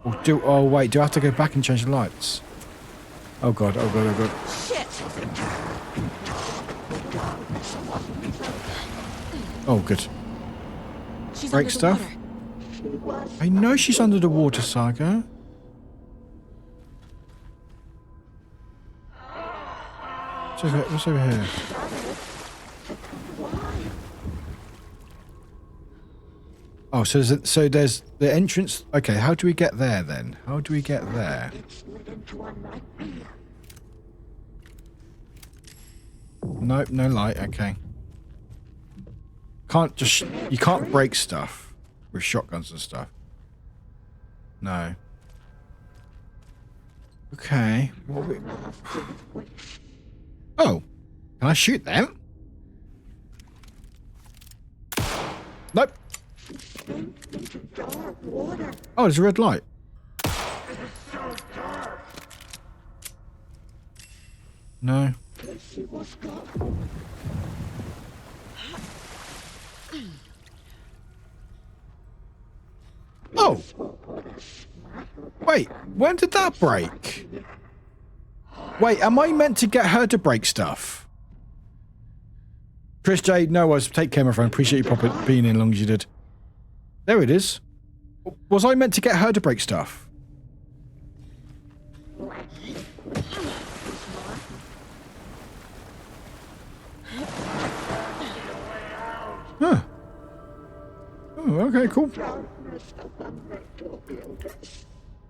Oh wait, do I have to go back and change the lights? Oh God, oh God, oh God. Shit. Oh, good. She's Break under stuff. The water. I know she's under the water, Saga. What's over here? Oh, so there's the entrance. Okay, how do we get there then? How do we get there? Nope, no light. Okay. You can't break stuff with shotguns and stuff. No. Okay. Oh, can I shoot them? Nope. Oh, there's a red light. No. Oh! Wait, when did that break? Wait, am I meant to get her to break stuff? Chris J, no worries. Take care, my friend. Appreciate you being in as long as you did. There it is. Was I meant to get her to break stuff? Huh. Oh, okay, cool.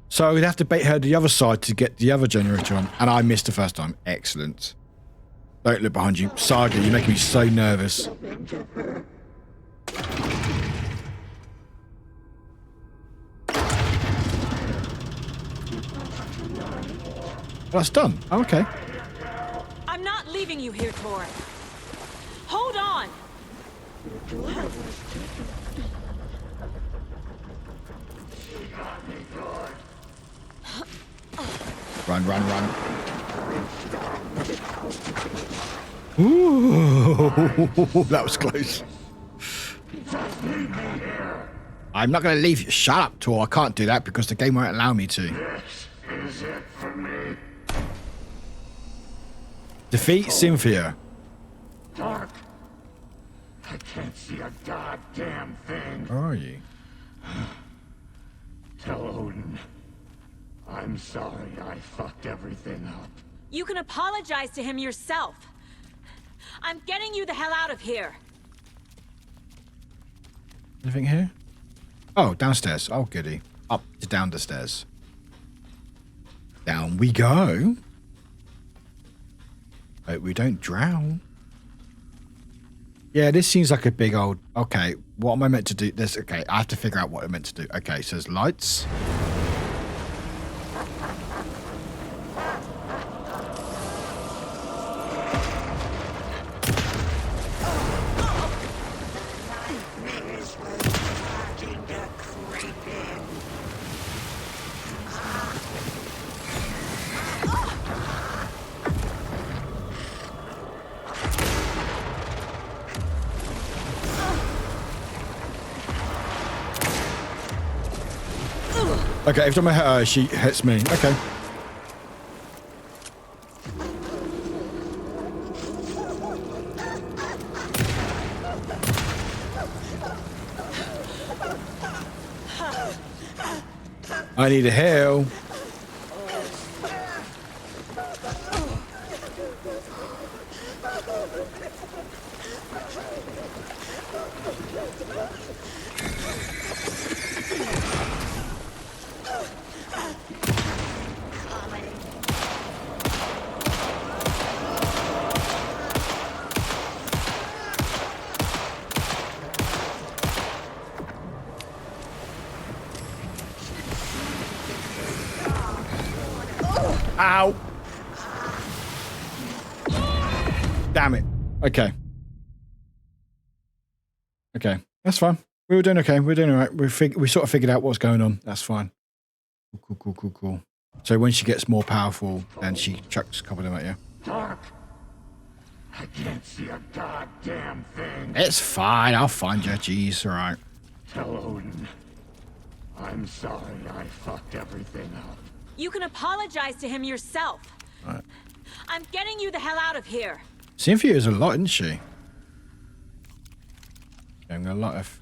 So we'd have to bait her to the other side to get the other generator on. And I missed the first time. Excellent. Don't look behind you. Saga, you're making me so nervous. That's done. Oh, okay. I'm not leaving you here, Tor. Hold on. Run, run, run. Ooh, that was close. I'm not going to leave you. Shut up, Tor. I can't do that because the game won't allow me to. This is it for me. Defeat Cynthia. Dark. I can't see a goddamn thing. Where are you? Tell Odin. I'm sorry I fucked everything up. You can apologize to him yourself. I'm getting you the hell out of here. Anything here? Oh, downstairs. Oh, goody. Up to down the stairs. Down we go. Hope we don't drown. Yeah, this seems like a big old... Okay, what am I meant to do? This. Okay, I have to figure out what I'm meant to do. Okay, so there's lights. Okay, every time I hit her, she hits me. Okay. I need a heal. Ow! Damn it. Okay. Okay. That's fine. We were doing okay. We were doing all right. We sort of figured out what's going on. That's fine. Cool. So when she gets more powerful, then she chucks a couple of them at you. Dark. I can't see a goddamn thing. It's fine. I'll find you. Jeez, all right. Tell Odin. I'm sorry I fucked everything up. You can apologize to him yourself. Right. I'm getting you the hell out of here. Cynthia is a lot, isn't she? Getting a lot of...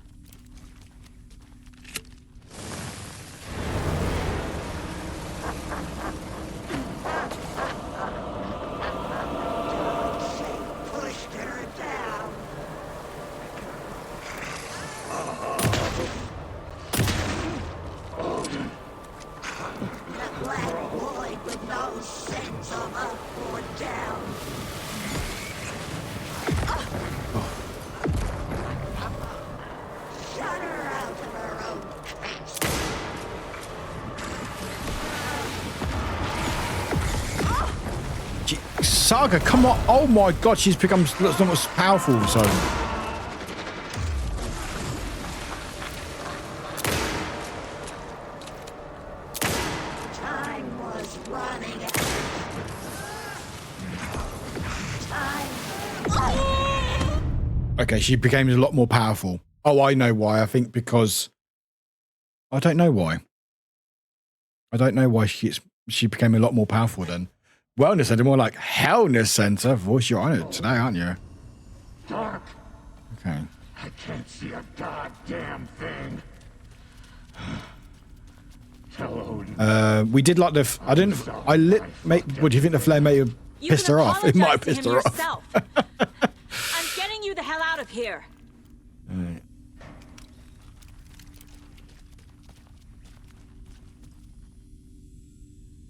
Saga, come on. Oh my god, she's become so much powerful, so... Time was running out. Okay, she became a lot more powerful. Oh, I know why. I think because... I don't know why. I don't know why she became a lot more powerful then. Wellness Center, more like Hellness Center. Voice, you're on it today, aren't you? Dark. Okay. I can't see a goddamn thing. Tell Odin. We did like the... I didn't... I lit... What do you think the flare may have pissed her off? It might have pissed her off. I'm getting you the hell out of here. Right.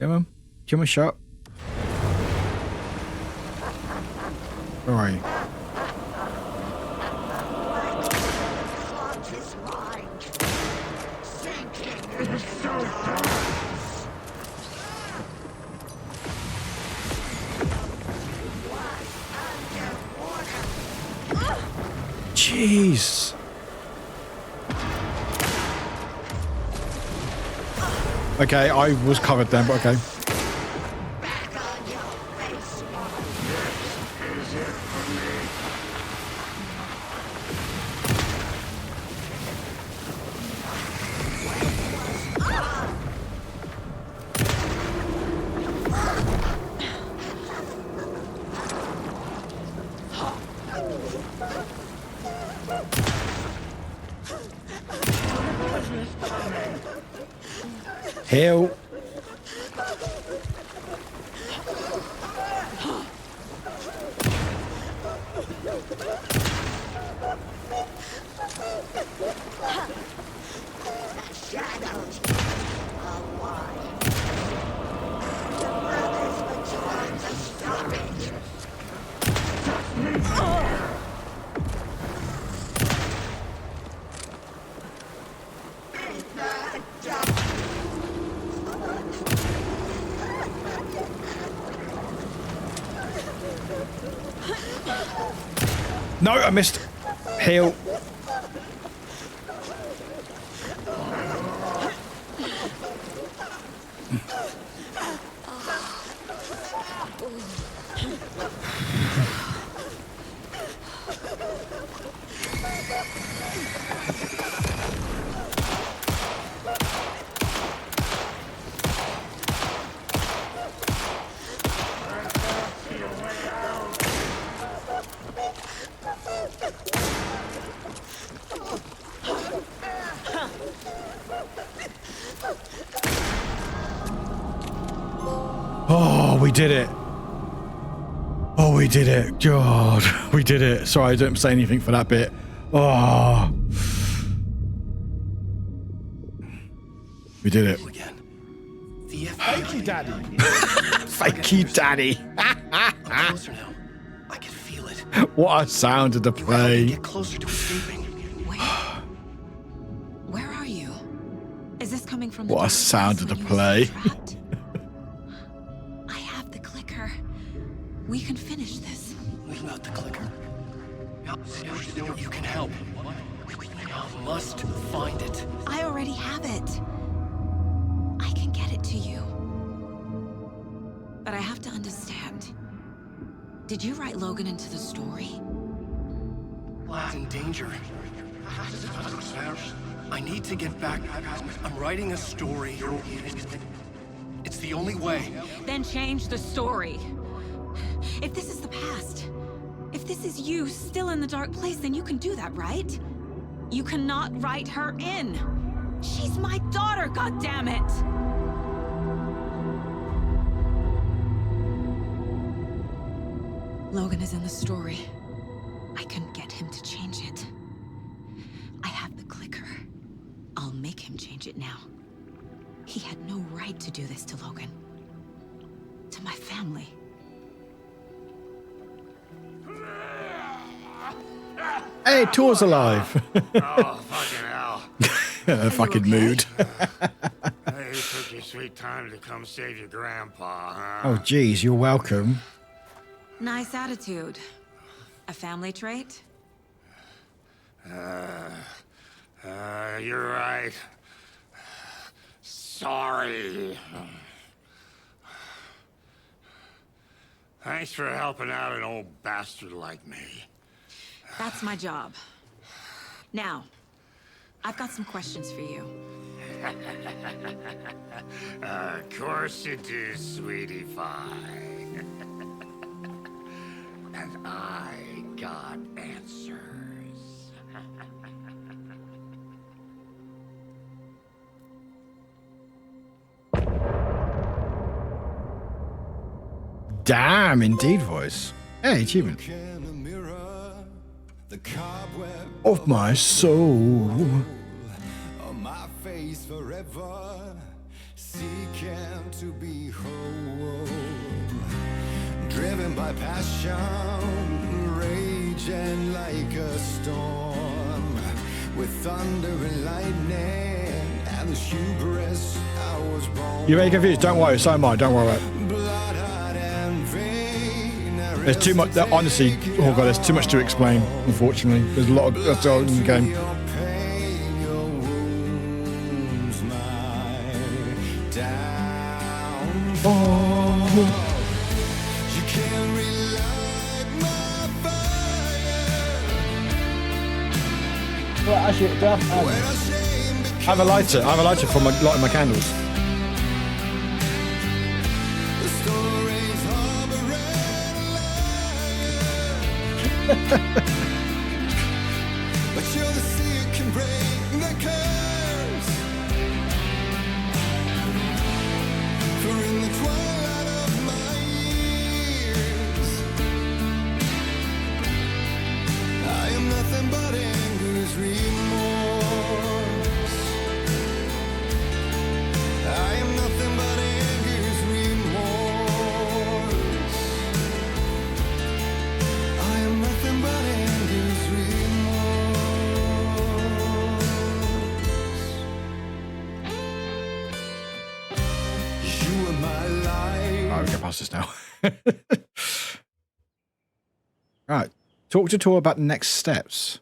Come on. Give him a shot. Where are you? Jeez. Okay, I was covered then, but okay. Hell. No, I missed. Heal. Oh, we did it. Oh, we did it. God, we did it. Sorry, I didn't say anything for that bit. Oh. We did it. Thank you, Daddy. Thank you, Daddy. I'm closer now. I can feel it. What a sound of the play. Get closer to escaping. Where are you? Is this coming from the What a dark sound of the place when you play. were trapped? I have the clicker. We can finish this. Without the clicker. You can help. You must find it. I already have it. I can get it to you. But I have to understand. Did you write Logan into the story? Lad's in danger. I need to get back. I'm writing a story. It's the only way. Then change the story. If this is the past, if this is you still in the dark place, then you can do that, right? You cannot write her in. She's my daughter, goddammit! Logan is in the story. I can get him to change it. I have the clicker. I'll make him change it now. He had no right to do this to Logan. To my family. Hey, Tor's alive. Oh, fucking hell. Fucking mood. Hey, you took your sweet time to come save your grandpa, huh? Oh, geez, you're welcome. Nice attitude. A family trait? You're right. Sorry. Thanks for helping out an old bastard like me. That's my job. Now, I've got some questions for you. Of course you do, sweetie pie. And I got answers. Damn, indeed voice. Hey, achievement. Of my soul. On my face forever, seeking to be whole. Driven by passion, raging like a storm. With thunder and lightning and the hubris I was born. You're very confused. Don't worry, so am I. Don't worry about it. There's too much. Honestly, oh god, there's too much to explain. Unfortunately, there's a lot of that's all in the game. Well, actually, do I have a lighter. I have a lighter for lighting my candles. But you're the sea that can break the curse. For in the twilight of my years, I am nothing but anger's remorse. I am nothing but anger's remorse. I am nothing but anger's remorse. You are my life. Alright, we can pass this now. Right, Talk to Tor about the next steps.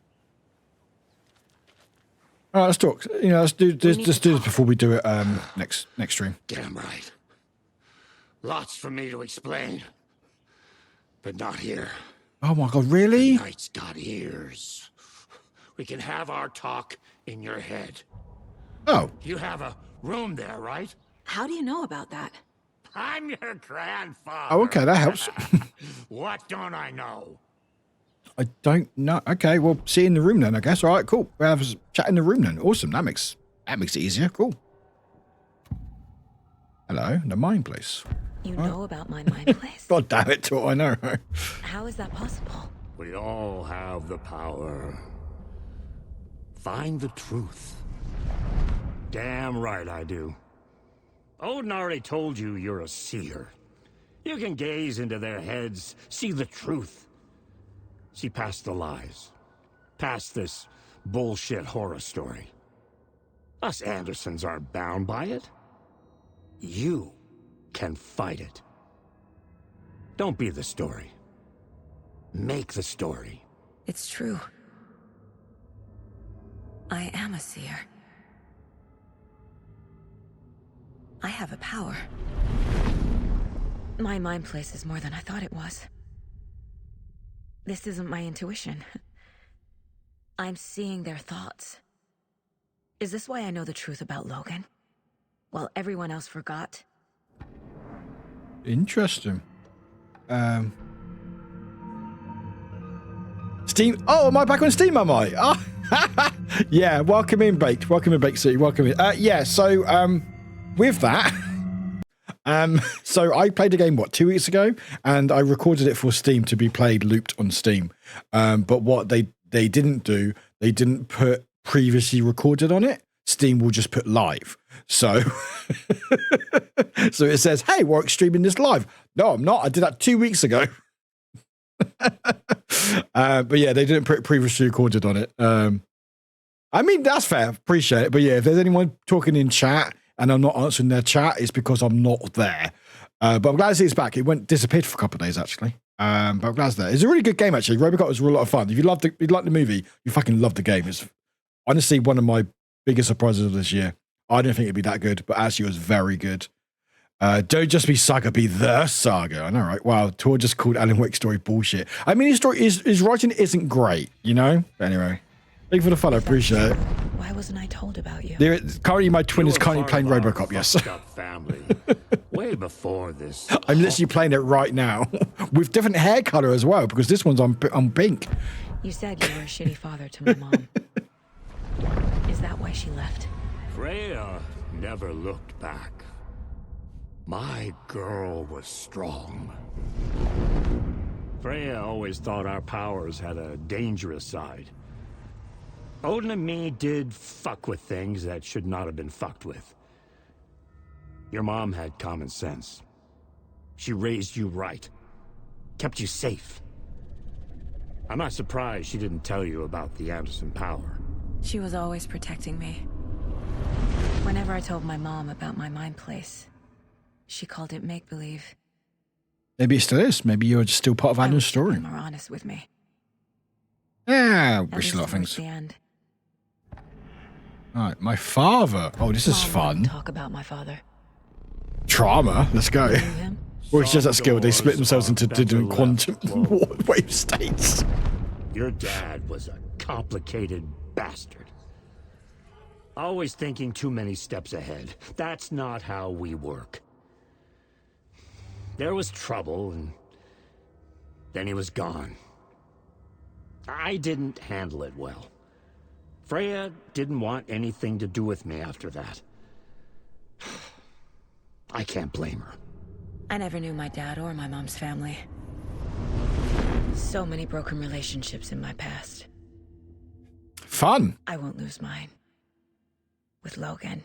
All right, let's talk. You know, let's do this before we do it next stream. Damn right. Lots for me to explain, but not here. Oh my God, really? The night's got ears. We can have our talk in your head. Oh. You have a room there, right? How do you know about that? I'm your grandfather. Oh, okay, that helps. What don't I know? I don't know. Okay, well, see you in the room then, I guess. All right, cool. We'll have a chat in the room then. Awesome. That makes it easier. Cool. Hello, the mind place. You know about my mind place? God damn it, Tor, I know. How is that possible? We all have the power. Find the truth. Damn right I do. Odin already told you you're a seer. You can gaze into their heads, see the truth. See past the lies. Past this bullshit horror story. Us Andersons aren't bound by it. You can fight it. Don't be the story. Make the story. It's true. I am a seer. I have a power. My mind place is more than I thought it was. This isn't my intuition. I'm seeing their thoughts. Is this why I know the truth about Logan? While everyone else forgot? Interesting. Steam. Oh, am I back on Steam? Am I? Oh. Yeah. Welcome in, Baked. Welcome in, Baked City. Welcome in. Yeah. So, with that, so I played the game 2 weeks ago, and I recorded it for Steam to be played looped on Steam. But what they didn't do, they didn't put previously recorded on it. Steam will just put live. So, so it says, "Hey, Warwick streaming this live." No, I'm not. I did that 2 weeks ago. But yeah, they didn't put previously recorded on it. I mean, that's fair. Appreciate it. But yeah, if there's anyone talking in chat and I'm not answering their chat, it's because I'm not there. But I'm glad to see it's back. It disappeared for a couple of days actually. But I'm glad it's there. It's a really good game actually. Robocop was a lot of fun. If you like the movie, you fucking love the game. It's honestly one of my biggest surprises of this year. I didn't think it'd be that good, but actually it was very good. Don't just be Saga, be the Saga. I know, right? Wow, Tor just called Alan Wake's story bullshit. I mean, his story his writing isn't great, you know? But anyway, thank you for the follow. Appreciate it. Why wasn't I told about you? Currently, my twin is currently playing Robocop, yes. Family. Way before this. I'm literally playing it right now with different hair color as well, because this one's on pink. You said you were a shitty father to my mom. Is that why she left? Freya never looked back. My girl was strong. Freya always thought our powers had a dangerous side. Odin and me did fuck with things that should not have been fucked with. Your mom had common sense. She raised you right. Kept you safe. I'm not surprised she didn't tell you about the Anderson power. She was always protecting me. Whenever I told my mom about my mind place, she called it make-believe. Maybe it still is. Maybe you're just still part of Anna's story. More honest with me. Yeah, wish a lot of things. The end. All right, my father. Oh, this is fun. Talk about my father. Trauma. Let's go. Or it's just that skill. They split themselves into different quantum wave states. Your dad was a complicated bastard. Always thinking too many steps ahead. That's not how we work. There was trouble, and then he was gone. I didn't handle it well. Freya didn't want anything to do with me after that. I can't blame her. I never knew my dad or my mom's family. So many broken relationships in my past. Fun. I won't lose mine. With Logan.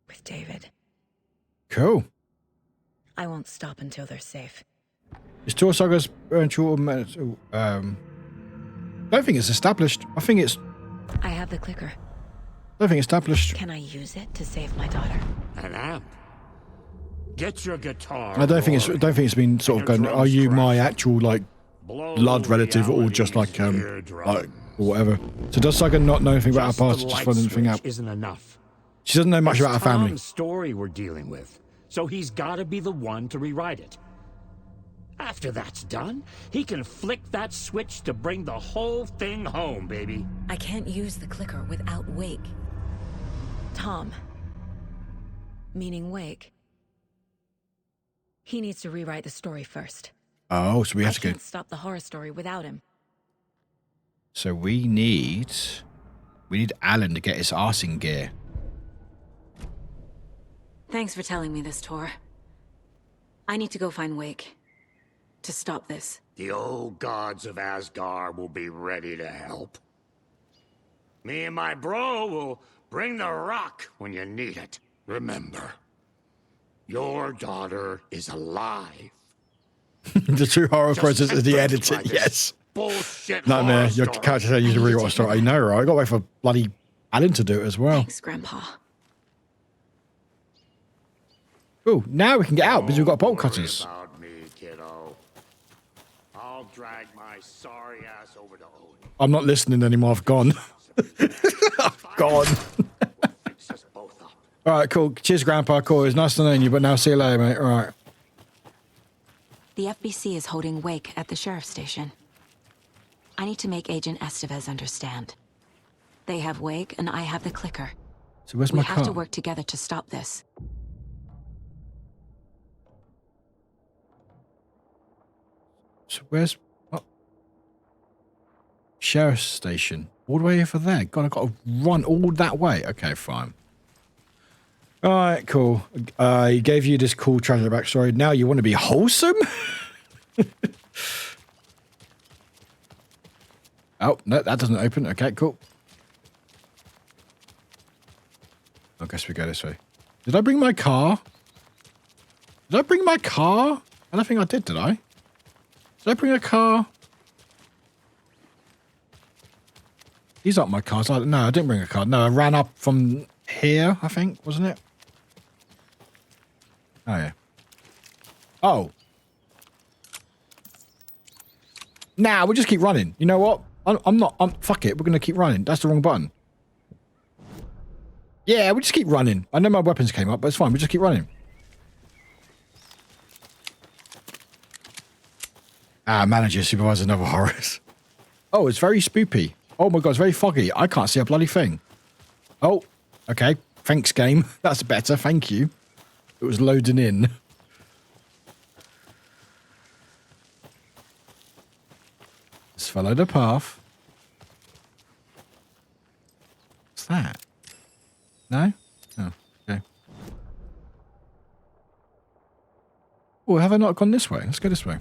With David. Cool. I won't stop until they're safe. Is Tor Saga's eventual don't think it's established. I think it's... I have the clicker. Don't think it's established. Can I use it to save my daughter? An amp. Get your guitar. I don't think it's been sort of going, are you my actual, like, blood relative or just like whatever. So does Saga not know anything about her past? Just find anything out. Isn't enough. She doesn't know much about her family. Tom's story we're dealing with, so he's got to be the one to rewrite it. After that's done, he can flick that switch to bring the whole thing home, baby. I can't use the clicker without Wake. Tom, meaning Wake, he needs to rewrite the story first. Oh, so we have to go. I can't stop the horror story without him. So we need Alan to get his arse in gear. Thanks for telling me this, Tor. I need to go find Wake to stop this. The old gods of Asgard will be ready to help. Me and my bro will bring the rock when you need it. Remember, your daughter is alive. The true horror process is the editing, yes. Bullshit Nightmare, horror your story. character said you to rewrite a story. I know, right? I got to wait for bloody Alan to do it as well. Thanks, Grandpa. Oh, now we can get out because we've got bolt cutters. About me, kiddo. I'll drag my sorry ass over to Odin. I'm not listening anymore. I've gone. I've gone. All right, cool. Cheers, Grandpa. Cool. It's nice to know you, but now see you later, mate. All right. The FBC is holding Wake at the sheriff's station. I need to make Agent Estevez understand. They have Wake, and I have the clicker. So where's we my have car? to work together to stop this. So where's sheriff's station? All the way over there. God, I've got to run all that way. Okay, fine. All right, cool. He gave you this cool tragic backstory. Now you want to be wholesome? Oh, no, that doesn't open. Okay, cool. I guess we go this way. Did I bring my car? Did I bring my car? I don't think I did I? Did I bring a car? These aren't my cars. No, I didn't bring a car. No, I ran up from here, I think, wasn't it? Oh, yeah. Oh. Nah, we'll just keep running. You know what? Fuck it. We're going to keep running. That's the wrong button. Yeah, we'll just keep running. I know my weapons came up, but it's fine. We'll just keep running. Manager, supervisor, another horrors. Oh, it's very spoopy. Oh my god, it's very foggy. I can't see a bloody thing. Oh, okay. Thanks, game. That's better. Thank you. It was loading in. Let's follow the path. What's that? No? Oh, okay. Oh, have I not gone this way? Let's go this way.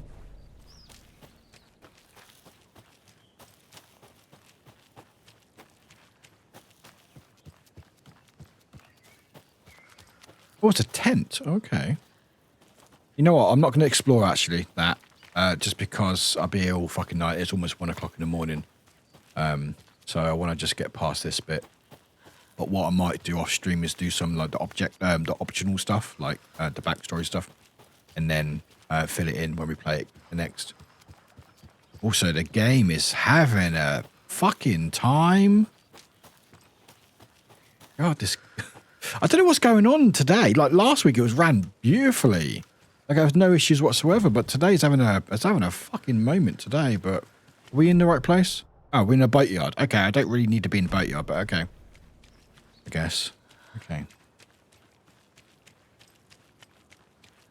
Oh, it's a tent. Okay. You know what? I'm not going to explore, actually, that. Just because I'll be here all fucking night. It's almost 1 o'clock in the morning. So I want to just get past this bit. But what I might do off stream is do some like the optional stuff, like the backstory stuff. And then fill it in when we play it next. Also, the game is having a fucking time. God, this... I don't know what's going on today. Like last week, it was ran beautifully. Like I have no issues whatsoever. But today's having a fucking moment today. But are we in the right place? Oh, we're in a boatyard. Okay, I don't really need to be in a boatyard, but okay. I guess. Okay.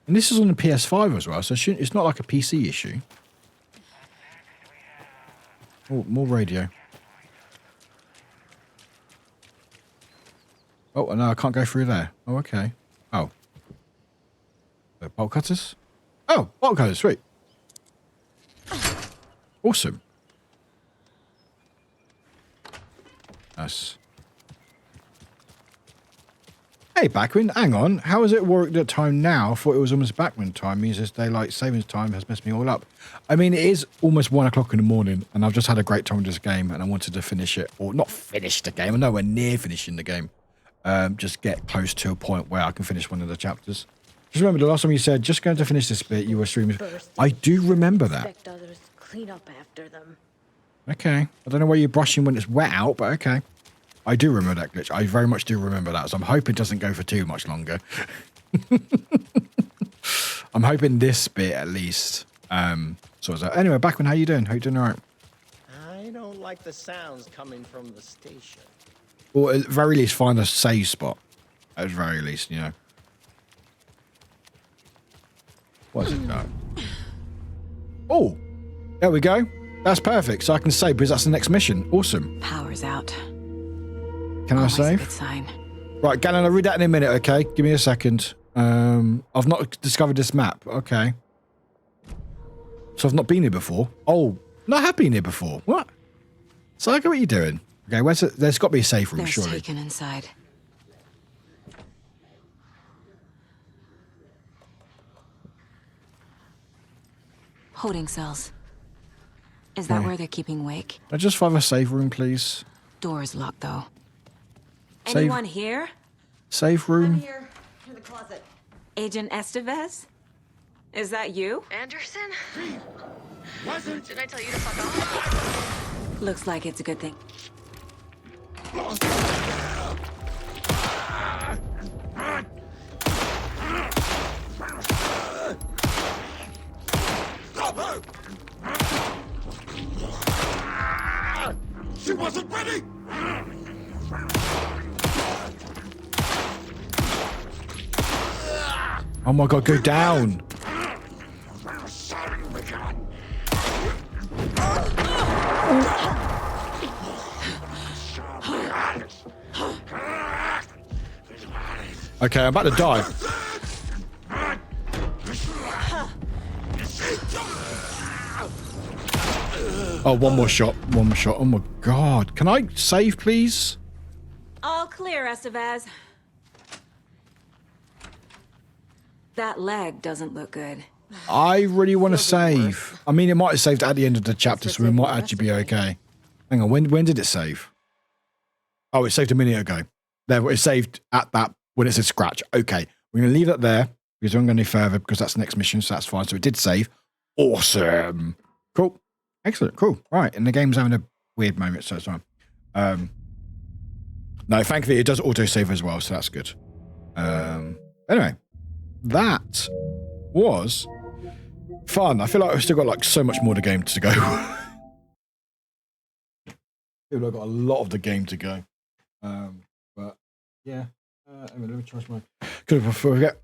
And this is on the PS5 as well, so it's not like a PC issue. Oh, more radio. Oh, no, I can't go through there. Oh, okay. Oh. Bolt cutters? Oh, bolt cutters, sweet. Awesome. Nice. Hey, Backwind, hang on. How is it Warwick at time now? I thought it was almost Backwind time. Means this daylight savings time has messed me all up. I mean, it is almost 1 o'clock in the morning, and I've just had a great time with this game, and I wanted to finish it. Or not finish the game. I'm nowhere near finishing the game. Just get close to a point where I can finish one of the chapters. Just remember the last time you said, just going to finish this bit, you were streaming. I do remember that. clean up after them. Okay. I don't know where you're brushing when it's wet out, but okay. I do remember that glitch. I very much do remember that. So I'm hoping it doesn't go for too much longer. I'm hoping this bit at least. Anyway, Backman, how you doing? How you doing all right? I don't like the sounds coming from the station. Or at the very least, find a save spot. At the very least, you know. What is it? No. Oh, there we go. That's perfect. So I can save because that's the next mission. Awesome. Power's out. Can I save? A good sign. Right, Galen, I'll read that in a minute, okay? Give me a second. I've not discovered this map. Okay. So I've not been here before. Oh, no, I have been here before. What? So I get what you're doing. Okay, there's got to be a safe room, surely. Taken inside. Holding cells. Is that where they're keeping Wake? Can I just find a safe room, please? Door's locked, though. Save. Anyone here? Safe room? I'm here, in the closet. Agent Estevez? Is that you? Anderson? Did I tell you to fuck off? Looks like it's a good thing. She wasn't ready! Oh my god, go down! Okay, I'm about to die. Oh, one more shot. One more shot. Oh my god. Can I save, please? All clear, Estevez. That leg doesn't look good. I really want to save. I mean, it might have saved at the end of the chapter, so we might actually be okay. Hang on, when did it save? Oh, it saved a minute ago. There, it saved at that, when it said scratch. Okay, we're going to leave that there, because we don't go any further, because that's the next mission, so that's fine. So it did save. Awesome. Cool. Excellent. Cool. Right, and the game's having a weird moment, so it's fine. No, thankfully, it does auto-save as well, so that's good. Anyway, that was fun. I feel like I've still got like so much more of the game to go. I feel like I've got a lot of the game to go. But yeah, let me charge my. Could have forget.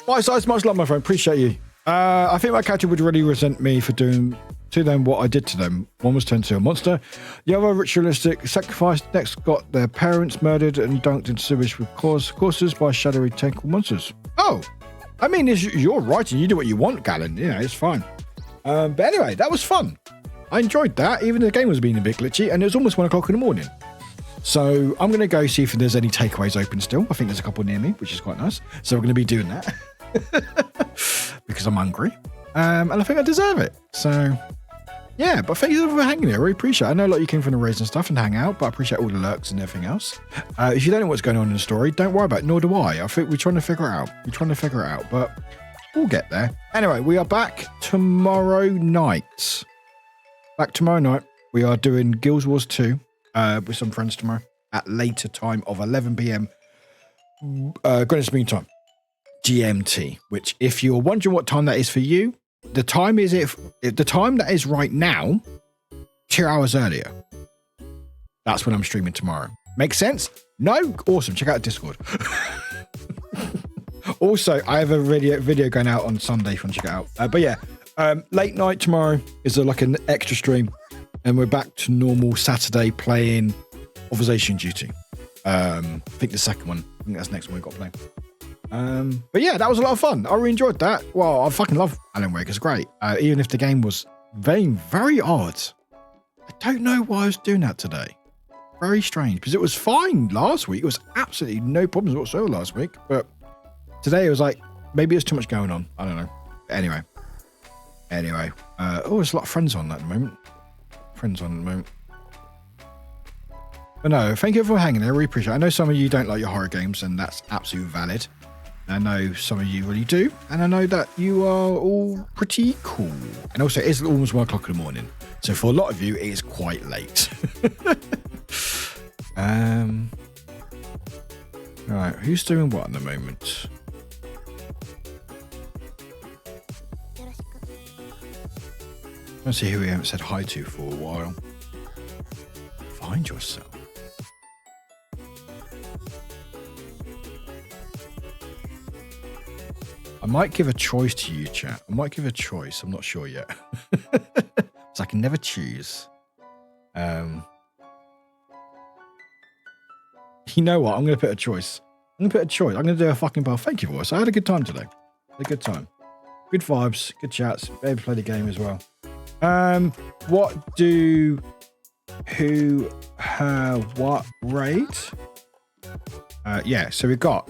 My size, much love, my friend. Appreciate you. I think my character would really resent me for doing to them what I did to them. One was turned to a monster. The other ritualistic sacrifice. Next got their parents murdered and dunked in sewage with courses by shadowy tentacle monsters. Oh, I mean, you're right, and you do what you want, Galen. You know, it's fine. But anyway, that was fun. I enjoyed that, even though the game was being a bit glitchy, and it was almost 1 o'clock in the morning. So I'm going to go see if there's any takeaways open still. I think there's a couple near me, which is quite nice. So we're going to be doing that. Because I'm hungry. And I think I deserve it. So, yeah. But thank you for hanging here. I really appreciate it. I know a lot of you came from the raids and stuff and hang out, but I appreciate all the lurks and everything else. If you don't know what's going on in the story, don't worry about it. Nor do I. I think we're trying to figure it out. But we'll get there. Anyway, we are back tomorrow night. We are doing Guild Wars 2 with some friends tomorrow at later time of 11 p.m. Greenwich Mean Time. GMT, which if you're wondering what time that is for you, the time that is right now, 2 hours earlier. That's when I'm streaming tomorrow. Make sense? No? Awesome. Check out Discord. Also, I have a video going out on Sunday if you want to check it out. But yeah, late night tomorrow is like an extra stream, and we're back to normal Saturday playing Authorization Duty. I think the second one. I think that's the next one we've got to play. But yeah, that was a lot of fun. I really enjoyed that. Well, I fucking love Alan Wake. It's great. Even if the game was very, very odd. I don't know why I was doing that today. Very strange, because it was fine last week. It was absolutely no problems whatsoever last week. But today it was like, maybe there's too much going on. I don't know. Anyway. There's a lot of friends on at the moment. But no, thank you for hanging there. I really appreciate it. I know some of you don't like your horror games, and that's absolutely valid. I know some of you really do, and I know that you are all pretty cool. And also, it is almost 1 o'clock in the morning, so for a lot of you, it is quite late. All right, who's doing what at the moment? Let's see who we haven't said hi to for a while. Find yourself. I might give a choice to you, chat. I might give a choice. I'm not sure yet. So I can never choose. You know what? I'm going to put a choice. I'm going to do a fucking bar. Thank you, voice. I had a good time today. Had a good time. Good vibes. Good chats. Able to play the game as well. What do... Who... Her... What... Rate? Yeah, so we've got...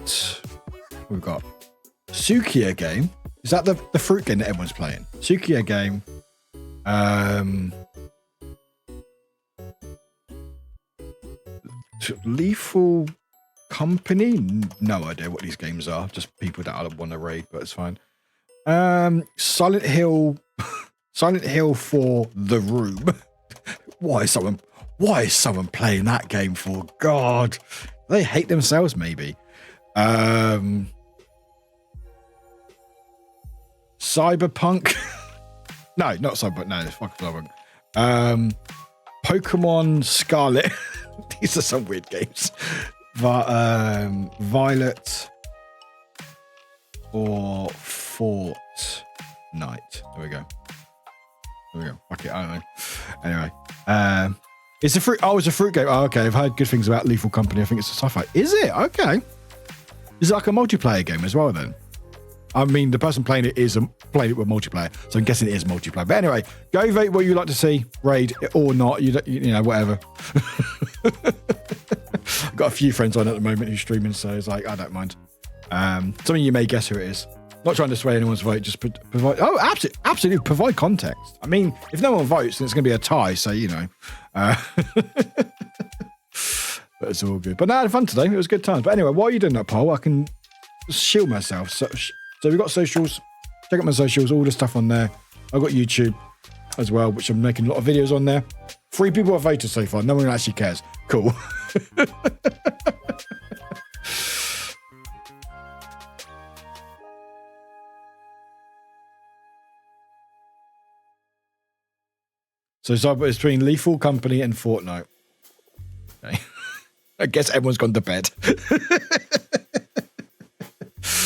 Sukiya game. Is that the fruit game that everyone's playing? Sukiya game. Lethal Company? No idea what these games are. Just people that I want to raid, but it's fine. Silent Hill. Silent Hill for The Room. Why is someone playing that game for? God, they hate themselves. Maybe. Cyberpunk. No, not Cyberpunk. No, it's fucking Cyberpunk. Pokemon Scarlet. These are some weird games. But Violet or Fortnite. There we go. Fuck it, I don't know. Anyway, it's a fruit. Oh, it's a fruit game. Oh, okay. I've heard good things about Lethal Company. I think it's a sci-fi. Is it? Okay. Is it like a multiplayer game as well then? I mean, the person playing it is playing it with multiplayer, so I'm guessing it is multiplayer. But anyway, go vote what you like to see, raid or not. You know, whatever. I've got a few friends on at the moment who's streaming, so it's like I don't mind. Some of you may guess who it is. Not trying to sway anyone's vote, just provide. Oh, absolutely, provide context. I mean, if no one votes, then it's going to be a tie. So you know, but it's all good. But no, I had fun today. It was good times. But anyway, while you're doing that poll, I can shield myself. So we've got socials. Check out my socials, all the stuff on there. I've got YouTube as well, which I'm making a lot of videos on there. 3 people have voted so far. No one actually cares. Cool. So it's between Lethal Company and Fortnite. Okay. I guess everyone's gone to bed.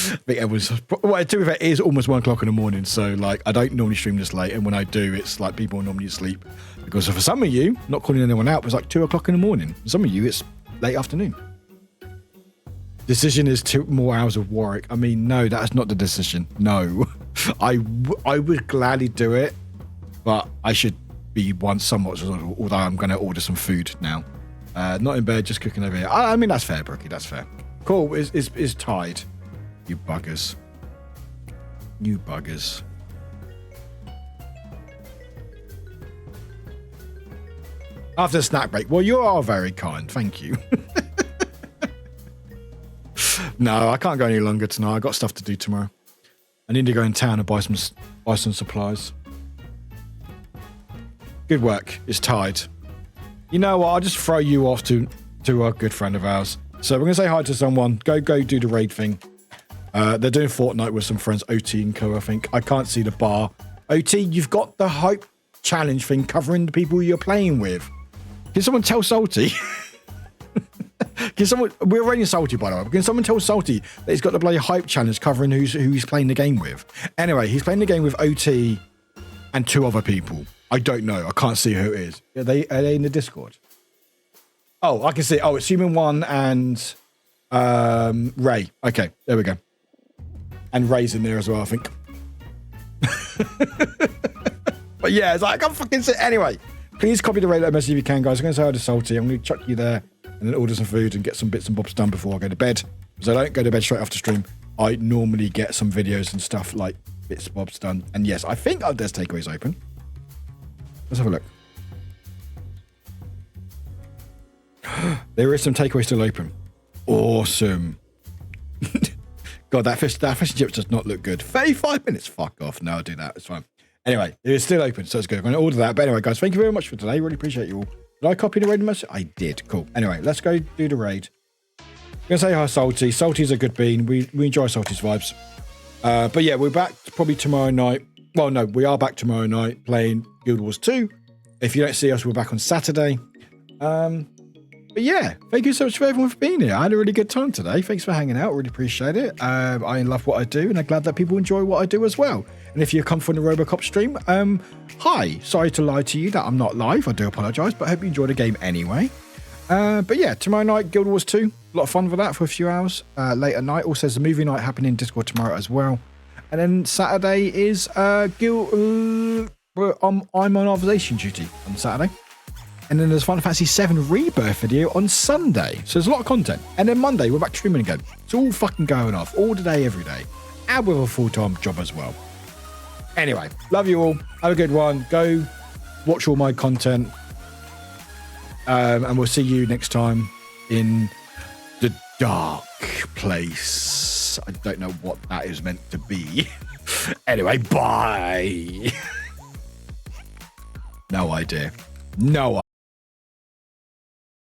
I think everyone's... Well, to be fair, it is almost 1 o'clock in the morning, so like I don't normally stream this late, and when I do, it's like people are normally asleep. Because for some of you, not calling anyone out, it was like 2 o'clock in the morning. For some of you, it's late afternoon. Decision is 2 more hours of Warwick. I mean, no, that is not the decision. No. I would gladly do it, but I should be one somewhat, although I'm going to order some food now. Not in bed, just cooking over here. I mean, that's fair, Brookie, that's fair. Cool, is tied. You buggers. You buggers. After a snack break. Well, you are very kind. Thank you. No, I can't go any longer tonight. I got stuff to do tomorrow. I need to go in town and buy some supplies. Good work. It's tied. You know what? I'll just throw you off to a good friend of ours. So we're going to say hi to someone. Go do the raid thing. They're doing Fortnite with some friends, OT and co, I think. I can't see the bar. OT, you've got the hype challenge thing covering the people you're playing with. Can someone tell Salty? We're already Salty, by the way. Can someone tell Salty that he's got to play a hype challenge covering who he's playing the game with? Anyway, he's playing the game with OT and 2 other people. I don't know. I can't see who it is. Are they in the Discord? Oh, I can see. Oh, it's Human One and Ray. Okay, there we go. And Ray's in there as well, I think. But yeah, it's like, I can't fucking sit. Anyway, please copy the radio message if you can, guys. I'm going to say hi to Salty. I'm going to chuck you there and then order some food and get some bits and bobs done before I go to bed. Because I don't go to bed straight after stream. I normally get some videos and stuff like bits and bobs done. And yes, I think there's takeaways open. Let's have a look. There is some takeaways still open. Awesome. God, that fish and chips does not look good. 35 minutes. Fuck off. No, I'll do that. It's fine. Anyway, it is still open, so it's good. I'm going to order that. But anyway, guys, thank you very much for today. Really appreciate you all. Did I copy the raid message? I did. Cool. Anyway, let's go do the raid. I'm going to say hi, Salty. Salty's a good bean. We enjoy Salty's vibes. But yeah, we're back probably tomorrow night. Well, no, we are back tomorrow night playing Guild Wars 2. If you don't see us, we're back on Saturday. But yeah, thank you so much for everyone for being here. I had a really good time today. Thanks for hanging out. Really appreciate it. I love what I do, and I'm glad that people enjoy what I do as well. And if you come from the Robocop stream, hi. Sorry to lie to you that I'm not live. I do apologise, but I hope you enjoy the game anyway. But yeah, tomorrow night, Guild Wars 2. A lot of fun with that for a few hours. Late at night. Also, there's a movie night happening in Discord tomorrow as well. And then Saturday is Guild... I'm on observation duty on Saturday. And then there's Final Fantasy VII Rebirth video on Sunday. So there's a lot of content. And then Monday, we're back streaming again. It's all fucking going off. All day, every day. And with a full-time job as well. Anyway, love you all. Have a good one. Go watch all my content. And we'll see you next time in the dark place. I don't know what that is meant to be. Anyway, bye. No idea. No idea.